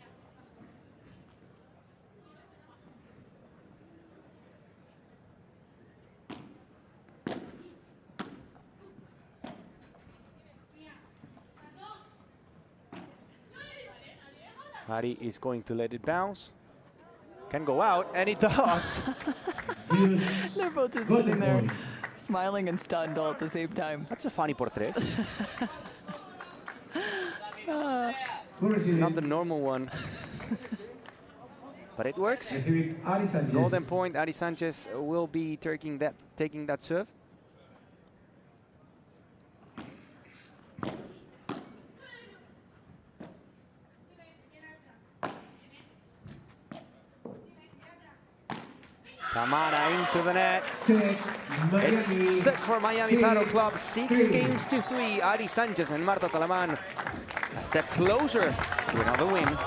Ari is going to let it bounce. Can go out, and it does. They're both just sitting there, smiling and stunned all at the same time. That's a funny por tres. It's not the normal one. But it works. Golden point, Ari Sanchez will be taking that serve. Tamara into the net. It's set for Miami Paddle Club. 6 games to 3. Ari Sanchez and Marta Talaban a step closer to another win.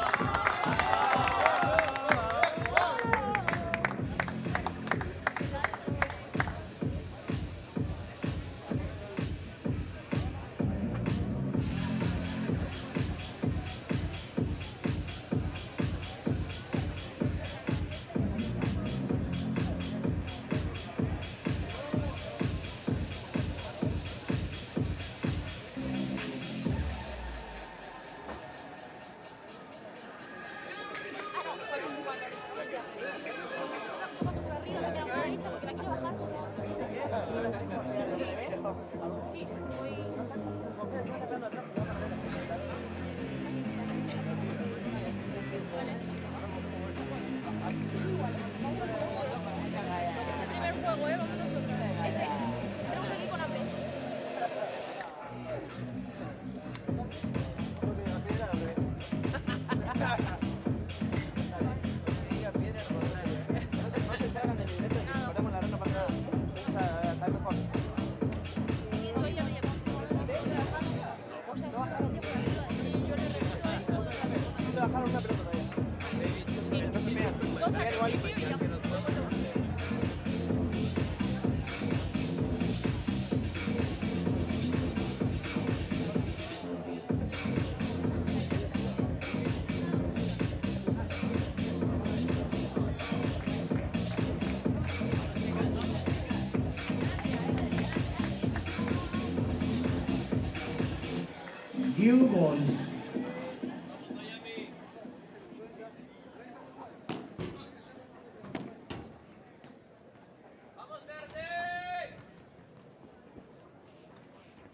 New balls.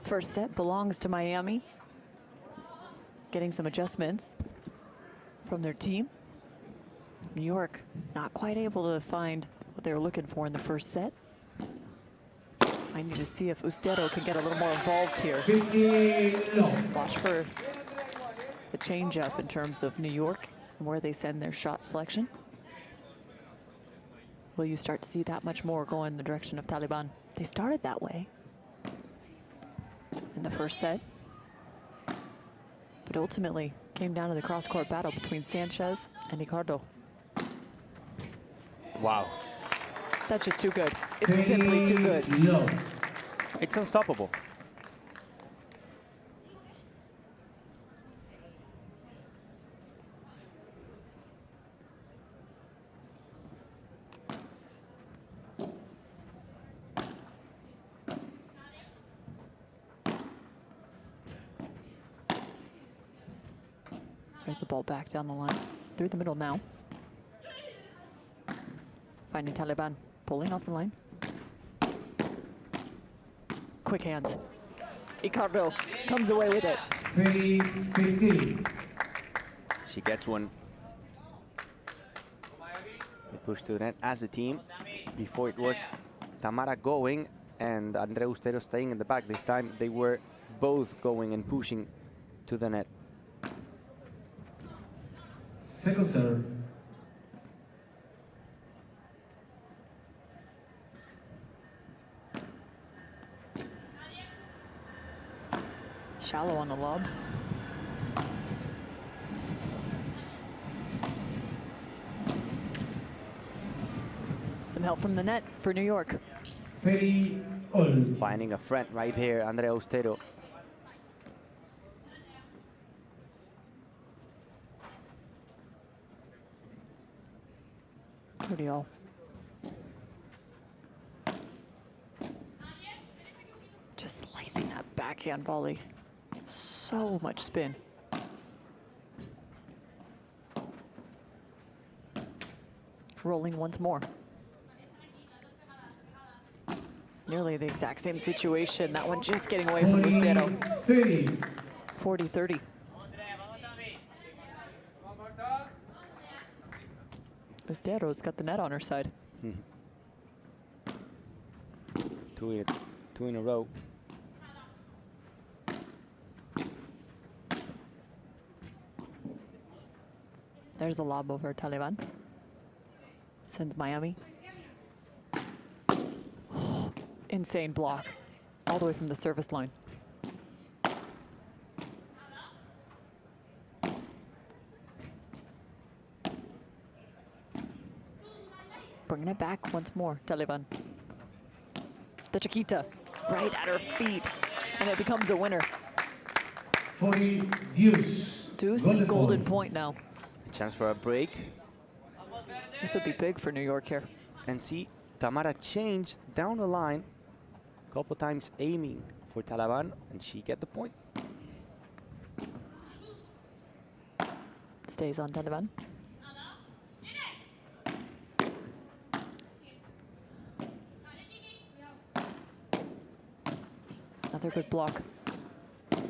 First set belongs to Miami. Getting some adjustments from their team. New York not quite able to find what they were looking for in the first set. I need to see if Ustero can get a little more involved here. Watch for the change-up in terms of New York and where they send their shot selection. Will you start to see that much more go in the direction of Taliban? They started that way in the first set, but ultimately came down to the cross-court battle between Sanchez and Ricardo. Wow. That's just too good. It's simply too good. It's unstoppable. There's the ball back down the line. Through the middle now. Finding Taliban. Pulling off the line. Quick hands. Ricardo comes away with it. 15. She gets one. They push to the net as a team. Before it was Tamara going and Andrea Ustero staying in the back. This time they were both going and pushing to the net. Second serve. Shallow on the lob. Some help from the net for New York. Finding a friend right here, Andrea Ustero. Uriol. Just slicing that backhand volley. So much spin. Rolling once more. Nearly the exact same situation. That one just getting away from Ustero. 40-30. Ustero's got the net on her side. Two in a row. There's the lob over Taliban. Sends Miami. Insane block. All the way from the service line. Bringing it back once more, Taliban. The Chiquita, right at her feet. And it becomes a winner. 40 deuce. Deuce, golden point now. A chance for a break. This would be big for New York here. And see, Tamara changed down the line. A couple times aiming for Taliban, and she get the point. Stays on Taliban. Another good block.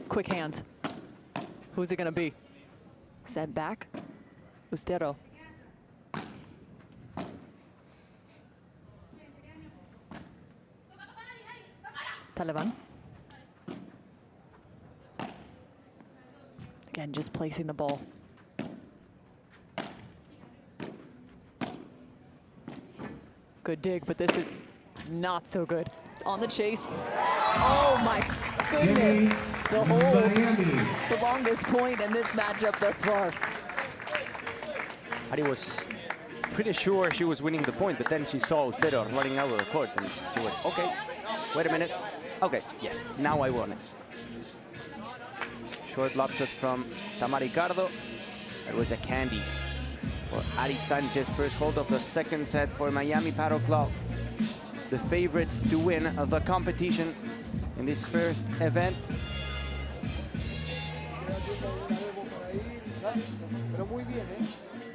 Quick hands. Who's it gonna be? Sent back. Ustero. Taliban. Again, just placing the ball. Good dig, but this is not so good. On the chase. Oh my goodness. The hold. The longest point in this matchup thus far. Ari was pretty sure she was winning the point, but then she saw Ustero running out of the court, and she was, okay, wait a minute. Okay, yes, now I won it. Short lob shot from Tamara Ricardo. It was a candy for Ari Sanchez. First hold of the second set for Miami Paddle Club. The favorites to win the competition in this first event. pero muy bien,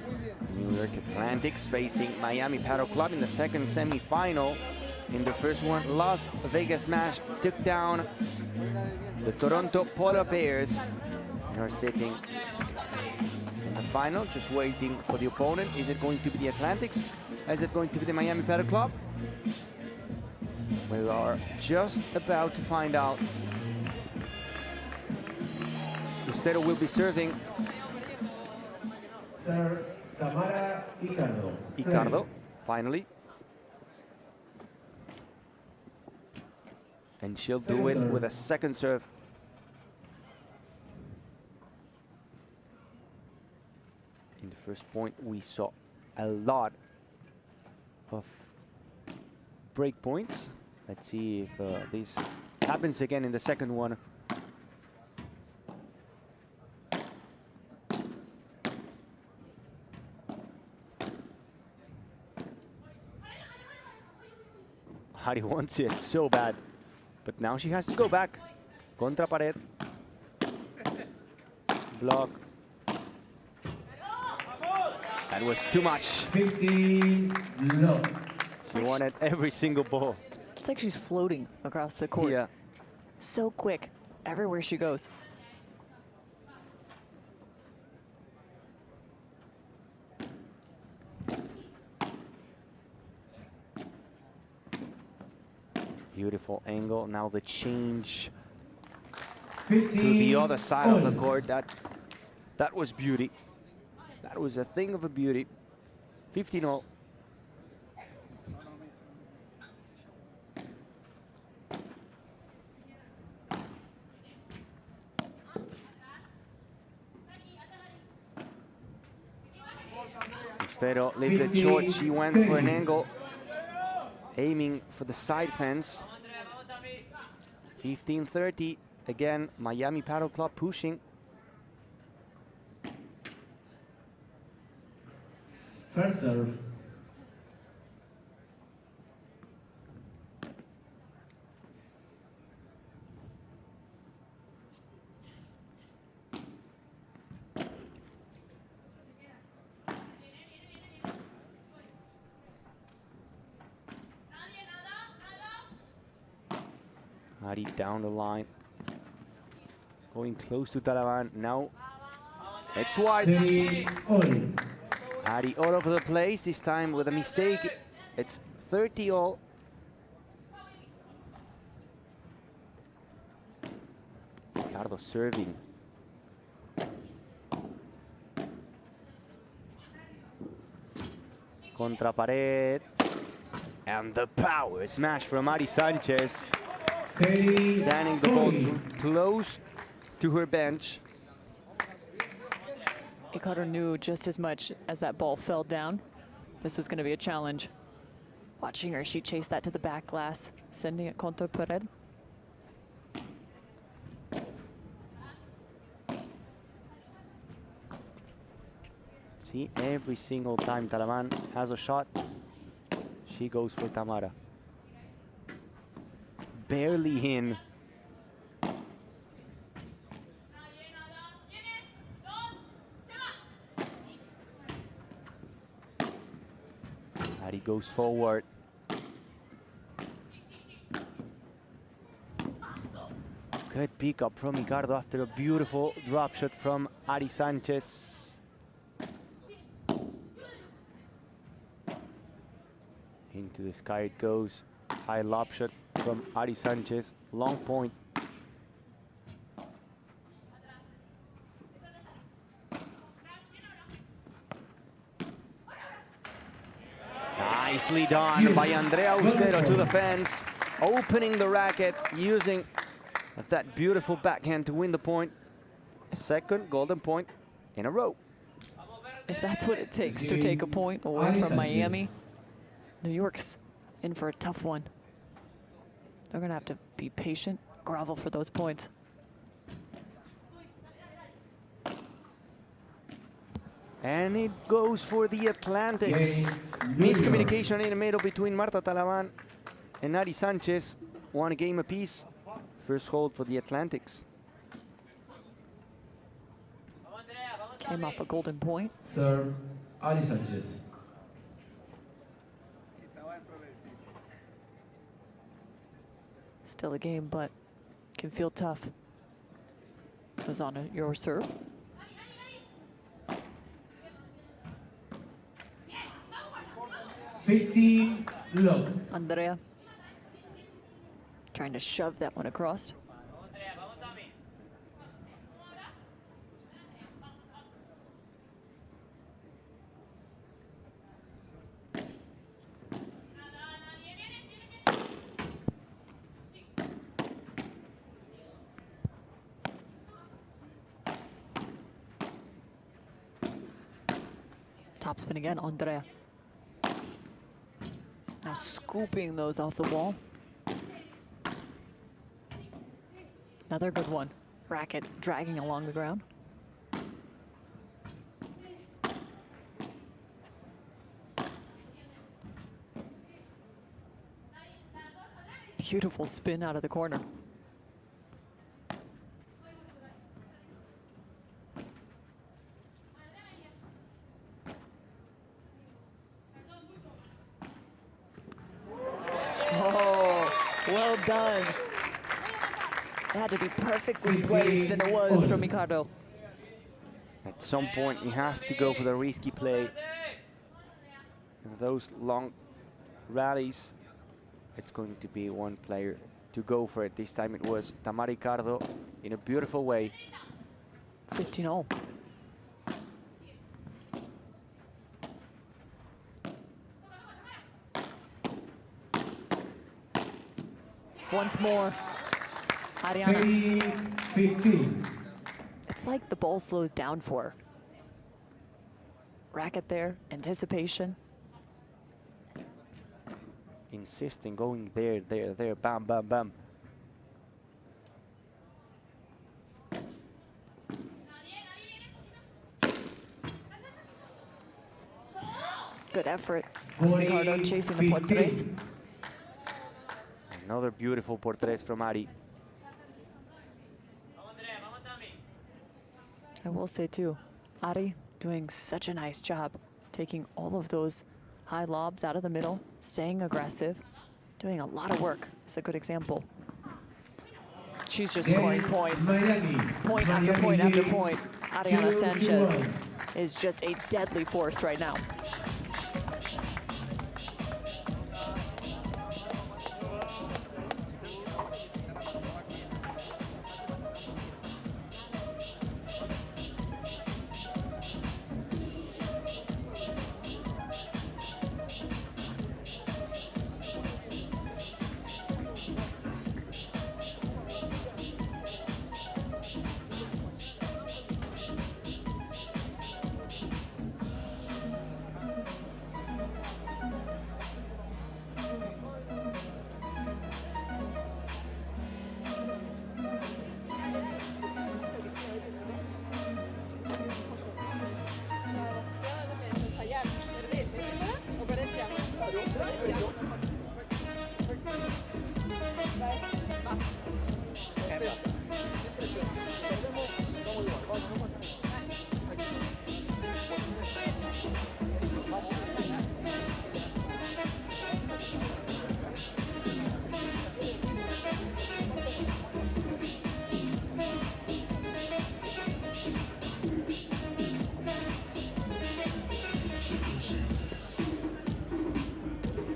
muy bien. New York Atlantics facing Miami Paddle Club in the second semi-final. In the first one, Las Vegas Smash took down the Toronto Polar Bears. They are sitting in the final, just waiting for the opponent. Is it going to be the Atlantics? Is it going to be the Miami Paddle Club? We are just about to find out. Ustero will be serving. Sir Tamara Icardo. Icardo, finally. And she'll do it with a second serve. In the first point, we saw a lot of break points. Let's see if this happens again in the second one. Hari wants it so bad, but now she has to go back. Contra pared. Block. That was too much. 15 low. She wanted every single ball. It's like she's floating across the court. Yeah. So quick, everywhere she goes. Beautiful angle. Now the change to the other side of the court. That was beauty. That was a thing of a beauty. 15-all. Ustero leaves it short. She went for an angle, aiming for the side fence. 15-30. Again, Miami Paddle Club pushing. First serve. Ari down the line. Going close to Talaban. Now it's wide. Ari all over the place, this time with a mistake. It's 30-all. Ricardo serving. Contra pared. And the power smash from Ari Sanchez. Sending the ball close to her bench. Ricardo knew just as much as that ball fell down, this was going to be a challenge. Watching her, she chased that to the back glass, sending it contra pared. See, every single time Talaman has a shot, she goes for Tamara. Barely in. Ari goes forward. Good pick up from Ricardo after a beautiful drop shot from Ari Sanchez. Into the sky it goes. High lob shot from Ari Sanchez. Long point. Nicely done by Andrea Ustero to the fence, opening the racket, using that beautiful backhand to win the point. Second golden point in a row. If that's what it takes to take a point away from Miami, New York's in for a tough one. They're going to have to be patient, grovel for those points. And it goes for the Atlantics. Miscommunication in the middle between Marta Talaban and Ari Sanchez. One game apiece. First hold for the Atlantics. Came off a golden point. Serve, Ali Sanchez. Still a game, but can feel tough. Goes on your serve. Low. Andrea trying to shove that one across. Topspin again, Andrea. Now scooping those off the wall. Another good one. Racket dragging along the ground. Beautiful spin out of the corner. Well done. It had to be perfectly placed, and it was from Ricardo. At some point, you have to go for the risky play. And those long rallies, it's going to be one player to go for it. This time it was Tamara Ricardo in a beautiful way. 15-0. Once more, Ariana. 15. It's like the ball slows down for her. Racket there, anticipation. Insisting, going there, bam, bam, bam. Good effort. Ricardo chasing the portres. Another beautiful portres from Ari. I will say too, Ari doing such a nice job taking all of those high lobs out of the middle, staying aggressive, doing a lot of work. It's a good example. She's just scoring points. Point after point after point. Ariana Sanchez is just a deadly force right now.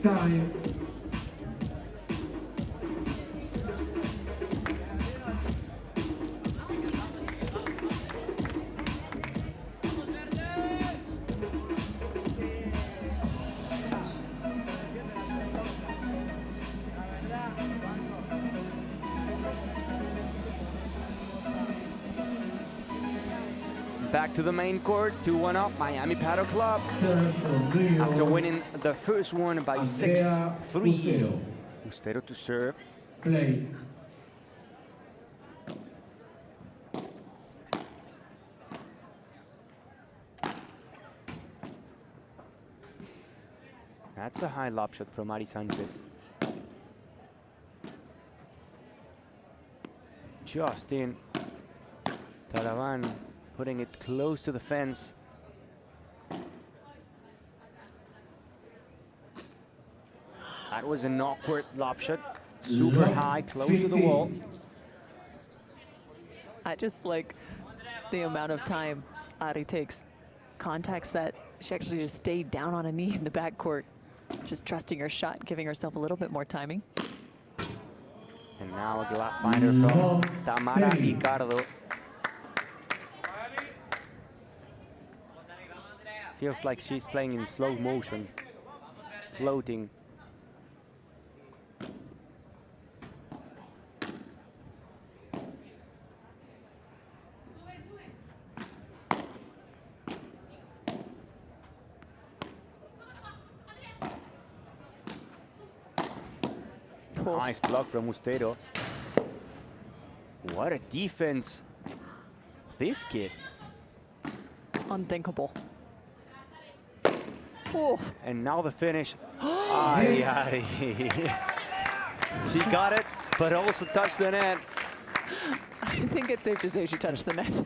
Time. Back to the main court, 2-1 up, Miami Paddle Club. After winning the first one by 6-3. Ustero to serve. Play. That's a high lob shot from Ari Sanchez. Just in. Talavan putting it close to the fence. That was an awkward lob shot. Super high, close to the wall. I just like the amount of time Ari takes. Contact set. She actually just stayed down on a knee in the backcourt. Just trusting her shot, giving herself a little bit more timing. And now a glass finder from Tamara Ricardo. Feels like she's playing in slow motion, floating. Nice block from Ustero. What a defense. This kid. Unthinkable. Oh. And now the finish. Ay, ay. She got it, but also touched the net. I think it's safe to say she touched the net.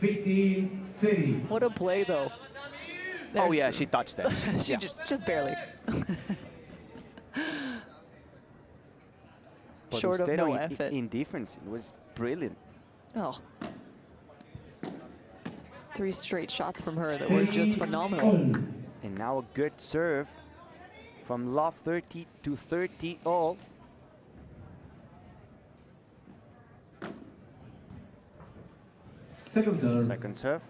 50-30. What a play, though. Oh yeah, she touched it. She just barely. But Short of Ustero no effort. in defense, it was brilliant. Oh. 3 straight shots from her that were just phenomenal. And now a good serve from love 30 to 30 all. Second serve. Second serve.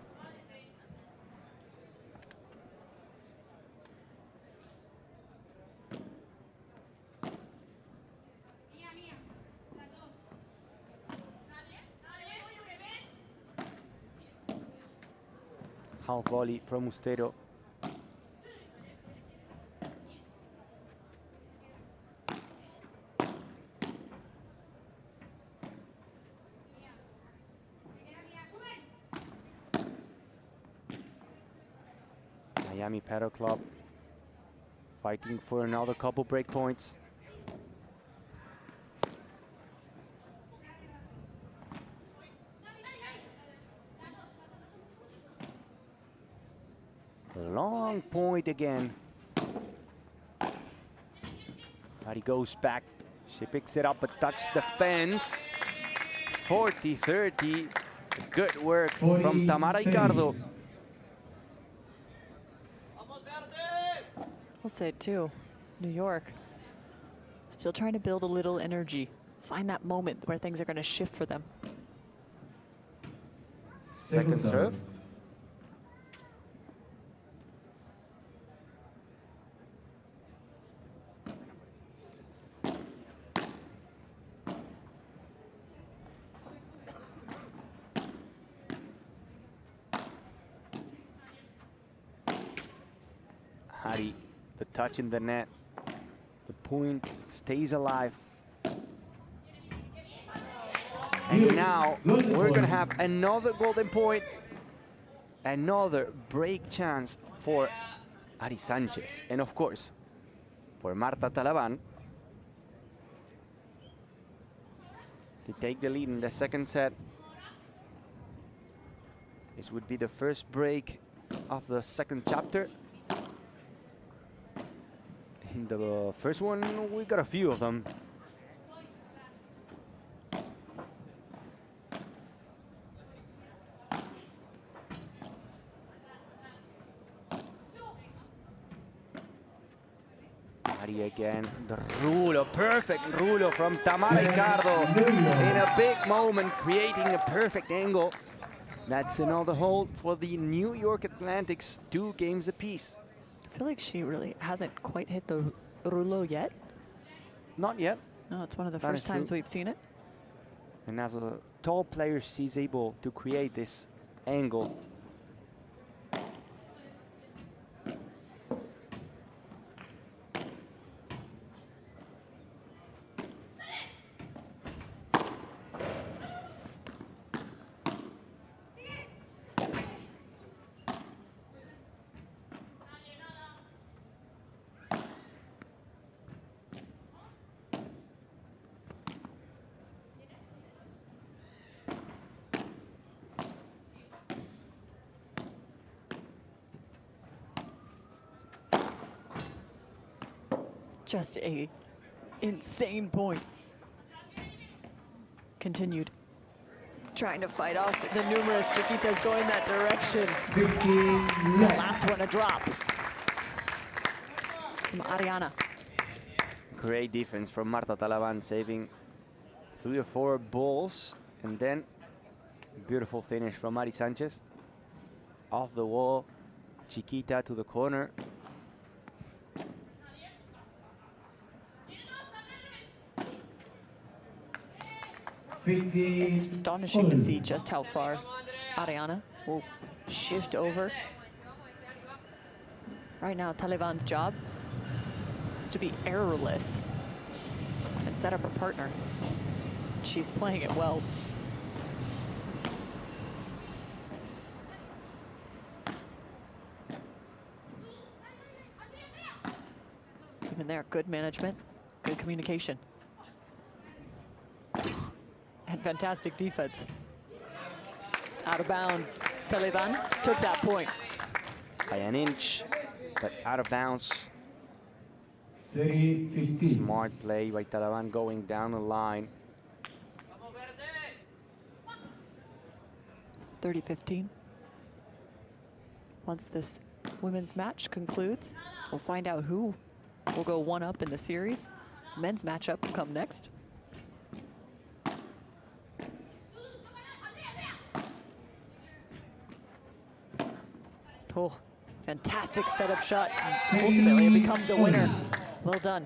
Half volley from Ustero. Miami Padel Club fighting for another couple break points. Long point again. But he goes back. She picks it up, but touches the fence. 40-30. Good work from Tamara Ricardo. I'll say too, New York, still trying to build a little energy. Find that moment where things are going to shift for them. Second serve. Hari, the touch in the net. The point stays alive. And now we're going to have another golden point. Another break chance for Ari Sanchez. And of course, for Marta Talaban to take the lead in the second set. This would be the first break of the second chapter. In the first one, we got a few of them. Ari again, the rulo, perfect rulo from Tamara Ricardo in a big moment, creating a perfect angle. That's another hold for the New York Atlantics, 2 games apiece. I feel like she really hasn't quite hit the rouleau yet. Not yet. No, it's one of the That first is true. times we've seen it. And as a tall player, she's able to create this angle. Just a insane point. Continued. Trying to fight off the numerous chiquitas going that direction. The last one a drop from Ariana. Great defense from Marta Talaban, saving 3 or 4 balls. And then beautiful finish from Mari Sanchez. Off the wall, chiquita to the corner. It's astonishing to see just how far Ariana will shift over. Right now, Taliban's job is to be errorless and set up her partner. She's playing it well. Even there, good management, good communication. And fantastic defense. Out of bounds. Taliban took that point. By an inch, but out of bounds. 30-15. Smart play by Taliban going down the line. 30-15. Once this women's match concludes, we'll find out who will go 1-up in the series. The men's matchup will come next. Oh, fantastic setup shot. Ultimately, it becomes a winner. Well done.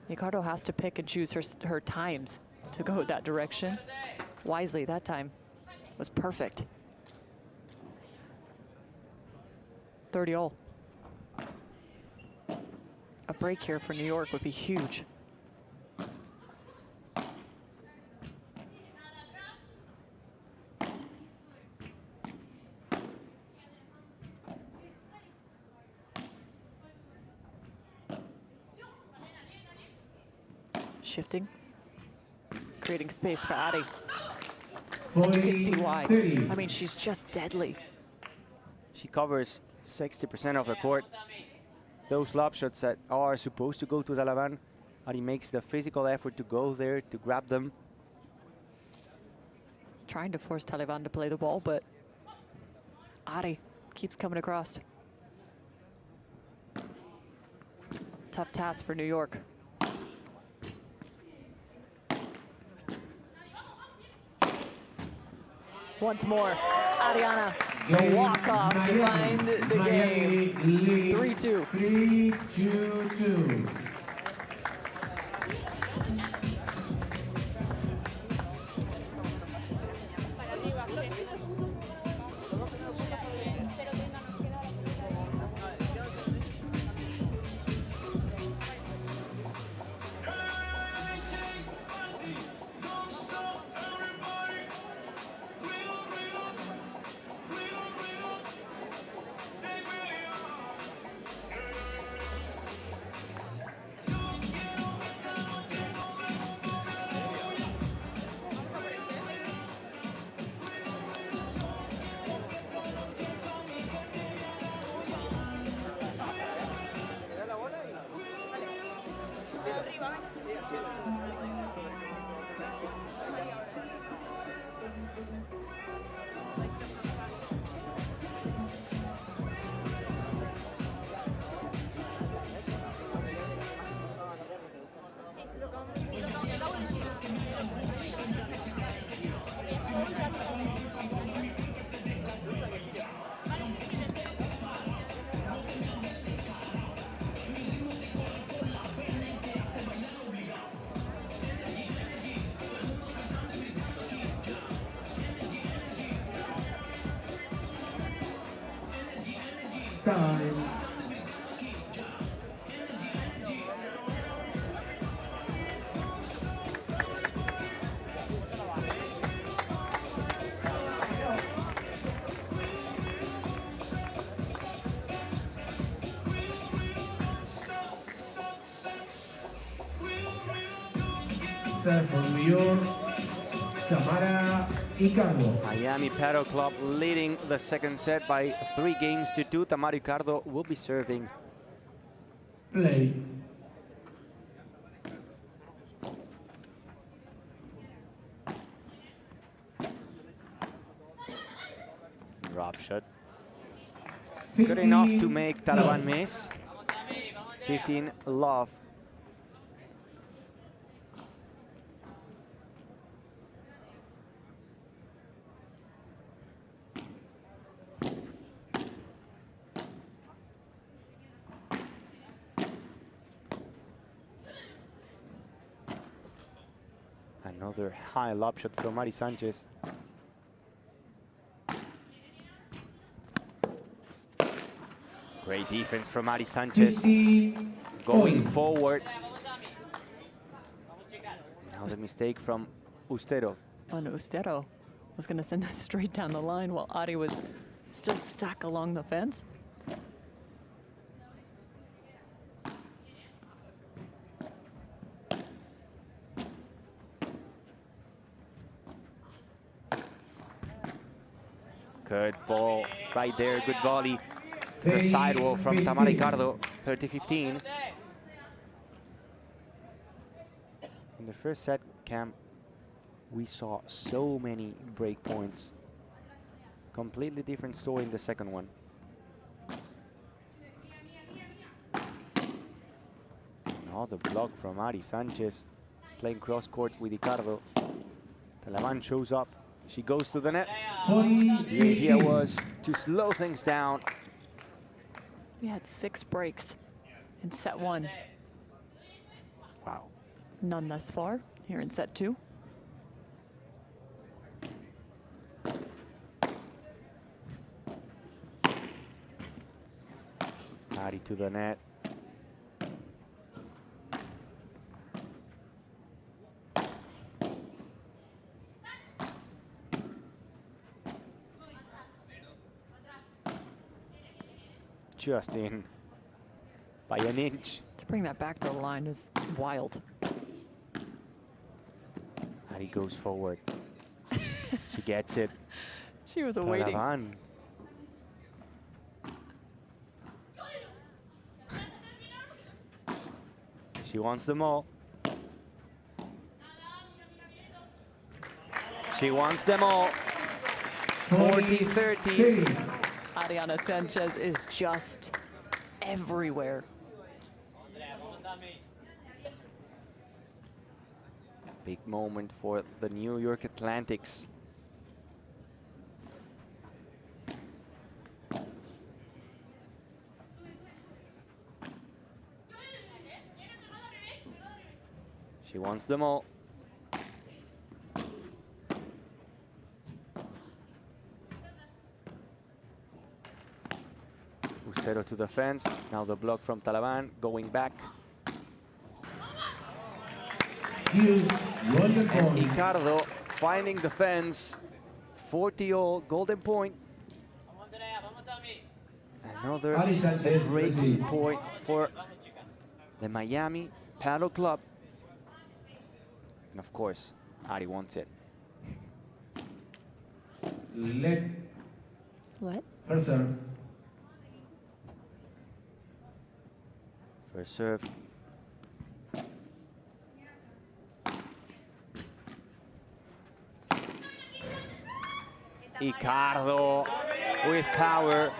Ricardo has to pick and choose her times to go that direction. Wisely, that time was perfect. 30-all. A break here for New York would be huge. Shifting, creating space for Ari. And you can see why. I mean, she's just deadly. She covers 60% of the court. Those lob shots that are supposed to go to Taliban, Ari makes the physical effort to go there, to grab them. Trying to force Taliban to play the ball, but Ari keeps coming across. Tough task for New York. Once more, Ariana, the walk-off to find the game. 3-2. 3-2-2. Time. Serve from New York, Tamara Ricardo. Miami Padel Club leading the second set by 3 games to 2. Tamara Ricardo will be serving. Play. shot. Good enough to make Talaban miss. 15 love. Another high lob shot from Ari Sanchez. Great defense from Ari Sanchez. Going forward. Now the mistake from Ustero. On Ustero was going to send that straight down the line while Ari was still stuck along the fence. Good ball right there, good volley. The sidewall from Tamara Ricardo, 30-15. In the first set, Cam, we saw so many break points. Completely different story in the second one. Another block from Ari Sanchez, playing cross court with Ricardo. Talaban shows up. She goes to the net. The idea was to slow things down. We had 6 breaks in set 1. Wow. None thus far here in set 2. Ari to the net. Just in by an inch. To bring that back to the line is wild. Ari goes forward. She gets it. She was awaiting. Talaban. She wants them all. She wants them all. 40-30. Ariana Sanchez is just everywhere. Big moment for the New York Atlantics. She wants them all. Ustero to the fence. Now the block from Talaban going back. And Ricardo finding the fence. 40-all, golden point. Another breaking point for the Miami Paddle Club. And of course, Ari wants it. Let? First serve. First serve. Ricardo with power,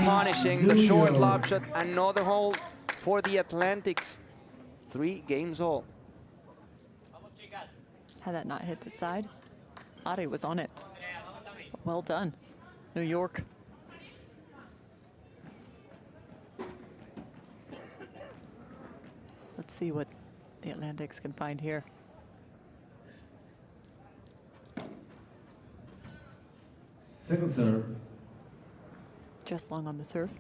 punishing the short lob shot. Another hole for the Atlantics. 3 games all. Had that not hit the side, Ari was on it. Well done, New York. Let's see what the Atlantics can find here. Second serve. Just long on the serve.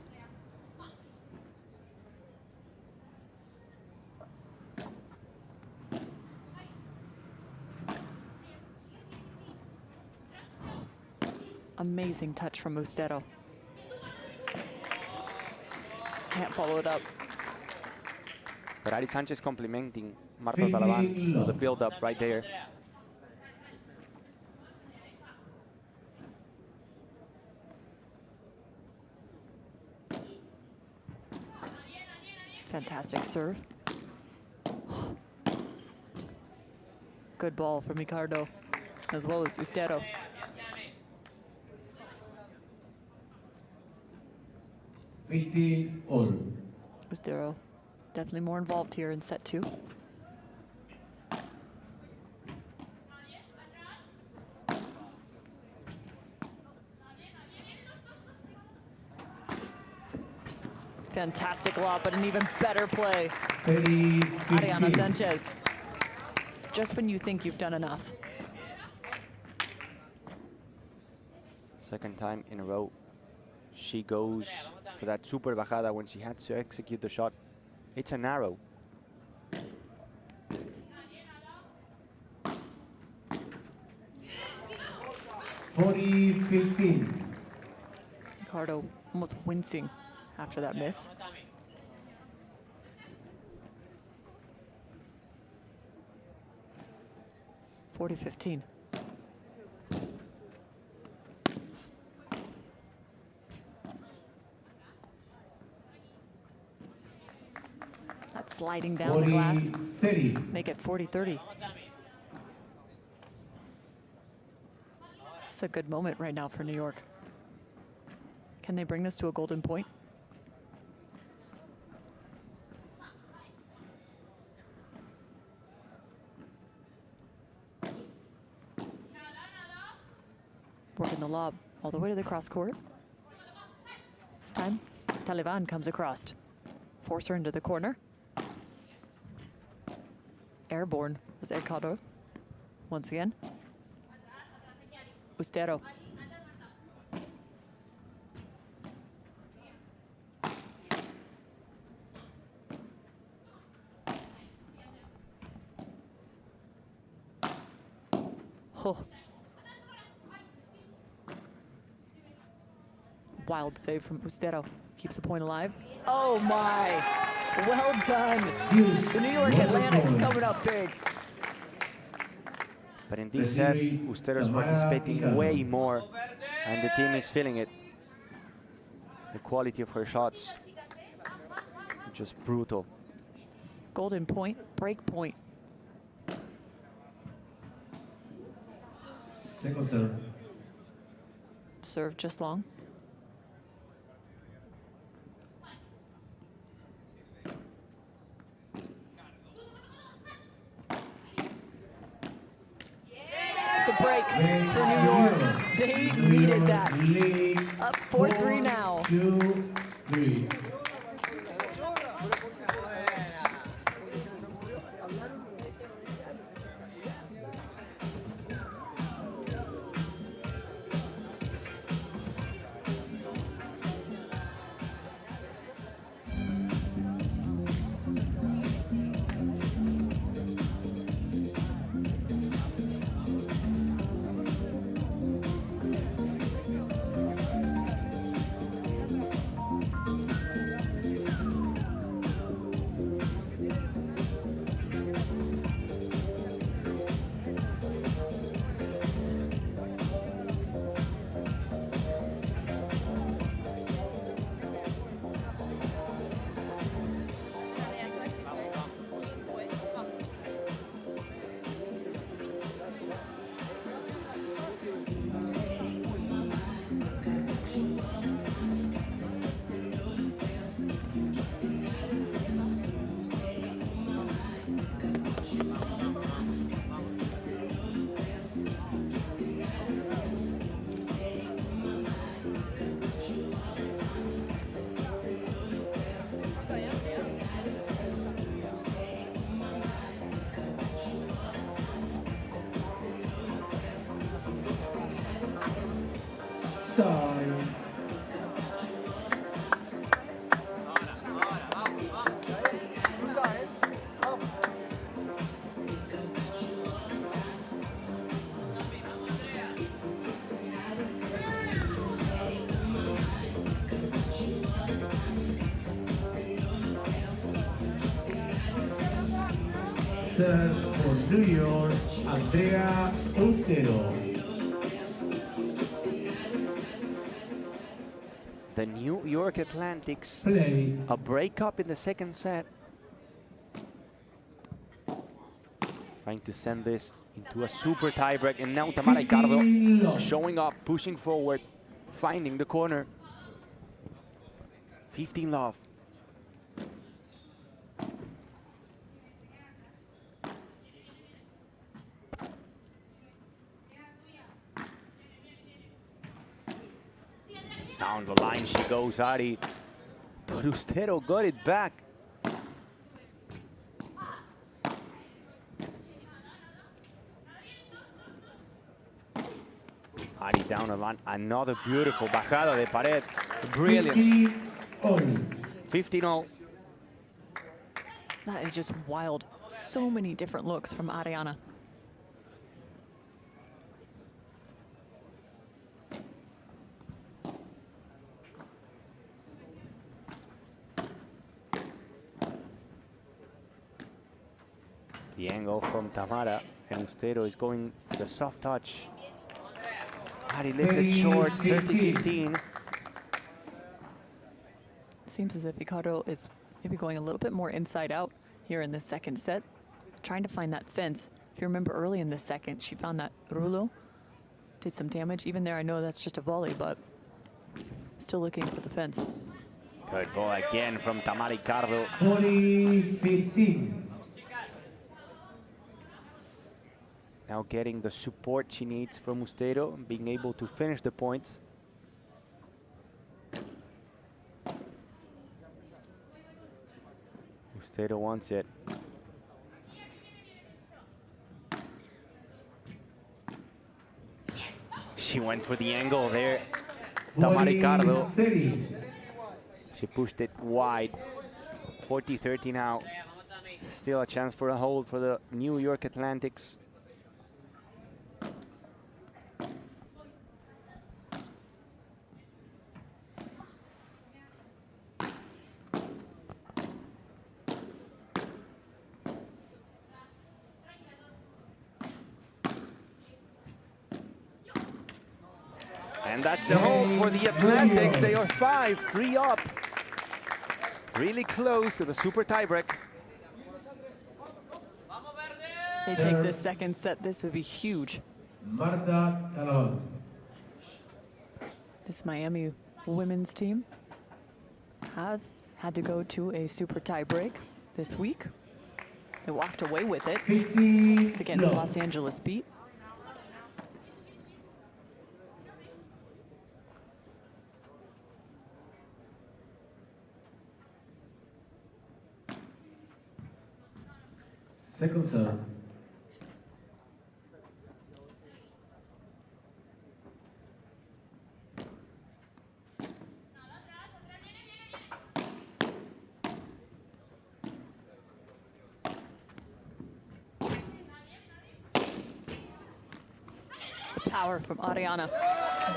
Amazing touch from Ustero. Can't follow it up. But Ari Sanchez complimenting Marta Talaban for the build-up right there. Fantastic serve. Good ball from Ricardo, as well as Ustero. 15 all. Ustero definitely more involved here in set 2. Fantastic lob, but an even better play. Ariana Sanchez. Just when you think you've done enough. Second time in a row, she goes for that super bajada when she had to execute the shot. It's an arrow. (40-15). Ricardo almost wincing after that miss. (40-15). That's sliding down the glass. 40-30. Make it 40-30. It's a good moment right now for New York. Can they bring this to a golden point? Working the lob all the way to the cross court. This time, Taliban comes across. Force her into the corner. Airborne was Ekado. Once again. Ustero. Oh. Wild save from Ustero. Keeps the point alive. Oh my! Well done. The New York Atlantic's coming up big. But in this set, Ustero is participating way more, and the team is feeling it. The quality of her shots, just brutal. Golden point, break point. Second serve. Serve just long. The break for New York. They needed that. Up 4-3 now. 2-3. Time. Serve for New York, Andrea Ustero. The New York Atlantics, Play. a breakup in the second set. Trying to send this into a super tiebreak, and now Tamara Ricardo showing up, pushing forward, finding the corner. 15 love. Down the line she goes, Ari. But Ustero got it back. Ari down the line. Another beautiful bajada de pared. Brilliant. 15-all. That is just wild. So many different looks from Ariana. The angle from Tamara, and Ustero is going for the soft touch. Ari lifts it short, 30-15. Seems as if Ricardo is maybe going a little bit more inside out here in the second set, trying to find that fence. If you remember early in the second, she found that rulo, did some damage. Even there, I know that's just a volley, but still looking for the fence. Good ball again from Tamara Ricardo. 40-15. Now getting the support she needs from Ustero, being able to finish the points. Ustero wants it. She went for the angle there. Tamara Ricardo. She pushed it wide. 40-30 now. Still a chance for a hold for the New York Atlantics. And that's a hold for the Atlantics. They are 5-3 up. Really close to the super tiebreak. They take this second set. This would be huge. Marta Ortega. This Miami women's team have had to go to a super tiebreak this week. They walked away with it. It's against Los Angeles Beat. Second serve. The power from Ariana,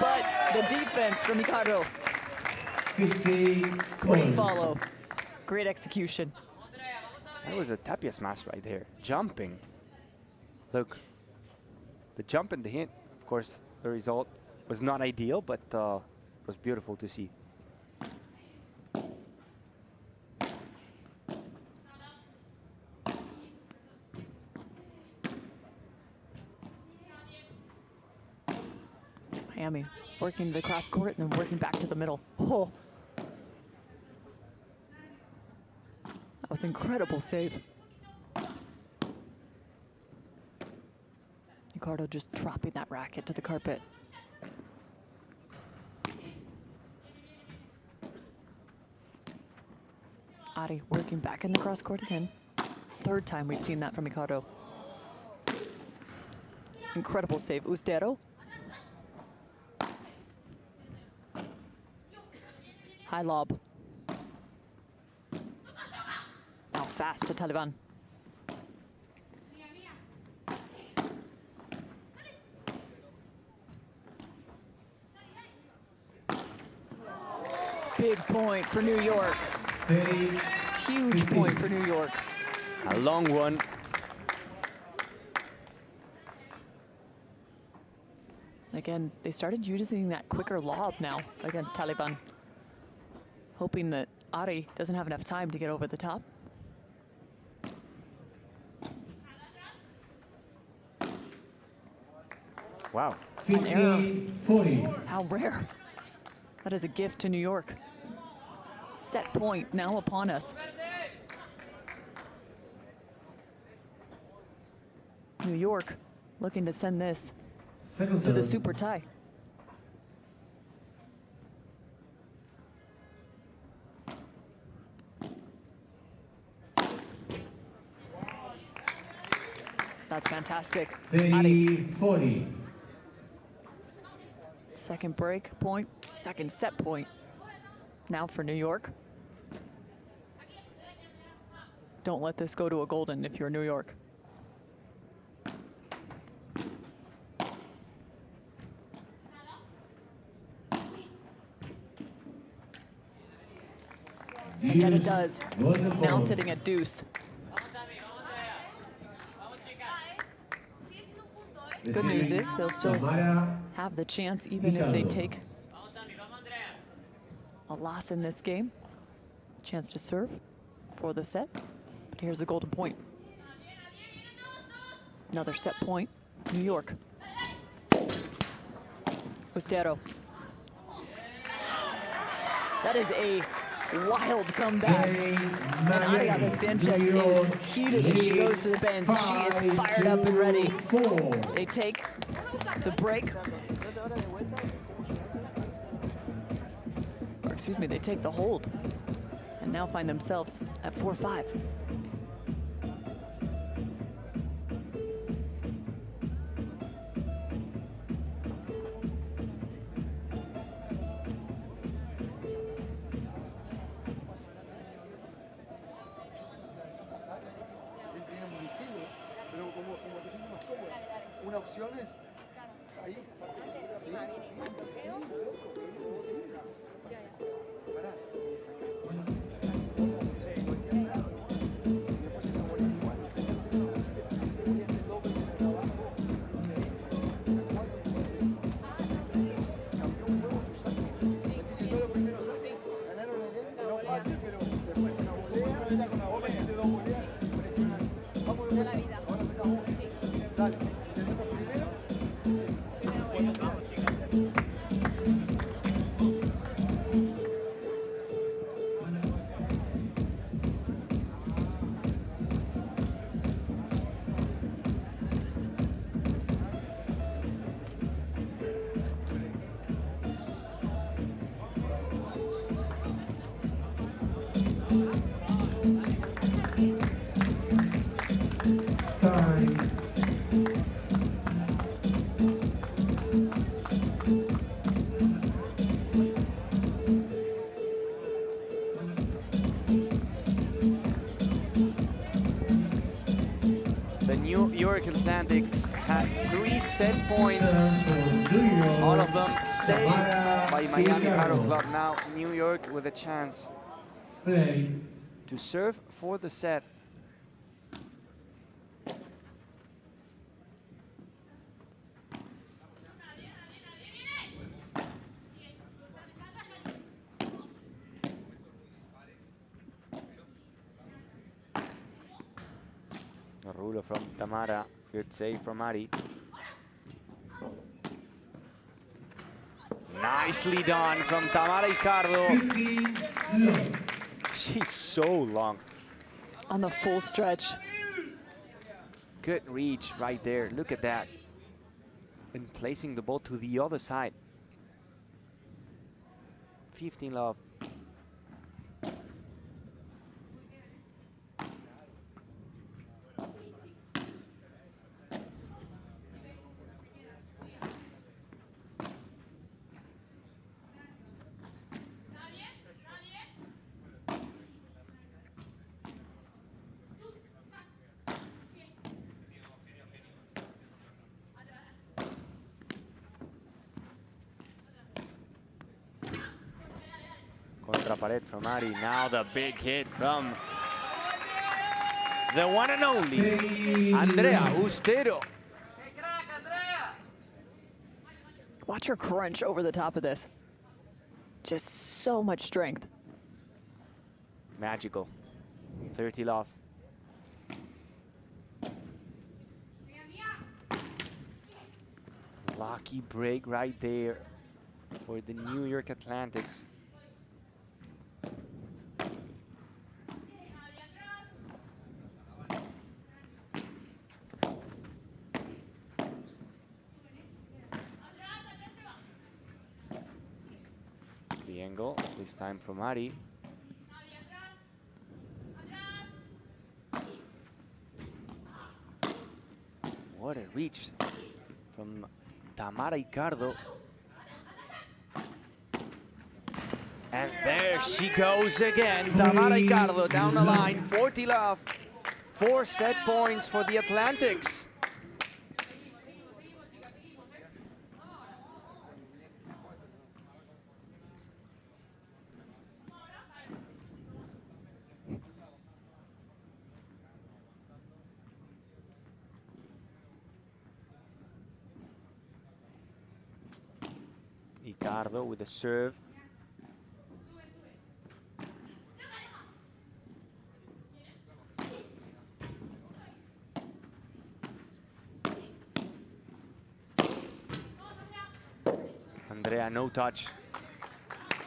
but the defense from Ricardo. 50. Great follow, great execution. That was a Tapia smash right there. Jumping. Look, the jump and the hit, of course, the result was not ideal, but it was beautiful to see. Miami working to the cross court and then working back to the middle. Oh. That was an incredible save. Ricardo just dropping that racket to the carpet. Ari working back in the cross court again. Third time we've seen that from Ricardo. Incredible save. Ustero. High lob. Now fast to Taliban. Big point for New York. Huge point for New York. A long one. Again, they started using that quicker lob now against Taliban, hoping that Ari doesn't have enough time to get over the top. Wow. An error. How rare. That is a gift to New York. set point now upon us. New York looking to send this to the super tie. That's fantastic. 30-40. Second break point, second set point. Now for New York. Don't let this go to a golden if you're New York. And yet it does. Now sitting at deuce. Good news is they'll still have the chance even if they take a loss in this game. Chance to serve for the set. But here's the golden point. Another set point, New York. Ustero. That is a wild comeback. And Ariana Sanchez is heated as she goes to the bench. She is fired up and ready. They take the break. Or excuse me, they take the hold. And now find themselves at 4-5. Una opción es ahí. Atlantics had 3 set points, all of them saved by Miami Paddle Club. Now New York with a chance to serve for the set. A ruler from Tamara, good save from Ari. Nicely done from Tamara Ricardo. She's so long. On the full stretch. Good reach right there, look at that. And placing the ball to the other side. 15 love. Contra pared from Ari. Now the big hit from the one and only Andrea Ustero. Watch her crunch over the top of this. Just so much strength. Magical. 30 love. Lucky break right there for the New York Atlantics. triangle, this time from Ari. What a reach from Tamara Icardo. And there she goes again. Tamara Icardo down the line, 40 love. 4 set points for the Atlantics. Icardo with a serve. Andrea, no touch.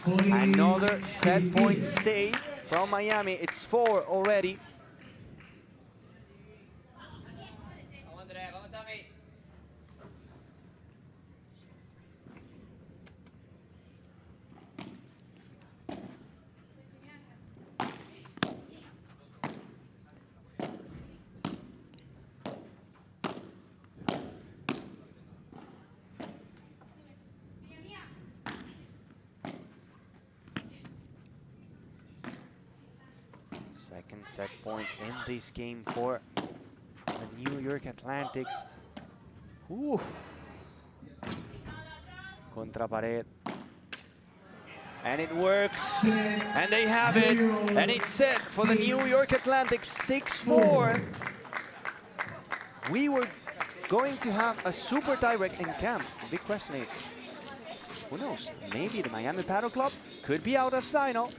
Another set point save from Miami. It's 4 already. Second set point in this game for the New York Atlantics. Ooh. Contra pared. And it works. And they have it. And it's set for the New York Atlantics, 6-4. We were going to have a super tiebreak in camp. The big question is, who knows? Maybe the Miami Paddle Club could be out of the final.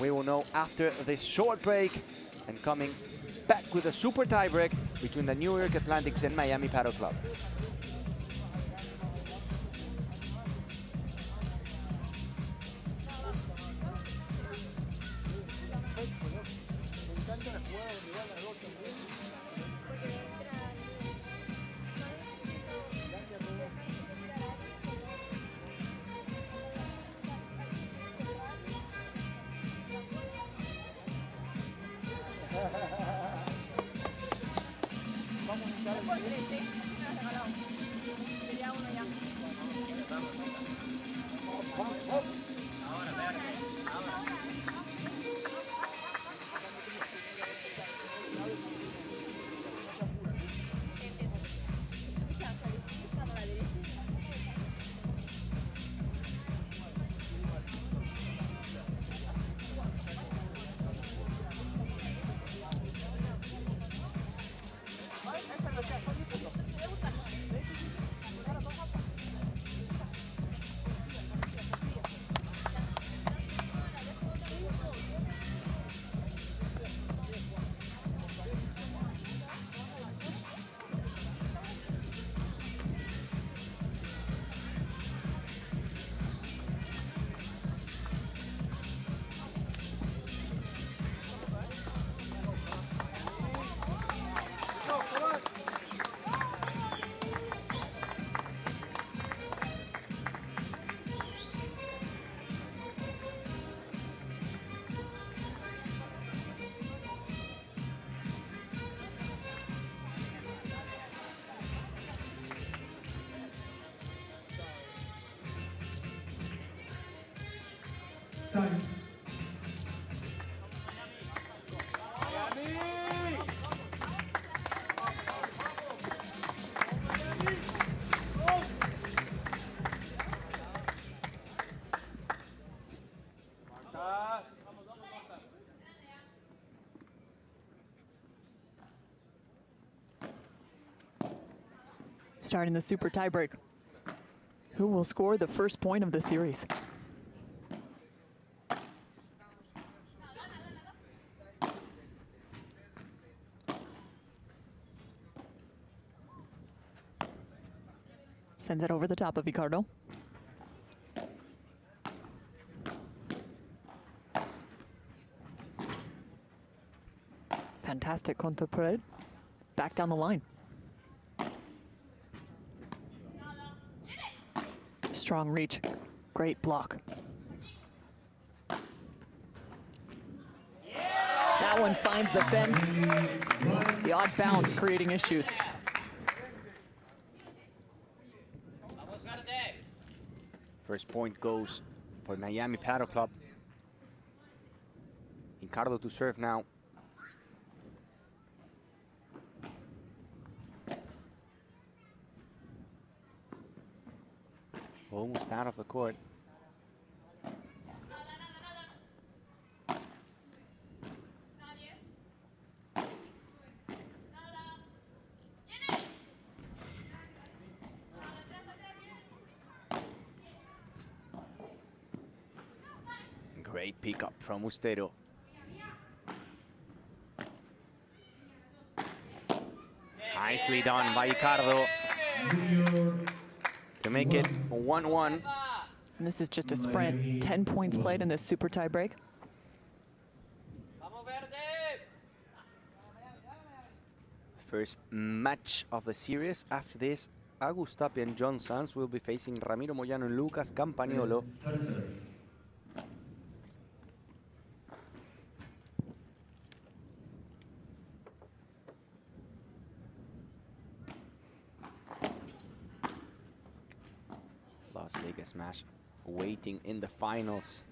We will know after this short break, and coming back with a super tiebreak between the New York Atlantics and Miami Paddle Club. Time. Starting the super tiebreak. Who will score the first point of the series? Sends it over the top of Icardo. Fantastic contra pared. Back down the line. Strong reach. Great block. That one finds the fence. The odd bounce creating issues. First point goes for Miami Paddle Club. Ricardo to serve now. Almost out of the court. Great pickup from Ustero. Nicely done by Ricardo to make it 1-1. And this is just a sprint. 10 points played in this super tie break. First match of the series. After this, Agus Tapia and John Sanz will be facing Ramiro Moyano and Lucas Campagnolo. Las Vegas match waiting in the finals.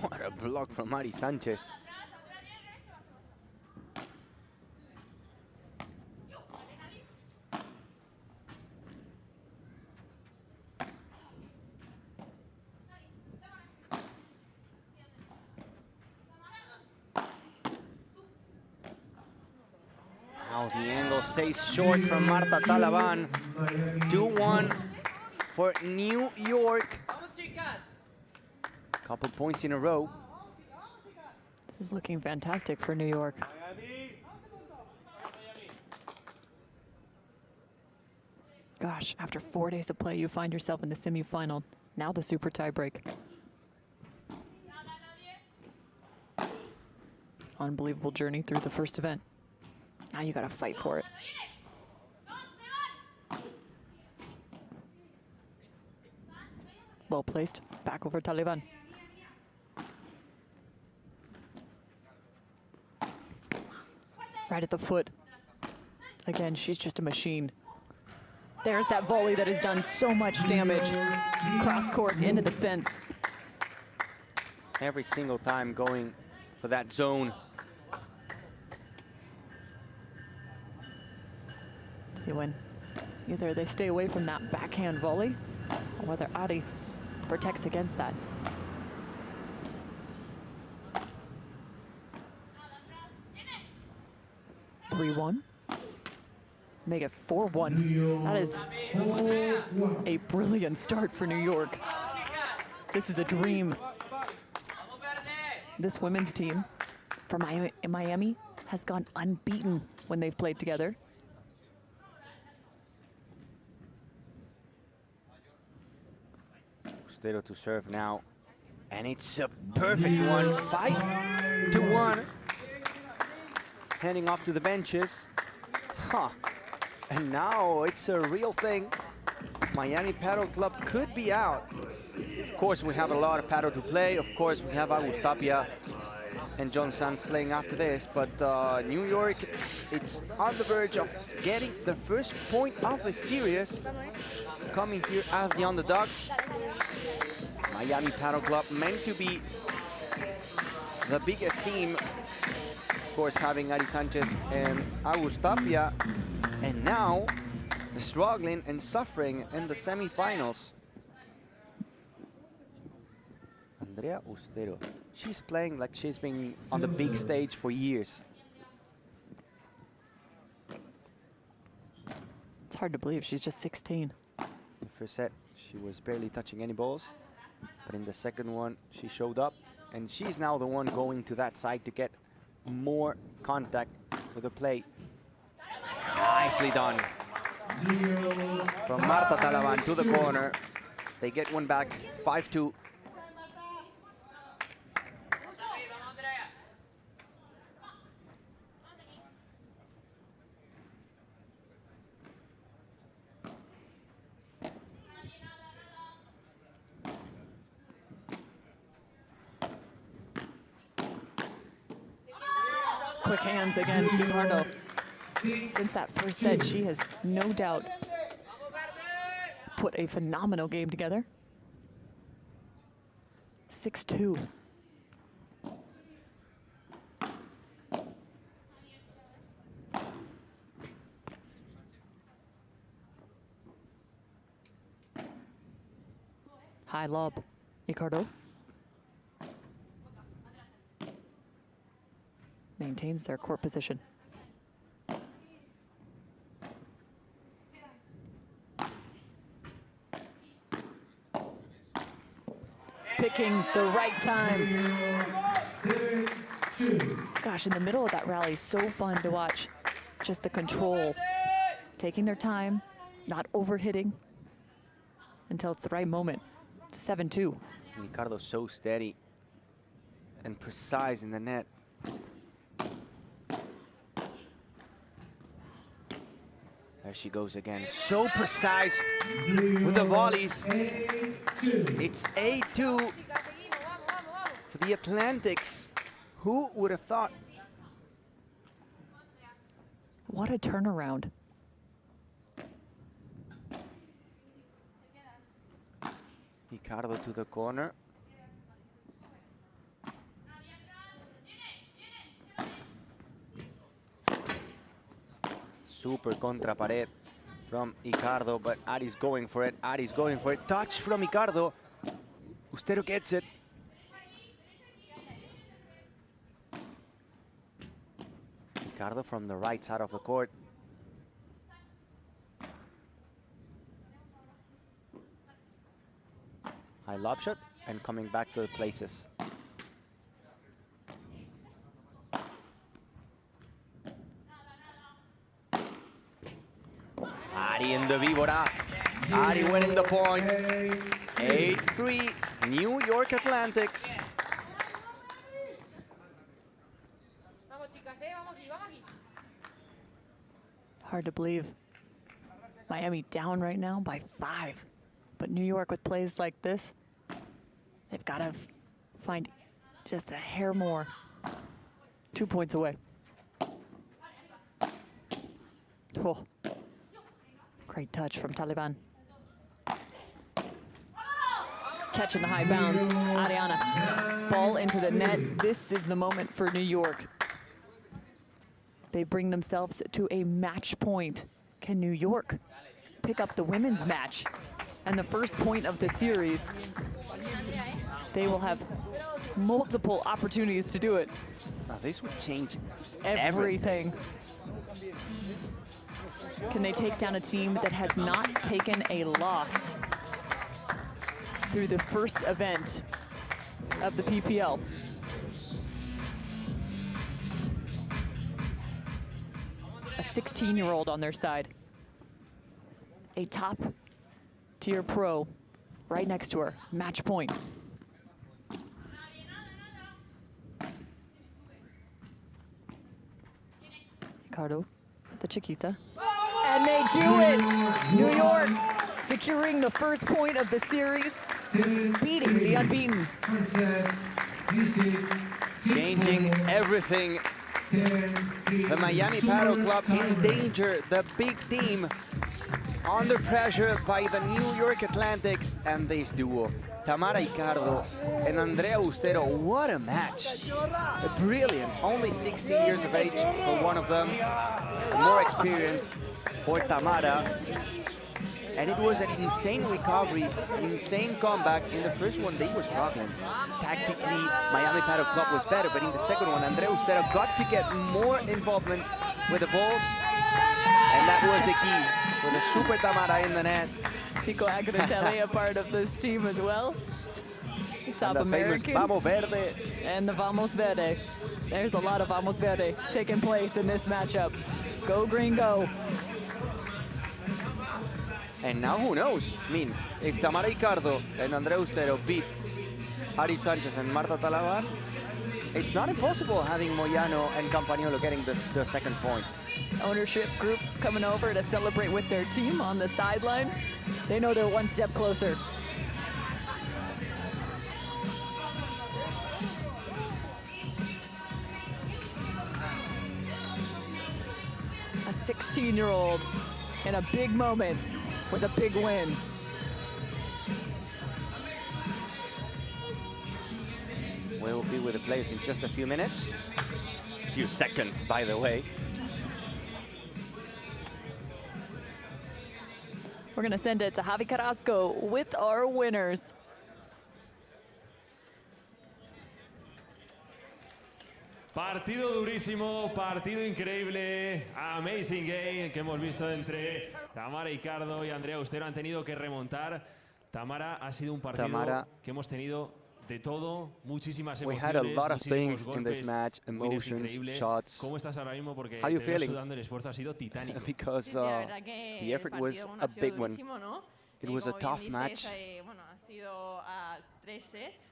What a block from Mari Sanchez. Now the angle stays short from Marta Talaban. 2-1 for New York. Couple points in a row. This is looking fantastic for New York. Gosh, after 4 days of play, you find yourself in the semifinal. Now the super tie break. Unbelievable journey through the first event. Now you gotta fight for it. Well placed, back over Taliban. Right at the foot. Again, she's just a machine. There's that volley that has done so much damage. Cross court into the fence. Every single time going for that zone. See when either they stay away from that backhand volley or whether Ari protects against that. (3-1). Make it 4-1. That is a brilliant start for New York. This is a dream. This women's team from Miami has gone unbeaten when they've played together. Ustero to serve now. And it's a perfect one. 5-1. Heading off to the benches. Huh. And now it's a real thing. Miami Paddle Club could be out. Of course, we have a lot of paddle to play. Of course, we have Agus Tapia and John Sanz playing after this. But New York, it's on the verge of getting the first point of the series. Coming here as the underdogs. Miami Paddle Club meant to be the biggest team. Of course, having Ari Sanchez and Agus Tapia. And now, struggling and suffering in the semifinals. Andrea Ustero. She's playing like she's been on the big stage for years. It's hard to believe she's just 16. The first set, she was barely touching any balls. But in the second one, she showed up. And she's now the one going to that side to get more contact with the play. Nicely done. From Marta Talaban to the corner. They get one back, 5-2. Quick hands again, Ricardo. Since that first set, she has no doubt put a phenomenal game together. 6-2. High lob, Ricardo. Maintains their court position. Picking the right time. Gosh, in the middle of that rally, so fun to watch. Just the control, taking their time, not overhitting until it's the right moment. 7-2. Ricardo's so steady and precise in the net. There she goes again. So precise with the volleys. It's 8-2 for the Atlantics. Who would have thought? What a turnaround. Ricardo to the corner. Super contra pared from Ricardo, but Ari's going for it. Ari's going for it. Touch from Ricardo. Ustero gets it. Ricardo from the right side of the court. High lob shot and coming back to the places. Ari in the víbora. Ari winning the point. 8-3, New York Atlantics. Hard to believe. Miami down right now by 5. But New York with plays like this, they've got to find just a hair more. 2 points away. Oh. Great touch from Taliban. Catching the high bounce, Ariana. Ball into the net. This is the moment for New York. They bring themselves to a match point. Can New York pick up the women's match? And the first point of the series, they will have multiple opportunities to do it. Now this would change everything. Can they take down a team that has not taken a loss through the first event of the PPL? A 16-year-old on their side. A top-tier pro right next to her. Match point. Ricardo with the Chiquita. And they do it! New York securing the first point of the series, beating the unbeaten. Changing everything. The Miami Paddle Club in danger, the big team under pressure by the New York Atlantics, and this duo, Tamara Ricardo and Andrea Ustero. What a match. Brilliant. Only 16 years of age for one of them. More experience for Tamara. And it was an insane recovery, an insane comeback. In the first one, they were struggling. Tactically, Miami Paddle Club was better, but in the second one, Andrea Ustero got to get more involvement with the balls. And that was the key, with a super Tamara in the net. Pico Agnatelli, a part of this team as well. Top American. Vamos Verde. And the Vamos Verde. There's a lot of Vamos Verde taking place in this matchup. Go green, go. And now who knows? I mean, if Tamara Ricardo and Andrea Ustero beat Ari Sanchez and Marta Talaban, it's not impossible having Moyano and Campagnolo getting the second point. Ownership group coming over to celebrate with their team on the sideline. They know they're one step closer. 16-year-old in a big moment with a big win. We'll be with the players in just a few minutes. A few seconds, by the way. We're going to send it to Javi Carrasco with our winners. Partido durísimo, partido increíble, amazing game que hemos visto entre Tamara Icardo y Andrea Austero. Han tenido que remontar. Tamara, ha sido un partido que hemos tenido de todo, muchísimas emociones. We had a lot of things in this match, emotions, shots. ¿Cómo estás ahora mismo? Porque How are you te veo feeling? sudando, el esfuerzo ha sido titánico. Because the effort was a big one. It was a tough match. Bueno, ha sido a 3 sets.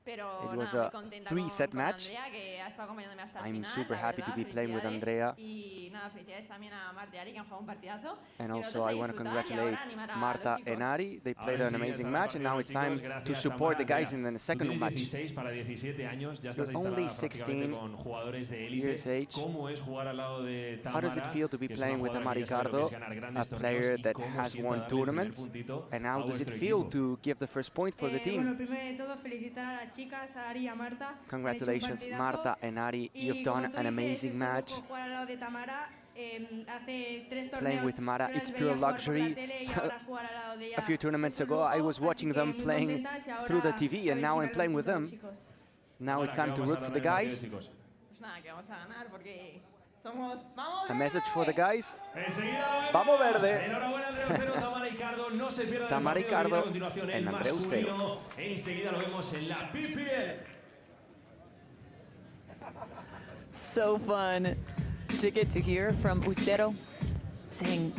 Pero It was nada, a muy contenta 3-set con match. Andrea, que ha estado acompañándome hasta el I'm final, super la happy to verdad, be playing with felicidades. Andrea. Y nada, felicidades también a Marta y Ari, que han jugado un partidazo. And Y also nosotros a I want to disfrutar y congratulate ahora animar a Marta los chicos. and Ari. They played an amazing match, and now it's time to support the guys in the second match. 16 para 17 años, ya estás You're only instalada prácticamente 16 con jugadores de years élite. age. ¿Cómo es jugar al lado de Tamara? How does it feel to be que es una playing with jugadora Tamara que ya sabe lo que es Icardo, ganar a grandes player torneos, y that cómo has sienta won darle el primer tournaments? puntito And how a does it vuestro feel equipo? to give the first point for the team? Bueno, primero de todo, felicitar a las chicas, a Ari y a Marta. Congratulations, Marta and Ari. You've done an amazing match. Jugar al lado de Tamara, hace 3 Playing with torneos Mara, yo las it's veía pure jugar por la luxury. tele y ahora jugar al lado de ella A few tournaments es un ago, I lujo, was así watching que them muy playing contentas y ahora through the TV, a and ver now si I'm sacan playing el with punto, them. chicos. Now it's time to root for the guys. Pues nada, que vamos a ganar porque somos... ¡Vamos! A message for the guys. Enseguida lo Vamos vemos. verde. Enhorabuena, Andrea Austero, Tamara Icardo. No se pierdan Tamara el partido que viene Icardo a continuación, el en Andrea Austero. masculino. Enseguida lo vemos en la PPL. So fun to get to hear from Ustero saying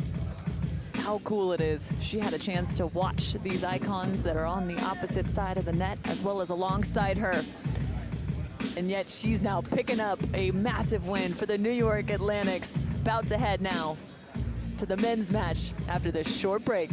how cool it is. She had a chance to watch these icons that are on the opposite side of the net as well as alongside her. And yet she's now picking up a massive win for the New York Atlantics. About to head now to the men's match after this short break.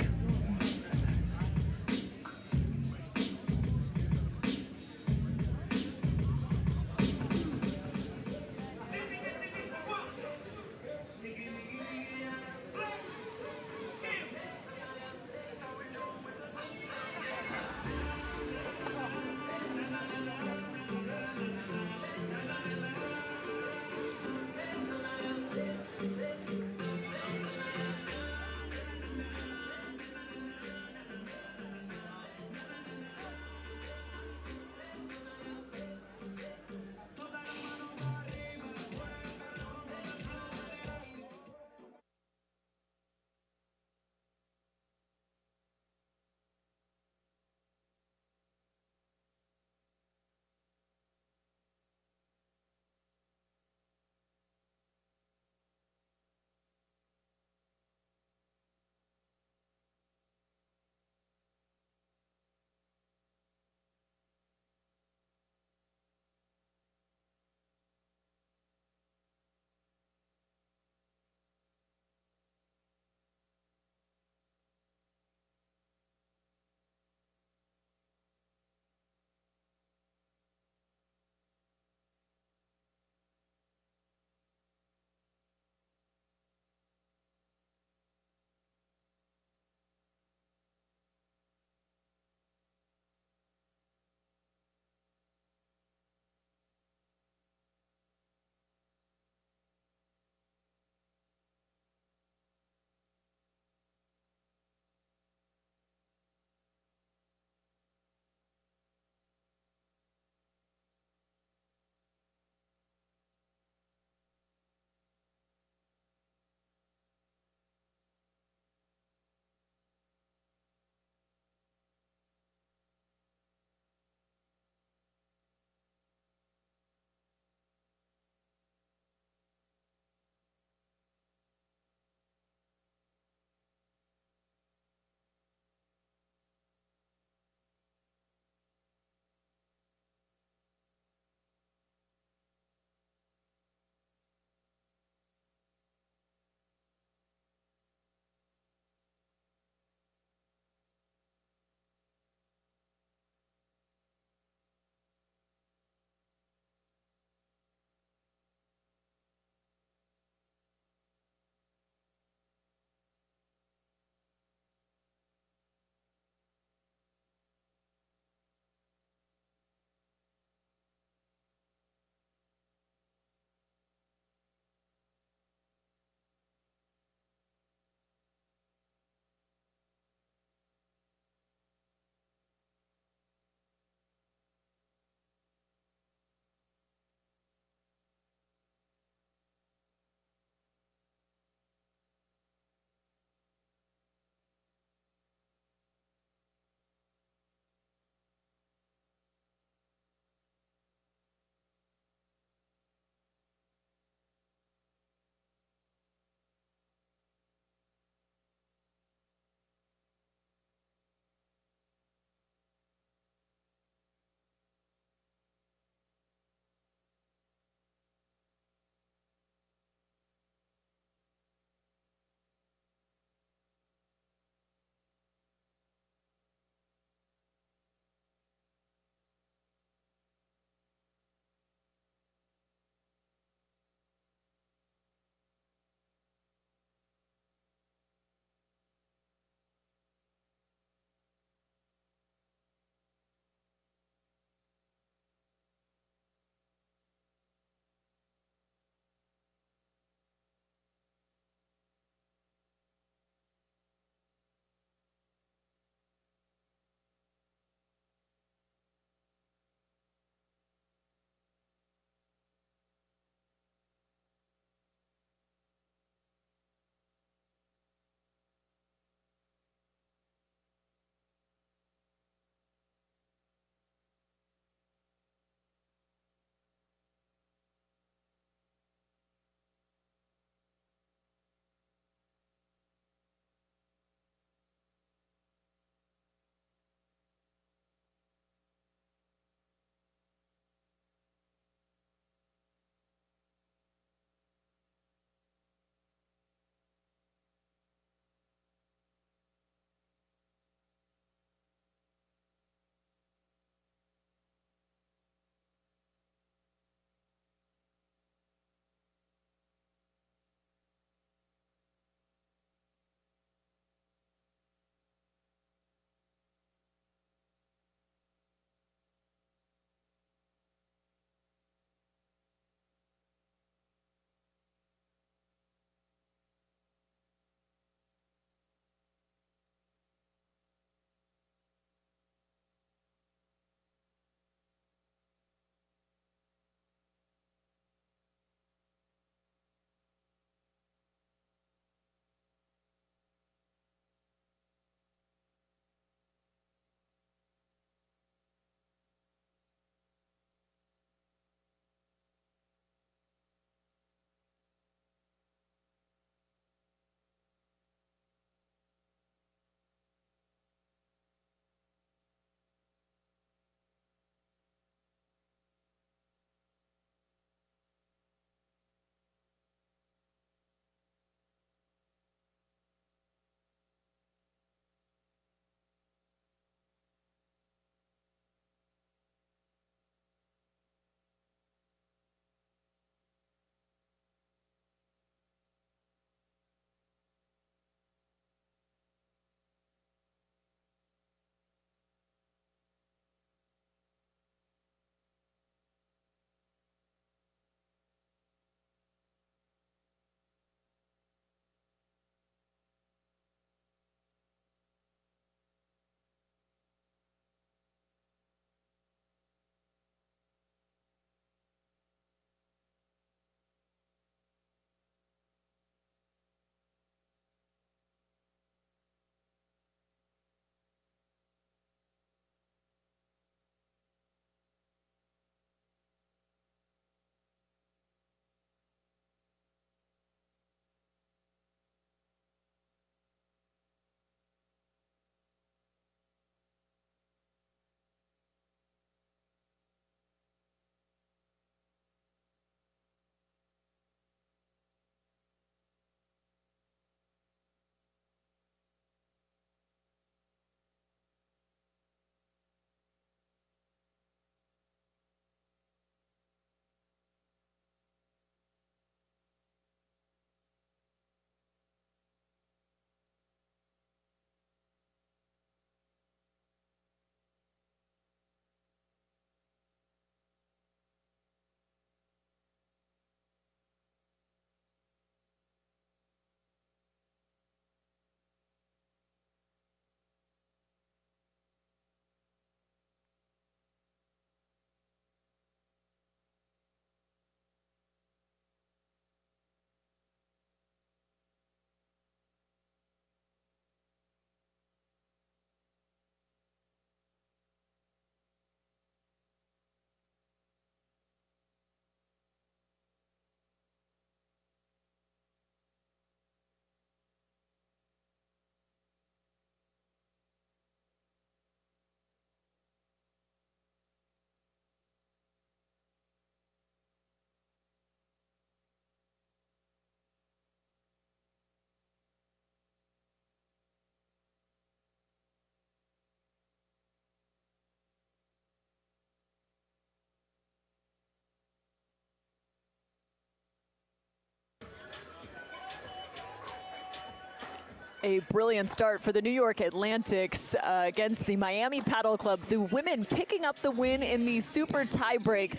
A brilliant start for the New York Atlantics against the Miami Paddle Club. The women picking up the win in the super tiebreak.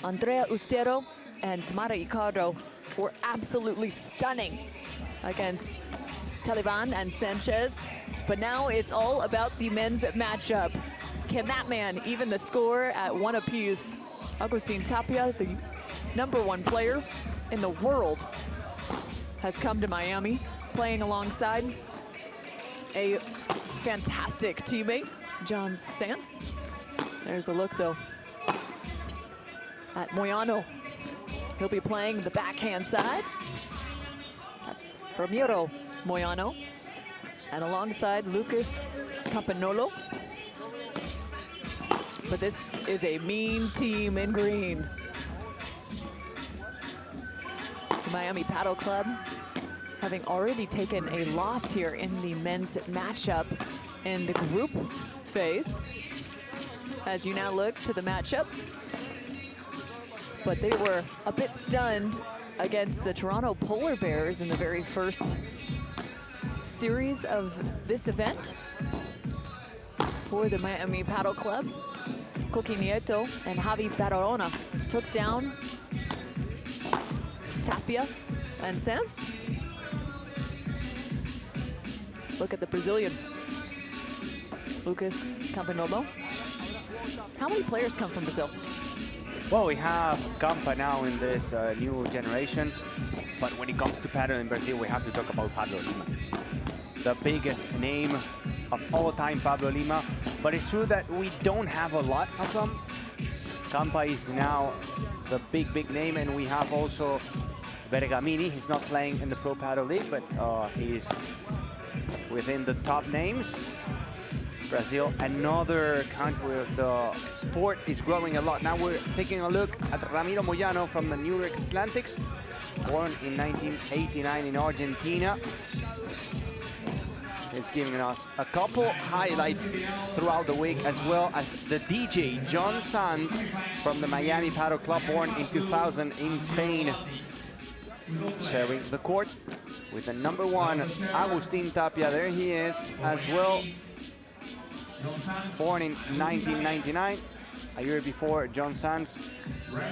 Andrea Ustero and Tamara Ricardo were absolutely stunning against Taliban and Sanchez. But now it's all about the men's matchup. Can that man even the score at 1 apiece? Agustin Tapia, the #1 player in the world, has come to Miami, playing alongside a fantastic teammate, John Sanz. There's a look, though, at Moyano. He'll be playing the backhand side. That's Ramiro Moyano. And alongside Lucas Campanolo. But this is a mean team in green. The Miami Paddle Club having already taken a loss here in the men's matchup in the group phase. As you now look to the matchup. But they were a bit stunned against the Toronto Polar Bears in the very first series of this event for the Miami Paddle Club. Coqui Nieto and Javi Barahona took down Tapia and Sanz. Look at the Brazilian, Lucas Campanolo. How many players come from Brazil? Well, we have Campa now in this new generation, but when it comes to paddle in Brazil, we have to talk about Pablo Lima. The biggest name of all time, Pablo Lima. But it's true that we don't have a lot of them. Campa is now the big name, and we have also Bergamini. He's not playing in the Pro Paddle League, but he's within the top names. Brazil, another country where the sport is growing a lot. Now we're taking a look at Ramiro Moyano from the New York Atlantics, born in 1989 in Argentina. He's giving us a couple highlights throughout the week, as well as the DJ, John Sanz, from the Miami Paddle Club, born in 2000 in Spain, sharing the court with the #1, Agustin Tapia. There he is as well, born in 1999, a year before John Sanz,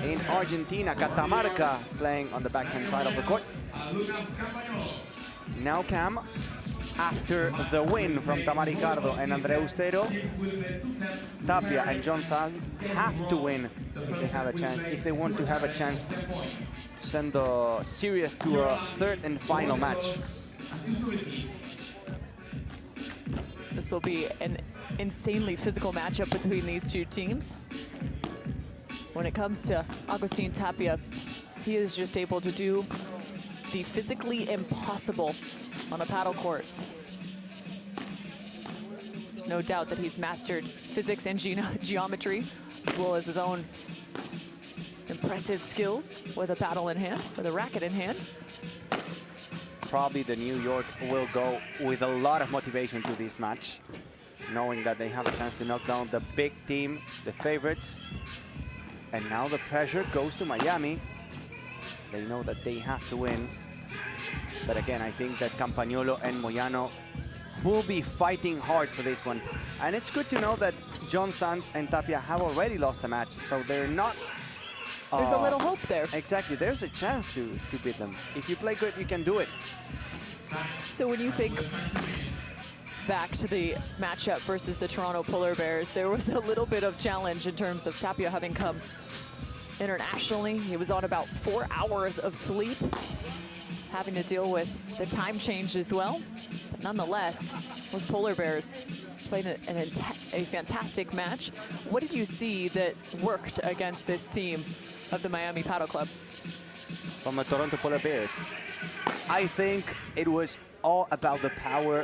in Argentina, Catamarca, playing on the backhand side of the court. Now Cam, after the win from Tamara Ricardo and Andrea Ustero, Tapia and John Sanz have to win if they have a chance, if they want to have a chance to send the series to a third and final match. This will be an insanely physical matchup between these two teams. When it comes to Agustin Tapia, he is just able to do the physically impossible on a paddle court. There's no doubt that he's mastered physics and geometry, as well as his own impressive skills with a paddle in hand, with a racket in hand. Probably the New York will go with a lot of motivation to this match, knowing that they have a chance to knock down the big team, the favorites. And now the pressure goes to Miami. They know that they have to win. But again, I think that Campagnolo and Moyano will be fighting hard for this one. And it's good to know that John Sanz and Tapia have already lost a match, so they're not... There's a little hope there. Exactly, there's a chance to beat them. If you play good, you can do it. So when you think back to the matchup versus the Toronto Polar Bears, there was a little bit of challenge in terms of Tapia having come internationally. He was on about 4 hours of sleep, having to deal with the time change as well. But nonetheless, those Polar Bears played a fantastic match. What did you see that worked against this team of the Miami Paddle Club? From the Toronto Polar Bears, I think it was all about the power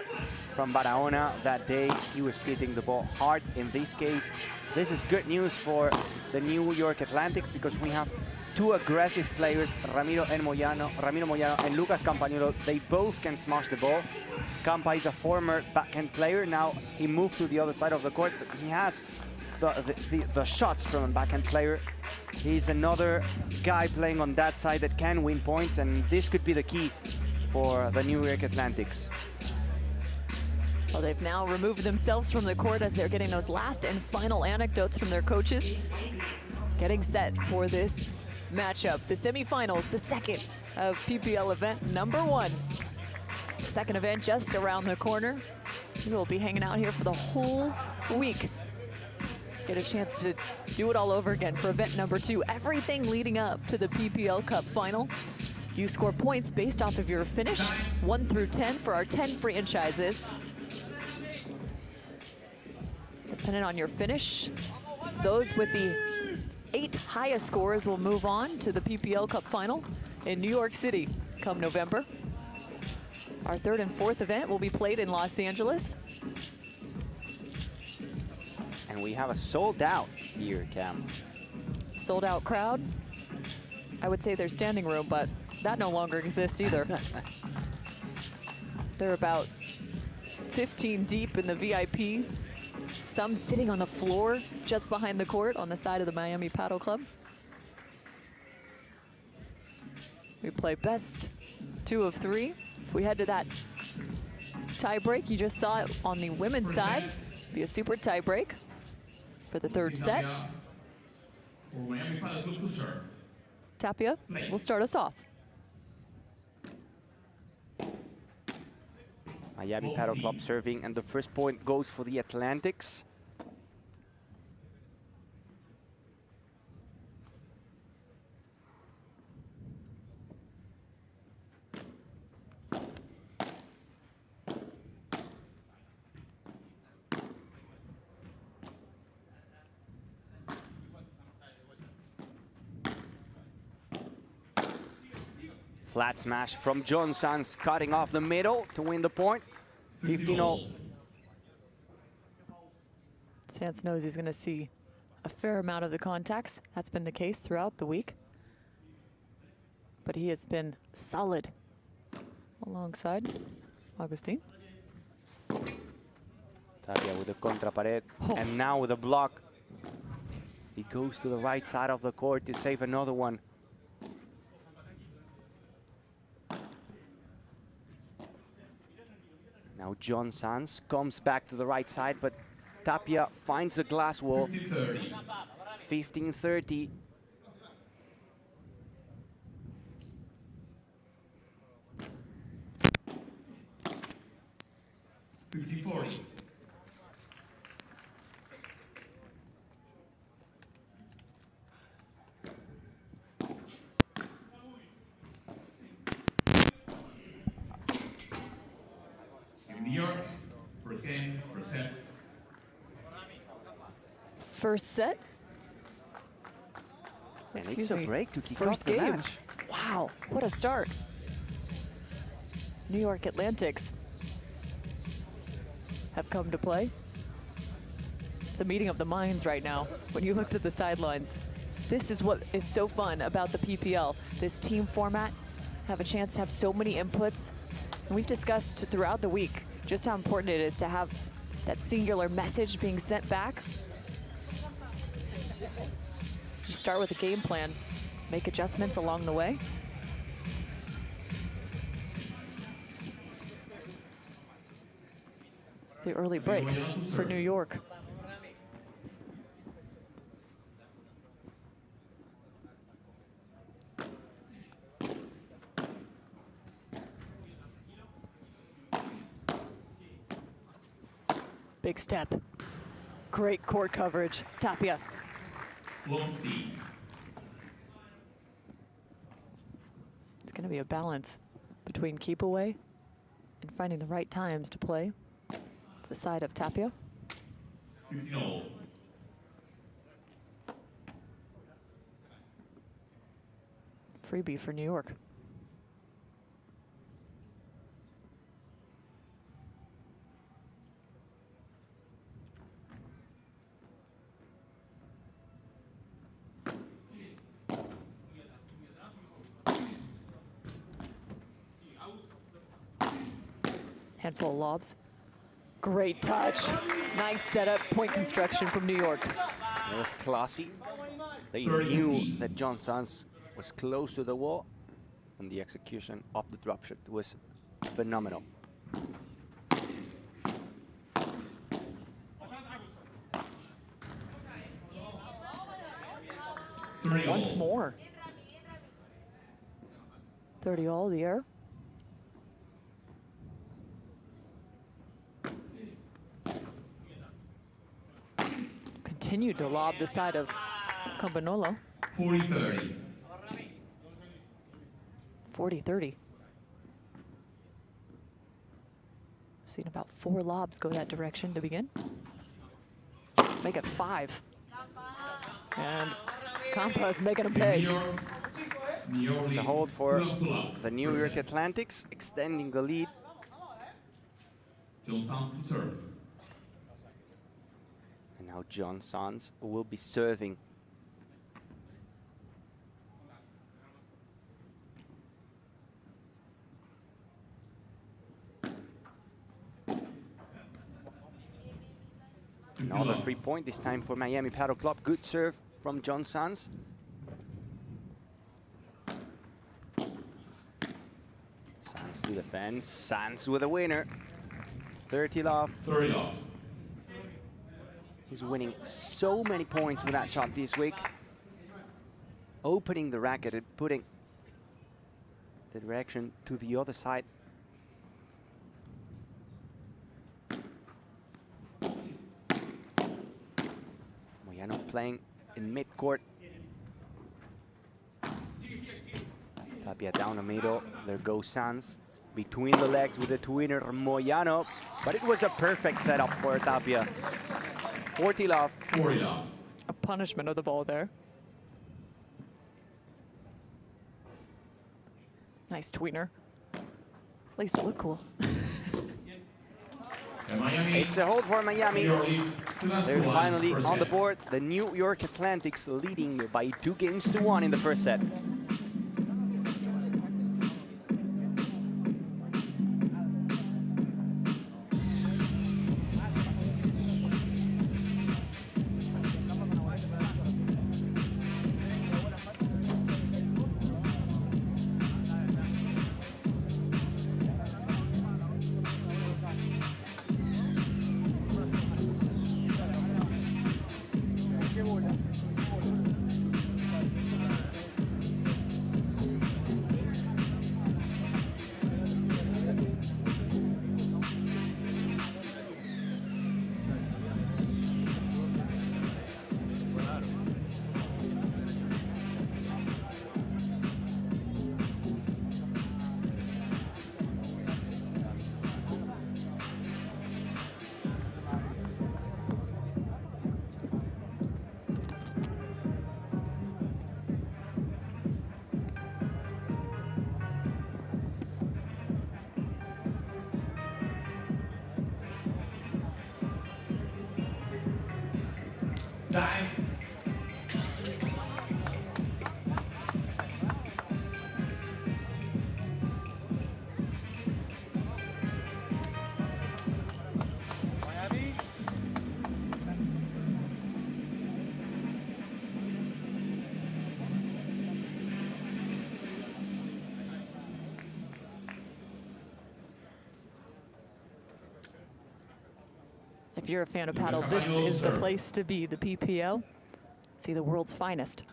from Barahona that day. He was hitting the ball hard. In this case, this is good news for the New York Atlantics, because we have two aggressive players, Ramiro Moyano and Lucas Campagnolo. They both can smash the ball. Campa is a former backhand player. Now he moved to the other side of the court, but he has the shots from a backhand player. He's another guy playing on that side that can win points, and this could be the key for the New York Atlantics. Well, they've now removed themselves from the court as they're getting those last and final anecdotes from their coaches. Getting set for this matchup, the semifinals, the second of PPL event number 1. Second event just around the corner. We'll be hanging out here for the whole week. Get a chance to do it all over again for event number 2. Everything leading up to the PPL Cup final. You score points based off of your finish, 1 through 10 for our 10 franchises. Depending on your finish, those with the 8 highest scores will move on to the PPL Cup final in New York City come November. Our 3rd and 4th event will be played in Los Angeles. And we have a sold out here, Cam. Sold out crowd. I would say there's standing room, but that no longer exists either. They're about 15 deep in the VIP. Some sitting on the floor just behind the court on the side of the Miami Paddle Club. We play best 2 of 3. If we head to that tie break, you just saw it on the women's side. Be a super tie break for the 3rd set. Tapia will start us off. Miami Paddle Club serving, and the first point goes for the Atlantics. Flat smash from John Sanz, cutting off the middle to win the point. 15-0. Sanz knows he's going to see a fair amount of the contacts. That's been the case throughout the week. But he has been solid alongside Agustin. Tapia with the contra pared, and now with a block. He goes to the right side of the court to save another one. Now John Sanz comes back to the right side, but Tapia finds a glass wall. 15-30. First set. And it's a break to kick First off the game. match. Wow, what a start. New York Atlantics have come to play. It's a meeting of the minds right now when you look to the sidelines. This is what is so fun about the PPL, this team format. Have a chance to have so many inputs. And we've discussed throughout the week just how important it is to have that singular message being sent back. You start with a game plan, make adjustments along the way. The early break for New York. Big step. Great court coverage, Tapia. It's going to be a balance between keep away and finding the right times to play the side of Tapia. Freebie for New York. Handful of lobs. Great touch. Nice setup, point construction from New York. It was classy. They knew that John Sanz was close to the wall, on the execution of the drop shot. It was phenomenal. Once more. 30 all the air. Continued to lob the side of Campagnolo. 40-30. 40-30. Seen about 4 lobs go that direction to begin. Make it 5. And Campa is making a pay. It's a hold for the New York Atlantics, extending the lead. John Sanz to serve. And now John Sanz will be serving. Another 3-point, this time for Miami Paddle Club. Good serve from John Sanz. Sanz to the fence. Sanz with a winner. 30 love. 30 love. He's winning so many points with that shot this week. Opening the racket and putting the direction to the other side. Moyano playing in mid-court. Tapia down the middle. There goes Sanz. Between the legs with the twinner Moyano. But it was a perfect setup for Tapia. 40 love. 40 love. A punishment of the ball there. Nice tweener. At least it looked cool. It's a hold for Miami. They're finally on the board. The New York Atlantics leading by 2-1 in the first set. Time. If you're a fan of paddle, this is the place to be. The PPL. See the world's finest.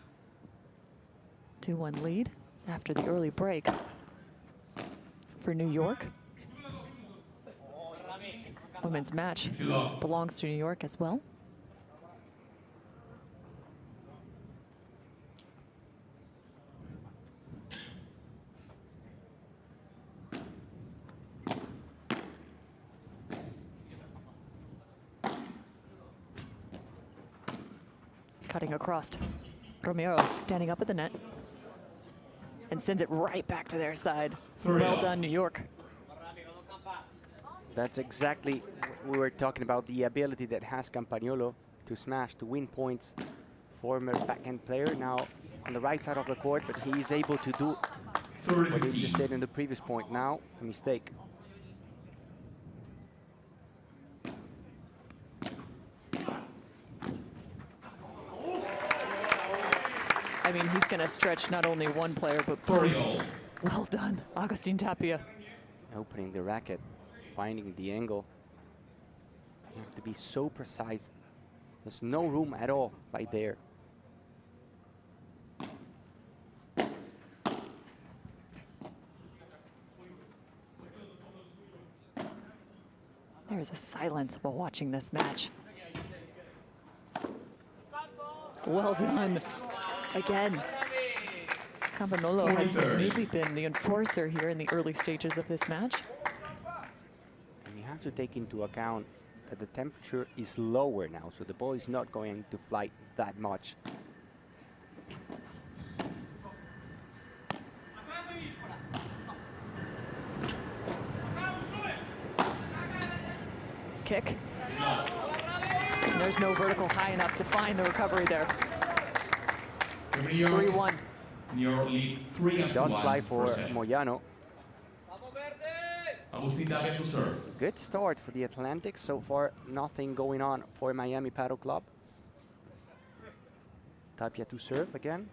2-1 lead after the early break for New York. Women's match belongs to New York as well. Cutting across. Romero standing up at the net and sends it right back to their side. Well done, New York. That's exactly what we were talking about, the ability that has Campagnolo to smash, to win points. Former backhand player, now on the right side of the court, but he is able to do what he just said in the previous point. Now, a mistake. I mean, he's going to stretch not only one player, but both Well done, Agustin Tapia. Opening the racket, finding the angle. You have to be so precise. There's no room at all right there. There's a silence while watching this match. Well done. Again. Campanolo has really been the enforcer here in the early stages of this match. And you have to take into account that the temperature is lower now, so the ball is not going to fly that much. Kick. And there's no vertical high enough to find the recovery there. 3-1. Your lead 3-1. Does fly for Moyano. Agustin Tapia to serve. Good start for the Atlantic. So far, nothing going on for Miami Paddle Club. Tapia to serve again.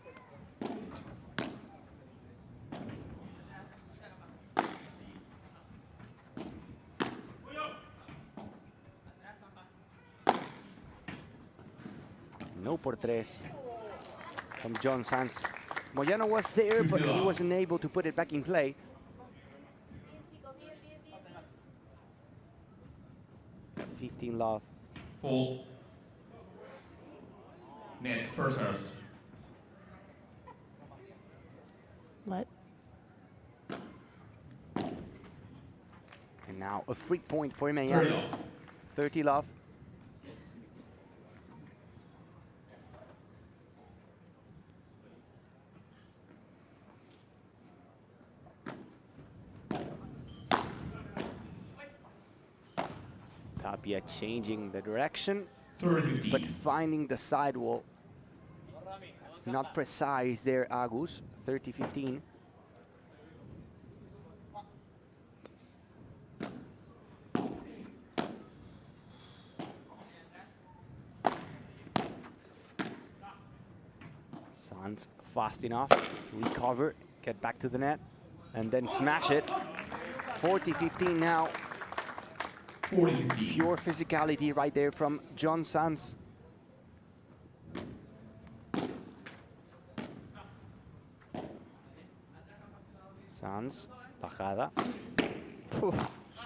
No por tres from John Sanz. Moyano was there, but he wasn't able to put it back in play. Love. Full. Net first serve. Let. And now a free point for Miami. 30 love. Tapia changing the direction, but finding the sidewall. Not precise there, Agus. 30-15. Sanz fast enough to recover, get back to the net, and then smash it. 40-15 now. 40-15. Pure physicality right there from John Sanz. Sanz, bajada.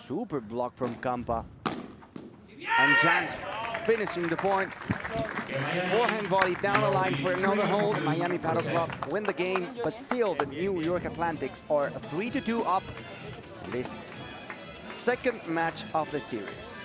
Super block from Campa. And Jans finishing the point. Forehand volley down the line for another hole. Miami Paddle Club win the game, but still the New York Atlantics are 3-2 up in this second match of the series.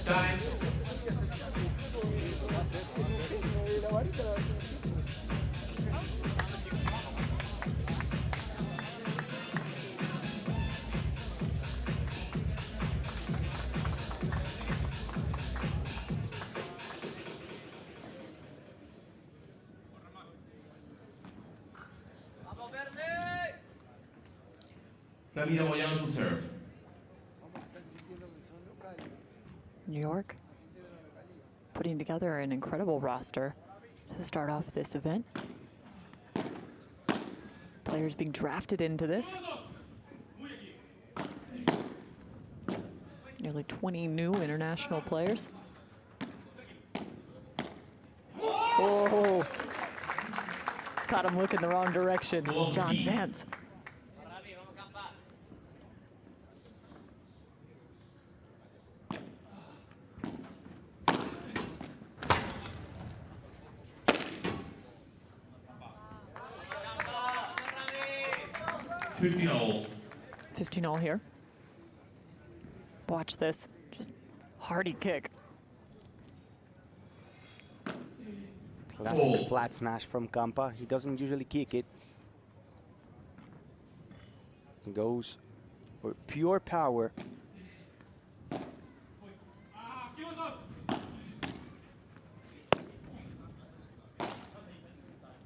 Time. Ramiro Moyano to serve. New York putting together an incredible roster to start off this event. Players being drafted into this. Nearly 20 new international players. Oh, caught him looking the wrong direction. John Sands. $15 15-all here. Watch this. Just hardy kick. Classic flat smash from Kampa. He doesn't usually kick it. He goes for pure power.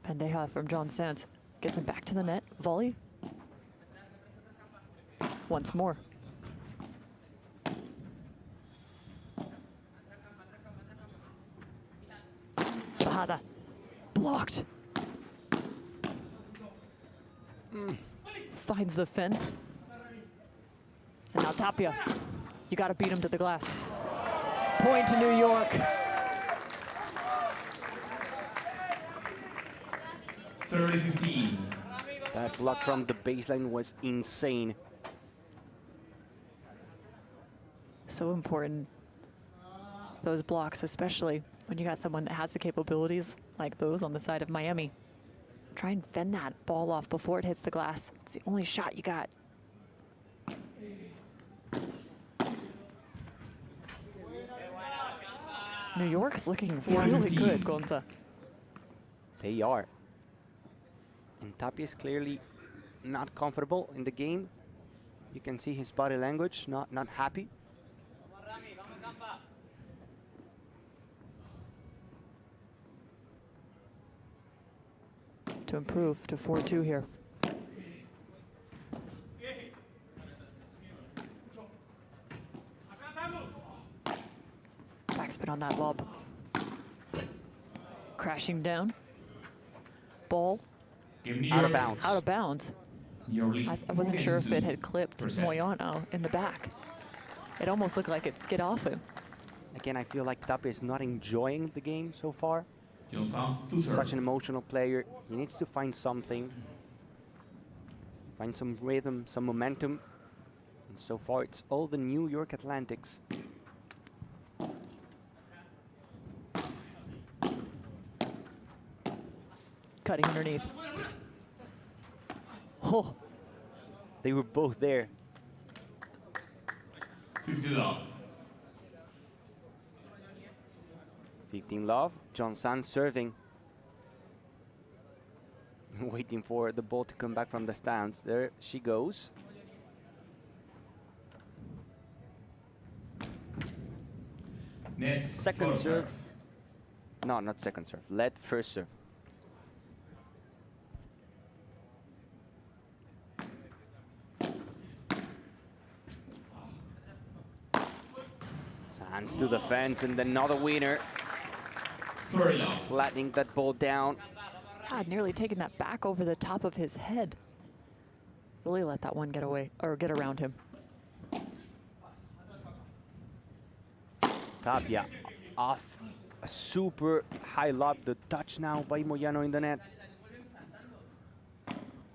Pendeja from John Sands gets him back to the net. Volley. Once more. Bajada. Blocked. Finds the fence. And now Tapia. You got to beat him to the glass. Point to New York. 30-15. That block from the baseline was insane. So important. Those blocks, especially when you got someone that has the capabilities like those on the side of Miami. Try and fend that ball off before it hits the glass. It's the only shot you got. New York's looking really good, Gonza. They are. And Tapia is clearly not comfortable in the game. You can see his body language, not happy. To improve to 4-2 here. Backspin on that lob. Crashing down. Ball. Out of bounds. Out of bounds. I wasn't sure if it had clipped Moyano in the back. It almost looked like it skid off him. Again, I feel like Tapia is not enjoying the game so far. Such an emotional player. He needs to find something. Find some rhythm, some momentum. And so far, it's all the New York Atlantics. Cutting underneath. Oh. They were both there. 15 love. John Sands serving. Waiting for the ball to come back from the stands. There she goes. Second serve. No, not second serve. Lead first serve. Sands to the fence and another winner. Flattening that ball down. God, nearly taking that back over the top of his head. Really let that one get away, or get around him. Tapia off a super high lob. The touch now by Moyano in the net.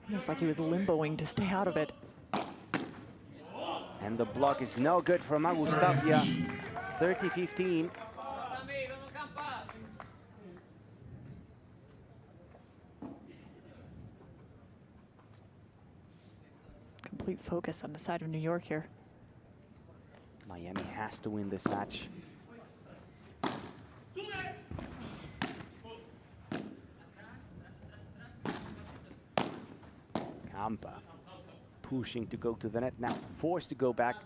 Almost like he was limboing to stay out of it. And the block is no good from Agus Tapia. 30-15. Complete focus on the side of New York here. Miami has to win this match. Kampa pushing to go to the net now, forced to go back.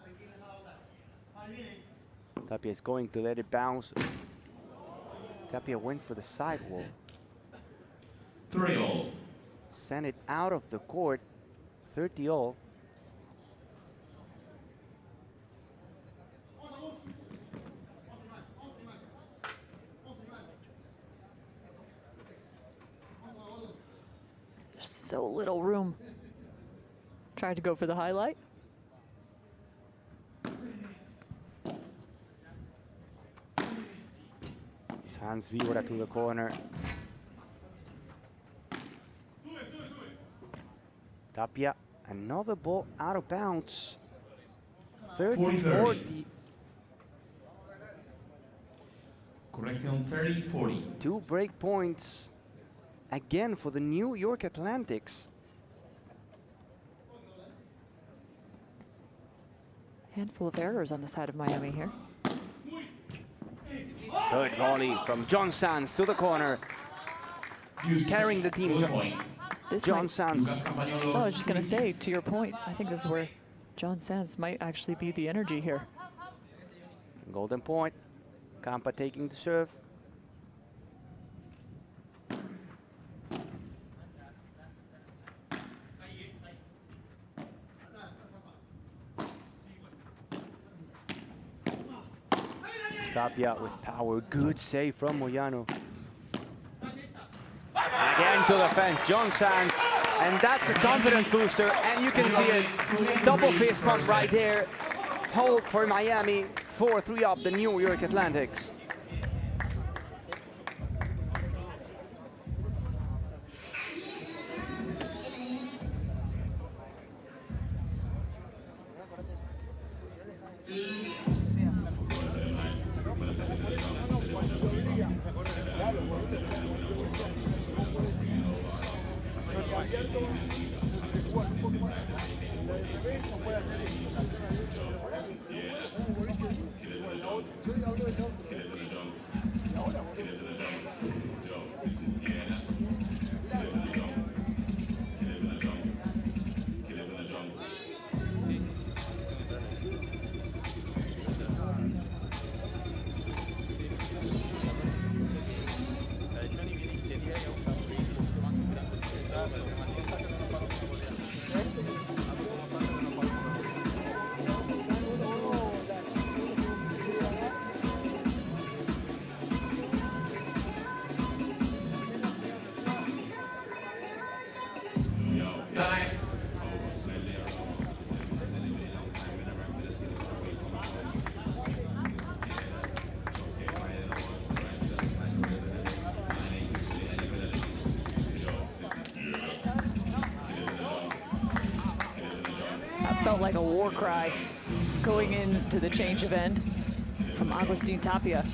Tapia is going to let it bounce. Tapia went for the sidewall. 3-all. Sent it out of the court. 30-all. There's so little room. Tried to go for the highlight. Sands Vibora to the corner. Tapia, another ball out of bounds. 30-40. Correction, 30-40. 2 break points again for the New York Atlantics. Handful of errors on the side of Miami here. Good volley from John Sands to the corner. Carrying the team. John Sands. Oh, I was just going to say, to your point, I think this is where John Sands might actually be the energy here. Golden point. Campa taking the serve. Tapia with power. Good save from Moyano. Again to the fence, John Sands. And that's a confidence booster. And you can see it. Double fist pump right there. Hold for Miami. 4-3 up the New York Atlantics. Felt like a war cry going into the change of end from Agustin Tapia,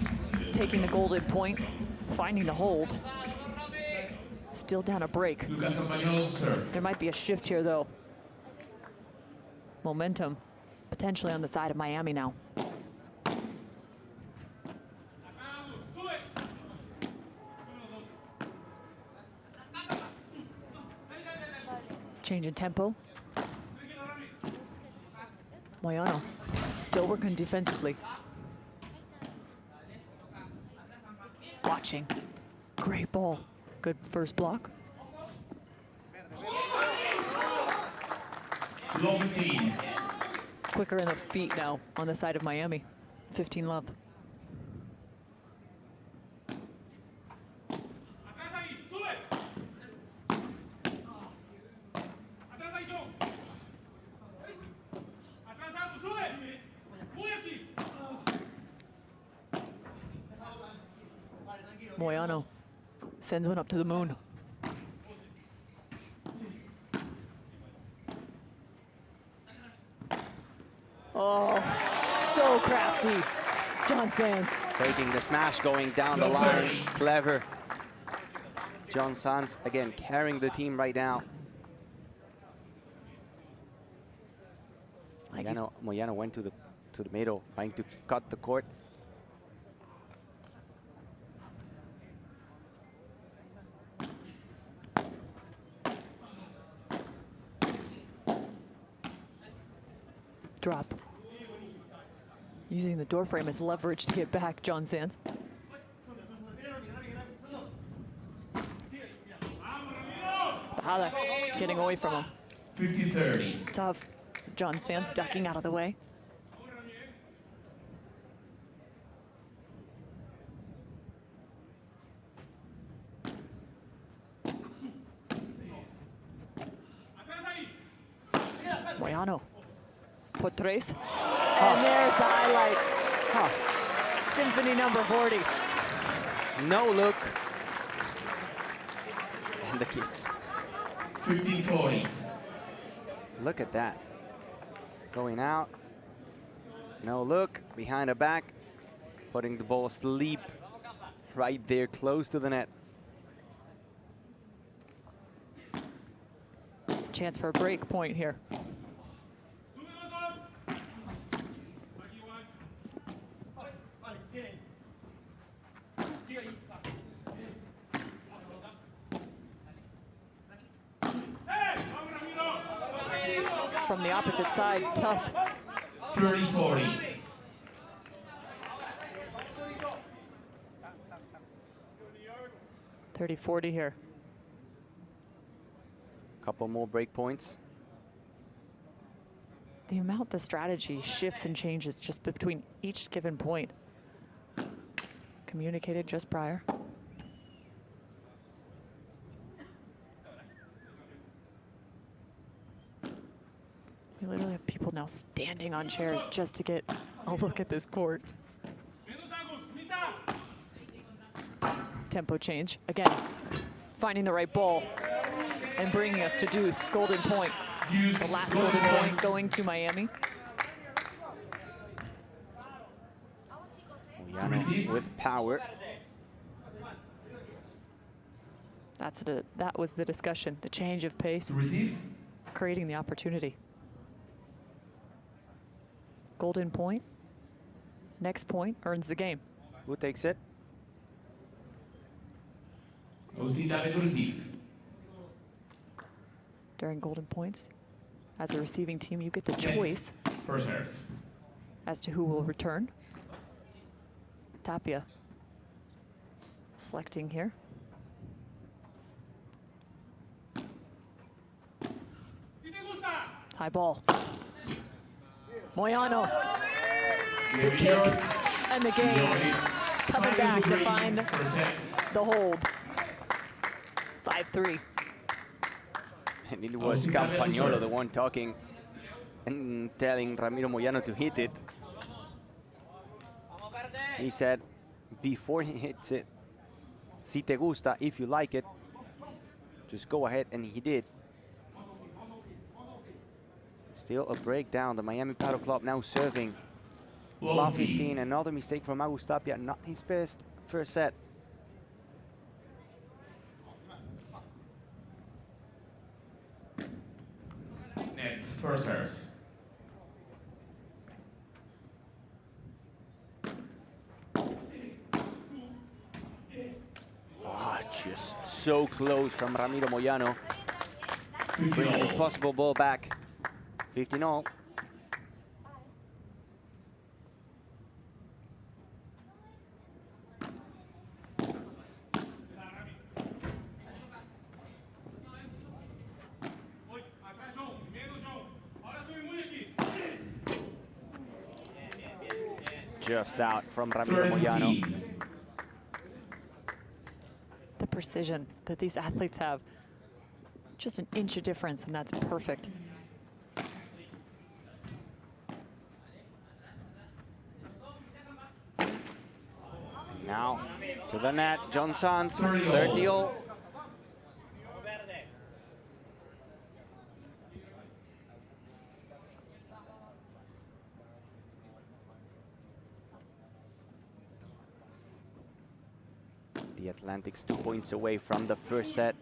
taking the golden point, finding the hold. Still down a break. There might be a shift here though. Momentum potentially on the side of Miami now. Change in tempo. Moyano still working defensively. Watching. Great ball. Good first block. Quicker in the feet now on the side of Miami. 15 love. Moyano sends one up to the moon. Oh, so crafty. John Sands. Taking the smash, going down the line. Clever. John Sands, again, carrying the team right now. Moyano went to the middle, trying to cut the court. Drop. Using the door frame as leverage to get back, John Sands. Bahala getting away from him. 50-30. Tough. As John Sands ducking out of the way. Moyano. Put tres. And there's the highlight. Symphony number 40. No look. And the kiss. 15-40. Look at that. Going out. No look. Behind her back. Putting the ball asleep. Right there, close to the net. Chance for a break point here. From the opposite side, tough. 30-40. 30-40 here. Couple more break points. The amount the strategy shifts and changes just between each given point. Communicated just prior. We literally have people now standing on chairs just to get a look at this court. Tempo change, again, finding the right ball and bringing us to deuce, golden point. The last golden point going to Miami. Moyano with power. That was the discussion, the change of pace, creating the opportunity. Golden point, next point earns the game. Who takes it? During golden points, as a receiving team, you get the choice as to who will return. Tapia selecting here. High ball. Moyano. The kick and the game. Coming back to find the hold. 5-3. And it was Campagnolo, the one talking and telling Ramiro Moyano to hit it. He said before he hits it, si te gusta, if you like it, just go ahead, and he did. Still a breakdown. The Miami Padel Club now serving. Love 15, another mistake from Agus Tapia, not his best first set. Next, first serve. Just so close from Ramiro Moyano. Bringing the possible ball back. 15-all. Just out from Ramiro Moyano. The precision that these athletes have. Just an inch of difference, and that's perfect. Now to the net, John Sanz, 30-all. The Atlantics 2 points away from the first set.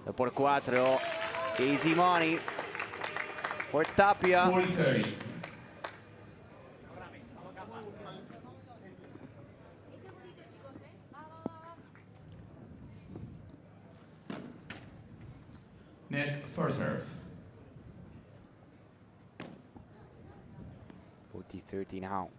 The por cuatro, easy money for Tapia. 40-30. Net first serve. 40-30 now.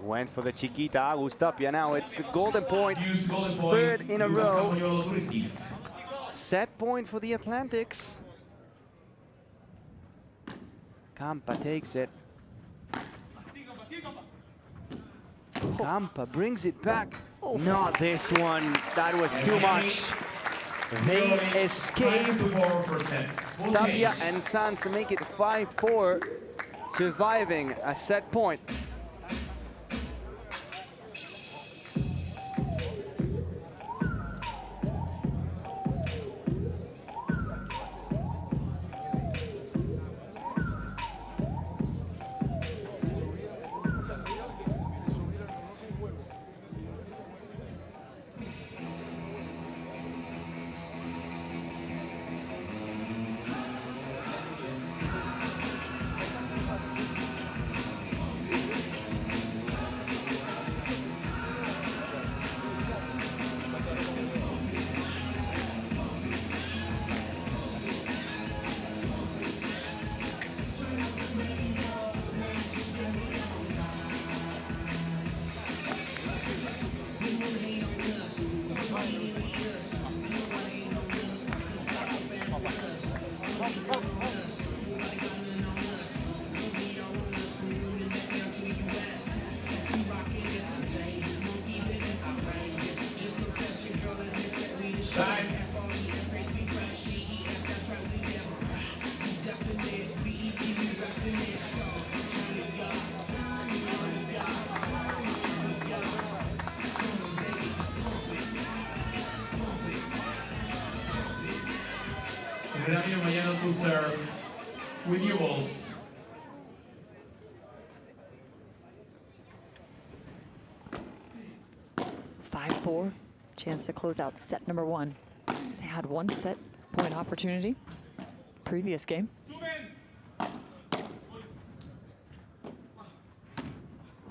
Went for the Chiquita, Agus Tapia. Now it's a golden point, third in a row. Set point for the Atlantics. Campa takes it. Campa brings it back. Not this one. That was too much. They escape. Tapia and Sanz make it 5-4, surviving a set point. Ramiro Mayano to serve with new balls. 5-4, chance to close out set number 1. They had one set point opportunity previous game.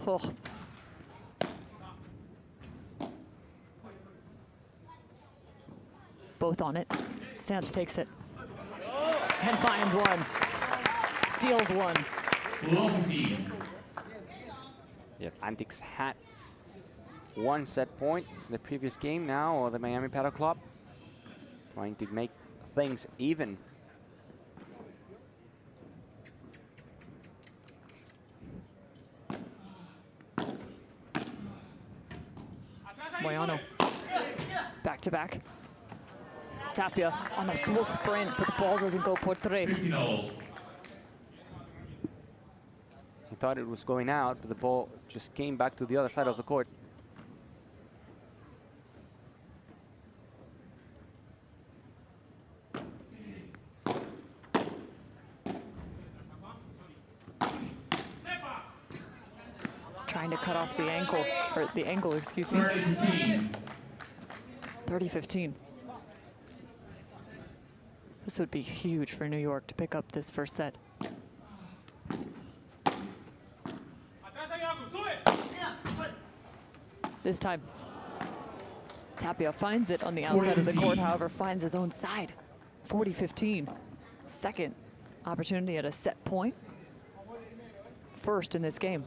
Oh. Both on it. Sands takes it and finds one. Steals one. The Atlantics had one set point the previous game now, or the Miami Paddle Club trying to make things even. Moyano, back to back. Tapia on the full sprint, but the ball doesn't go por tres. He thought it was going out, but the ball just came back to the other side of the court. Trying to cut off the ankle, or the angle, excuse me. 30-15. This would be huge for New York to pick up this first set. This time, Tapia finds it on the outside of the court, however, finds his own side. 40-15. Second opportunity at a set point. First in this game.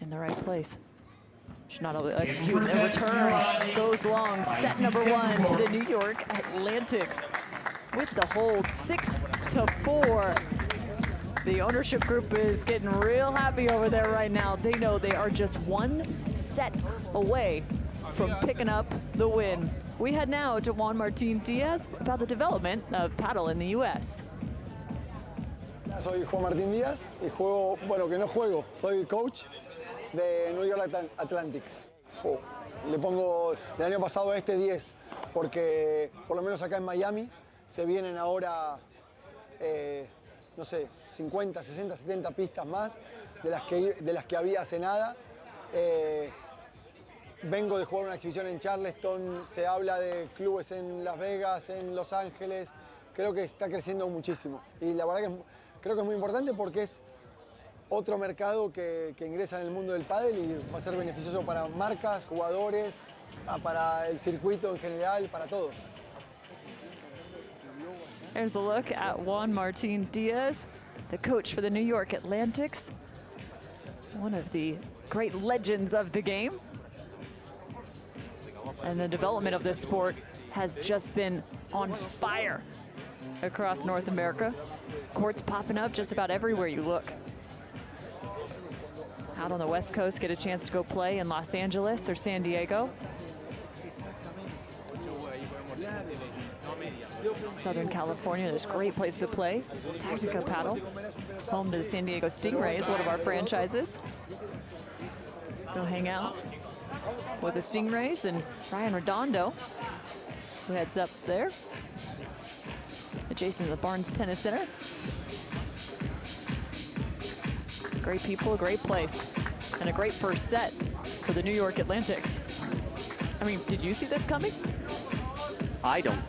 In the right place. Should not able to execute. The return goes long. Set number 1 to the New York Atlantics with the hold, 6-4. The ownership group is getting real happy over there right now. They know they are just one set away from picking up the win. We head now to Juan Martin Diaz about the development of paddle in the U.S. Soy Juan Martín Díaz y juego, bueno, que no juego, soy coach de New York Atlantics. Le pongo del año pasado a este 10, porque por lo menos acá en Miami se vienen ahora, no sé, 50, 60, 70 pistas más de las que había hace nada. Vengo de jugar una exhibición en Charleston, se habla de clubes en Las Vegas, en Los Ángeles. Creo que está creciendo muchísimo y la verdad que creo que es muy importante porque es otro mercado que ingresa en el mundo del pádel y va a ser beneficioso para marcas, jugadores, para el circuito en general, para todos. There's a look at Juan Martin Diaz, the coach for the New York Atlantics, one of the great legends of the game. And the development of this sport has just been on fire across North America. Courts popping up just about everywhere you look. Out on the West Coast, get a chance to go play in Los Angeles or San Diego. Southern California, there's a great place to play. Tactica Paddle, home to the San Diego Stingrays, one of our franchises. Go hang out with the Stingrays and Ryan Redondo, who heads up there, adjacent to the Barnes Tennis Center. Great people, a great place, and a great first set for the New York Atlantics. I mean, did you see this coming? I don't.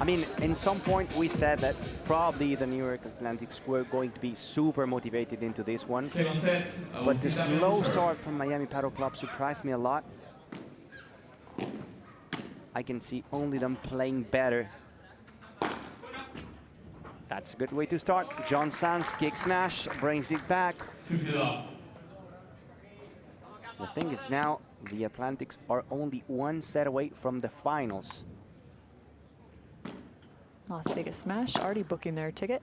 I mean, in some point we said that probably the New York Atlantics were going to be super motivated into this one. But the slow start from Miami Paddle Club surprised me a lot. I can see only them playing better. That's a good way to start. John Sands, kick smash, brings it back. The thing is now, the Atlantics are only one set away from the finals. Las Vegas Smash already booking their ticket.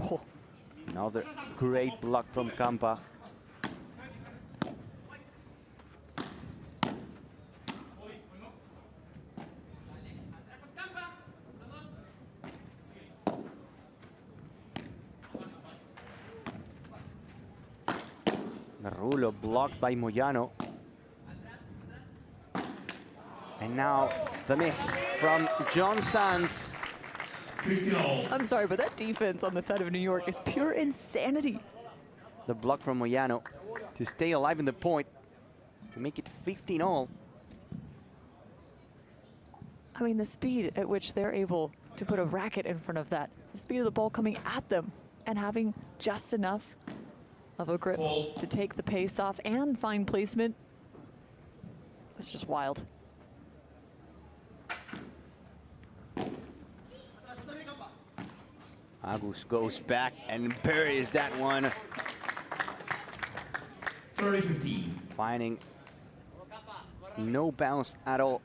Oh. Another great block from Campa. Angulo blocked by Moyano. And now the miss from John Sanz. I'm sorry, but that defense on the side of New York is pure insanity. The block from Moyano to stay alive in the point, to make it 15-all. I mean, the speed at which they're able to put a racket in front of that, the speed of the ball coming at them and having just enough of a grip to take the pace off and find placement. It's just wild. Agus goes back and buries that one. 30-15. Finding no bounce at all.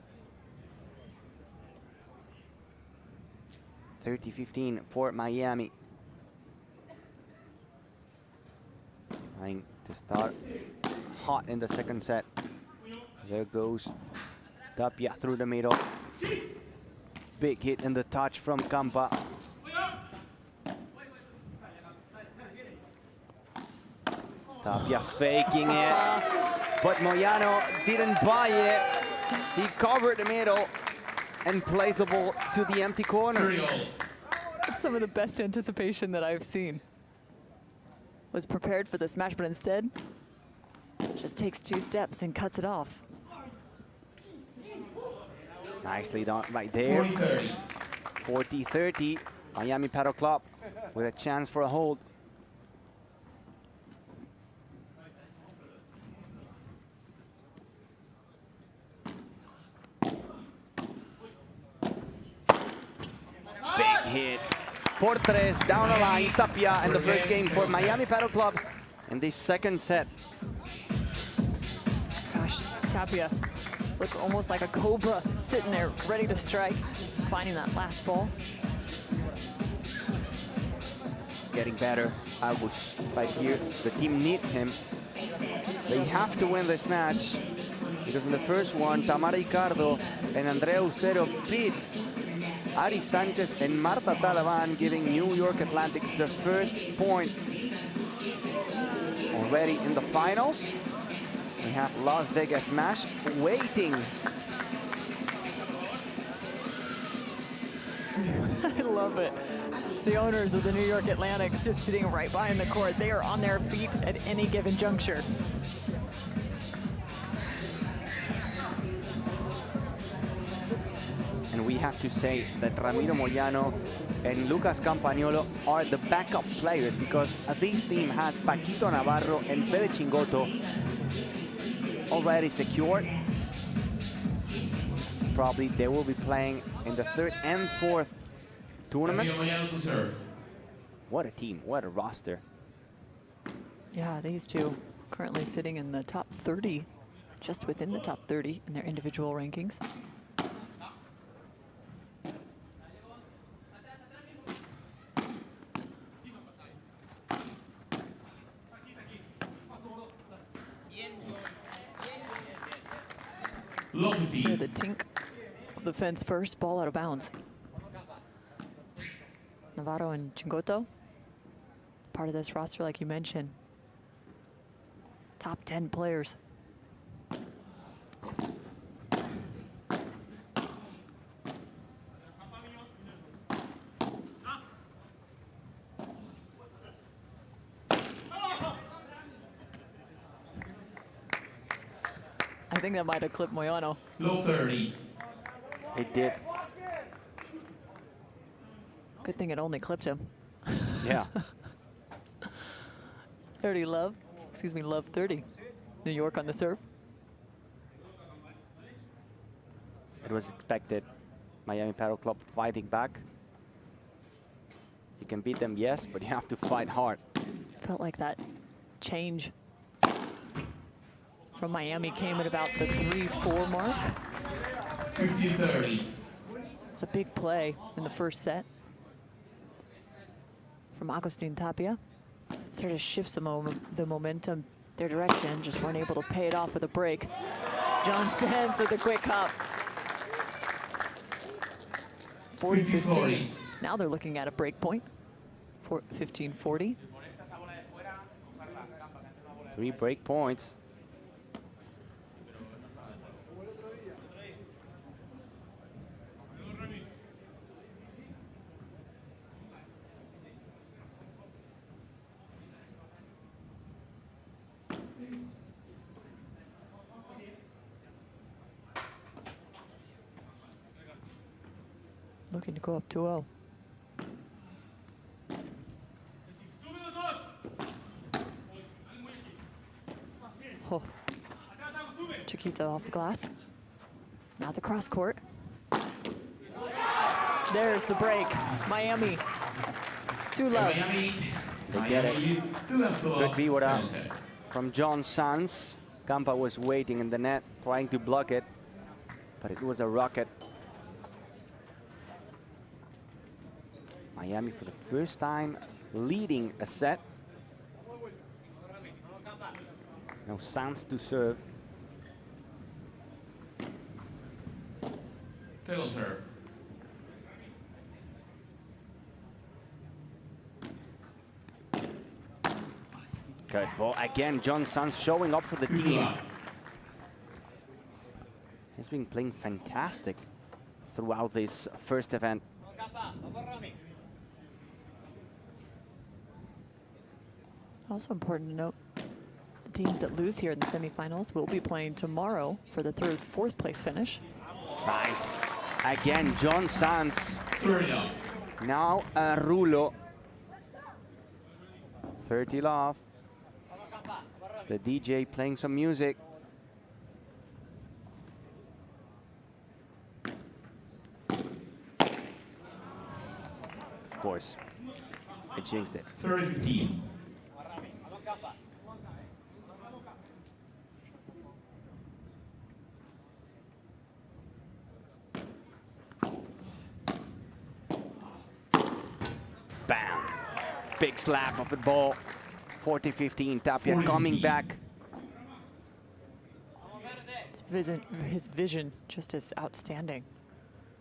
30-15 for Miami. Trying to start hot in the second set. There goes Tapia through the middle. Big hit in the touch from Campa. Tapia faking it, but Moyano didn't buy it. He covered the middle and placed the ball to the empty corner. It's some of the best anticipation that I've seen. Was prepared for this match, but instead just takes 2 steps and cuts it off. Nicely done right there. 40-30. Miami Padel Club with a chance for a hold. Big hit. Por tres down the line. Tapia in the first game for Miami Padel Club in this second set. Gosh, Tapia looked almost like a cobra sitting there ready to strike, finding that last ball. Getting better, Agus, right here. The team needs him. They have to win this match because in the first one, Tamara Ricardo and Andrea Austero beat Ari Sanchez and Marta Talaban, giving New York Atlantics the first point. Already in the finals, we have Las Vegas Smash waiting. I love it. The owners of the New York Atlantics just sitting right behind the court. They are on their feet at any given juncture. And we have to say that Ramiro Moyano and Lucas Campagnolo are the backup players because this team has Paquito Navarro and Fede Chingoto already secured. Probably they will be playing in the third and fourth tournament. What a team, what a roster. Yeah, these two currently sitting in the top 30, just within the top 30 in their individual rankings. Hear the tink of the fence first, ball out of bounds. Navarro and Chingoto, part of this roster, like you mentioned. Top 10 players. I think that might have clipped Moyano. Low 30. It did. Good thing it only clipped him. Yeah. 30 love. Excuse me, love 30. New York on the serve. It was expected. Miami Padel Club fighting back. You can beat them, yes, but you have to fight hard. Felt like that change from Miami came at about the 3-4 mark. 50-30. It's a big play in the first set from Agustin Tapia. Sort of shifts the momentum their direction, just weren't able to pay it off with a break. John Sands with a quick hop. 40-15. Now they're looking at a break point. 15-40. 3 break points. Looking to go up 2-0. Oh. Chiquita off the glass. Now the cross court. There's the break. Miami. 2-love. They get it. Good vibra from John Sanz. Campa was waiting in the net, trying to block it, but it was a rocket. Miami for the first time leading a set. Now Sanz to serve. Still serve. Good ball again. John Sanz showing up for the team. He's been playing fantastic throughout this first event. Also important to note, the teams that lose here in the semifinals will be playing tomorrow for the 3rd, 4th place finish. Nice. Again, John Sanz. Now Rulo. 30 love. The DJ playing some music. Of course, I jinxed it. 30-15. Bam. Big slap of the ball. 40-15. Tapia coming back. His vision just is outstanding.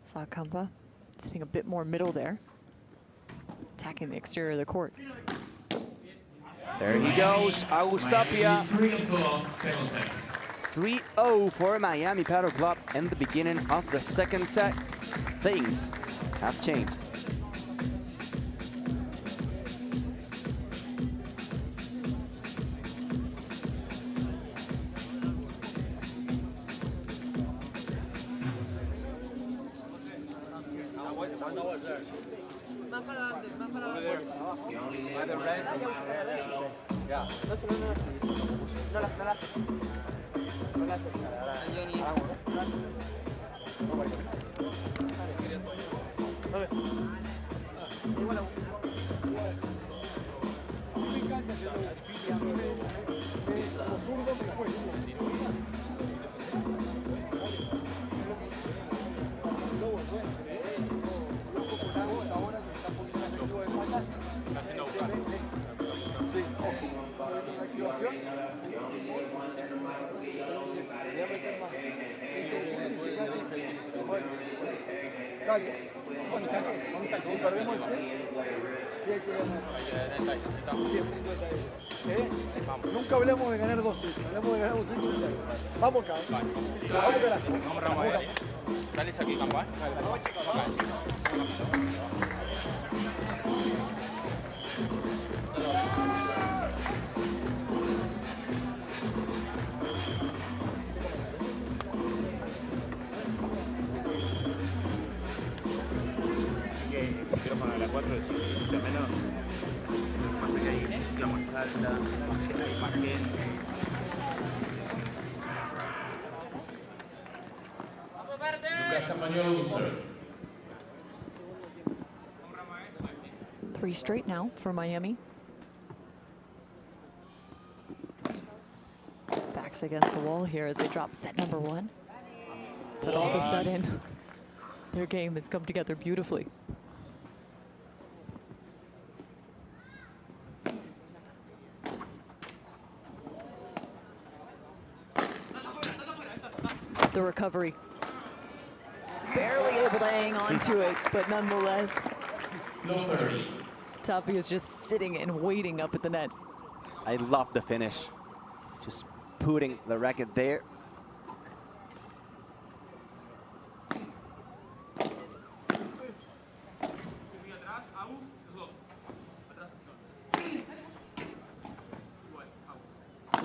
Saw Campa sitting a bit more middle there, attacking the exterior of the court. There he goes, Tapia. 3-0 for Miami Padel Club in the beginning of the second set. Things have changed. Nunca hablamos de ganar 2 sets, hablamos de ganar un set. Vamos acá. Vamos acá. Dale aquí, Campa. Quiero poner la 4 de menos. Más que ahí, música más alta, más gente. Lucas Campagnolo serve. 3 straight now for Miami. Backs against the wall here as they drop set number 1. But all of a sudden, their game has come together beautifully. The recovery. Barely able to hang on to it, but nonetheless, No 30. Tapia is just sitting and waiting up at the net. I love the finish. Just putting the racket there.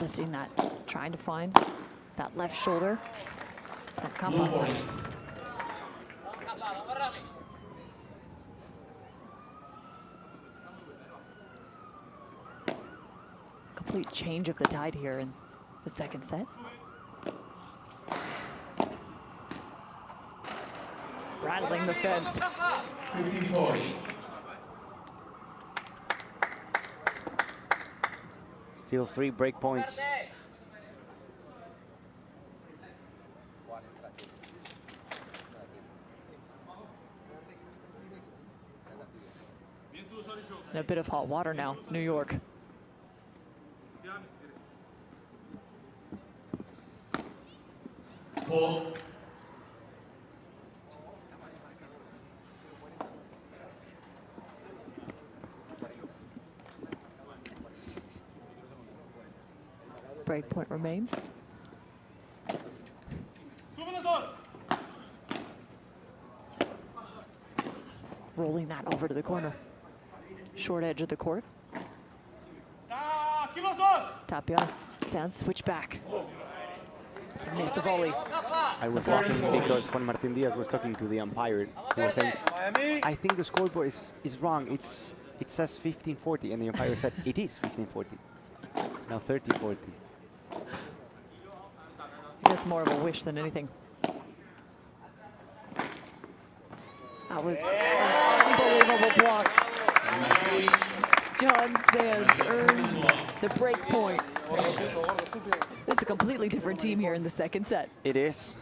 Lifting that, trying to find that left shoulder of Kampa. Complete change of the tide here in the second set. Rattling the fence. 50-40. Still 3 break points. And a bit of hot water now, New York. Four. Break point remains. Rolling that over to the corner. Short edge of the court. Tapia, Sands switch back. And missed the volley. I was laughing because Juan Martín Díaz was talking to the umpire. He was saying, I think the scoreboard is wrong. It says 15-40, and the umpire said it is 15-40. Now 30-40. It's more of a wish than anything. That was an unbelievable block. John Sands earns the break point. This is a completely different team here in the second set. It is.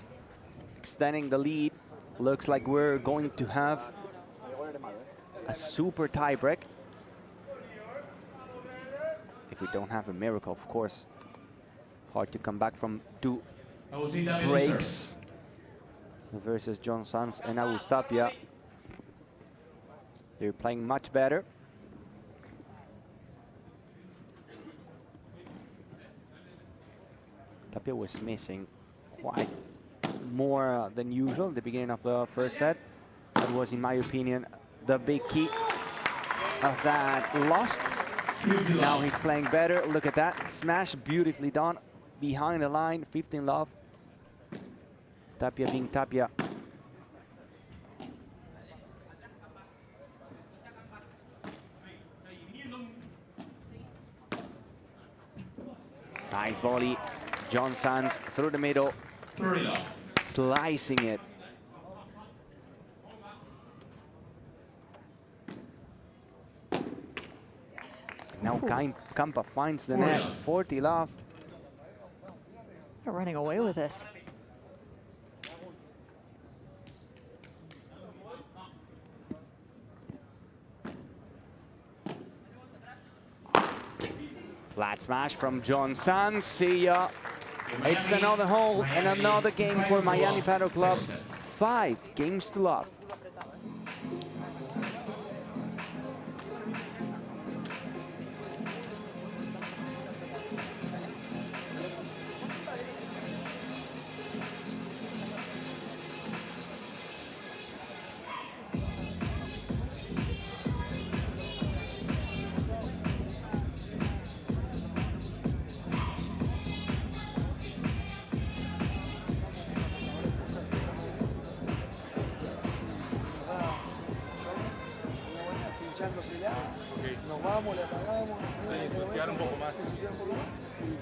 Extending the lead. Looks like we're going to have a super tie break. If we don't have a miracle, of course. Hard to come back from 2 breaks versus John Sands and Agus Tapia. They're playing much better. Tapia was missing quite more than usual at the beginning of the first set. That was, in my opinion, the big key of that loss. Now he's playing better. Look at that. Smash beautifully done. Behind the line, 15-love. Tapia being Tapia. Nice volley. John Sands through the middle. Slicing it. Now Kampa finds the net. 40-love. They're running away with this. Flat smash from John Sands. See ya. It's another hole and another game for Miami Padel Club. 5 games to love. Nos vamos, le apagamos. Ensuciar un poco más. Y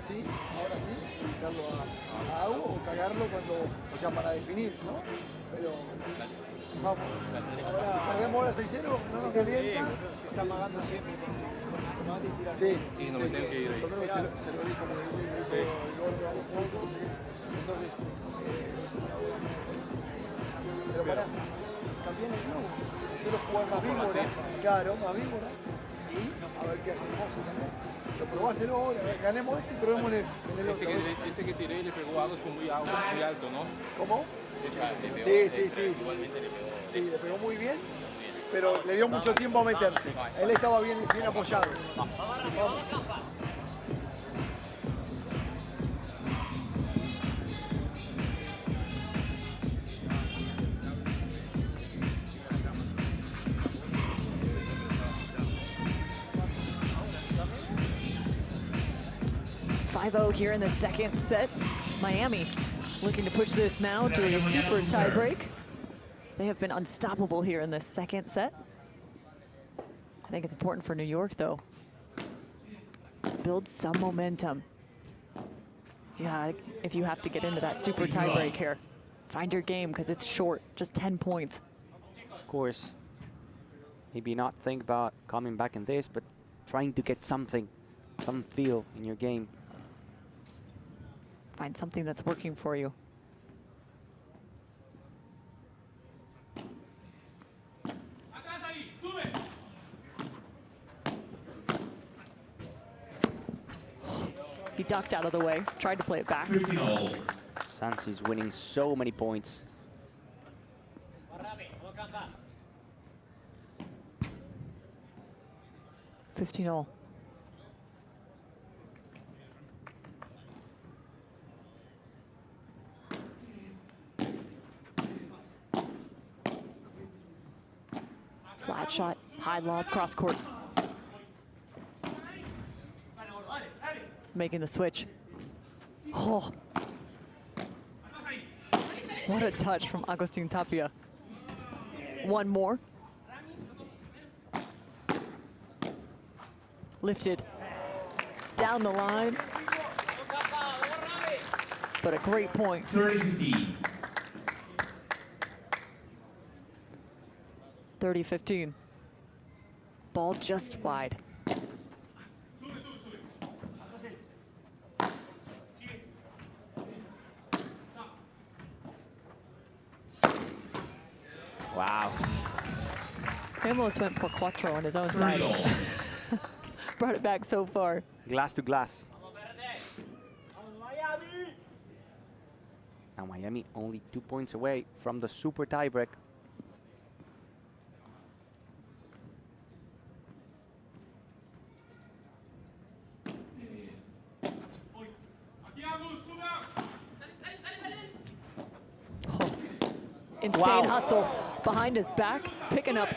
sí, ahora sí, invitarlo a agua o cagarlo cuando, o sea, para definir, ¿no? Pero vamos. Ahora perdemos ahora 6-0, no nos calienta. Se está apagando siempre. Sí, sí, no me tengo que ir ahí. Yo creo que se lo dijo muy bien, el gordo a los pocos. Entonces, pero pará, también el globo. Quiero jugar más víbora, claro, más víbora, y a ver qué hacemos también. Lo probáselo ahora, ganemos este y probemos en el otro. Este que tiré y le pegó algo fue muy alto, ¿no? ¿Cómo? Sí. Igualmente le pegó. Sí, le pegó muy bien, pero le dio mucho tiempo a meterse. Él estaba bien apoyado. Vamos. 5-0 here in the second set. Miami looking to push this now to a super tiebreak. They have been unstoppable here in the second set. I think it's important for New York, though. Build some momentum. If you have to get into that super tiebreak here, find your game because it's short, just 10 points. Of course, maybe not think about coming back in this, but trying to get something, some feel in your game. Find something that's working for you. He ducked out of the way, tried to play it back. Sanz is winning so many points. $15-all. Flat shot, high lob, cross court. Making the switch. Oh. What a touch from Agustin Tapia. One more. Lifted. Down the line. But a great point. 30-15. 30-15. Ball just wide. Wow. He almost went por cuatro on his own side. Brought it back so far. Glass to glass. Now Miami only 2 points away from the super tiebreak. Insane hustle behind his back, picking up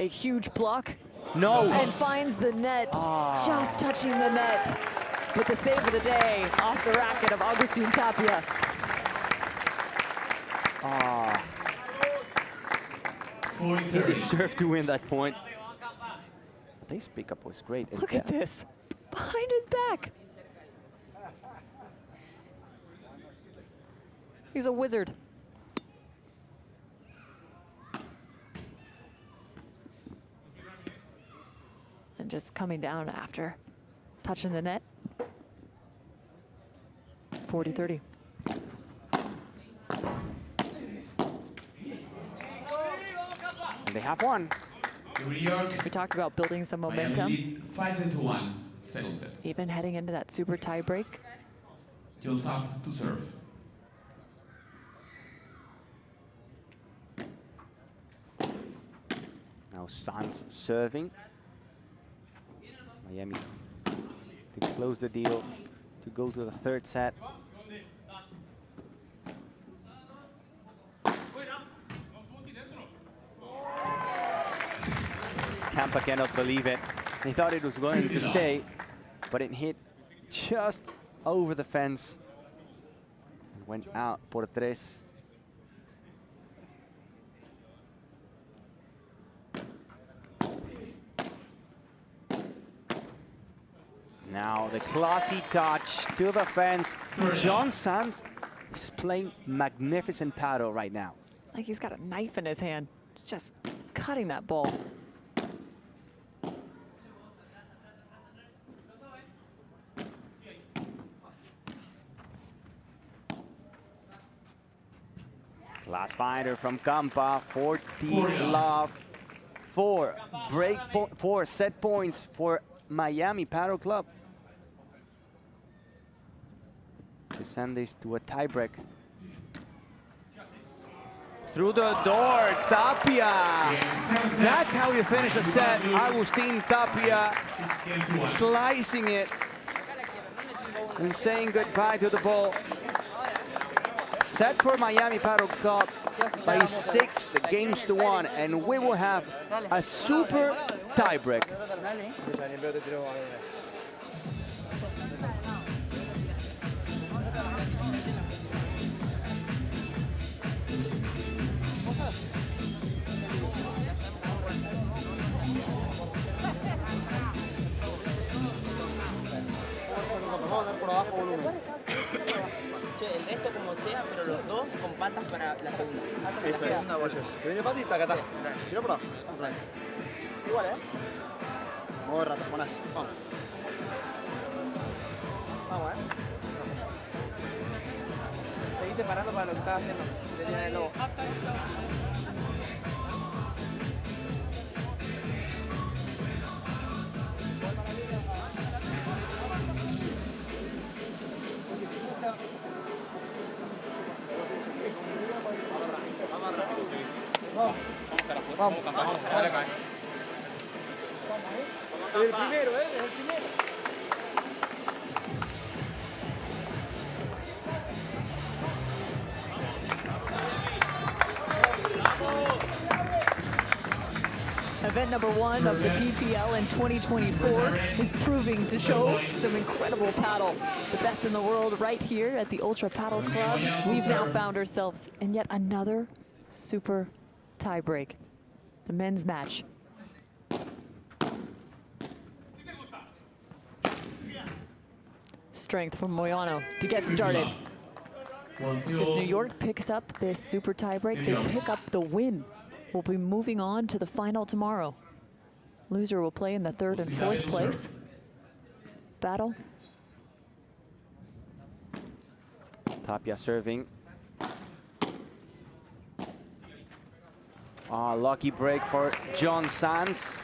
a huge block. No. And finds the net, just touching the net. But the save of the day off the racket of Agustin Tapia. He deserved to win that point. This pickup was great. Look at this, behind his back. He's a wizard. And just coming down after touching the net. 40-30. And they have one. We talked about building some momentum. 5-1. Second set. Even heading into that super tie break. You'll have to serve. Now Sanz serving. Miami to close the deal, to go to the third set. Tampa cannot believe it. They thought it was going to stay, but it hit just over the fence and went out por tres. Now the classy touch to the fence. John Sanz is playing magnificent paddle right now. Like he's got a knife in his hand, just cutting that ball. Last fighter from Campa, 40 love, 4 set points for Miami Paddle Club to send this to a tiebreak. Through the door, Tapia. That's how you finish a set. Agustin Tapia slicing it and saying goodbye to the ball. Set for Miami Paddle Club by 6-1, and we will have a super tiebreak. palos con patas para la segunda. Eso es, segunda bola. eso es. Que viene Pati, taca, taca. Tira por abajo. Igual, Vamos a ver, rato, Jonás. Vamos. Vamos, Seguite parando para lo que estás haciendo. Te tiene el lobo. Vamos. Dale, cae. El primero, es el primero. Event number 1 of the PPL in 2024 is proving to show some incredible paddle. The best in the world right here at the Ultra Paddle Club. We've now found ourselves in yet another super tiebreak. The men's match. Strength from Moyano to get started. If New York picks up this super tiebreak, they pick up the win. We'll be moving on to the final tomorrow. Loser will play in the 3rd and 4th place battle. Tapia serving. Lucky break for John Sands.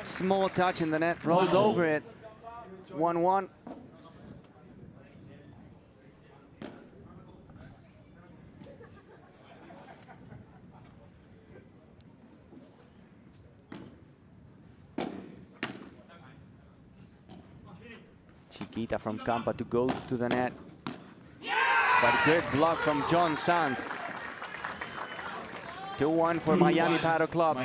Small touch in the net, rolled over it. 1-1. Chiquita from Campa to go to the net. But good block from John Sands. 2-1 for Miami Paddle Club.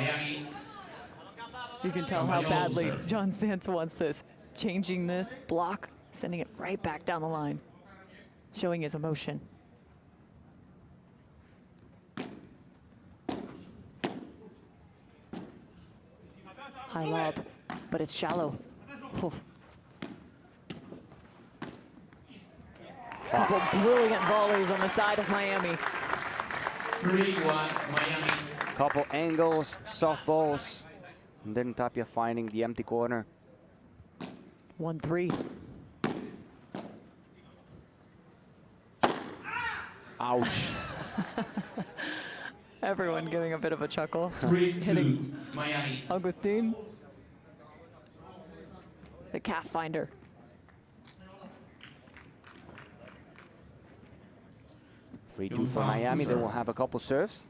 You can tell how badly John Sands wants this. Changing this block, sending it right back down the line. Showing his emotion. High lob, but it's shallow. Oof. Couple brilliant volleys on the side of Miami. 3-1 Miami. Couple angles, soft balls, and then Tapia finding the empty corner. 1-3. Ouch. Everyone giving a bit of a chuckle. 3-2 Miami. Augustin, the calf finder. 3-2 for Miami. They will have a couple serves.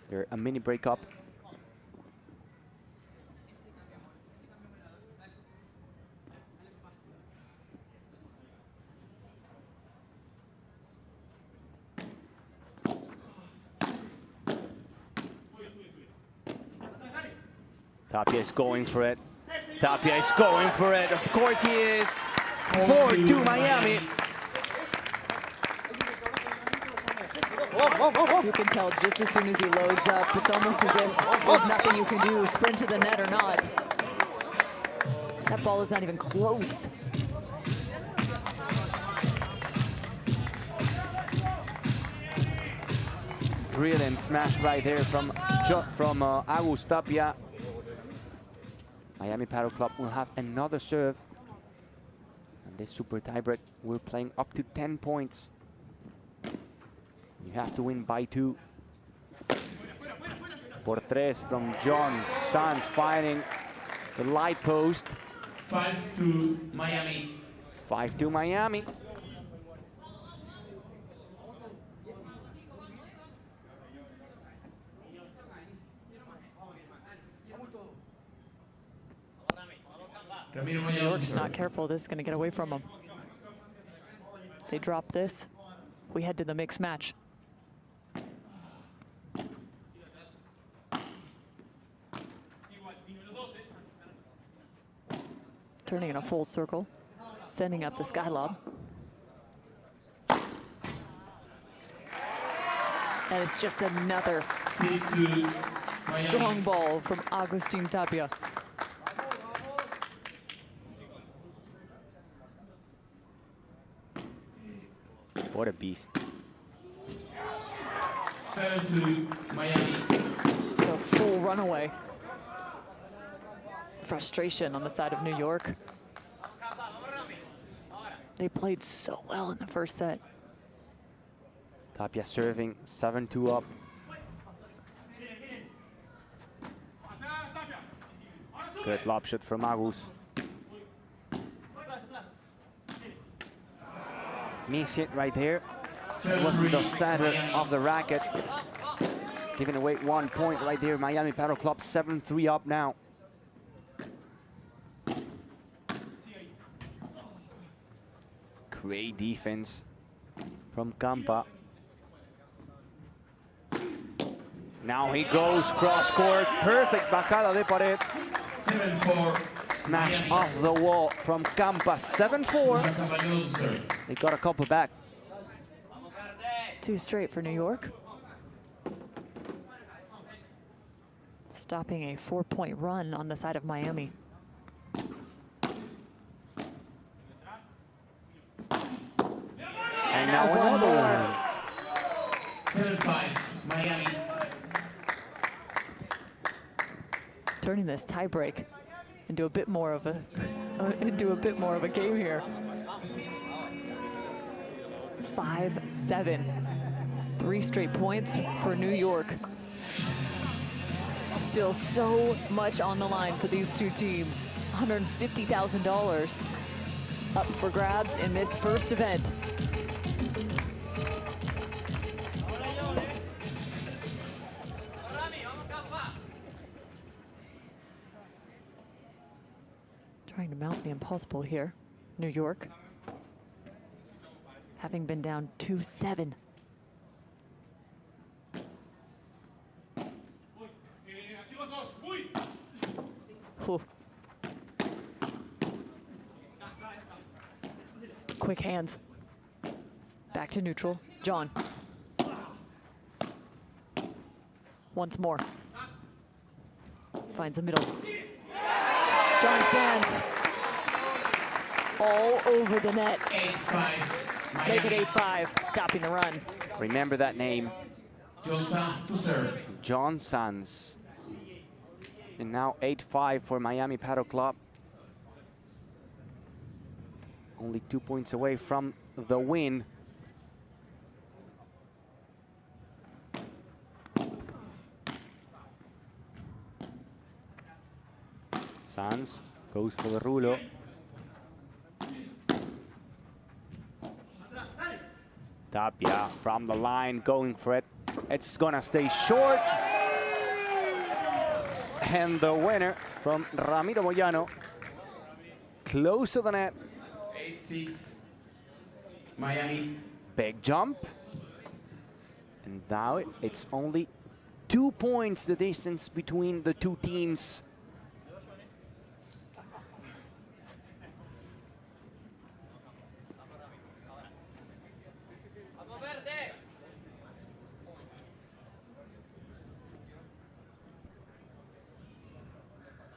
They're a mini breakup. Tapia is going for it. Tapia is going for it. Of course he is. 4-2 Miami. You can tell just as soon as he loads up, it's almost as if there's nothing you can do, sprint to the net or not. That ball is not even close. Brilliant smash right there from Agus Tapia. Miami Paddle Club will have another serve. And this super tiebreak, we're playing up to 10 points. You have to win by 2. Por tres from John Sands finding the light post. 5-2 Miami. 5-2 Miami. New York's not careful. This is going to get away from them. They drop this. We head to the mixed match. Turning in a full circle, sending up the sky lob. And it's just another strong ball from Agustin Tapia. What a beast. 7-2 Miami. It's a full runaway. Frustration on the side of New York. They played so well in the first set. Tapia serving, 7-2 up. Good lob shot from Agus. Miss it right there. It wasn't the center of the racket. Giving away 1 point right there. Miami Paddle Club 7-3 up now. Great defense from Campa. Now he goes cross court. Perfect bajada de pared. 7-4. Smash off the wall from Campa. 7-4. They got a couple back. 2 straight for New York. Stopping a 4-point run on the side of Miami. And now another one. 7-5 Miami. Turning this tiebreak into a bit more of a game here. 5-7. 3 straight points for New York. Still so much on the line for these two teams. $150,000 up for grabs in this first event. Trying to mount the impossible here. New York, having been down 2-7. Whew. Quick hands. Back to neutral. John. Once more. Finds the middle. John Sands. All over the net. 8-5. Make it 8-5. Stopping the run. Remember that name. John Sands to serve. John Sands. And now 8-5 for Miami Paddle Club. Only 2 points away from the win. Sands goes for the rulo. Tapia from the line going for it. It's gonna stay short. And the winner from Ramiro Moyano. Close to the net. 8-6 Miami. Big jump. And now it's only 2 points the distance between the two teams.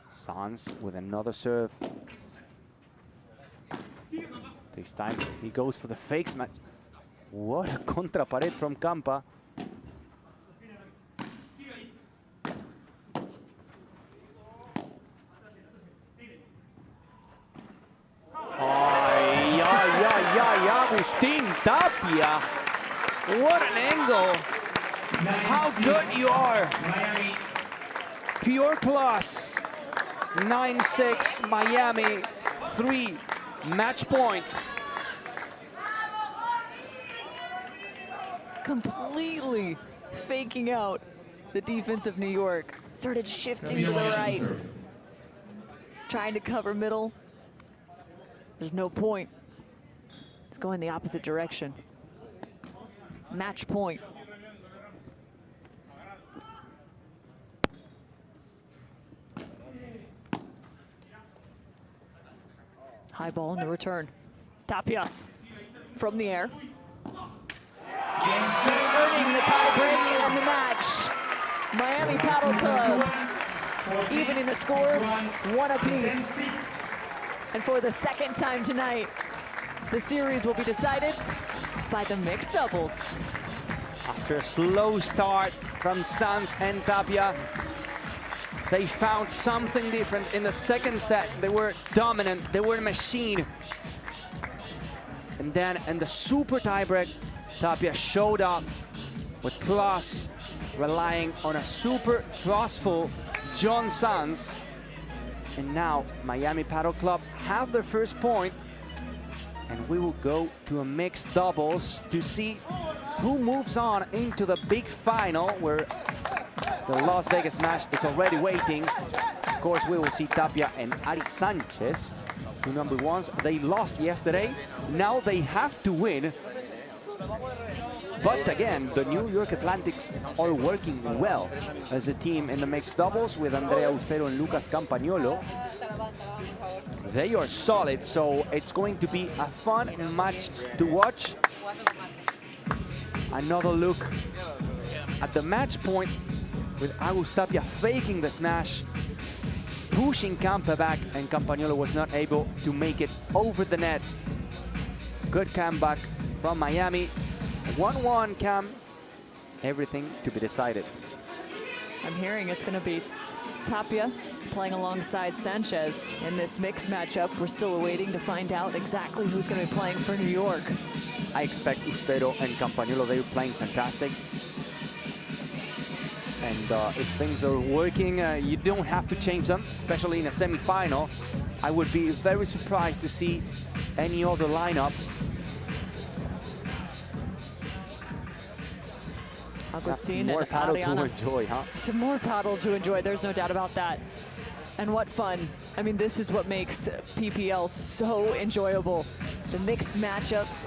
Sands with another serve. This time he goes for the fake smash. What a contra pared from Campa. Ay, ay, ay, ay, Agustin Tapia. What an angle. How good you are. Pure class. 9-6 Miami, 3 match points. Completely faking out the defense of New York. Started shifting to the right. Trying to cover middle. There's no point. It's going the opposite direction. Match point. High ball in the return. Tapia from the air. Earning the tiebreak and the match. Miami Paddle Club evening the score, 1 apiece. And for the second time tonight, the series will be decided by the mixed doubles. After a slow start from Sanz and Tapia, they found something different in the second set. They were dominant, they were a machine. And then in the super tiebreak, Tapia showed up with class, relying on a super trustful John Sanz. And now Miami Padel Club have their first point, and we will go to a mixed doubles to see who moves on into the big final, where the Las Vegas match is already waiting. Of course, we will see Tapia and Ari Sanchez, two number ones. They lost yesterday. Now they have to win. But again, the New York Atlantics are working well as a team in the mixed doubles with Andrea Austero and Lucas Campagnolo. They are solid, so it's going to be a fun match to watch. Another look at the match point with Agus Tapia faking the smash, pushing Campa back, and Campagnolo was not able to make it over the net. Good comeback from Miami. 1-1 Cam. Everything to be decided. I'm hearing it's going to be Tapia playing alongside Sanchez in this mixed matchup. We're still waiting to find out exactly who's going to be playing for New York. I expect Austero and Campagnolo, they're playing fantastic. And if things are working, you don't have to change them, especially in a semi-final. I would be very surprised to see any other lineup. Agustin more and paddle Ariana. to enjoy, huh? Some more paddle to enjoy, there's no doubt about that. And what fun. I mean, this is what makes PPL so enjoyable. The mixed matchups,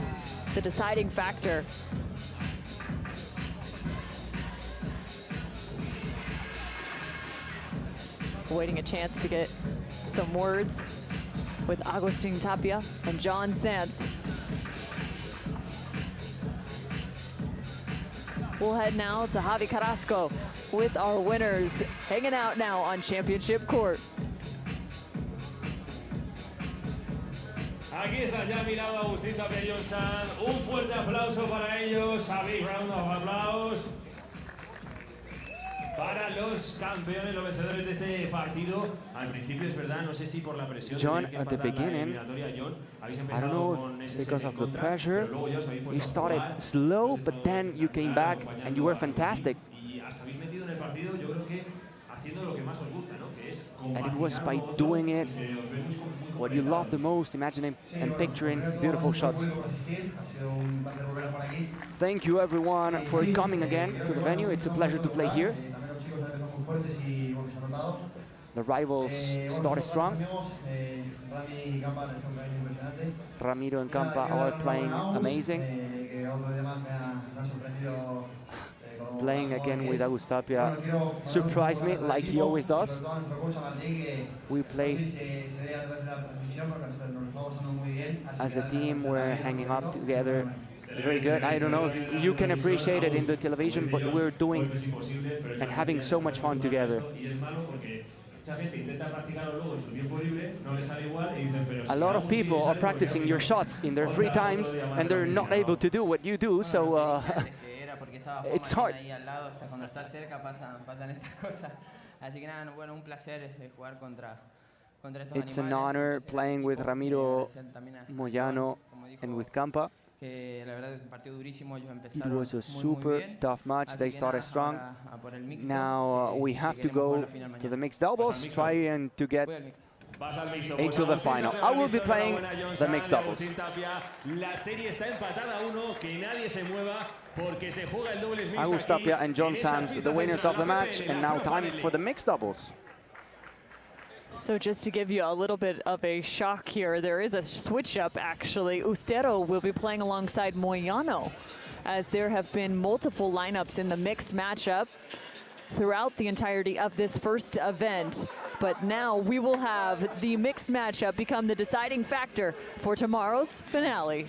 the deciding factor. Waiting a chance to get some words with Agustin Tapia and John Sanz. We'll head now to Javi Carrasco with our winners hanging out now on Championship Court. Aquí está ya a mi lado Agustín Tapia y John Sanz. Un fuerte aplauso para ellos. A big round of applause para los campeones, los vencedores de este partido. Al principio es verdad, no sé si por la presión John, de at the beginning, I don't know if because of the pressure, you started slow, but then you came back and you were fantastic. And it was by doing it what you love the most, imagining and picturing beautiful shots. Thank you everyone for coming again to the venue. It's a pleasure to play here. The rivals started strong. Ramiro and Campa are playing amazing. Playing again with Agus Tapia surprised me, like he always does. We play as a team, we're hanging up together. Very good. I don't know if you can appreciate it in the television, but we're doing and having so much fun together. A lot of people are practicing your shots in their free times, and they're not able to do what you do, so it's hard. It's an honor playing with Ramiro, Moyano, and with Campa. It was a super tough match. They started strong. Now we have to go to the mixed doubles, trying to get into the final. I will be playing the mixed doubles. Agus Tapia and John Sanz, the winners of the match, and now time for the mixed doubles. So just to give you a little bit of a shock here, there is a switch up actually. Austero will be playing alongside Moyano, as there have been multiple lineups in the mixed matchup throughout the entirety of this first event. But now we will have the mixed matchup become the deciding factor for tomorrow's finale.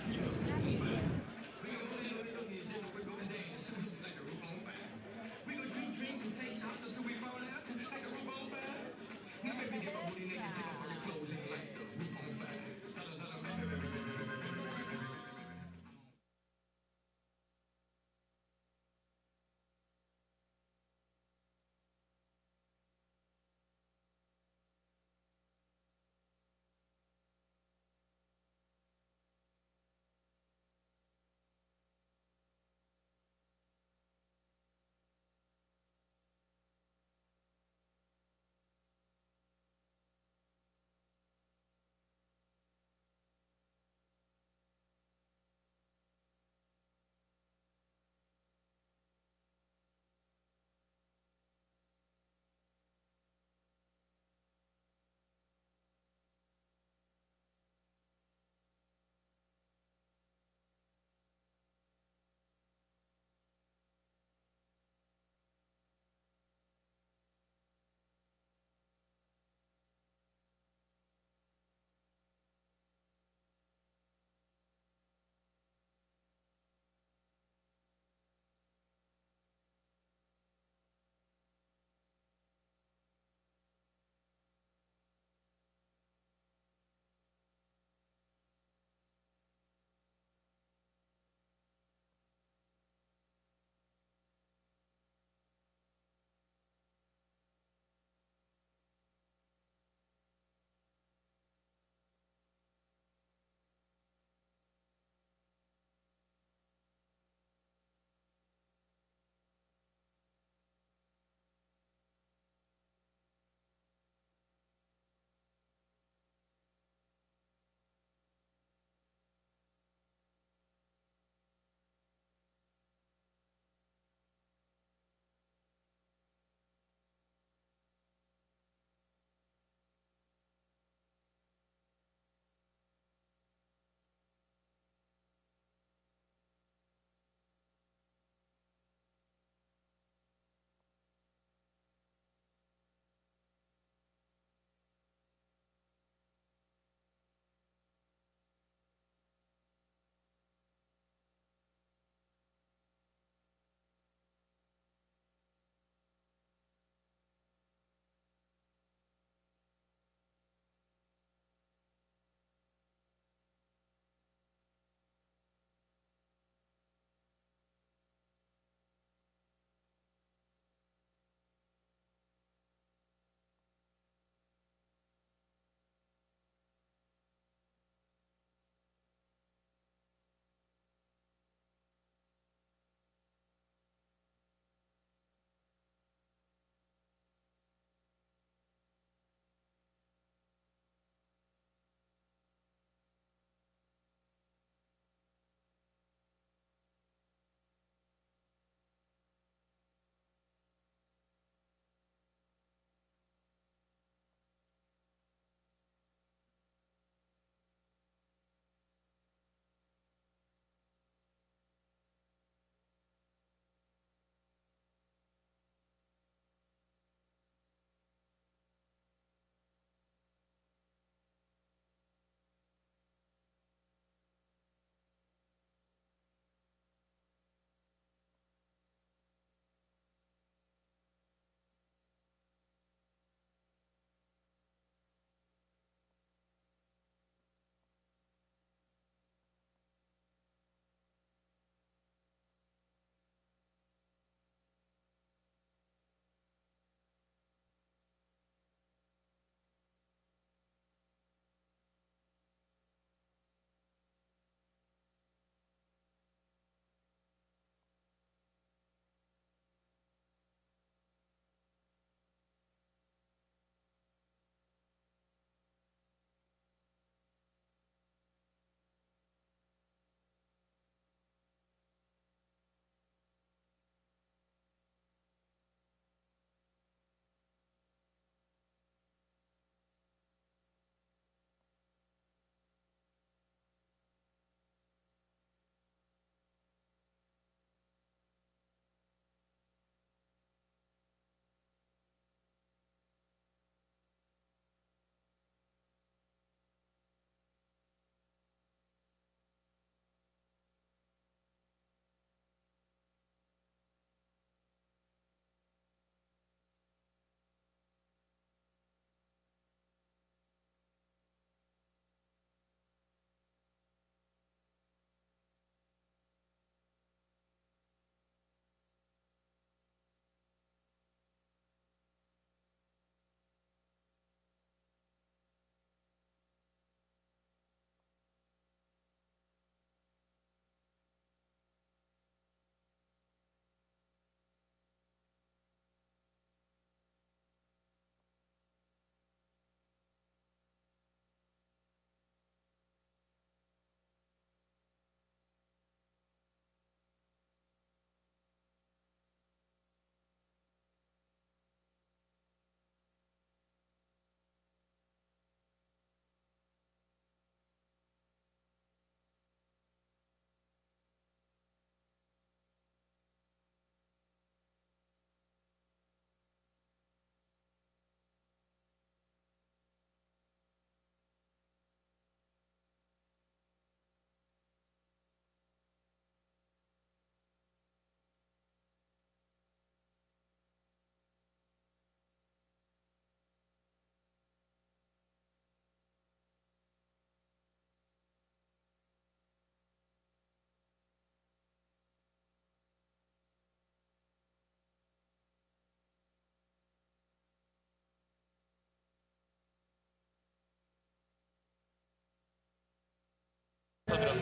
Nosotros.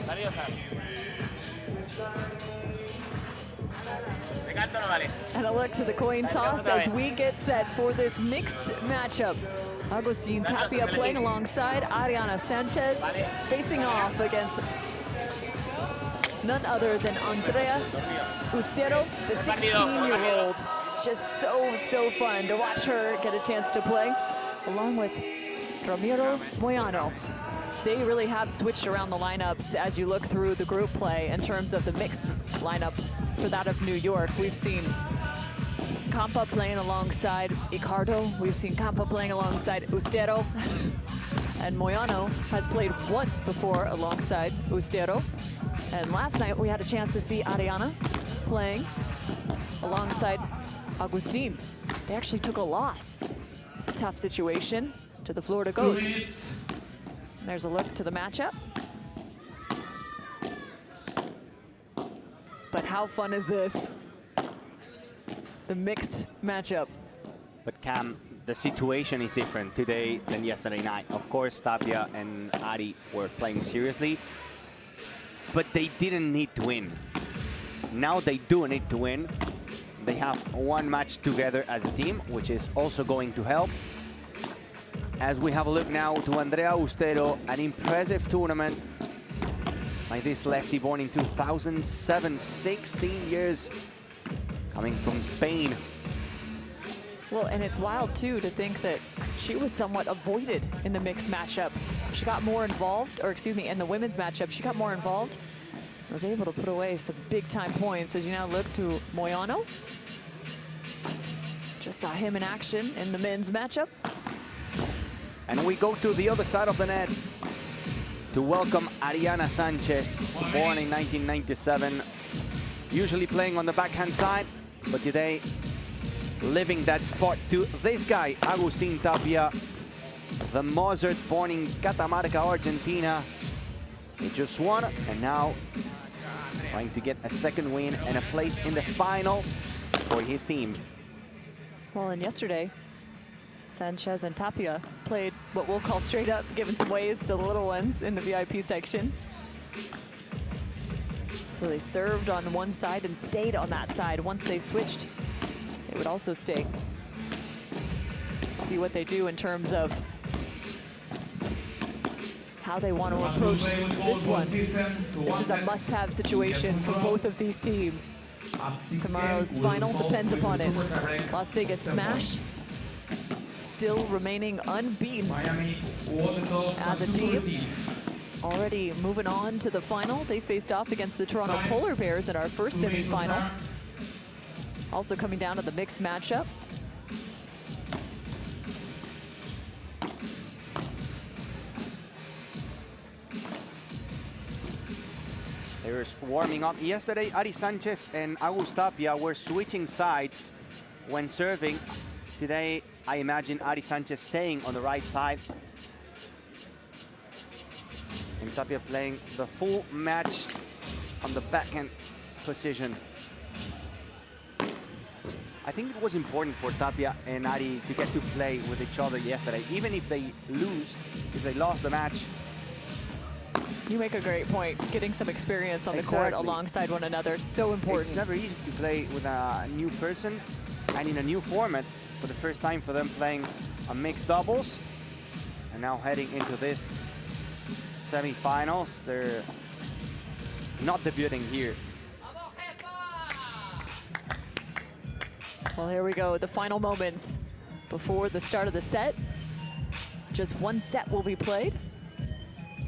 Nerviosa. ¿Me canto o no vale? And a look to the coin toss as we get set for this mixed matchup. Agustin Tapia playing alongside Ariana Sanchez, facing off against none other than Andrea Ustero, the 16-year-old. Just so fun to watch her get a chance to play, along with Ramiro Moyano. They really have switched around the lineups as you look through the group play in terms of the mixed lineup for that of New York. We've seen Campa playing alongside Icardo. We've seen Campa playing alongside Ustero. And Moyano has played once before alongside Ustero. And last night we had a chance to see Ariana playing alongside Agustin. They actually took a loss. It's a tough situation to the Florida Goats. There's a look to the matchup. But how fun is this? The mixed matchup. But Cam, the situation is different today than yesterday night. Of course, Tapia and Ari were playing seriously, but they didn't need to win. Now they do need to win. They have one match together as a team, which is also going to help. As we have a look now to Andrea Ustero, an impressive tournament by this lefty born in 2007, 16 years, coming from Spain. Well, and it's wild too to think that she was somewhat avoided in the mixed matchup. She got more involved, or excuse me, in the women's matchup, she got more involved. Was able to put away some big time points as you now look to Moyano. Just saw him in action in the men's matchup. And we go to the other side of the net to welcome Ariana Sanchez, born in 1997. Usually playing on the backhand side, but today living that spot to this guy, Agustin Tapia, the Mozart born in Catamarca, Argentina. He just won, and now trying to get a second win and a place in the final for his team. Well, and yesterday, Sanchez and Tapia played what we'll call straight up, giving some ways to the little ones in the VIP section. So they served on one side and stayed on that side. Once they switched, they would also stay. See what they do in terms of how they want to approach this one. This is a must-have situation for both of these teams. Tomorrow's final depends upon it. Las Vegas Smash still remaining unbeaten as a team. Already moving on to the final. They faced off against the Toronto Polar Bears in our first semifinal. Also coming down to the mixed matchup. They were warming up. Yesterday, Ari Sanchez and Agus Tapia were switching sides when serving. Today, I imagine Ari Sanchez staying on the right side. And Tapia playing the full match on the backhand position. I think it was important for Tapia and Ari to get to play with each other yesterday. Even if they lose, if they lost the match. You make a great point. Getting some experience on the court alongside one another, so important. It's never easy to play with a new person and in a new format. For the first time for them playing a mixed doubles. And now heading into this semifinals. They're not debuting here. Well, here we go, the final moments before the start of the set. Just one set will be played.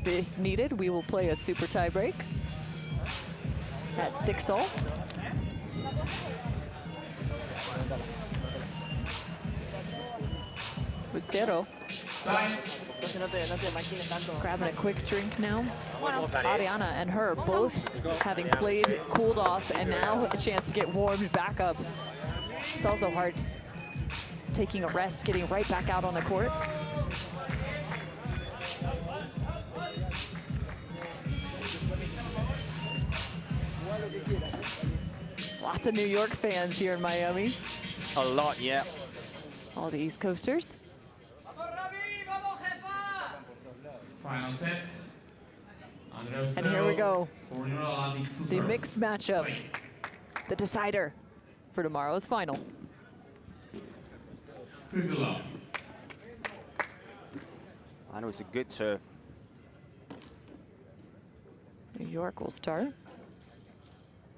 If needed, we will play a super tie break at 6-all. Ustero grabbing a quick drink now. Ariana and her both having played, cooled off, and now a chance to get warmed back up. It's also hard taking a rest, getting right back out on the court. Lots of New York fans here in Miami. A lot, yeah. All the East Coasters. Final set. And here we go. The mixed matchup. The decider for tomorrow's final. That was a good serve. New York will start.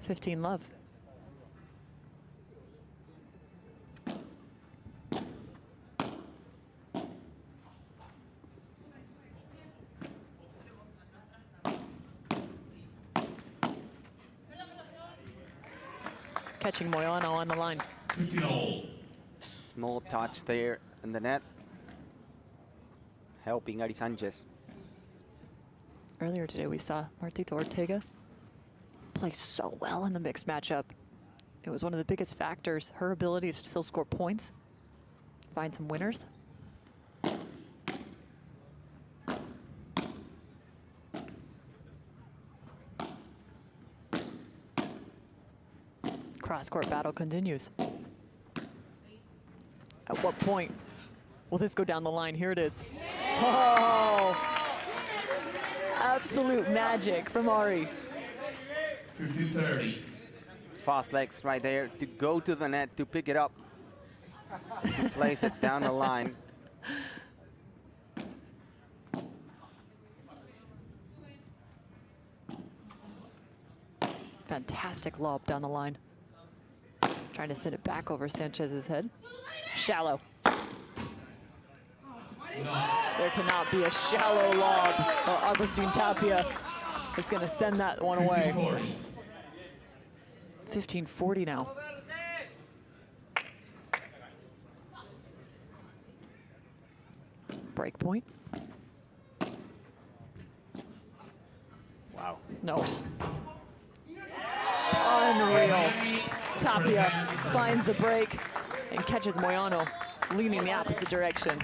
15 love. Catching Moyano on the line. Small touch there in the net, helping Ari Sanchez. Earlier today we saw Marta Ortega play so well in the mixed matchup. It was one of the biggest factors, her ability to still score points, find some winners. Cross-court battle continues. At what point will this go down the line? Here it is. Oh! Absolute magic from Ari. 50-30. Fast legs right there to go to the net, to pick it up, to place it down the line. Fantastic lob down the line. Trying to send it back over Sanchez's head. Shallow. There cannot be a shallow lob, or Agustin Tapia is going to send that one away. 15-40 now. Break point. Wow. No. Unreal. Tapia finds the break and catches Moyano leaning the opposite direction.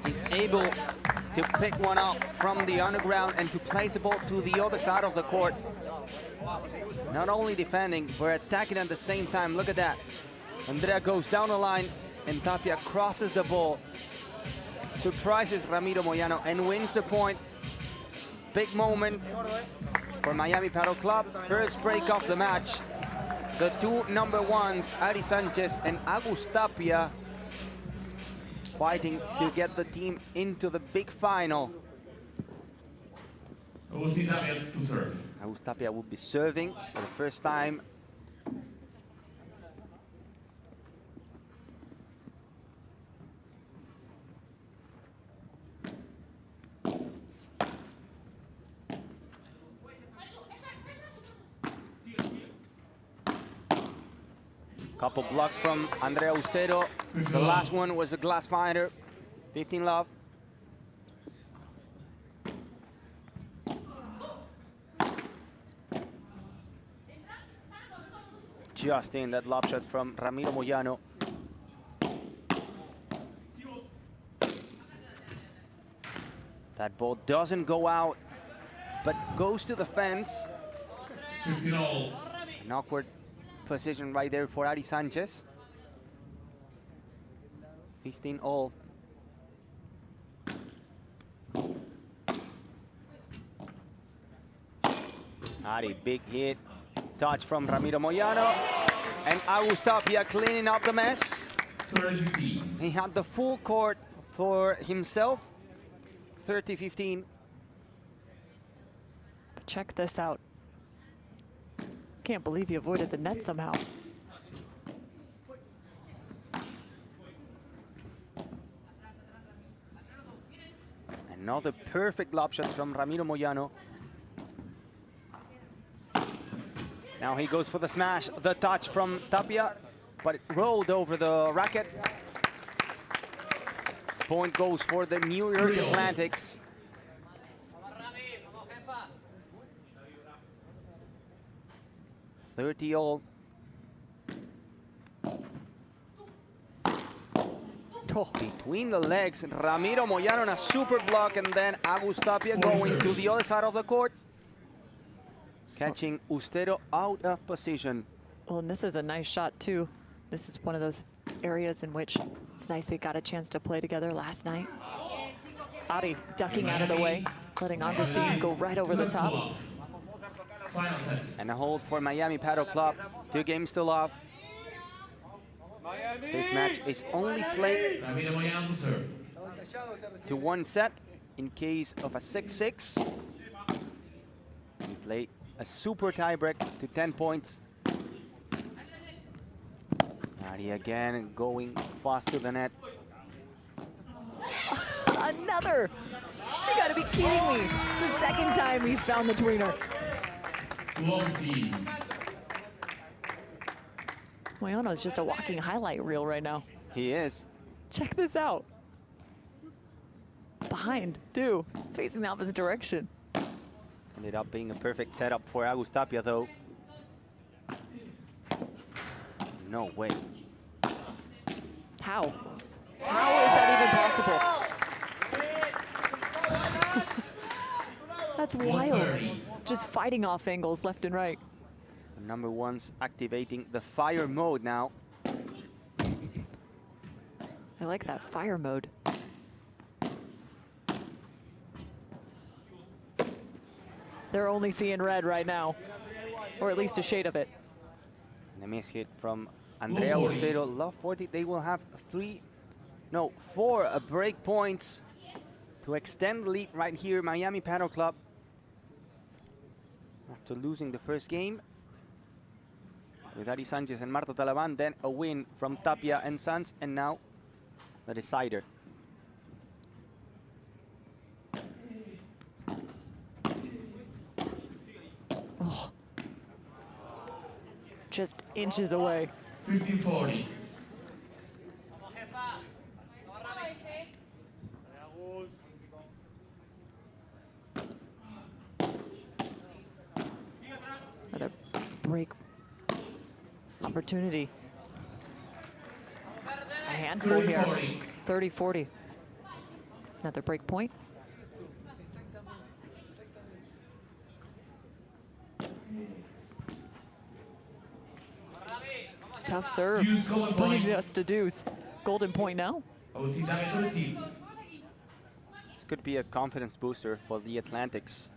He's able to pick one up from the underground and to place the ball to the other side of the court. Not only defending, but attacking at the same time. Look at that. Andrea goes down the line and Tapia crosses the ball, surprises Ramiro Moyano and wins the point. Big moment for Miami Padel Club. First break of the match. The two number ones, Ari Sanchez and Agus Tapia, fighting to get the team into the big final. Agustin Tapia to serve. Agus Tapia will be serving for the first time. Couple blocks from Andrea Ustero. The last one was a glass finder. 15 love. Just in that lob shot from Ramiro Moyano. That ball doesn't go out, but goes to the fence. 15 all. An awkward position right there for Ari Sanchez. 15 all. Ari, big hit. Touch from Ramiro Moyano. And Agus Tapia cleaning up the mess. 30-15. He had the full court for himself. 30-15. Check this out. Can't believe he avoided the net somehow. Another perfect lob shot from Ramiro Moyano. Now he goes for the smash. The touch from Tapia, but it rolled over the racket. Point goes for the New York Atlantics. $30 all. Between the legs, Ramiro Moyano in a super block, and then Agus Tapia going to the other side of the court, catching Ustero out of position. Well, and this is a nice shot too. This is one of those areas in which it's nice they got a chance to play together last night. Ari ducking out of the way. letting Agustin go right over the top. And a hold for Miami Paddle Club. 2 games to love. This match is only played to 1 set. In case of a 6-6, we play a super tiebreak to 10 points. Ari again going fast to the net. Another! You gotta be kidding me. It's the second time he's found the tweener. Moyano is just a walking highlight reel right now. He is. Check this out. Behind, too, facing the opposite direction. Ended up being a perfect setup for Agus Tapia, though. No way. How? How is that even possible? That's wild. Just fighting off angles left and right. The number one's activating the fire mode now. I like that fire mode. They're only seeing red right now, or at least a shade of it. And a miss hit from Andrea Austero. Love 40. They will have 4 break points to extend the lead right here. Miami Paddle Club, after losing the first game with Ari Sanchez and Marta Talaban, then a win from Tapia and Sanz, and now the decider. Oh. Just inches away. 50-40. Another break opportunity. A handful here. 30-40. Another break point. Tough serve, bringing us to deuce. Golden point now. This could be a confidence booster for the Atlantics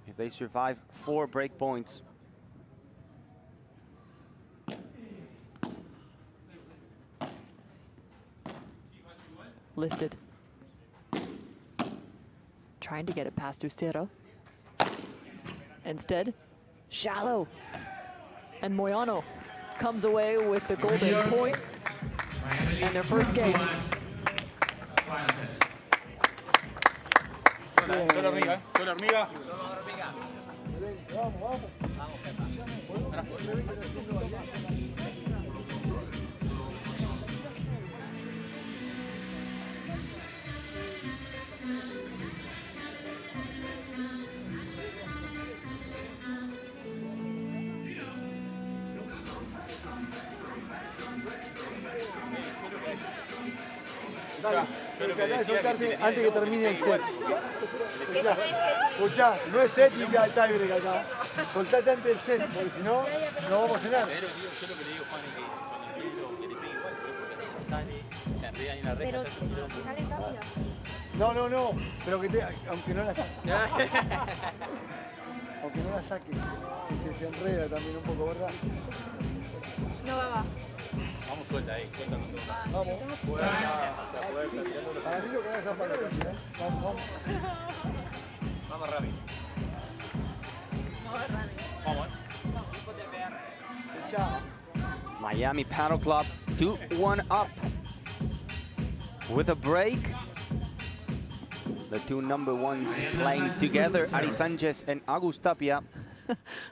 if they survive 4 break points. Lifted. Trying to get it past Ustero. Instead, shallow. And Moyano comes away with the golden point and their first game. Solo hormiga, solo hormiga. Soltarse antes que termine el set. Escuchá, no es set y tiebreak acá. Soltate antes del set, porque si no, no vamos a cenar. Pero yo lo que le digo, Juan, es que cuando el libro que le pegue igual, porque ella sale, se enreda en la reja, se hace un quilombo. ¿Sale Tapia? No, pero que aunque no la saque. Aunque no la saque, se enreda también un poco, ¿verdad? No, va. Vamos suelta ahí, suelta con todo. Vamos. Para mí lo que haga esa pata también, ¿eh? Vamos. Vamos rápido. Vamos. Miami Paddle Club 2-1 up with a break. The 2 number ones playing together, Ari Sanchez and Agus Tapia.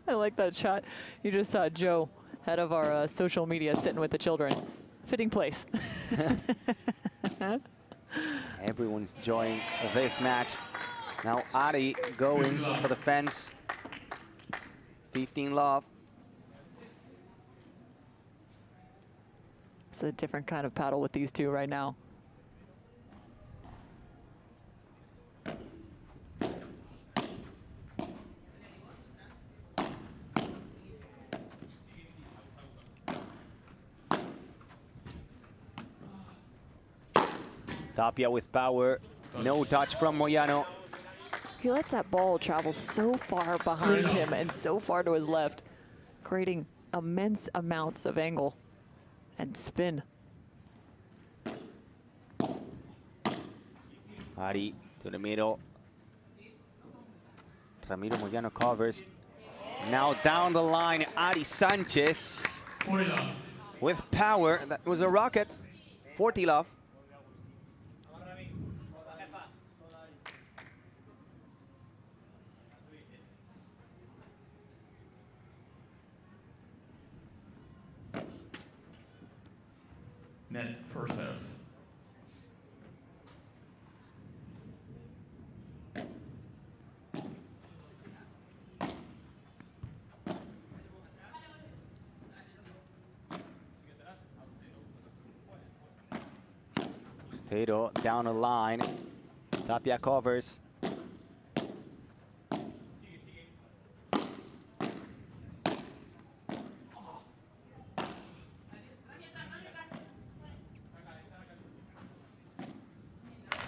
I like that shot. You just saw Joe, head of our social media, sitting with the children. Fitting place. Everyone's enjoying this match. Now Ari going for the fence. 15 love. It's a different kind of paddle with these two right now. Tapia with power, no touch from Moyano. He lets that ball travel so far behind him and so far to his left, creating immense amounts of angle and spin. Ari to the middle. Ramiro Moyano covers. Now down the line, Ari Sanchez with power. That was a rocket. 40 love. Net first serve. Tato down the line. Tapia covers.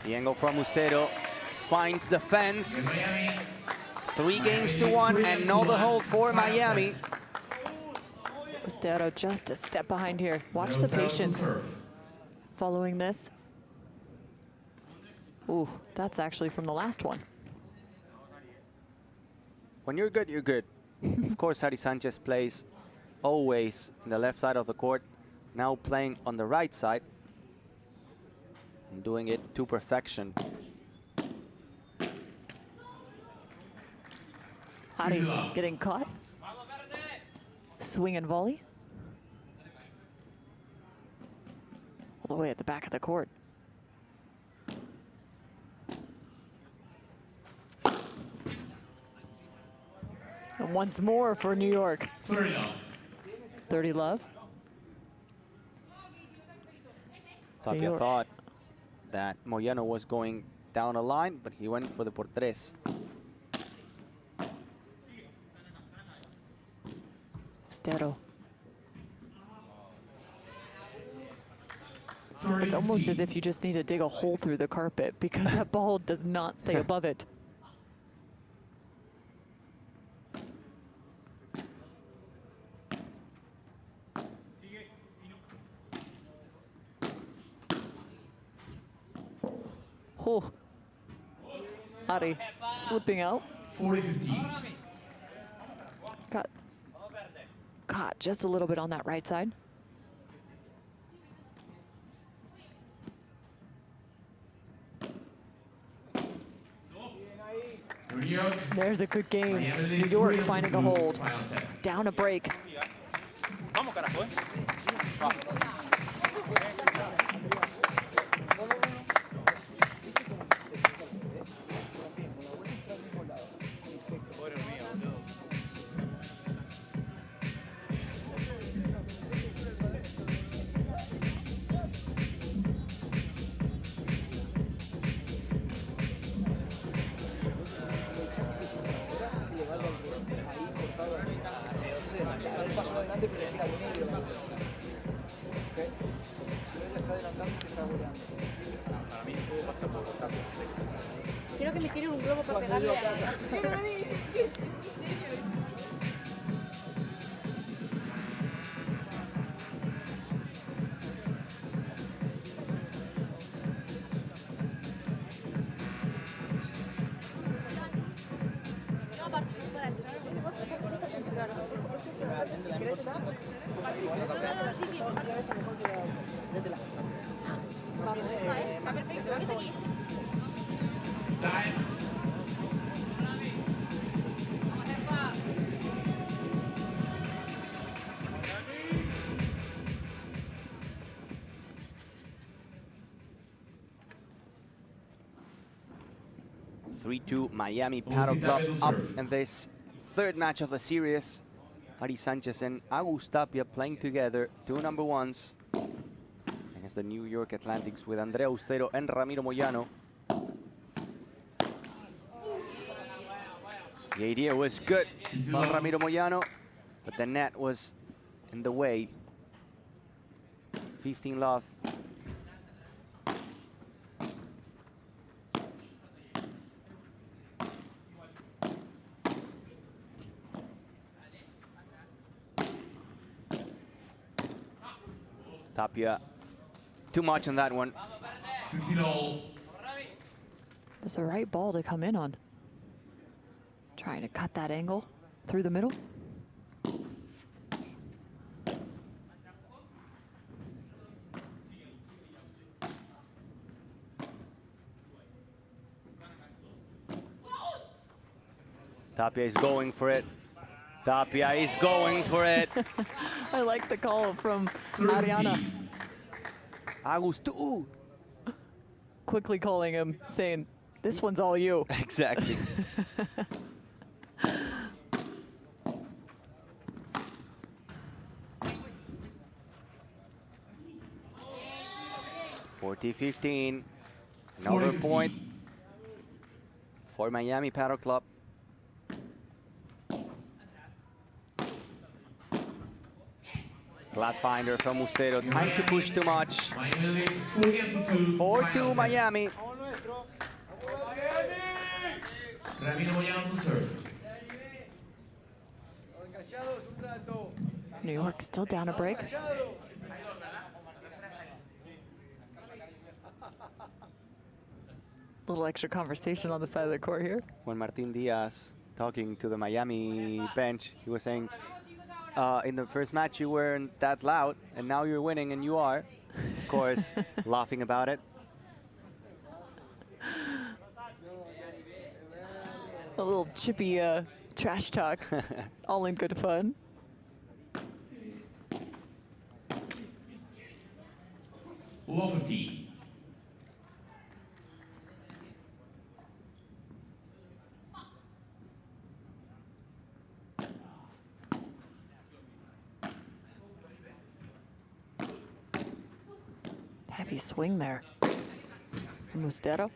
The angle from Ustero finds the fence. 3 games to 1 and no the hold for Miami. Ustero just a step behind here. Watch the patience following this. Ooh, that's actually from the last one. When you're good, you're good. Of course, Ari Sanchez plays always in the left side of the court. Now playing on the right side. And doing it to perfection. Ari getting caught. Swing and volley. All the way at the back of the court. And once more for New York. 30 love. 30 love. Tapia thought that Moyano was going down the line, but he went for the por tres. Ustero. It's almost as if you just need to dig a hole through the carpet because that ball does not stay above it. Oh, Ari slipping out. 40-15. Got just a little bit on that right side. There's a good game. New York finding a hold. Down a break. Quiero que me tiren un globo para pegarle a... Está perfecto, ¿ves aquí? Time. Miami Paddle Club up in this third match of the series. Ari Sanchez and Agus Tapia playing together, 2 number 1s against the New York Atlantics with Andrea Ustero and Ramiro Moyano. The idea was good from Ramiro Moyano, but the net was in the way. 15 love. Tapia, too much on that one. 50-all. It was the right ball to come in on. Trying to cut that angle through the middle. Tapia is going for it. Tapia is going for it. I like the call from Ariana. Augusto. Quickly calling him, saying, this one's all you. Exactly. (40-15). Another point for Miami Paddle Club. Glass finder from Ustero. Trying to push too much. 4-2 Miami. Ramiro Moyano to serve. New York still down a break. Little extra conversation on the side of the court here. When Martin Diaz talking to the Miami bench, he was saying, in the first match you weren't that loud, and now you're winning, and you are. Of course, laughing about it. A little chippy trash talk, all in good fun. Low 50. Heavy swing there from Ustero.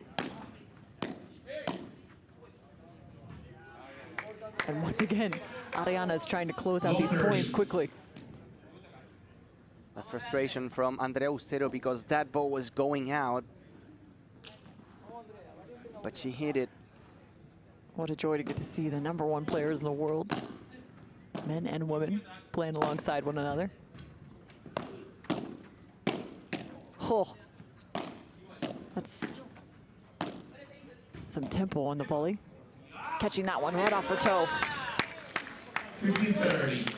And once again, Ariana is trying to close out these points quickly. A frustration from Andrea Ustero because that ball was going out, but she hit it. What a joy to get to see the #1 players in the world, men and women, playing alongside one another. Oh, that's some tempo on the volley. Catching that one right off her toe. 50-30.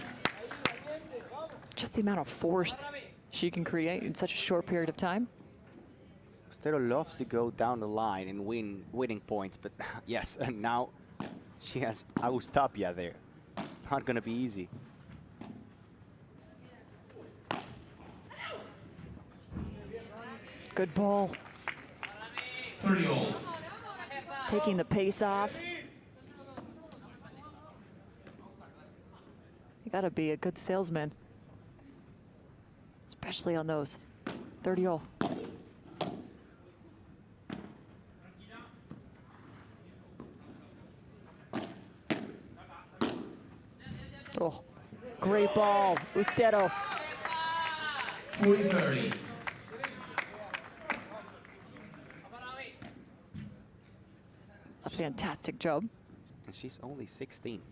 Just the amount of force she can create in such a short period of time. Ustero loves to go down the line and winning points, but yes, and now she has Agustapia there. Not gonna be easy. Good ball. 30-all. Taking the pace off. You gotta be a good salesman, especially on those 30-all. Oh, great ball, Ustero. 40-30. A fantastic job. And she's only 16.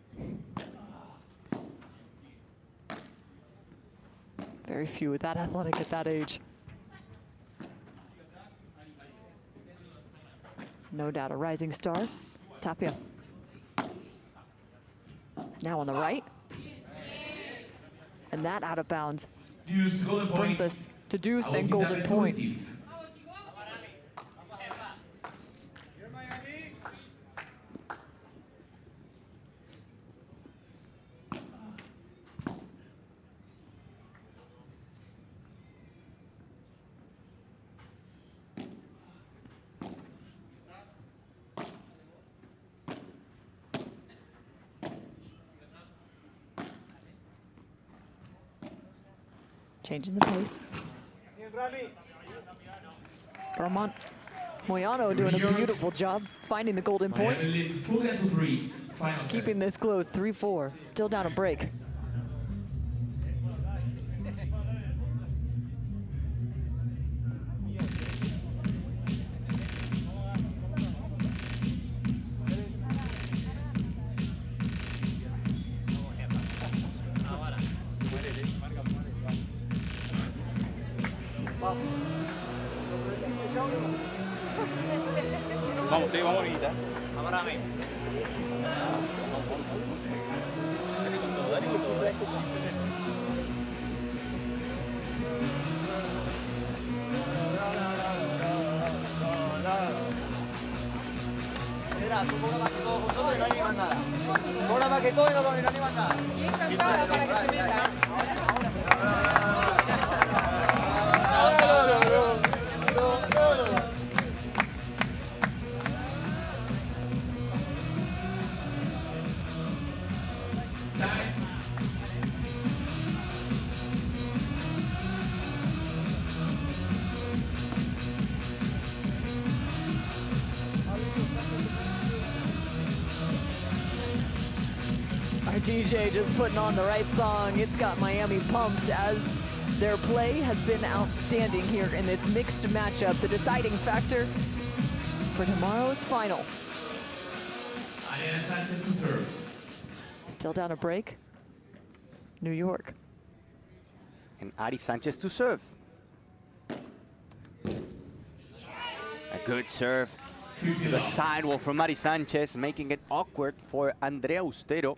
Very few that athletic at that age. No doubt a rising star. Tapia. Now on the right. And that out of bounds brings us to deuce and golden point. Changing the pace. Vermont Moyano doing a beautiful job finding the golden point. Keeping this close, 3-4. Still down a break. Vamos, sí, vamos, amiguita. Amárrame. Dale con todo, dale con todo. Mira, tú cobra más que todos vosotros y no animas nada. Cobra más que todos y no animas nada. Bien cantada para que se meta. Our DJ just putting on the right song. It's got Miami pumped as their play has been outstanding here in this mixed matchup. The deciding factor for tomorrow's final. Ariana Sanchez to serve. Still down a break. New York. And Ari Sanchez to serve. A good serve. The sidewall from Ari Sanchez, making it awkward for Andrea Ustero.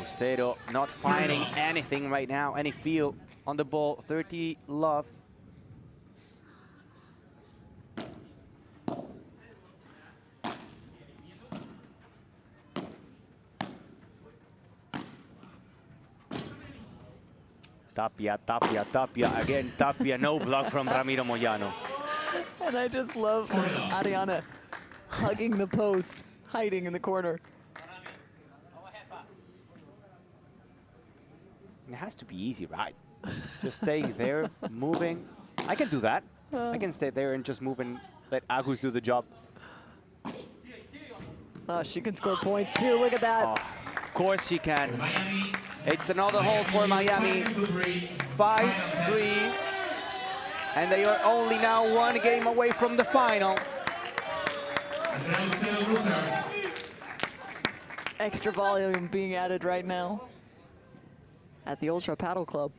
Ustero not finding anything right now, any feel on the ball. 30 love. Tapia, Tapia, Tapia, again Tapia, no block from Ramiro Moyano. And I just love Ariana hugging the post, hiding in the corner. It has to be easy, right? Just staying there, moving. I can do that. I can stay there and just move and let Agus do the job. Oh, she can score points too, look at that. Oh, of course she can. It's another hole for Miami. 5-3. And they are only now one game away from the final. Extra volume being added right now at the Ultra Paddle Club.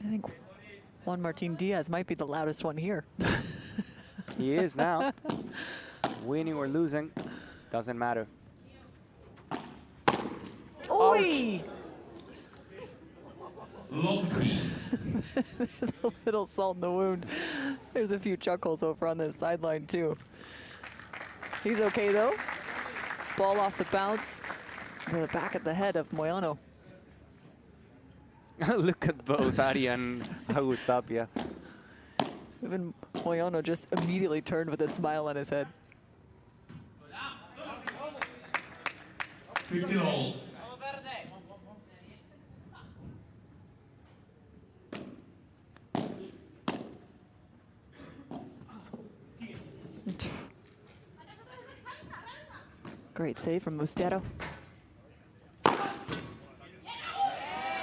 I think Juan Martin Diaz might be the loudest one here. He is now. Winning or losing, doesn't matter. Oi! There's a little salt in the wound. There's a few chuckles over on the sideline too. He's okay though. Ball off the bounce. To the back of the head of Moyano. Look at both Ari and Agus Tapia. Even Moyano just immediately turned with a smile on his head. 50 all. Great save from Mustero.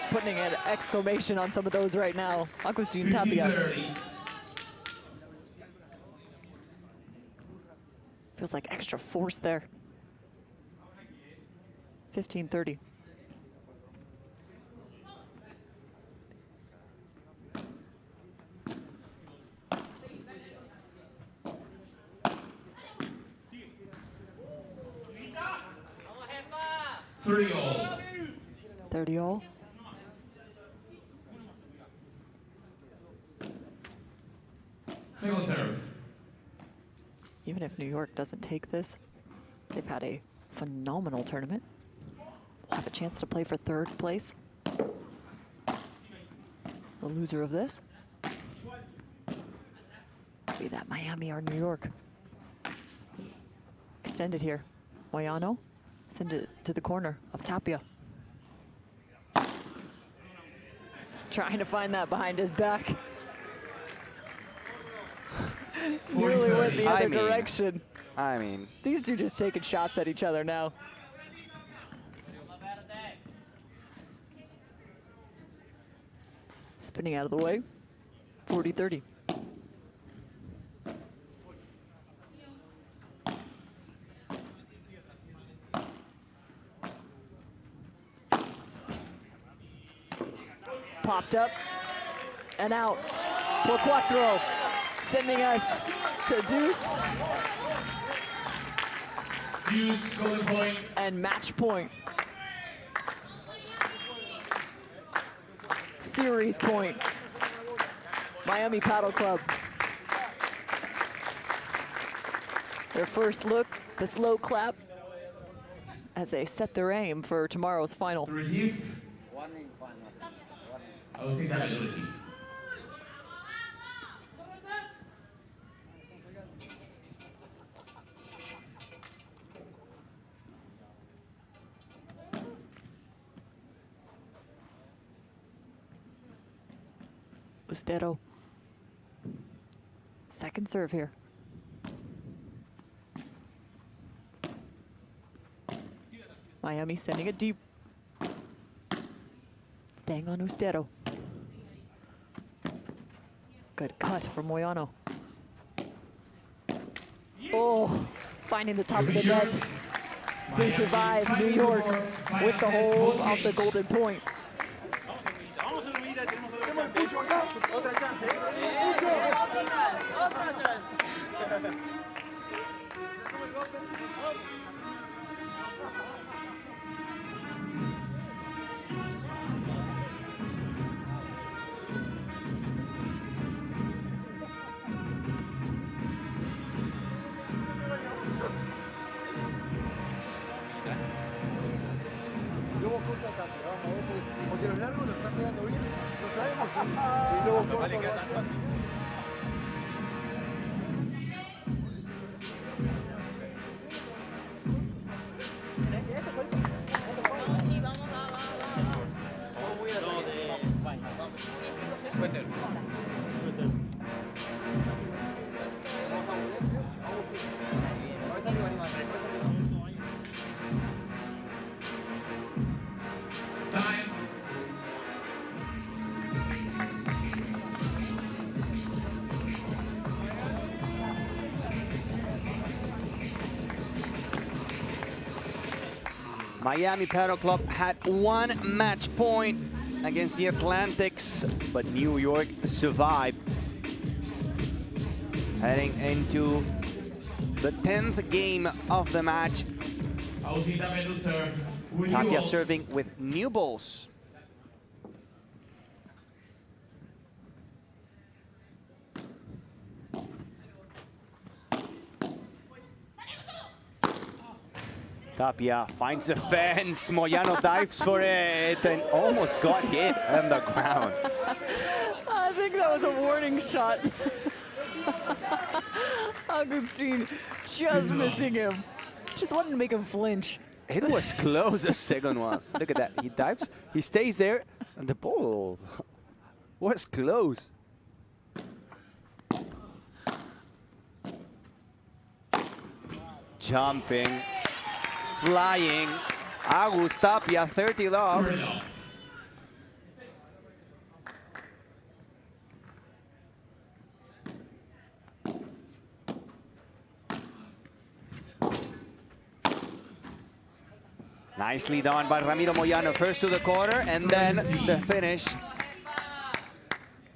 Putting an exclamation on some of those right now. Agustin Tapia. Feels like extra force there. 15-30. Thirty all. 30 all. Single serve. Even if New York doesn't take this, they've had a phenomenal tournament. Will have a chance to play for third place. The loser of this be that Miami or New York. Extend it here. Moyano, send it to the corner of Tapia. Trying to find that behind his back. Nearly went the other direction. I mean. These two just taking shots at each other now. Spinning out of the way. 40-30. popped up and out. Por cuatro, sending us to deuce. Deuce, golden point. And match point. Series point. Miami Paddle Club. Their first look, the slow clap, as they set their aim for tomorrow's final. To receive. Agustín Tapia to receive. Ustero. Second serve here. Miami sending it deep. Staying on Ustero. Good cut from Moyano. Oh, finding the top of the net. They survive New York with the hold of the golden point. Otra chance, Otra chance. Porque los largos lo están pegando bien. No sabemos si luego corto. Suéter. Time. Miami Paddle Club had one match point against the Atlantics, but New York survived. Heading into the 10th game of the match. Agustín Tapia to serve. With new Tapia balls. serving with new balls. Tapia finds a fence. Moyano dives for it and almost got hit on the ground. I think that was a warning shot. Agustin just missing him. Just wanted to make him flinch. It was close, the second one. Look at that. He dives, he stays there, and the ball was close. Jumping, flying. Agus Tapia, 30 love. Nicely done by Ramiro Moyano. First to the corner and then the finish.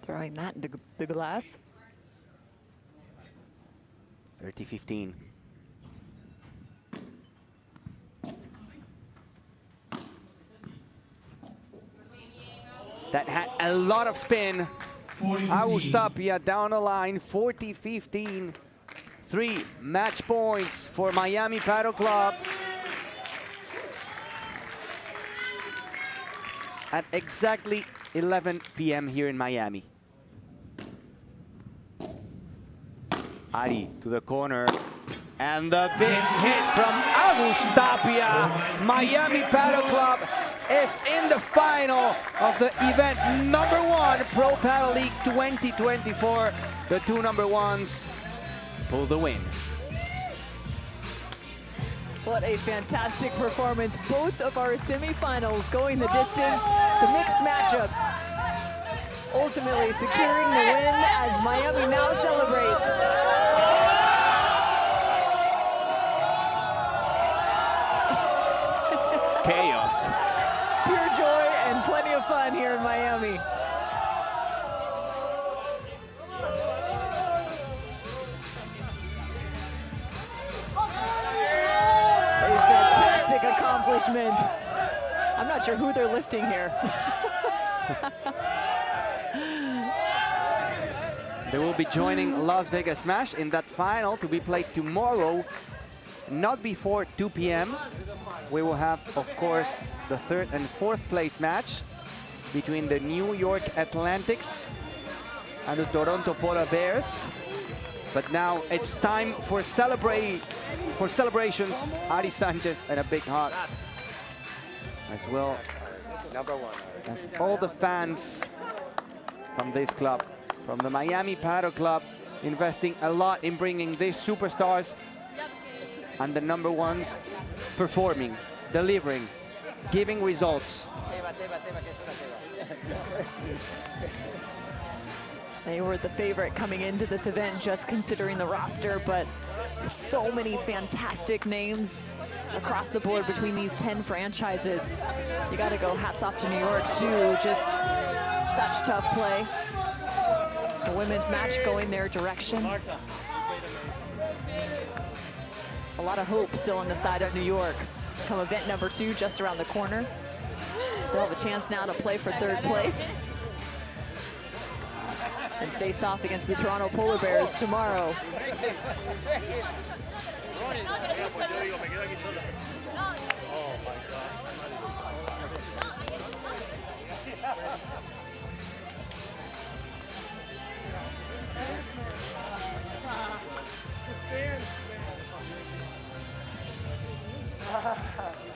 Throwing that into the glass. 30-15. That had a lot of spin. Agus Tapia down the line, 40-15. 3 match points for Miami Paddle Club. At exactly 11 p.m. here in Miami. Ari to the corner. And the big hit from Agus Tapia. Miami Paddle Club is in the final of the event #1 Pro Paddle League 2024. The 2 #1s pull the win. What a fantastic performance. Both of our semifinals going the distance. The mixed matchups ultimately securing the win as Miami now celebrates. Chaos. Pure joy and plenty of fun here in Miami. accomplishment. I'm not sure who they're lifting here. They will be joining Las Vegas Smash in that final to be played tomorrow, not before 2 p.m. We will have, of course, the third and fourth place match between the New York Atlantics and the Toronto Polar Bears. But now it's time for celebrations. Ari Sanchez and a big hug as well as all the fans from this club, from the Miami Padel Club, investing a lot in bringing these superstars and the number ones performing, delivering, giving results. They were the favorite coming into this event, just considering the roster, but so many fantastic names across the board between these 10 franchises. You gotta go hats off to New York too, just such tough play. The women's match going their direction. A lot of hope still on the side of New York. Come event number 2 just around the corner. They'll have a chance now to play for third place and face off against the Toronto Polar Bears tomorrow.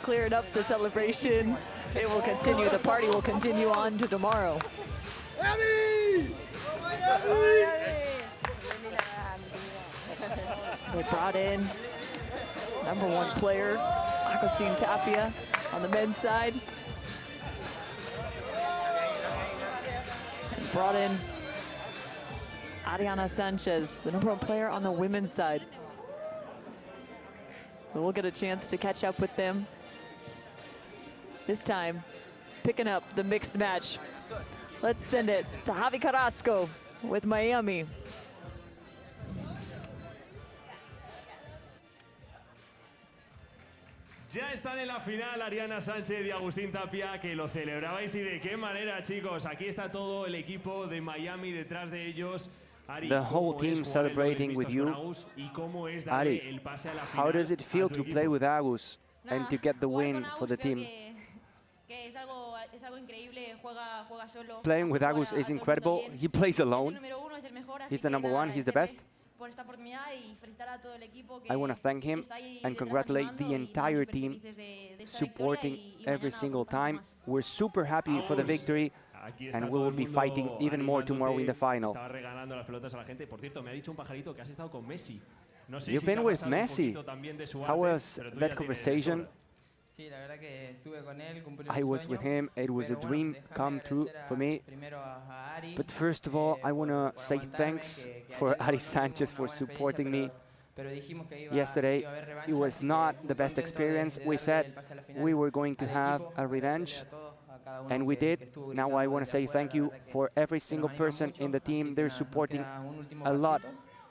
Cleared up the celebration. It will continue. The party will continue on to tomorrow. They brought in #1 player, Agustin Tapia, on the men's side. And brought in Ariana Sanchez, the #1 player on the women's side. We'll get a chance to catch up with them. This time, picking up the mixed match. Let's send it to Javi Carrasco with Miami. Ya están en la final Ariana Sánchez y Agustín Tapia, que lo celebrabais, y de qué manera, chicos. Aquí está todo el equipo de Miami detrás de ellos. Ari, the whole team celebrating with you. Ari, how does it feel to play with Agus and to get the win for the team? Playing with Agus is incredible. He plays alone. He's the #1, he's the best. I want to thank him and congratulate the entire team supporting every single time. We're super happy for the victory, and we will be fighting even more tomorrow in the final. You've been with Messi. How was that conversation? I was with him. It was a dream come true for me. But first of all, I want to say thanks for Ari Sanchez for supporting me. Yesterday, it was not the best experience. We said we were going to have a revenge, and we did. Now I want to say thank you for every single person in the team. They're supporting a lot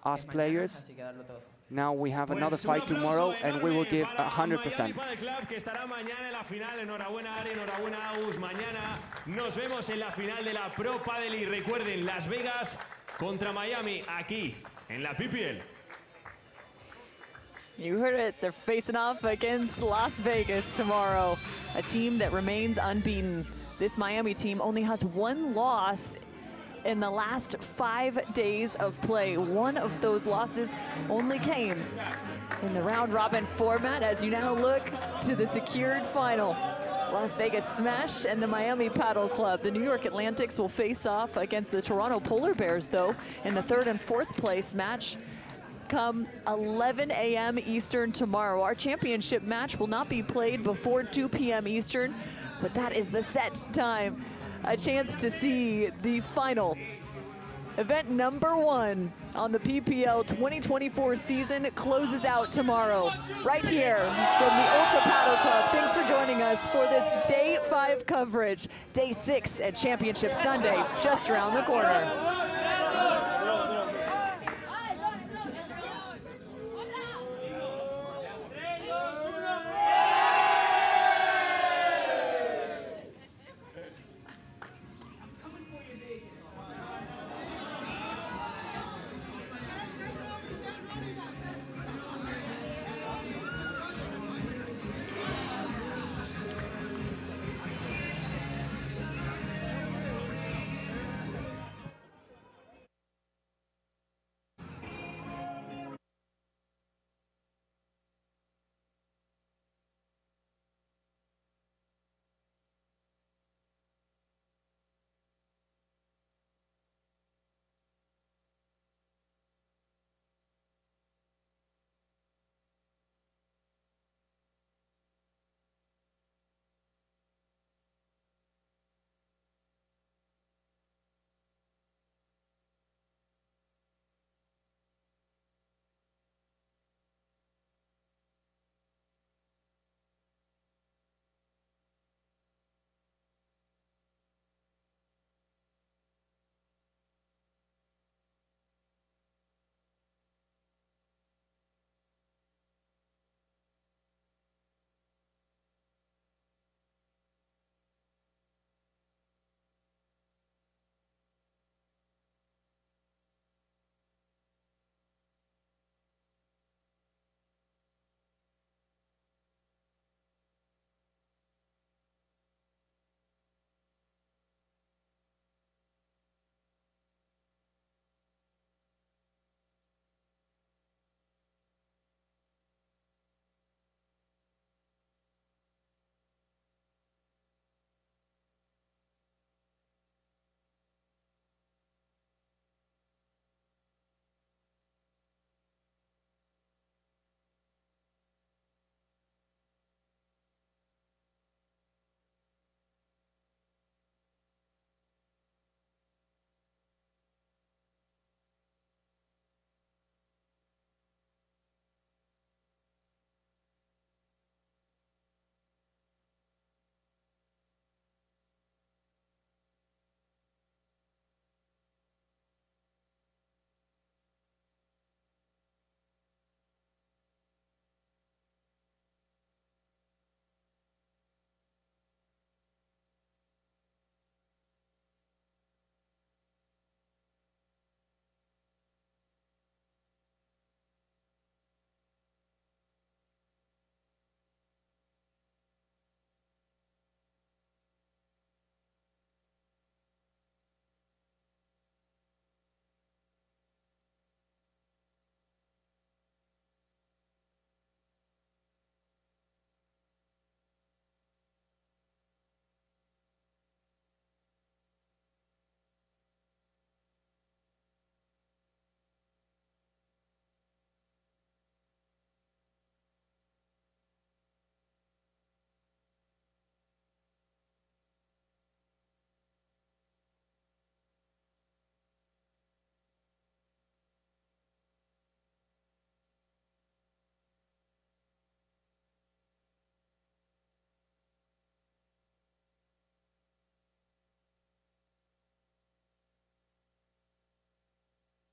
us players. Now we have another fight tomorrow, and we will give 100%. Que estará mañana en la final. Enhorabuena Ari, enhorabuena Agus. Mañana nos vemos en la final de la Pro Padel, y recuerden, Las Vegas contra Miami aquí en la PPL. You heard it, they're facing off against Las Vegas tomorrow, a team that remains unbeaten. This Miami team only has 1 loss in the last 5 days of play. One of those losses only came in the round-robin format, as you now look to the secured final. Las Vegas Smash and the Miami Padel Club. The New York Atlantics will face off against the Toronto Polar Bears, though, in the 3rd and 4th place match come 11 a.m. Eastern tomorrow. Our championship match will not be played before 2 p.m. Eastern, but that is the set time. A chance to see the final. Event #1 on the PPL 2024 season closes out tomorrow, right here from the Ultra Padel Club. Thanks for joining us for this Day 5 coverage. Day 6 at Championship Sunday, just around the corner.